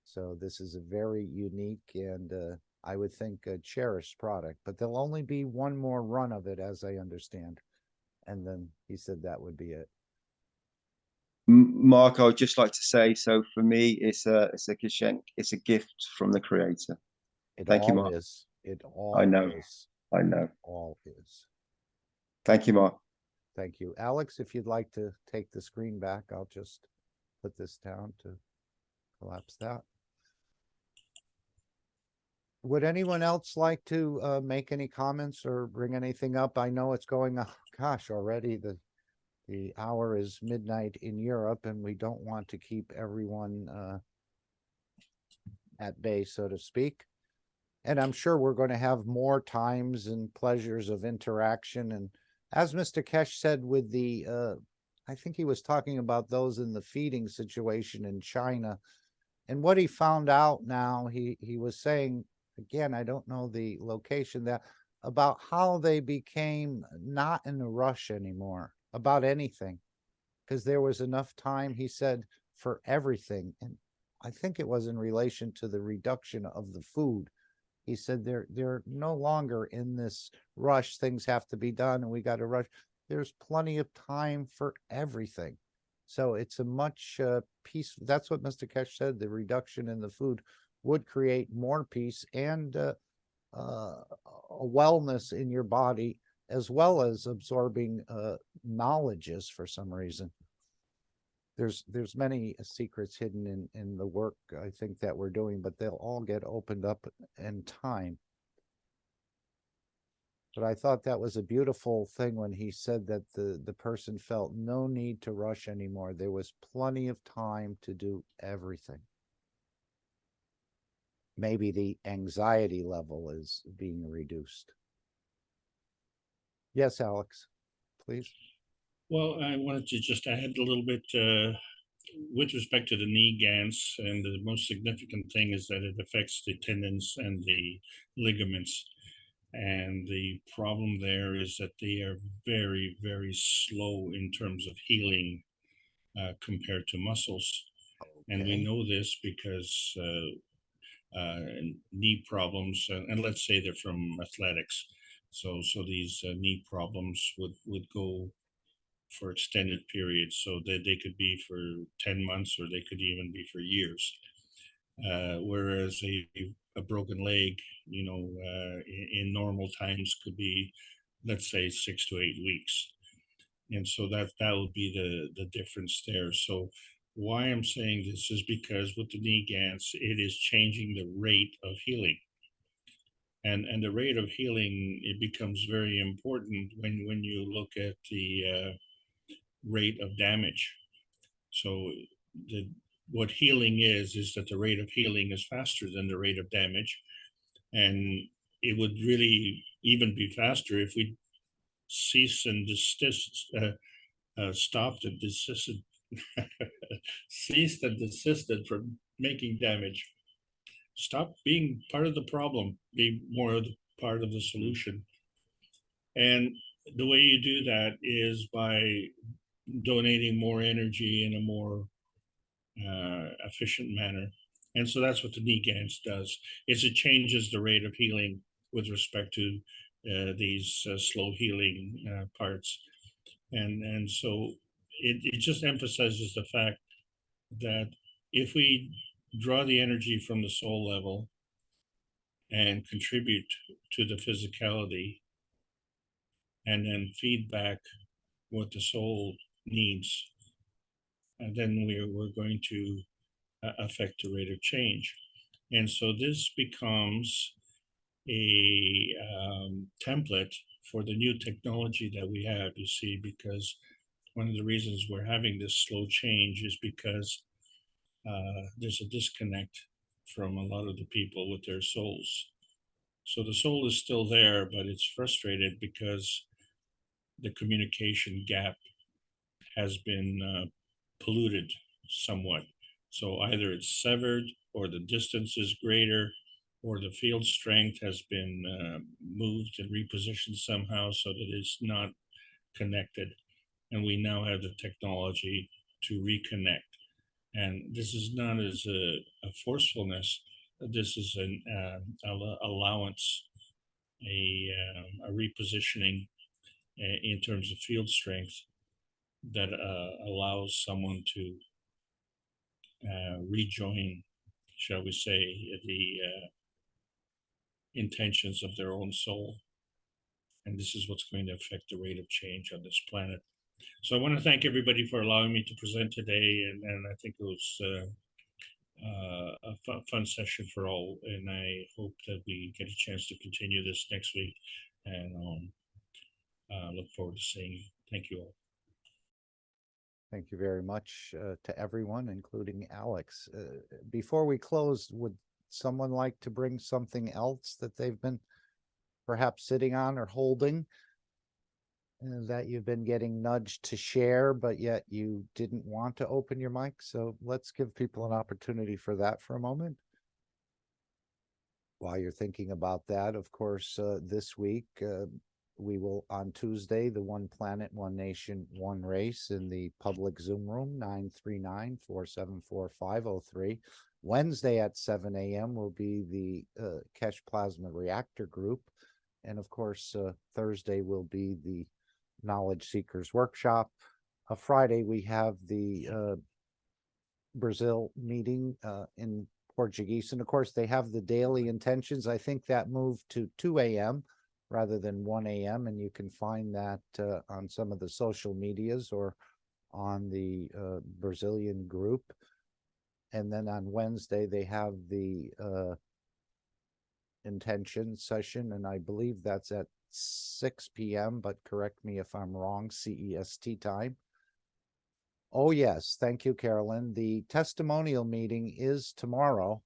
So this is a very unique and I would think a cherished product, but there'll only be one more run of it, as I understand. And then he said that would be it. Mark, I would just like to say, so for me, it's a gift from the Creator. Thank you, Mark. It all I know. is. I know. All is. Thank you, Mark. Thank you. Alex, if you'd like to take the screen back, I'll just put this down to collapse that. Would anyone else like to make any comments or bring anything up? I know it's going, gosh, already the hour is midnight in Europe, and we don't want to keep everyone at bay, so to speak. And I'm sure we're going to have more times and pleasures of interaction. And as Mr. Keshe said with the, I think he was talking about those in the feeding situation in China. And what he found out now, he was saying, again, I don't know the location, that about how they became not in a rush anymore about anything, because there was enough time, he said, for everything. And I think it was in relation to the reduction of the food. He said they're no longer in this rush, things have to be done and we got to rush. There's plenty of time for everything. So it's a much peace. That's what Mr. Keshe said. The reduction in the food would create more peace and a wellness in your body, as well as absorbing knowledges for some reason. There's many secrets hidden in the work, I think, that we're doing, but they'll all get opened up in time. But I thought that was a beautiful thing when he said that the person felt no need to rush anymore. There was plenty of time to do everything. Maybe the anxiety level is being reduced. Yes, Alex, please. Well, I wanted to just add a little bit with respect to the knee GANs, and the most significant thing is that it affects the tendons and the ligaments. And the problem there is that they are very, very slow in terms of healing compared to muscles. Okay. And we know this because knee problems, and let's say they're from athletics. So these knee problems would go for extended periods, so that they could be for 10 months or they could even be for years. Whereas a broken leg, in normal times could be, let's say, 6 to 8 weeks. And so that would be the difference there. So why I'm saying this is because with the knee GANs, it is changing the rate of healing. And the rate of healing, it becomes very important when you look at the rate of damage. So what healing is that the rate of healing is faster than the rate of damage. And it would really even be faster if we cease and desist, stopped and desisted, ceased and desisted from making damage. Stop being part of the problem, be more of the part of the solution. And the way you do that is by donating more energy in a more efficient manner. And so that's what the knee GANs does, is it changes the rate of healing with respect to these slow healing parts. And so it just emphasizes the fact that if we draw the energy from the soul level and contribute to the physicality and then feed back what the soul needs, and then we're going to affect the rate of change. And so this becomes a template for the new technology that we have, you see, because one of the reasons we're having this slow change is because there's a disconnect from a lot of the people with their souls. So the soul is still there, but it's frustrated because the communication gap has been polluted somewhat. So either it's severed, or the distance is greater, or the field strength has been moved and repositioned somehow so that it's not connected. And we now have the technology to reconnect. And this is not as a forcefulness. This is an allowance, a repositioning in terms of field strength that allows someone to rejoin, shall we say, the intentions of their own soul. And this is what's going to affect the rate of change on this planet. So I want to thank everybody for allowing me to present today. And I think it was a fun session for all. And I hope that we get a chance to continue this next week. And look forward to seeing you. Thank you all. Thank you very much to everyone, including Alex. Before we close, would someone like to bring something else that they've been perhaps sitting on or holding that you've been getting nudged to share, but yet you didn't want to open your mic? So let's give people an opportunity for that for a moment. While you're thinking about that, of course, this week, we will, on Tuesday, the One Planet, One Nation, One Race in the public Zoom room, 939-474-503. Wednesday at 7 a.m. will be the Keshe Plasma Reactor Group. And of course, Thursday will be the Knowledge Seekers Workshop. Friday, we have the Brazil meeting in Portuguese. And of course, they have the daily intentions. I think that moved to 2 a.m. rather than 1 a.m. And you can find that on some of the social medias or on the Brazilian group. And then on Wednesday, they have the intention session, and I believe that's at 6 p.m., but correct me if I'm wrong, CEST time. Oh, yes. Thank you, Carolyn. The testimonial meeting is tomorrow,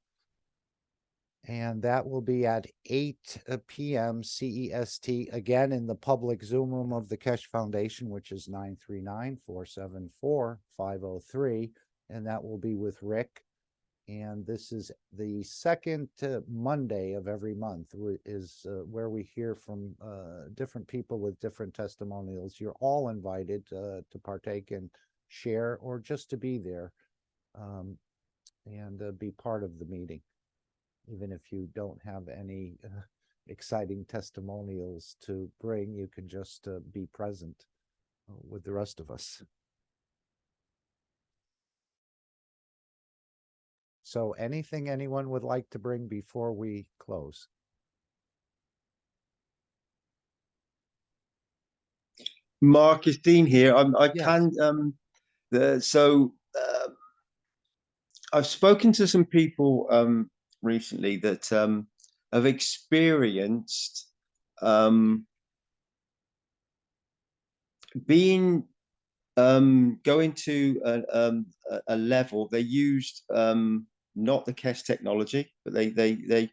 and that will be at 8 p.m. CEST, again in the public Zoom room of the Keshe Foundation, which is 939-474-503, and that will be with Rick. And this is the second Monday of every month, is where we hear from different people with different testimonials. You're all invited to partake and share, or just to be there and be part of the meeting. Even if you don't have any exciting testimonials to bring, you can just be present. with the rest of us. So anything anyone would like to bring before we close? Mark, it's Dean here. I Yes. can I've spoken to some people recently that have experienced being going to a level. They used not the Keshe technology, but they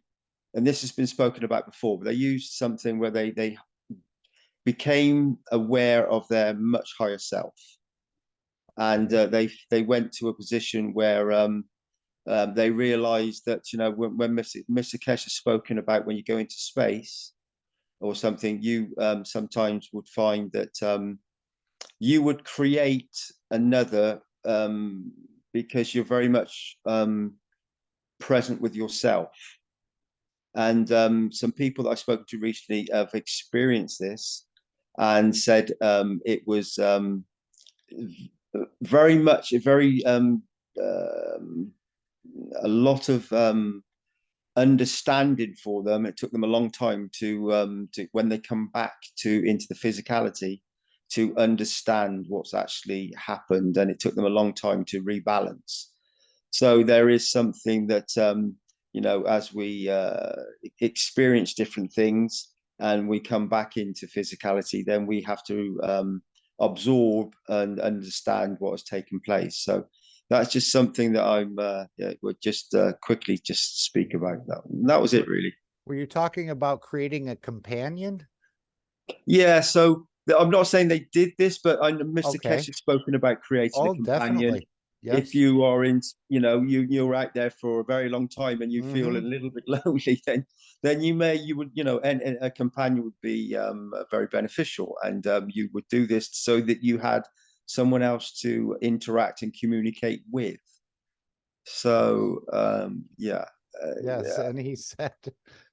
and this has been spoken about before, but they used something where they became aware of their much higher self, and they went to a position where they realized that, you know, when Mr. Keshe has spoken about when you go into space or something, you sometimes would find that you would create another because you're very much present with yourself. And some people that I've spoken to recently have experienced this and said it was very much a lot of understanding for them. It took them a long time to when they come back into the physicality, to understand what's actually happened, and it took them a long time to rebalance. So there is something that you know, as we experience different things and we come back into physicality, then we have to absorb and understand what has taken place. So that's just something that I'm would just quickly just speak about. That was it, really. Were you talking about creating a companion? Yeah, so I'm not saying they did this, but Mr. Okay. Keshe has spoken about creating a companion. Definitely. Yes. If you are in, you know, you're out there for a very long time and you feel a little bit lonely, then you would, you know, and a companion would be very beneficial, and you would do this so that you had someone else to interact and communicate with. So yeah. Yes, Yeah. and he said,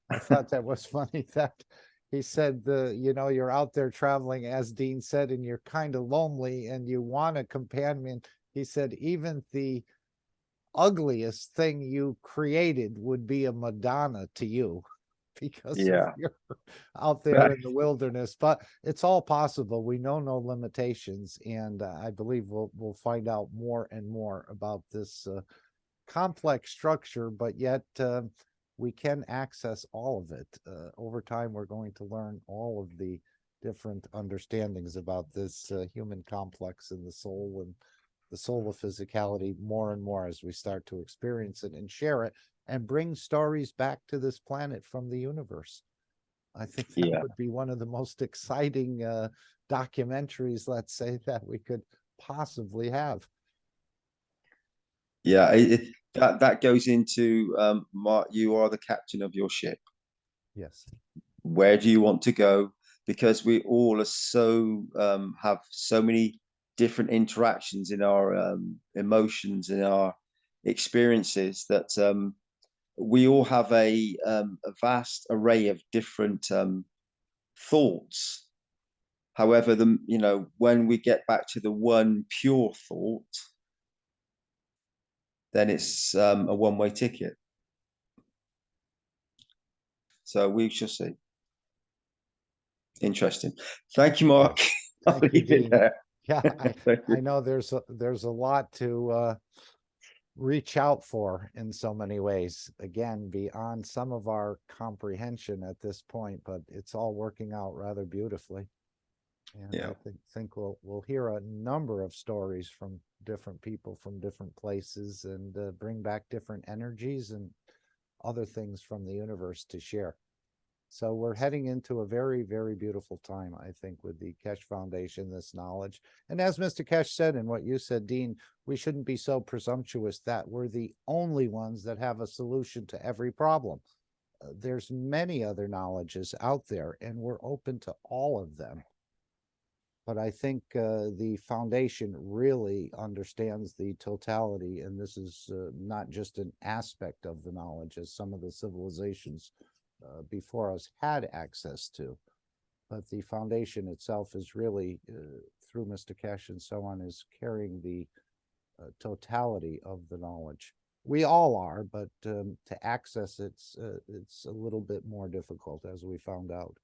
I thought that was funny that he said, you know, you're out there traveling, as Dean said, and you're kind of lonely and you want a companion. He said, even the ugliest thing you created would be a Madonna to you, because Yeah. you're out there in the wilderness. But it's all possible. We know no limitations, and I believe we'll find out more and more about this complex structure, but yet we can access all of it. Over time, we're going to learn all of the different understandings about this human complex and the soul and the soul of physicality more and more as we start to experience it and share it and bring stories back to this planet from the universe. I think that would be one of the most exciting documentaries, let's say, that we could possibly have. Yeah, that goes into Mark, you are the captain of your ship. Yes. Where do you want to go? Because we all are so have so many different interactions in our emotions and our experiences that we all have a vast array of different thoughts. However, you know, when we get back to the one pure thought, then it's a one-way ticket. So we shall see. Interesting. Thank you, Mark. Thank you, Dean. Yeah, I know there's a lot to reach out for in so many ways, again, beyond some of our comprehension at this point, but it's all working out rather beautifully. And I think we'll hear a number of stories from different people from different places, and bring back different energies and other things from the universe to share. So we're heading into a very, very beautiful time, I think, with the Keshe Foundation, this knowledge. And as Mr. Keshe said, and what you said, Dean, we shouldn't be so presumptuous that we're the only ones that have a solution to every problem. There's many other knowledges out there, and we're open to all of them. But I think the foundation really understands the totality, and this is not just an aspect of the knowledge, as some of the civilizations before us had access to, but the foundation itself is really through Mr. Keshe and so on, is carrying the totality of the knowledge. We all are, but to access it's a little bit more difficult, as we found out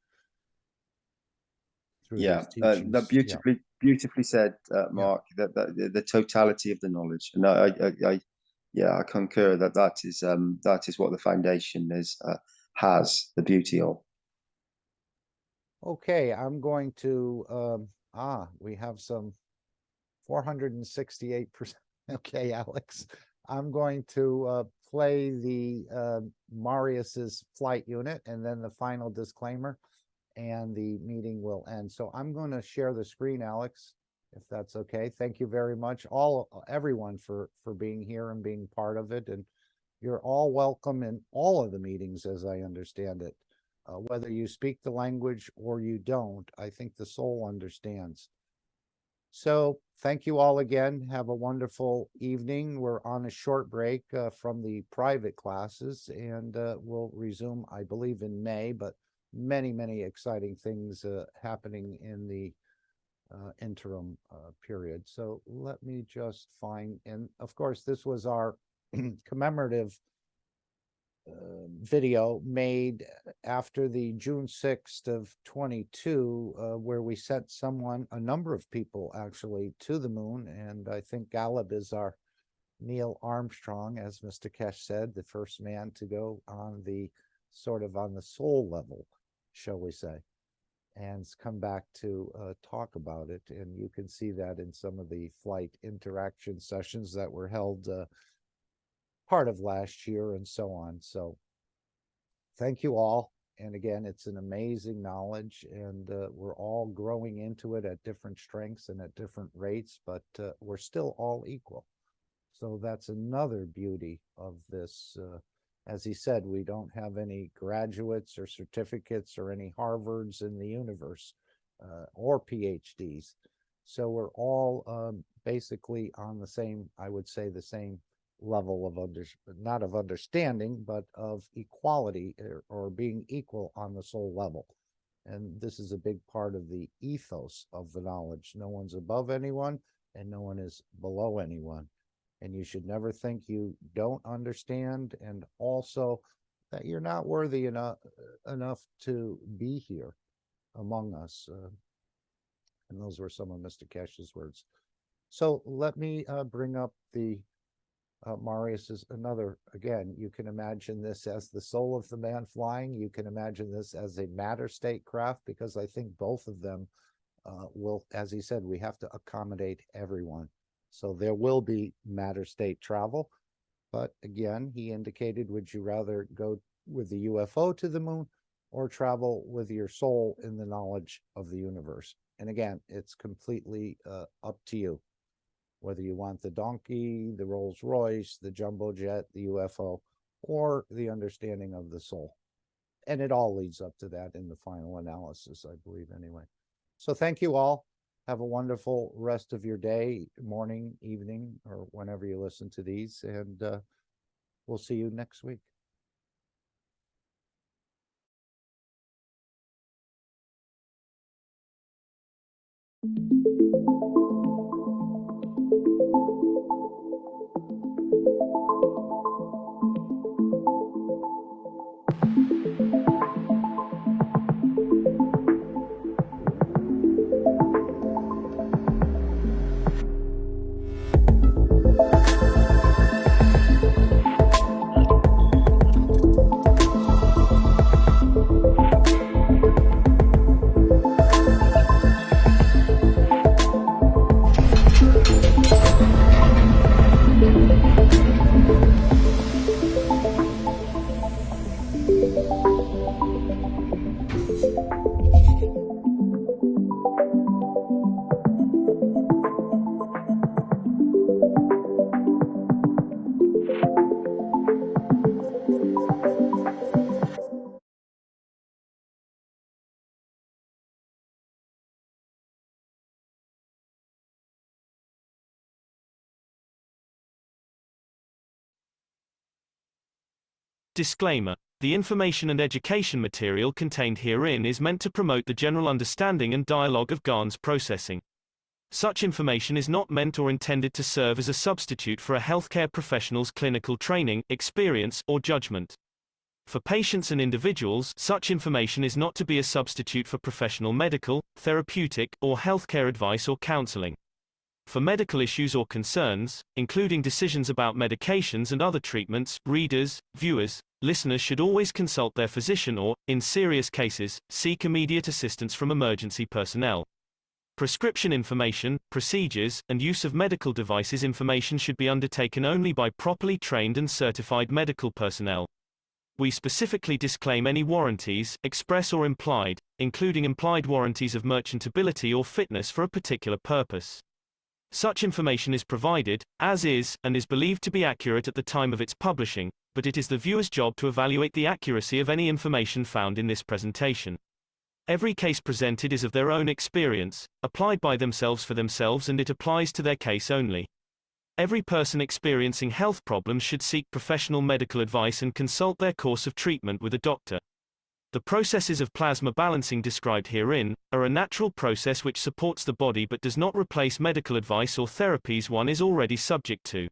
through Yeah, these teachings. that beautifully said, Mark. That the totality of the knowledge, and I concur that that is what the foundation has the beauty of. Okay, I'm going to we have some 468%. Okay, Alex, I'm going to play the Marius's flight unit and then the final disclaimer, and the meeting will end. So I'm going to share the screen, Alex, if that's okay. Thank you very much, everyone for being here and being part of it. And you're all welcome in all of the meetings, as I understand it. Whether you speak the language or you don't, I think the soul understands. So thank you all again. Have a wonderful evening. We're on a short break from the private classes, and we'll resume, I believe, in May, but many exciting things happening in the interim period. So let me just find, and of course, this was our commemorative video made after the June 6th of 22, where we sent a number of people actually to the moon. And I think Gallup is our Neil Armstrong, as Mr. Keshe said, the first man to go on the on the soul level, shall we say, and come back to talk about it. And you can see that in some of the flight interaction sessions that were held part of last year and so on. So thank you all. And again, it's an amazing knowledge, and we're all growing into it at different strengths and at different rates, but we're still all equal. So that's another beauty of this. As he said, we don't have any graduates or certificates or any Harvards in the universe or PhDs. So we're all basically on the same, I would say, the same level of not of understanding, but of equality, or being equal on the soul level. And this is a big part of the ethos of the knowledge. No one's above anyone and no one is below anyone. And you should never think you don't understand, and also that you're not worthy enough to be here among us. And those were some of Mr. Keshe's words. So let me bring up the Marius is another. Again, you can imagine this as the soul of the man flying. You can imagine this as a matter state craft, because I think both of them will, as he said, we have to accommodate everyone. So there will be matter state travel. But again, he indicated, would you rather go with the UFO to the moon or travel with your soul in the knowledge of the universe? And again, it's completely up to you. Whether you want the donkey, the Rolls Royce, the jumbo jet, the UFO, or the understanding of the soul. And it all leads up to that in the final analysis, I believe, anyway. So thank you all. Have a wonderful rest of your day, morning, evening, or whenever you listen to these. And we'll see you next week. Disclaimer. The information and education material contained herein is meant to promote the general understanding and dialogue of GAN's processing. Such information is not meant or intended to serve as a substitute for a healthcare professional's clinical training, experience, or judgment. For patients and individuals, such information is not to be a substitute for professional medical, therapeutic, or healthcare advice or counseling. For medical issues or concerns, including decisions about medications and other treatments, readers, viewers, listeners should always consult their physician or, in serious cases, seek immediate assistance from emergency personnel. Prescription information, procedures, and use of medical devices information should be undertaken only by properly trained and certified medical personnel. We specifically disclaim any warranties, express or implied, including implied warranties of merchantability or fitness for a particular purpose. Such information is provided, as is, and is believed to be accurate at the time of its publishing, but it is the viewer's job to evaluate the accuracy of any information found in this presentation. Every case presented is of their own experience, applied by themselves for themselves, and it applies to their case only. Every person experiencing health problems should seek professional medical advice and consult their course of treatment with a doctor. The processes of plasma balancing described herein are a natural process which supports the body but does not replace medical advice or therapies one is already subject to.